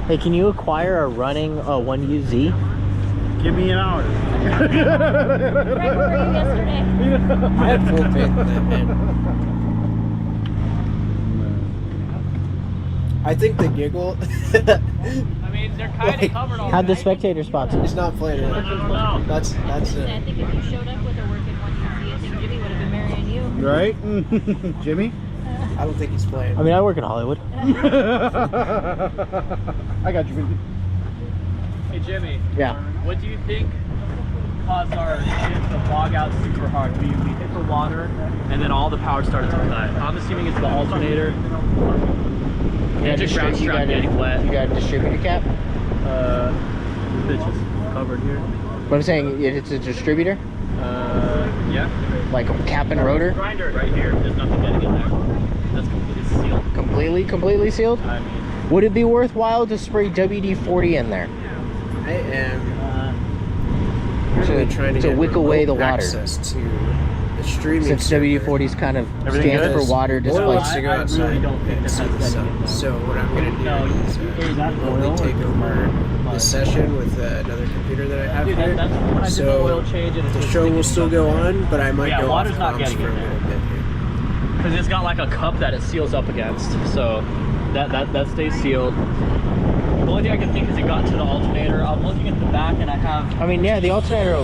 Hey, can you acquire a running 1UZ? Give me an hour. Where were you yesterday? I had full faith in that, man. I think the giggle. I mean, they're kind of covered already. How'd the spectator spots? It's not playing it. That's I think if you showed up with a working 1UZ, I think Jimmy would have been marrying you. Right? Jimmy? I don't think he's playing. I mean, I work in Hollywood. I got you. Hey, Jimmy. Yeah. What do you think caused our ship to log out super hard? We hit the water, and then all the power started to die. I'm assuming it's the alternator. Engine ground strap getting wet. You got a distributor cap? Bitches covered here. But I'm saying it's a distributor? Yeah. Like a cap and rotor? Grinder right here. There's nothing getting in there. That's completely sealed. Completely sealed? I mean, would it be worthwhile to spray WD-40 in there? I am really trying to wick away the water. Access to the streaming. Since WD-40's kind of stands for water Oil wants to displacement. go outside and see the sun. So what I'm going to do is only take over this session with another computer that I have here. So the show will still go on, but I might go off water's not comms getting for a in little there. bit here. because it's got like a cup that it seals up against, so that stays sealed. The only thing I can think is it got to the alternator. I'm looking at the back and I have... I mean, yeah, the alternator,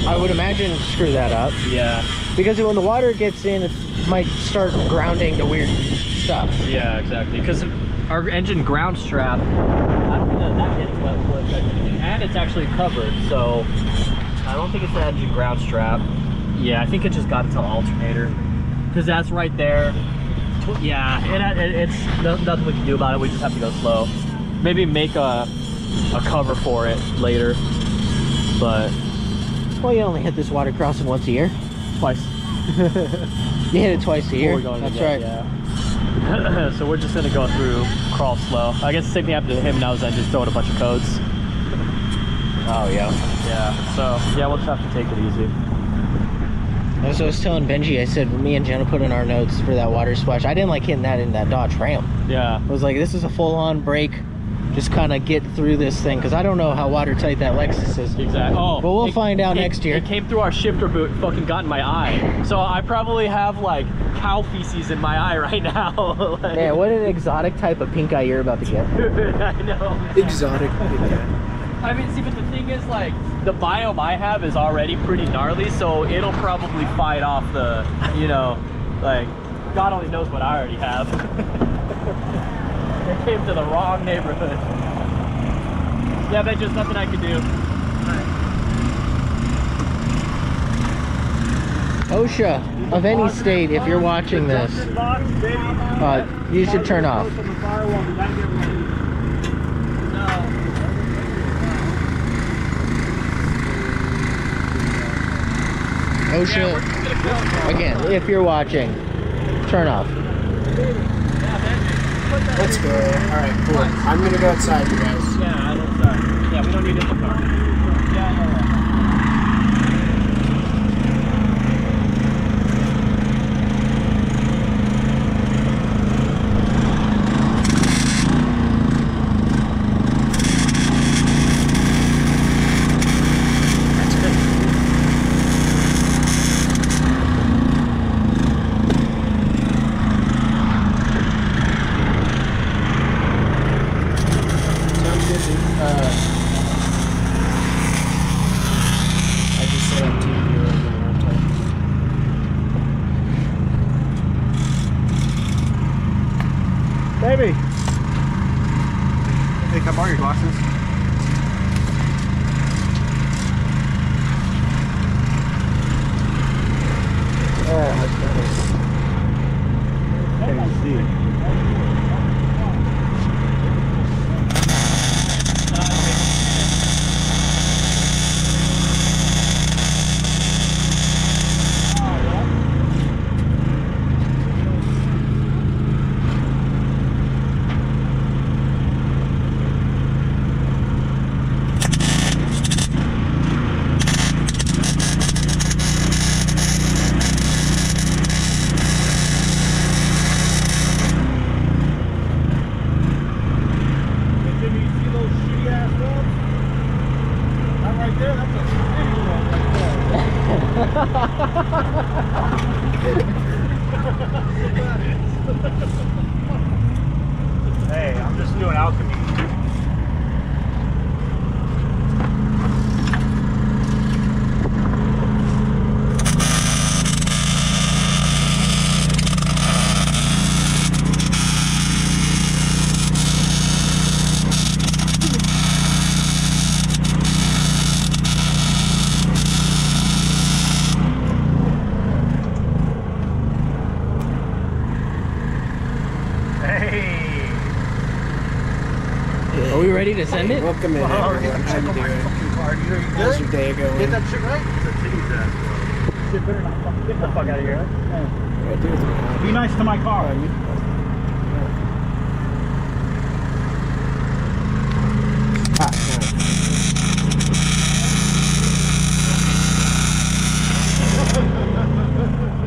I would imagine, screw that up. Yeah. Because when the water gets in, it might start grounding to weird stuff. Yeah, exactly. Because our engine ground strap, I don't think that getting wet was anything. And it's actually covered, so I don't think it's the engine ground strap. Yeah, I think it just got into the alternator. Because that's right there. Yeah, it's nothing we can do about it. We just have to go slow. Maybe make a cover for it later, but... Well, you only hit this water crossing once a year. Twice. You hit it twice a year. That's right. Yeah. So we're just gonna go through, crawl slow. I guess the same thing happened to him now is then just throwing a bunch of codes. Oh, yeah. Yeah, so, yeah, we'll just have to take it easy. As I was telling Benji, I said me and Jenna put in our notes for that water splash. I didn't like hitting that in that Dodge Ram. Yeah. I was like, this is a full-on break. Just kind of get through this thing, because I don't know how watertight that Lexus is. Exactly. Oh, but we'll find out next year. It came through our shifter boot, fucking got in my eye. So I probably have like cow feces in my eye right now. Like... Yeah, what an exotic type of pink eye you're about to get. I know. Exotic pink eye. I mean, see, but the thing is, like, the biome I have is already pretty gnarly, so it'll probably fight off the, you know, like, God only knows what I already have. It came to the wrong neighborhood. Yeah, there's just nothing I can do. OSHA of any state, if you're watching this, you should turn off. OSHA, again, if you're watching, turn off. Let's go. Alright, cool. I'm gonna go outside, you guys. Yeah, I don't start. Yeah, we don't need it in the car. Yeah, Hey, I'm just doing alchemy. Are we ready to send it? Welcome in, everyone. How you doing? How's your day going? Get that shit right? It's a titty set. Shit better not fucking get the fuck out of here. Huh? Be nice to my car.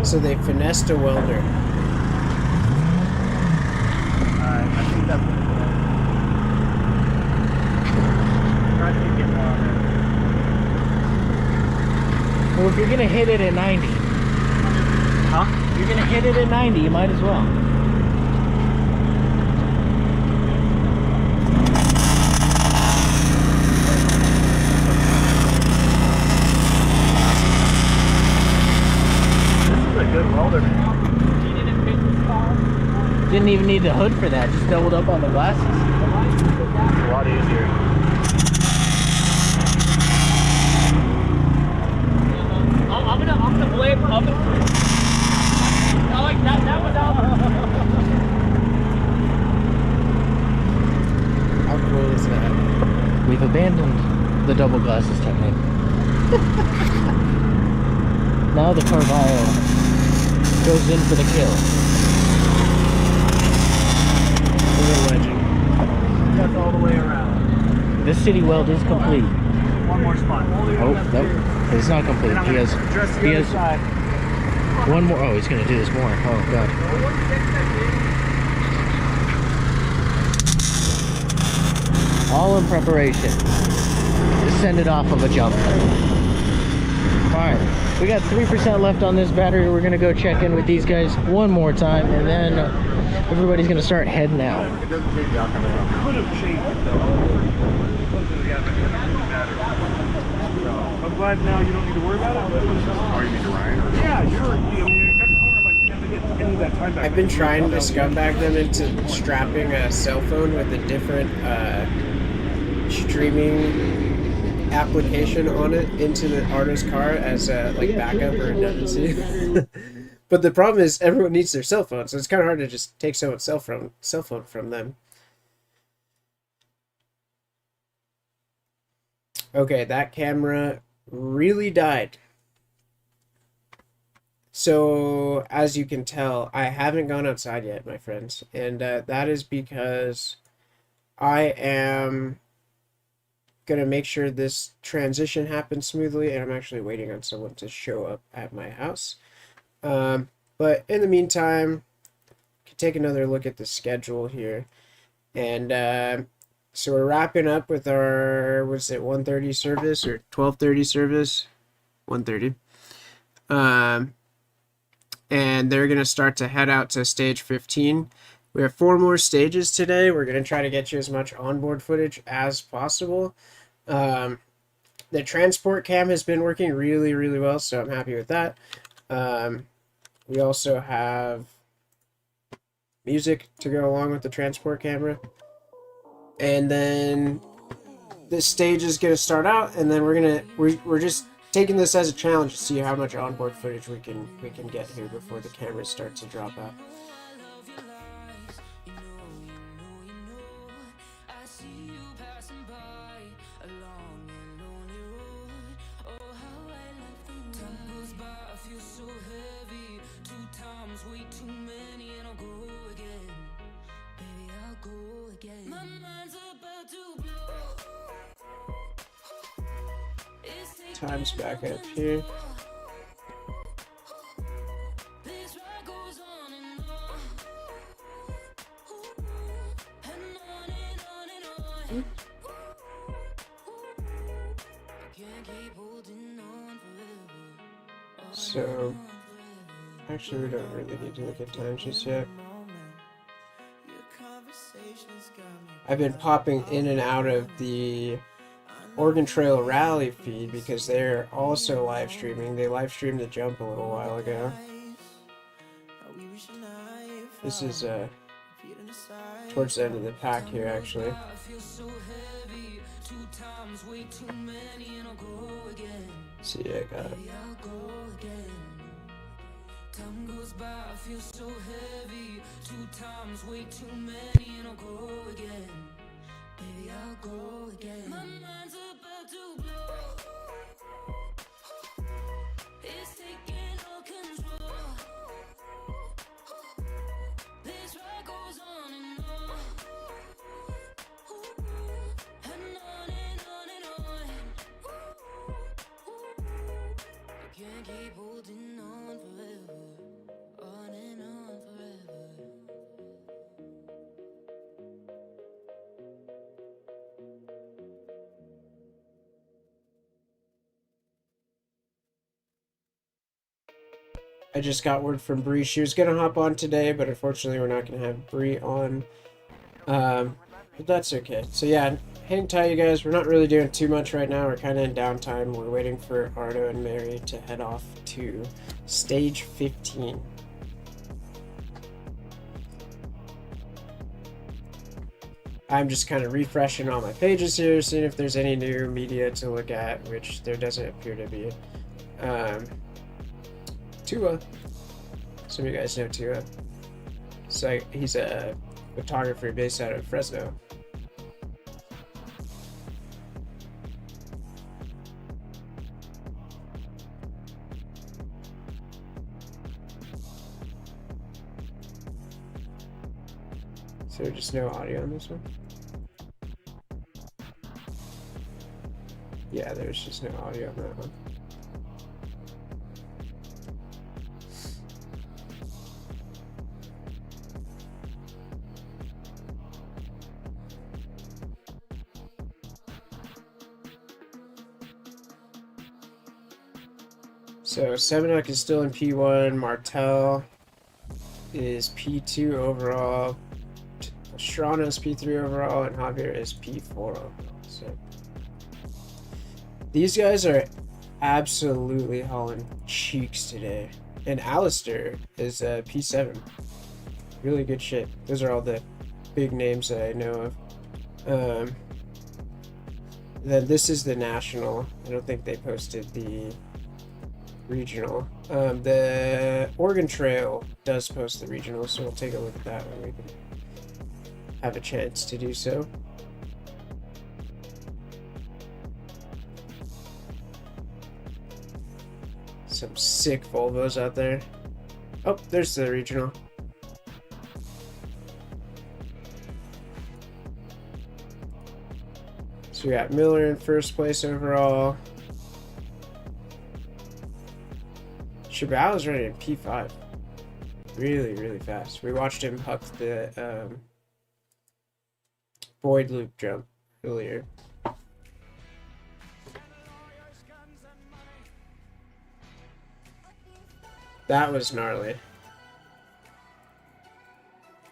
So they finessed a welder. Alright, I think that's what try to get more on there. Well, if you're gonna hit it at 90, huh? If you're gonna hit it at 90, you might as well. This is a good welder, man. Didn't even need the hood for that, just doubled up on the glasses. It's a lot easier. I'm gonna blame. I like that was out. How cool is that? We've abandoned the double glasses technique. Now the Carvalho goes in for the kill. What a legend. That's all the way around. This city weld is complete. One more spot. Oh, nope. It's not complete. He has one more. Oh, he's gonna do this more. Oh god. All in preparation to send it off of a jump. Alright, we got 3% left on this battery. We're gonna go check in with these guys one more time, and then everybody's gonna start heading out. It doesn't change the outcome at all. Could have changed it though. I'm glad now you don't need to worry about it. Oh, you mean to Ryan? Or? Yeah, you got the car, like, you have to get any of that time back. I've been trying to scumbag them into strapping a cell phone with a different streaming application on it into the Arto's car as a like backup or redundancy. But the problem is everyone needs their cell phone, so it's kind of hard to just take someone's cell phone from them. Okay, that camera really died. So, as you can tell, I haven't gone outside yet, my friends. And that is because I am going to make sure this transition happens smoothly. And I'm actually waiting on someone to show up at my house. But in the meantime, I can take another look at the schedule here. And so we're wrapping up with our, was it 1:30 service or 12:30 service? 1:30. And they're going to start to head out to stage 15. We have 4 more stages today. We're going to try to get you as much onboard footage as possible. The transport cam has been working really, really well, so I'm happy with that. We also have music to go along with the transport camera. And then this stage is going to start out, and then we're just taking this as a challenge to see how much onboard footage we can get here before the cameras start to drop out. Time's back up here. So, actually, we don't really need to look at times just yet. I've been popping in and out of the Oregon Trail Rally feed because they're also live streaming. They live streamed the jump a little while ago. This is towards the end of the pack here, actually. See, I got it. Time goes by, I feel so heavy. 2 times, way too many, and I'll go again. Baby, I'll go again. My mind's about to blow. It's taking all control. This ride goes on and on. And on and on and on. I can't keep holding on forever. On and on forever. I just got word from Bree. She was gonna hop on today, but unfortunately we're not gonna have Bree on. But that's okay. So yeah, hang tight, you guys. We're not really doing too much right now. We're kind of in downtime. We're waiting for Arto and Mary to head off to stage 15. I'm just kind of refreshing all my pages here, seeing if there's any new media to look at, which there doesn't appear to be. Tua. Some of you guys know Tua. So he's a photographer based out of Fresno. So just no audio on this one? Yeah, there's just no audio on that one. So Seminuk is still in P1, Martel is P2 overall, Strana is P3 overall, and Javier is P4 overall. So these guys are absolutely hauling cheeks today. And Alistair is P7. Really good shit. Those are all the big names that I know of. Then this is the national. I don't think they posted the regional. The Oregon Trail does post the regional, so we'll take a look at that when we can have a chance to do so. Some sick Volvos out there. Oh, there's the regional. So we got Miller in first place overall. Chabal is running in P5. Really, really fast. We watched him huck the void loop jump earlier. That was gnarly. I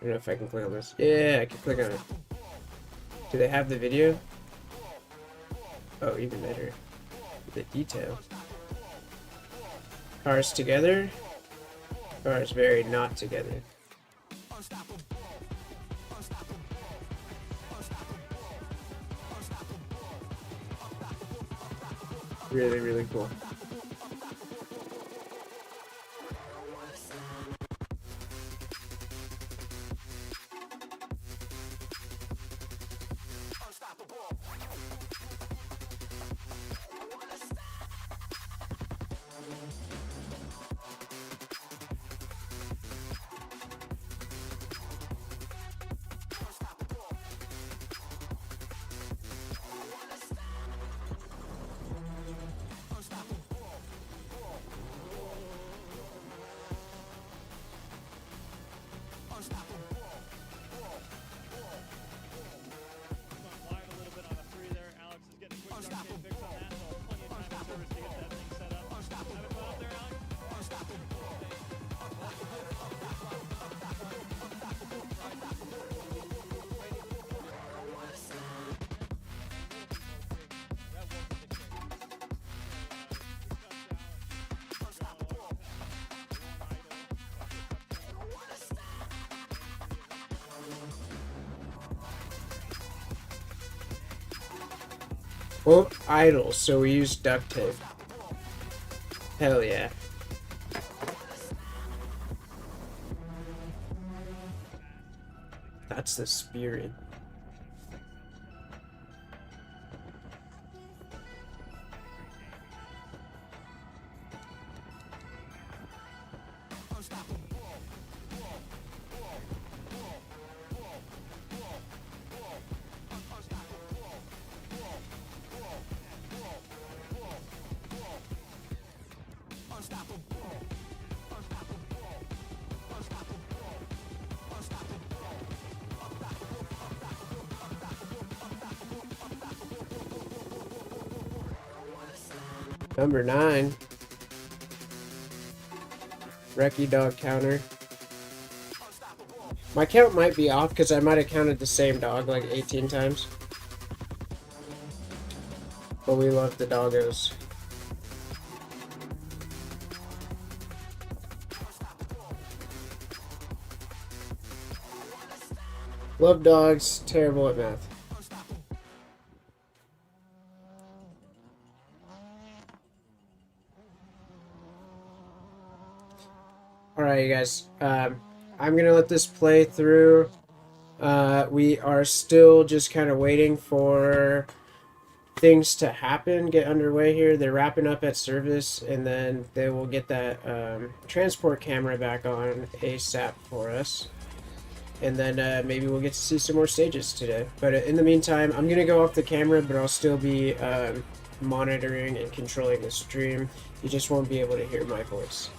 don't know if I can click on this. Yeah, I can click on it. Do they have the video? Oh, even better. The detail. Cars together. Cars very not together. Really, really cool. Won't idle, so we use duct tape. Hell yeah. That's the spirit. Number 9. Recce dog counter. My count might be off because I might have counted the same dog like 18 times. But we love the doggos. Love dogs, terrible at math. Alright, you guys. I'm going to let this play through. We are still just kind of waiting for things to happen, get underway here. They're wrapping up at service, and then they will get that transport camera back on ASAP for us. And then maybe we'll get to see some more stages today. But in the meantime, I'm going to go off the camera, but I'll still be monitoring and controlling the stream. You just won't be able to hear my voice.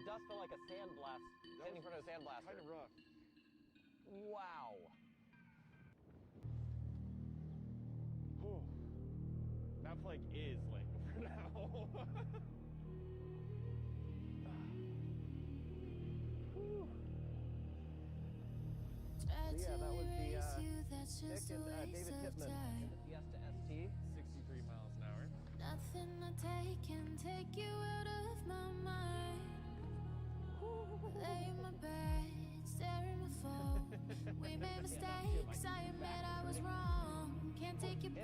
Dust felt like a sandblast, standing in front of a sandblaster. Kind of rough. Wow. That flag is like for now. Yeah, that was the Nick and David Tipman in the Fiesta ST. 63 miles an hour. Nothing I take can take you out of my mind. Lay in my bed, stare at my phone. We made mistakes, I admit I was wrong. Can't take it back,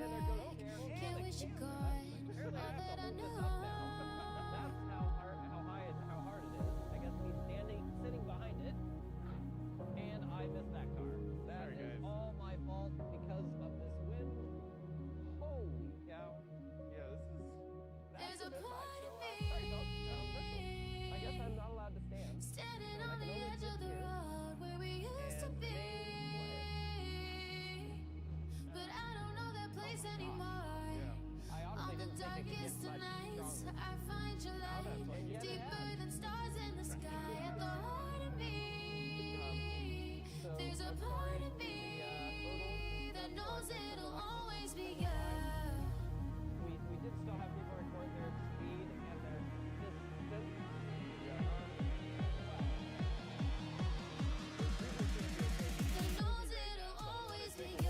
can't wish it gone. All that I know. That's how hard it is. I guess he's sitting behind it, and I missed that car. That is all my fault because of this wind. Holy cow! Yeah, this is. There's a part of me. I guess I'm not allowed to stand. Standing on the edge of the road where we used to be. But I don't know that place anymore. On the darkest of nights, I find your light deeper than stars in the sky. At the heart of me, there's a part of me that knows it'll always be you. We did still have people record their speed and their distance. That knows it'll always be you.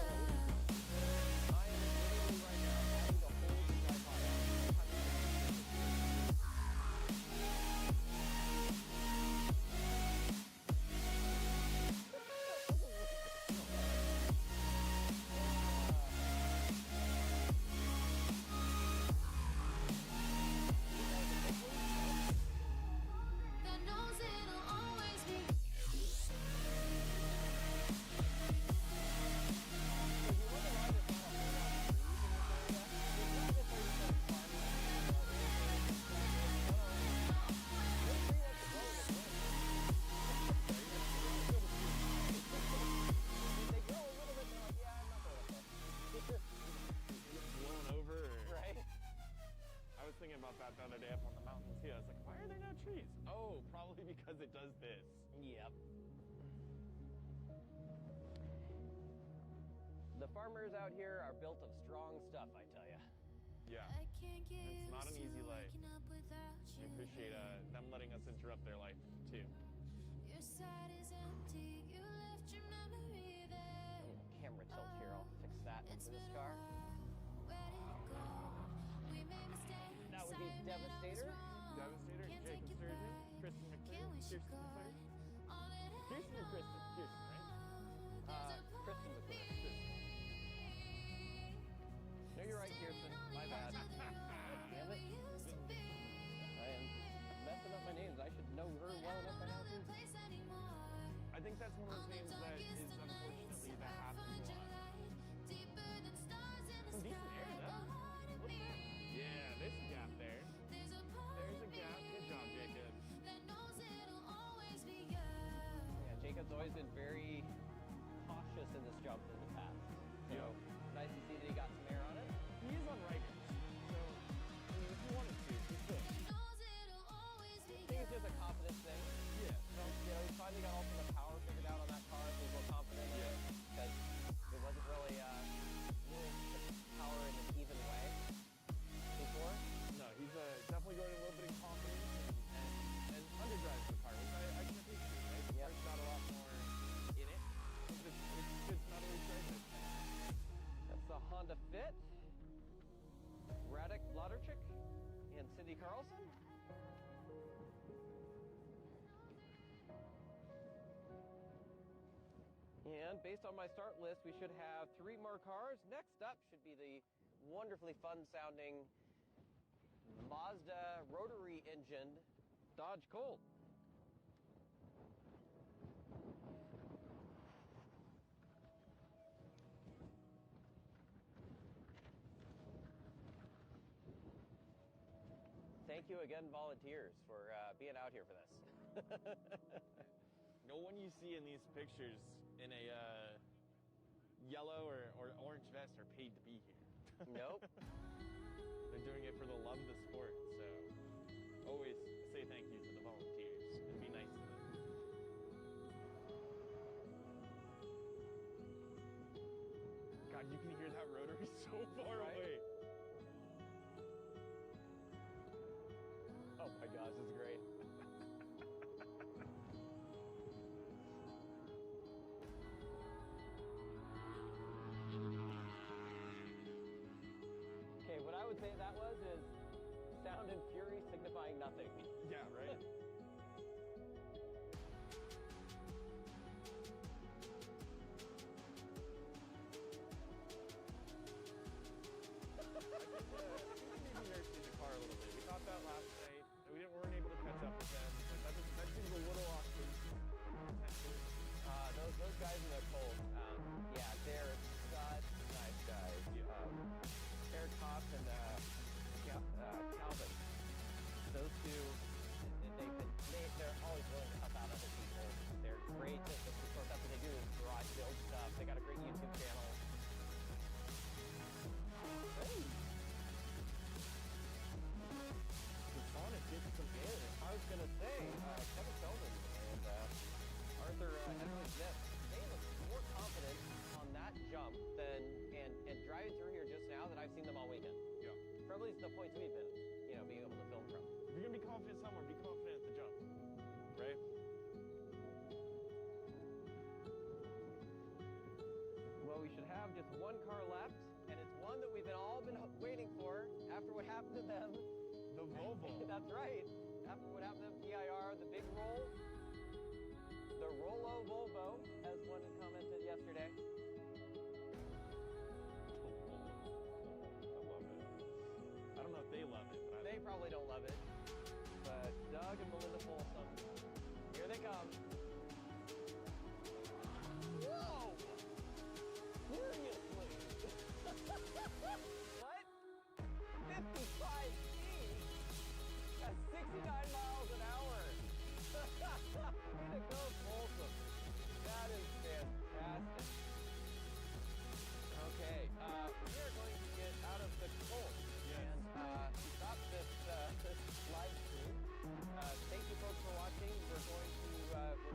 Thinking about that the other day up on the mountain too. I was like, why are there no trees? Oh, probably because it does this. Yep. The farmers out here are built of strong stuff, I tell you. Yeah. It's not an easy life. I appreciate them letting us interrupt their life too. Your side is empty, you left your memory there. Camera tilt here, I'll fix that into this car. That would be Devastator. Devastator, Jacob Sturgeon, Kristen McClure, Kirsten McClure. Kirsten or Kristen? Kirsten, right? Kristen McClure. No, you're right, Kirsten. My bad. Damn it. I am messing up my names. I should know her well enough by now, too. I think that's one of those names that is unfortunately that happens a lot. Some decent air, though. Look at that. Yeah, there's a gap there. There's a gap. Good job, Jacob. Yeah, Jacob's always been very cautious in this jump in the past. So nice to see that he got some air on it. He is on Rikers, so I mean, if you wanted to, he could. I think it's just a confidence thing. Yeah. So, you know, he finally got all the power figured out on that car, so he's more confident in it. Because it wasn't really power in an even way before. No, he's definitely going a little bit in confidence and underdrives the car, which I can appreciate, right? The car's got a lot more in it. It's not always right. That's the Honda Fit. Radek Vladarchik and Cindy Carlson. And based on my start list, we should have 3 more cars. Next up should be the wonderfully fun sounding Mazda rotary engined Dodge Colt. Thank you again, volunteers, for being out here for this. No one you see in these pictures in a yellow or orange vest are paid to be here. Nope. They're doing it for the love of the sport, so always say thank you to the volunteers and be nice to them. God, you can hear that rotary so far away. gosh, it's great. Okay, what I would say that was is sound and fury signifying nothing. Yeah, right? Maybe nursing the car a little bit. We thought that last night. We weren't able to catch up with them. That seems a little off base. Those guys in the cold, yeah, they're such nice guys. Eric Tops and Calvin. Those two, they're always willing to help out other people. They're great. Of course, that's what they do is garage build stuff. They got a great YouTube channel. Hey. The Sonic did some air. I was gonna say, Kevin Sheldon and Arthur Smith, they look more confident on that jump than and driving through here just now than I've seen them all weekend. Yeah. From at least the points we've been, being able to film from. If you're gonna be confident somewhere, be confident at the jump, right? Well, we should have just one car left, and it's one that we've all been waiting for after what happened to them. The Volvo. That's right. After what happened to them, PIR, the big roll. The Rollo Volvo, as one had commented yesterday. I love it. I don't know if they love it, but They probably don't love it. But Doug and Melinda Folsom, here they come. Whoa! Seriously? What? 55 feet at 69 miles an hour. Way to go, Folsom. That is fantastic. Okay, we are going to get out of the cold and stop this live stream. Thank you folks for watching. We're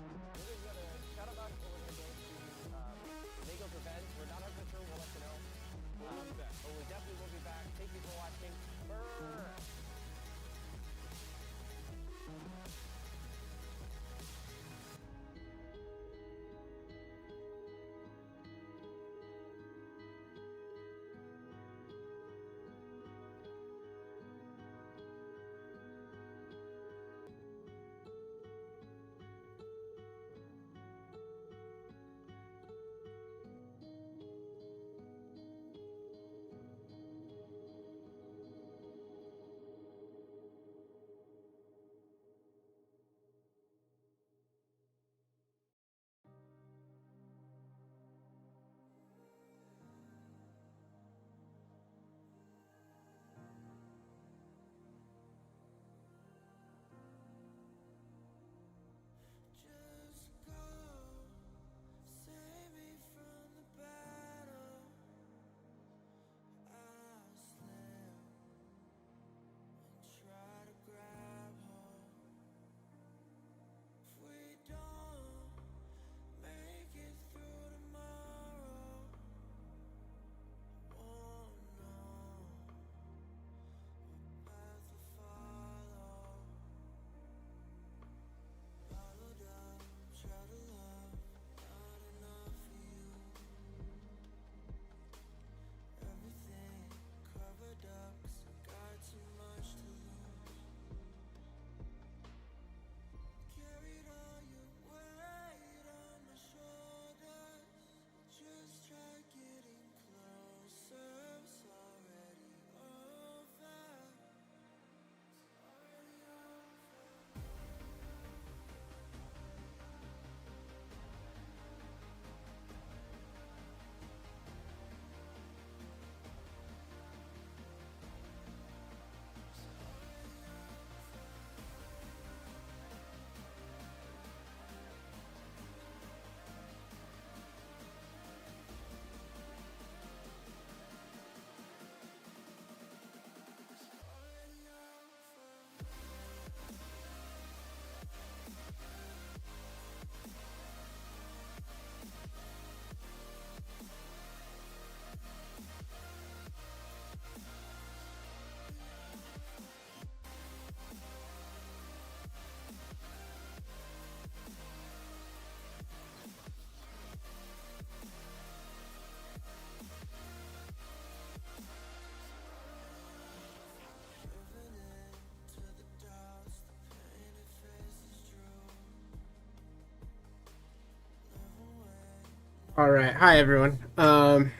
All right, hi everyone. So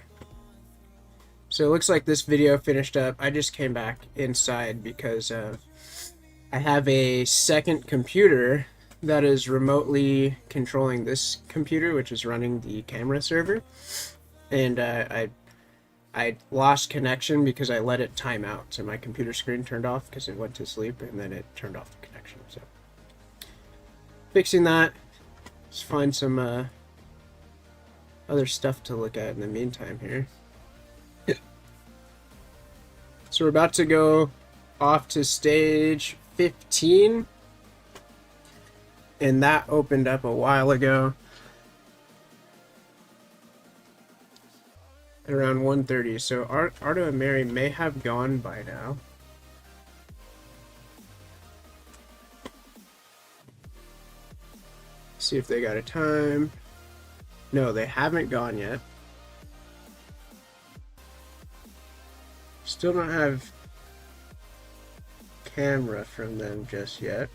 it looks like this video finished up. I just came back inside because I have a second computer that is remotely controlling this computer, which is running the camera server, and I lost connection because I let it time out. So my computer screen turned off because it went to sleep, and then it turned off the connection. So fixing that. Let's find some other stuff to look at in the meantime here. So we're about to go off to stage 15, and that opened up a while ago at around 1:30. So Arto and Mary may have gone by now. See if they got a time. No, they haven't gone yet. Still don't have camera from them just yet.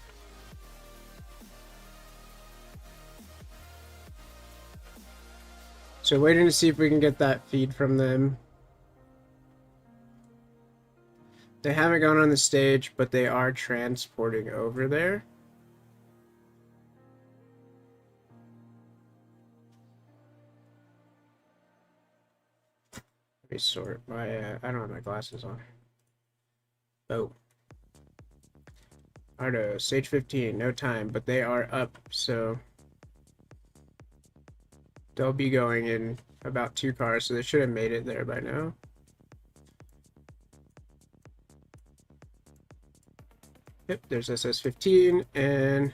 So waiting to see if we can get that feed from them. They haven't gone on the stage, but they are transporting over there. Let me sort my, I don't have my glasses on. Oh. Arto, stage 15, no time, but they are up, so they'll be going in about 2 cars, so they should have made it there by now. Yep, there's SS15, and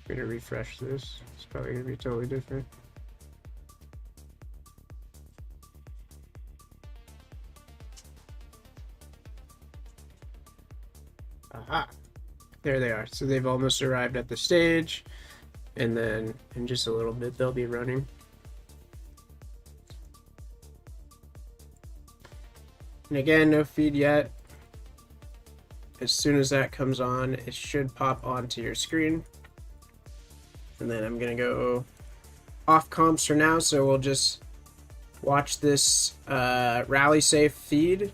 I'm gonna refresh this. It's probably gonna be totally different. Aha! There they are. So they've almost arrived at the stage, and then in just a little bit they'll be running. And again, no feed yet. As soon as that comes on, it should pop onto your screen. And then I'm gonna go off comms for now, so we'll just watch this rally safe feed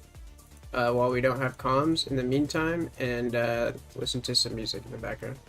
while we don't have comms in the meantime, and listen to some music in the background.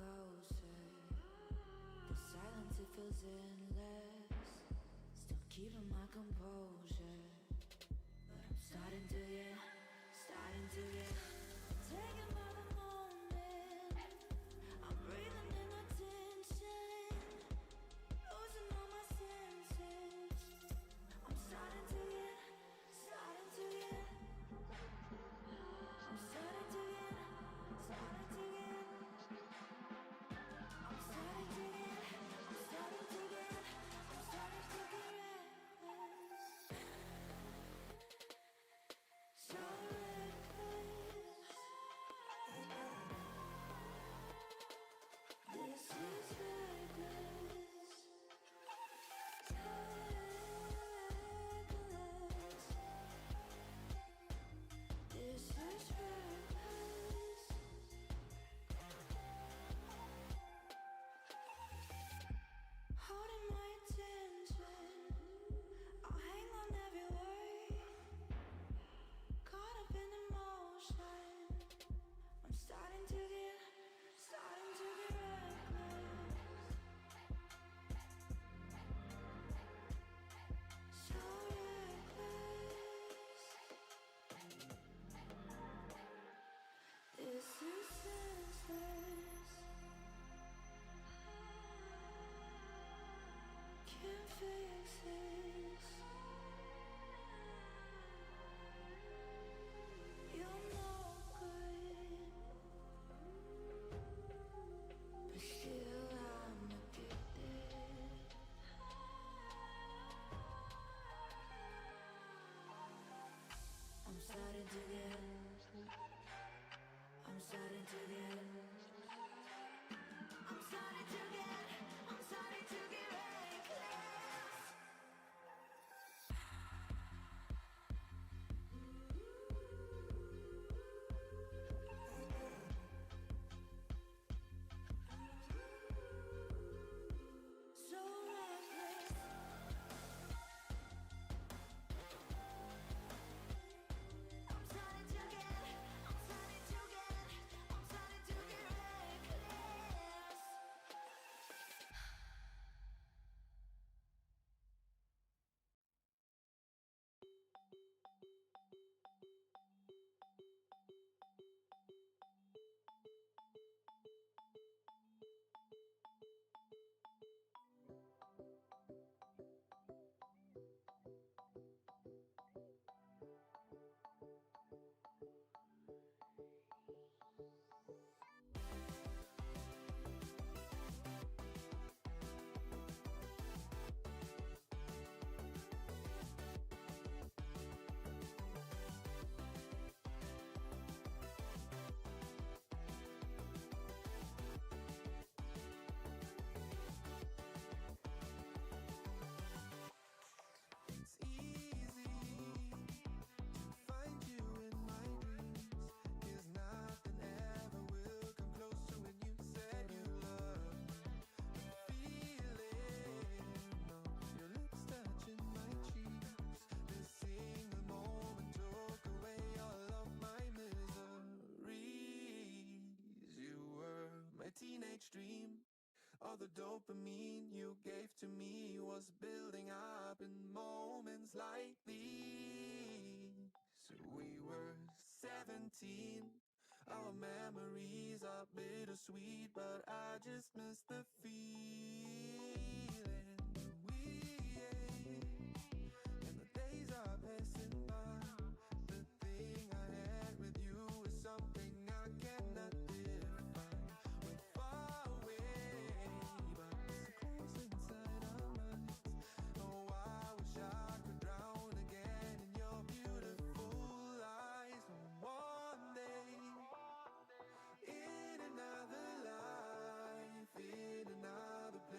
closer. The silence, it feels endless. Still keeping my composure, but I'm starting to get taken by the moment. I'm breathing in attention, losing all my senses. I'm starting to get dream. All the dopamine you gave to me was building up in moments like these. We were 17. Our memories are bittersweet, but I just miss the feeling. And the days are passing by. The thing I had with you is something I cannot define. We're far away, but so close inside our minds. Oh, I wish I could drown again in your beautiful eyes. One day, in another life, in another place.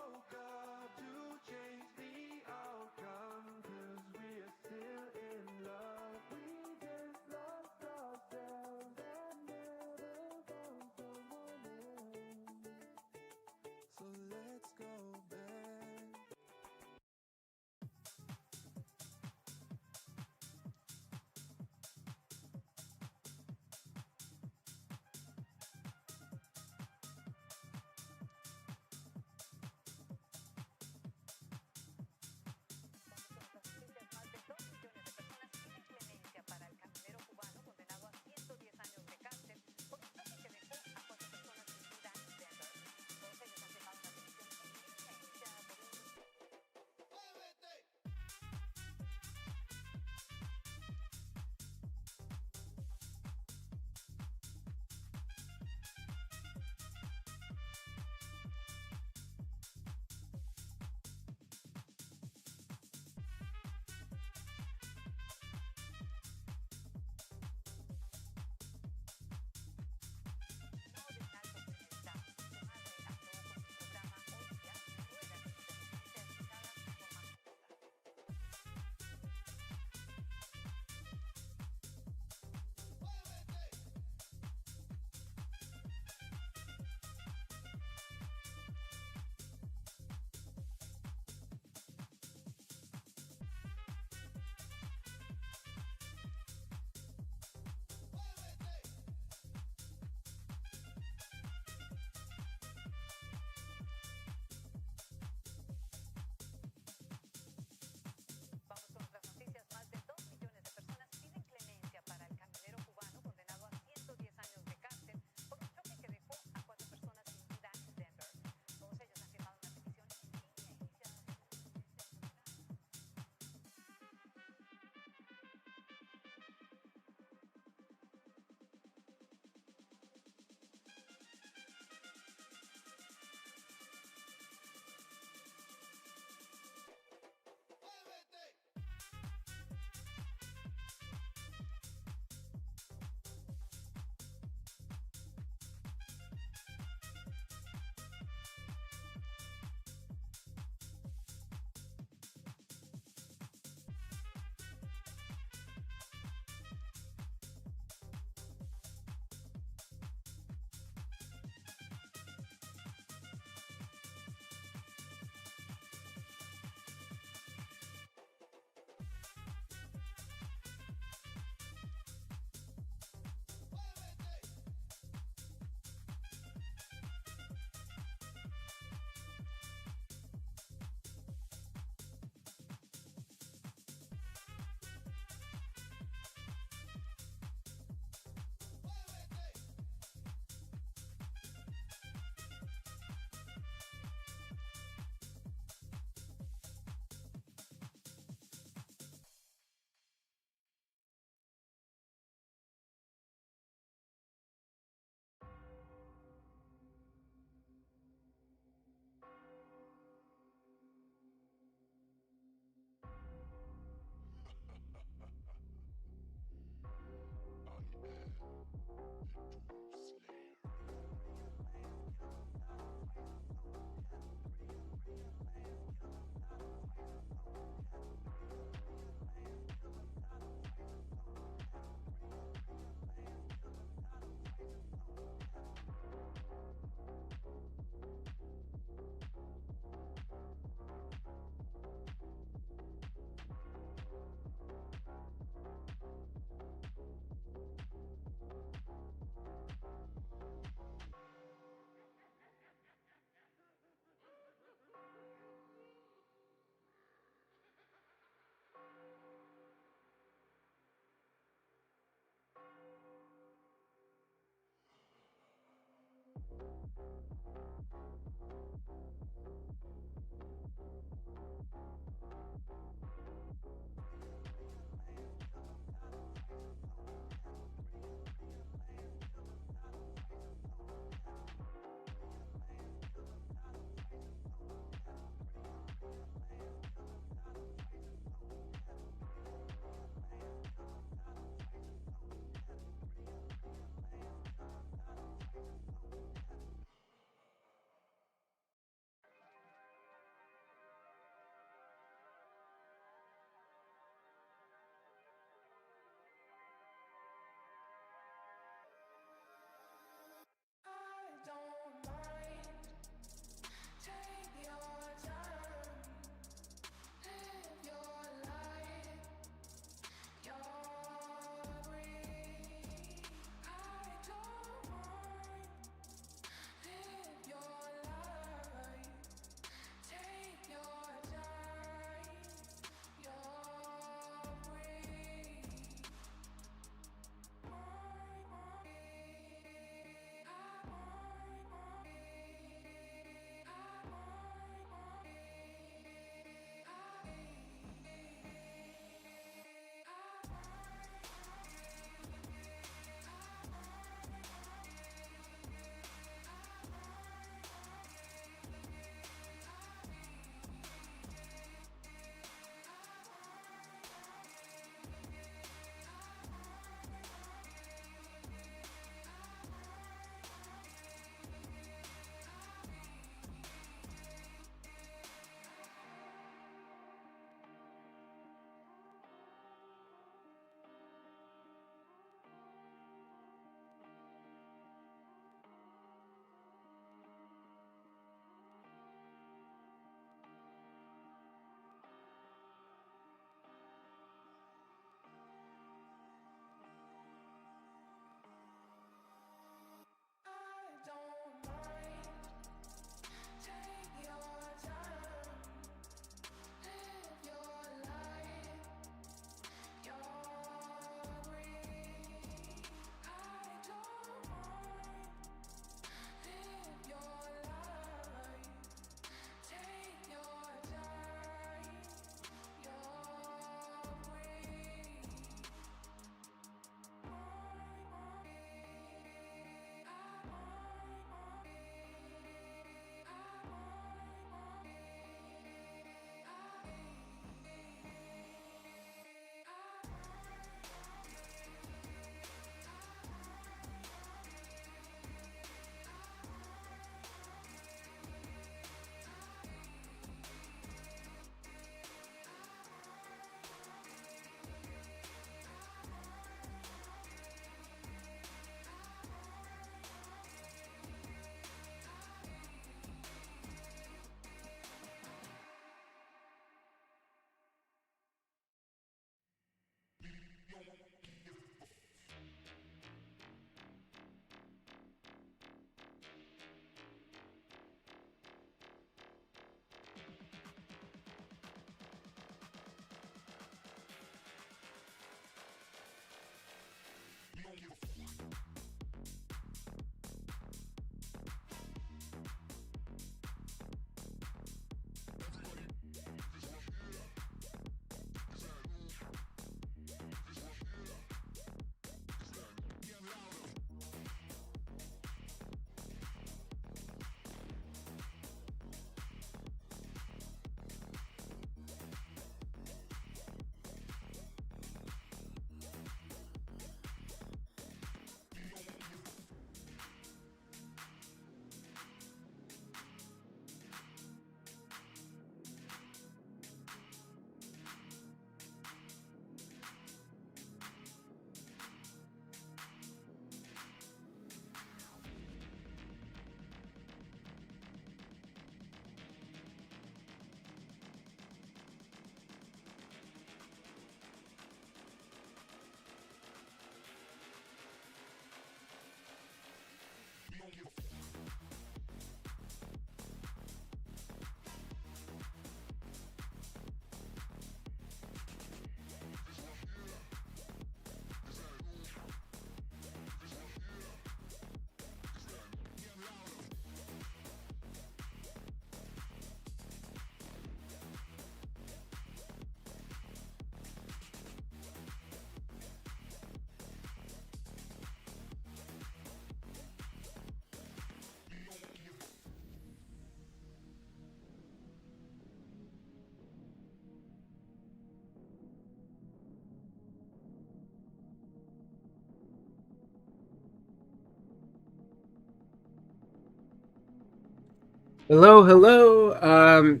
Hello.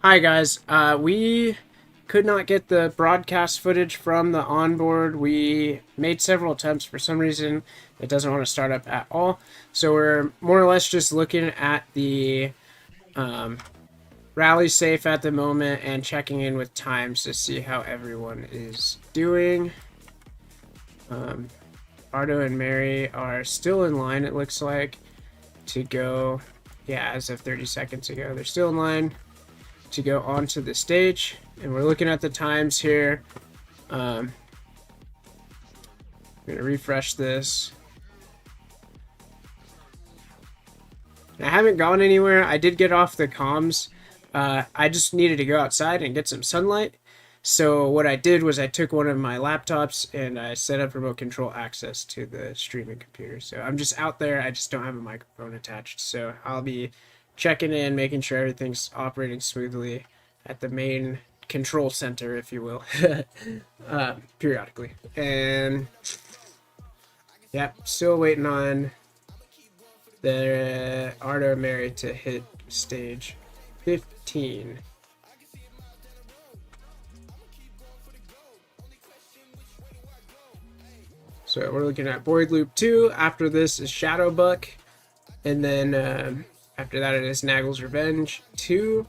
Hi guys. We could not get the broadcast footage from the onboard. We made several attempts. For some reason, it doesn't want to start up at all. So we're more or less just looking at the rally safe at the moment and checking in with times to see how everyone is doing. Arto and Mary are still in line, it looks like, to go. Yeah, as of 30 seconds ago, they're still in line to go onto the stage. And we're looking at the times here. I'm going to refresh this. I haven't gone anywhere. I did get off the comms. I just needed to go outside and get some sunlight. So what I did was I took one of my laptops and I set up remote control access to the streaming computer. So I'm just out there. I just don't have a microphone attached. So I'll be checking in, making sure everything's operating smoothly at the main control center, if you will, periodically. And yep, still waiting on the Arto and Mary to hit stage 15. So we're looking at Boyd Loop 2. After this is Shadowbuck. And then after that it is Naggle's Revenge 2.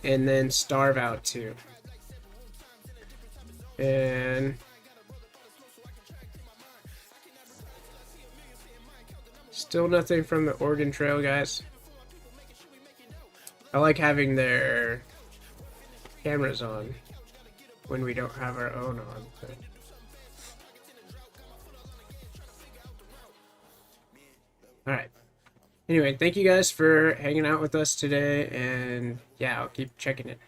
And then Starve Out 2. And still nothing from the Oregon Trail guys. I like having their cameras on when we don't have our own on. But alright. Anyway, thank you guys for hanging out with us today, and yeah, I'll keep checking it.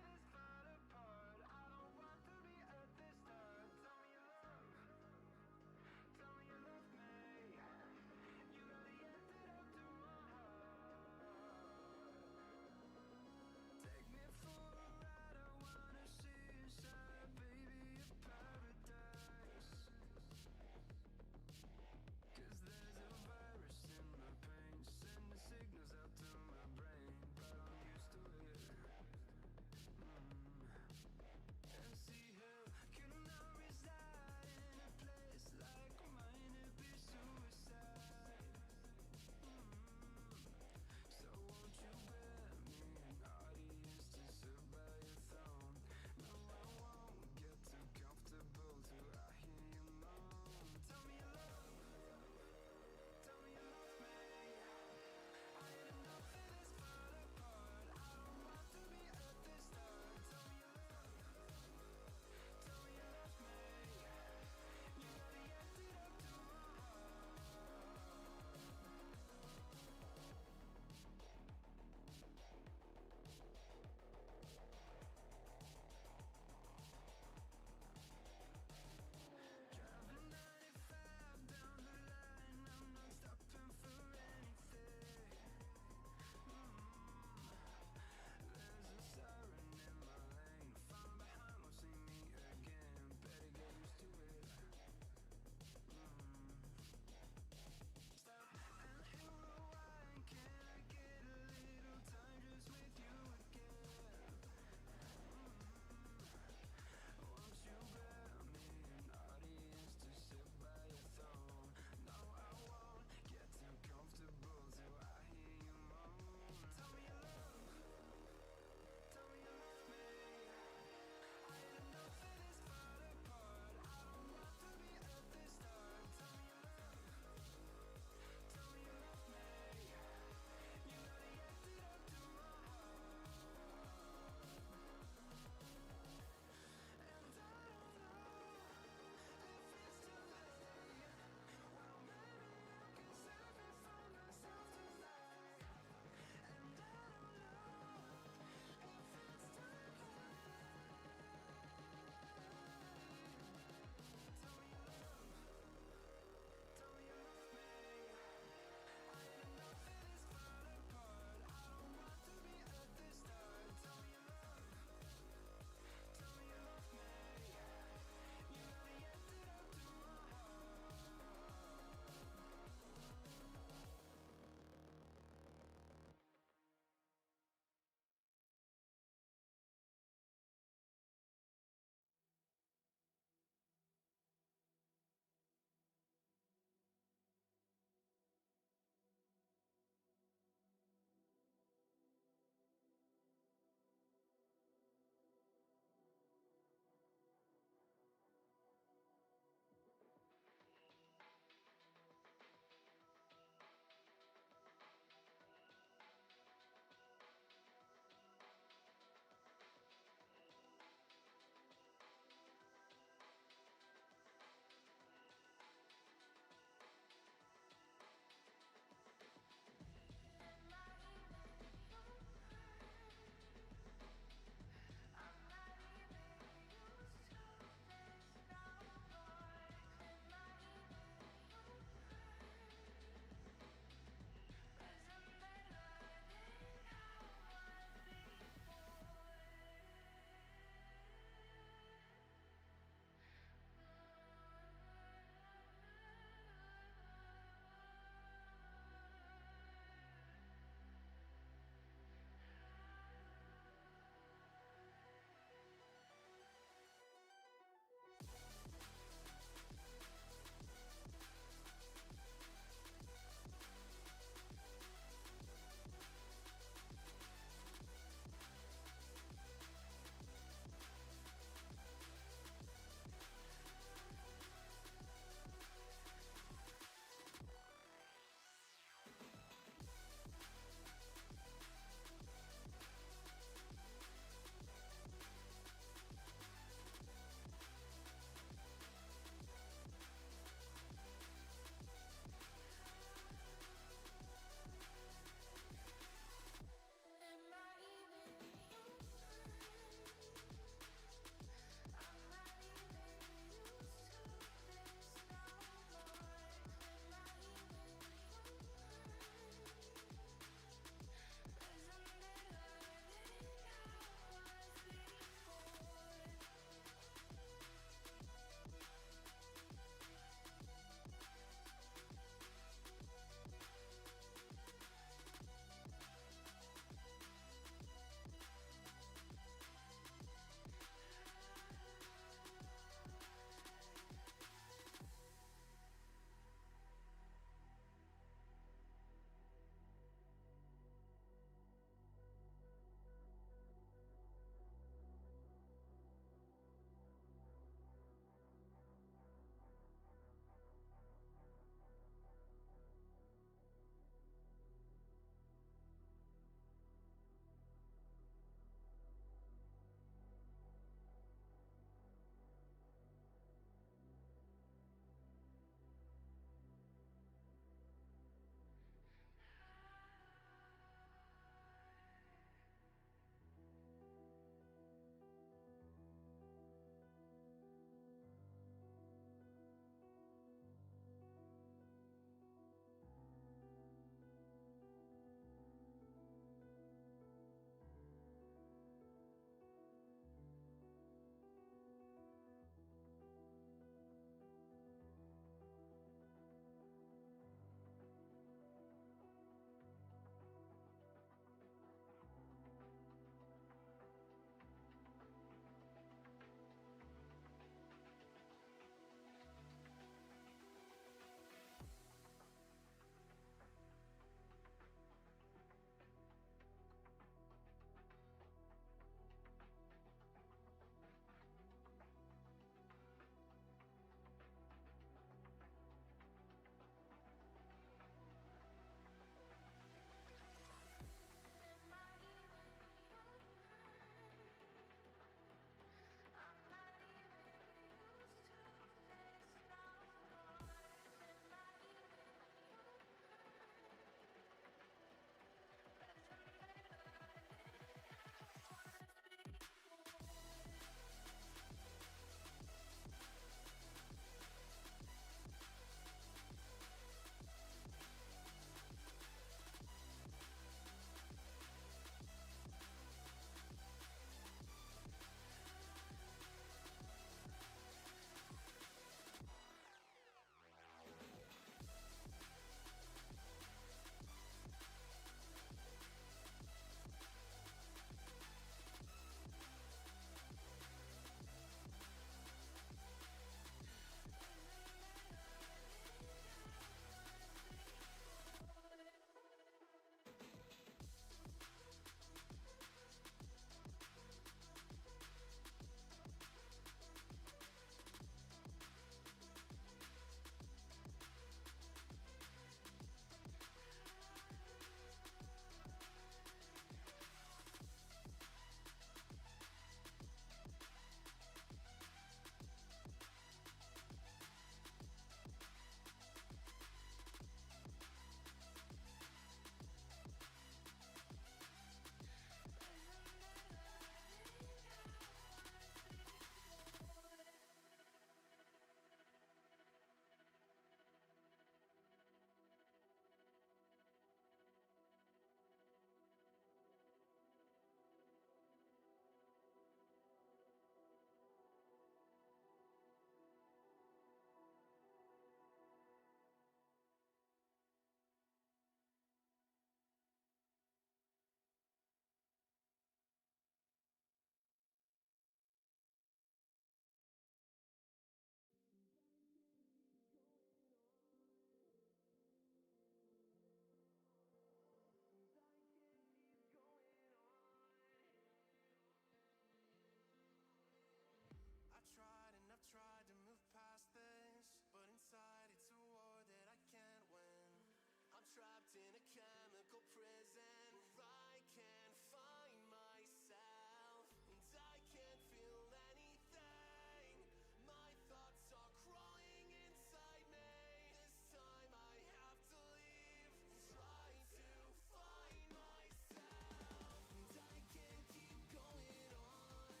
trapped in a chemical prison. I can't find myself, and I can't feel anything. My thoughts are crawling inside me. This time I have to leave, try to find myself, and I can't keep going on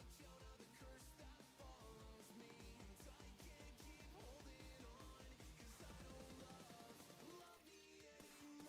account of the curse that follows me. And I can't keep holding on, 'cause I don't love me anymore.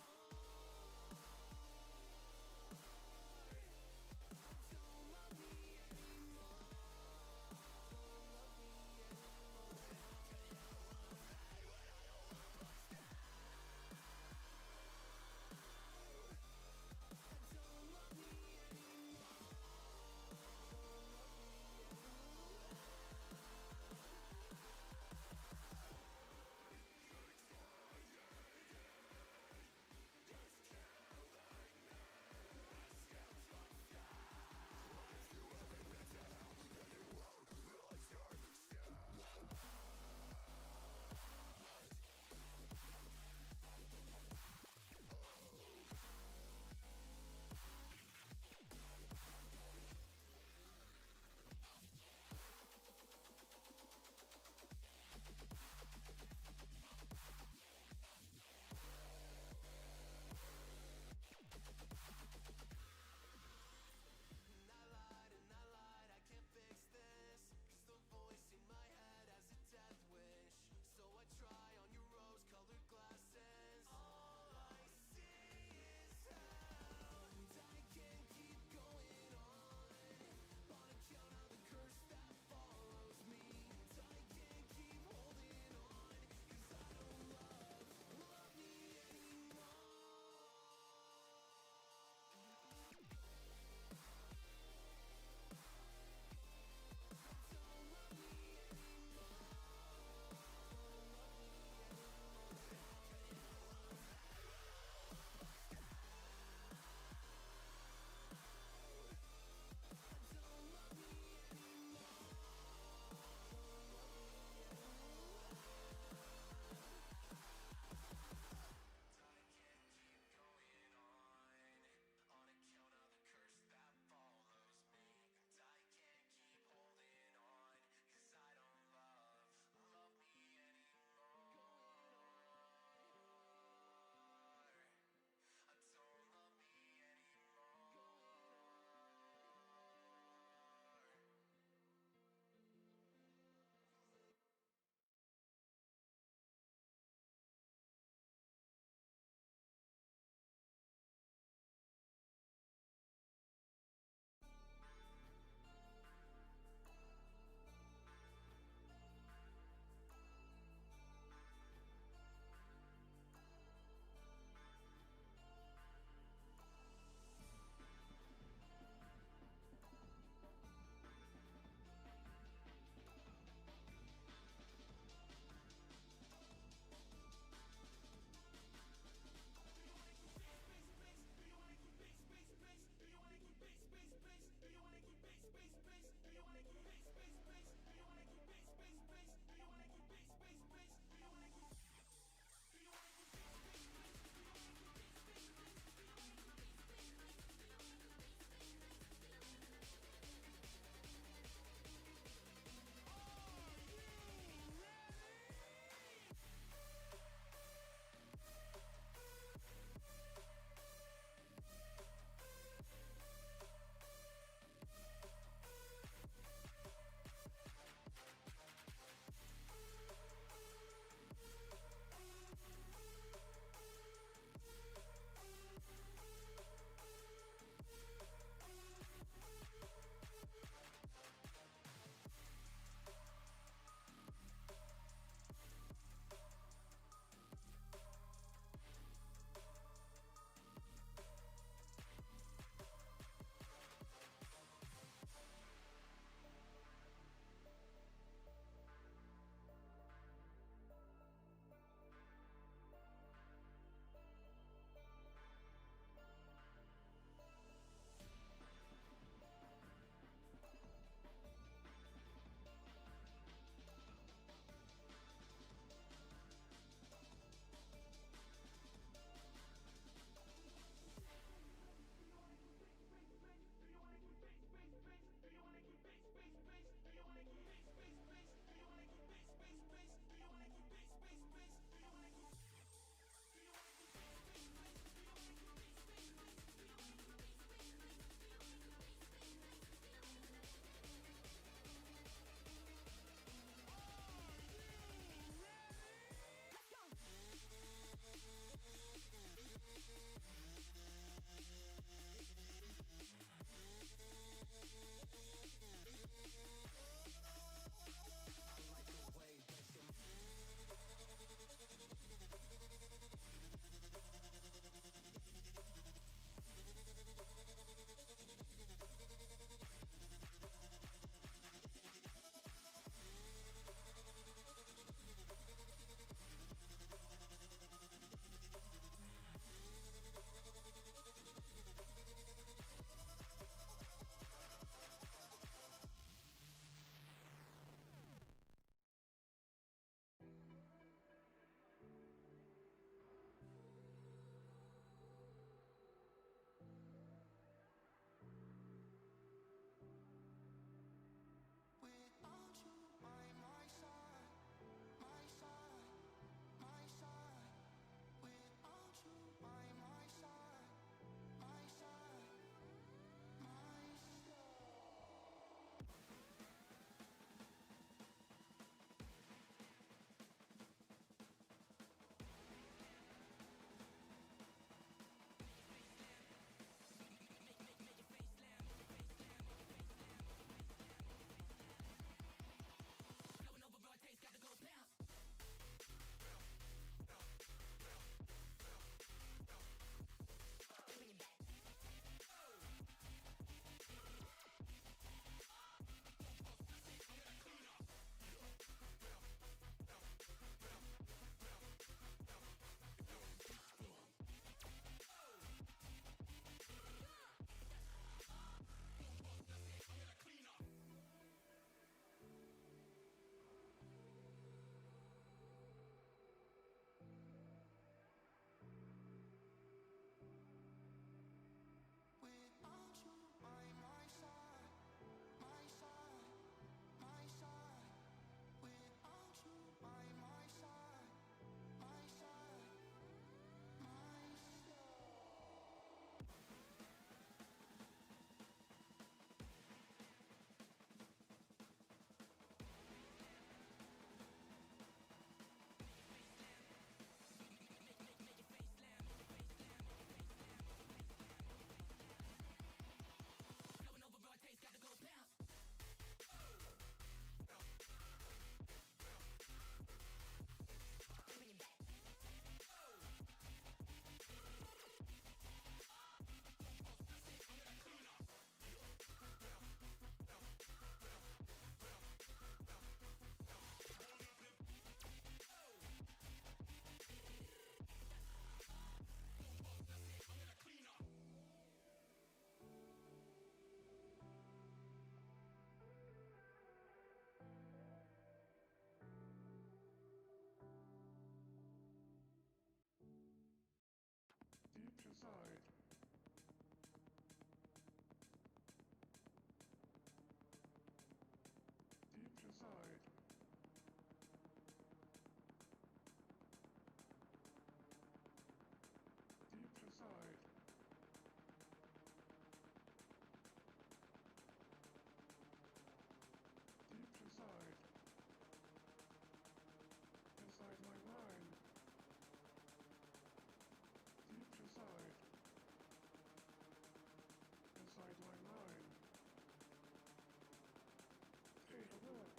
Inside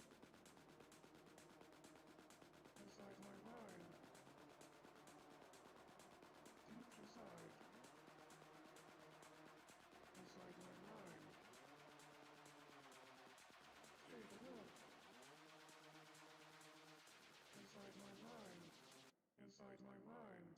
my mind. Deep inside. Inside my mind. Take a look. Inside my mind. Inside my mind.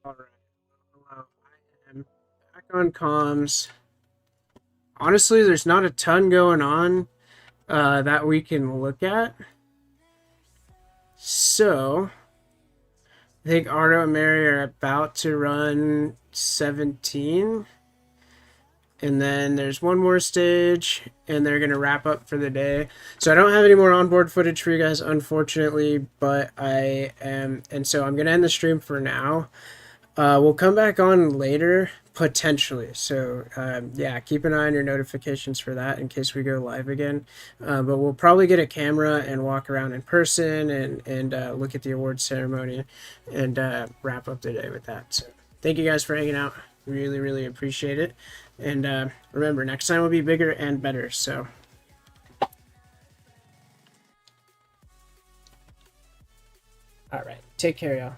All right. Hello. I am back on comms. Honestly, there's not a ton going on that we can look at. So, I think Arto and Mary are about to run 17. And then there's one more stage, and they're going to wrap up for the day. So I don't have any more onboard footage for you guys, unfortunately, but I am, and so I'm going to end the stream for now. We'll come back on later, potentially. So, yeah, keep an eye on your notifications for that in case we go live again. But we'll probably get a camera and walk around in person and look at the awards ceremony and wrap up the day with that. So thank you guys for hanging out. Really, really appreciate it. And remember, next time will be bigger and better. So, all right. Take care, y'all.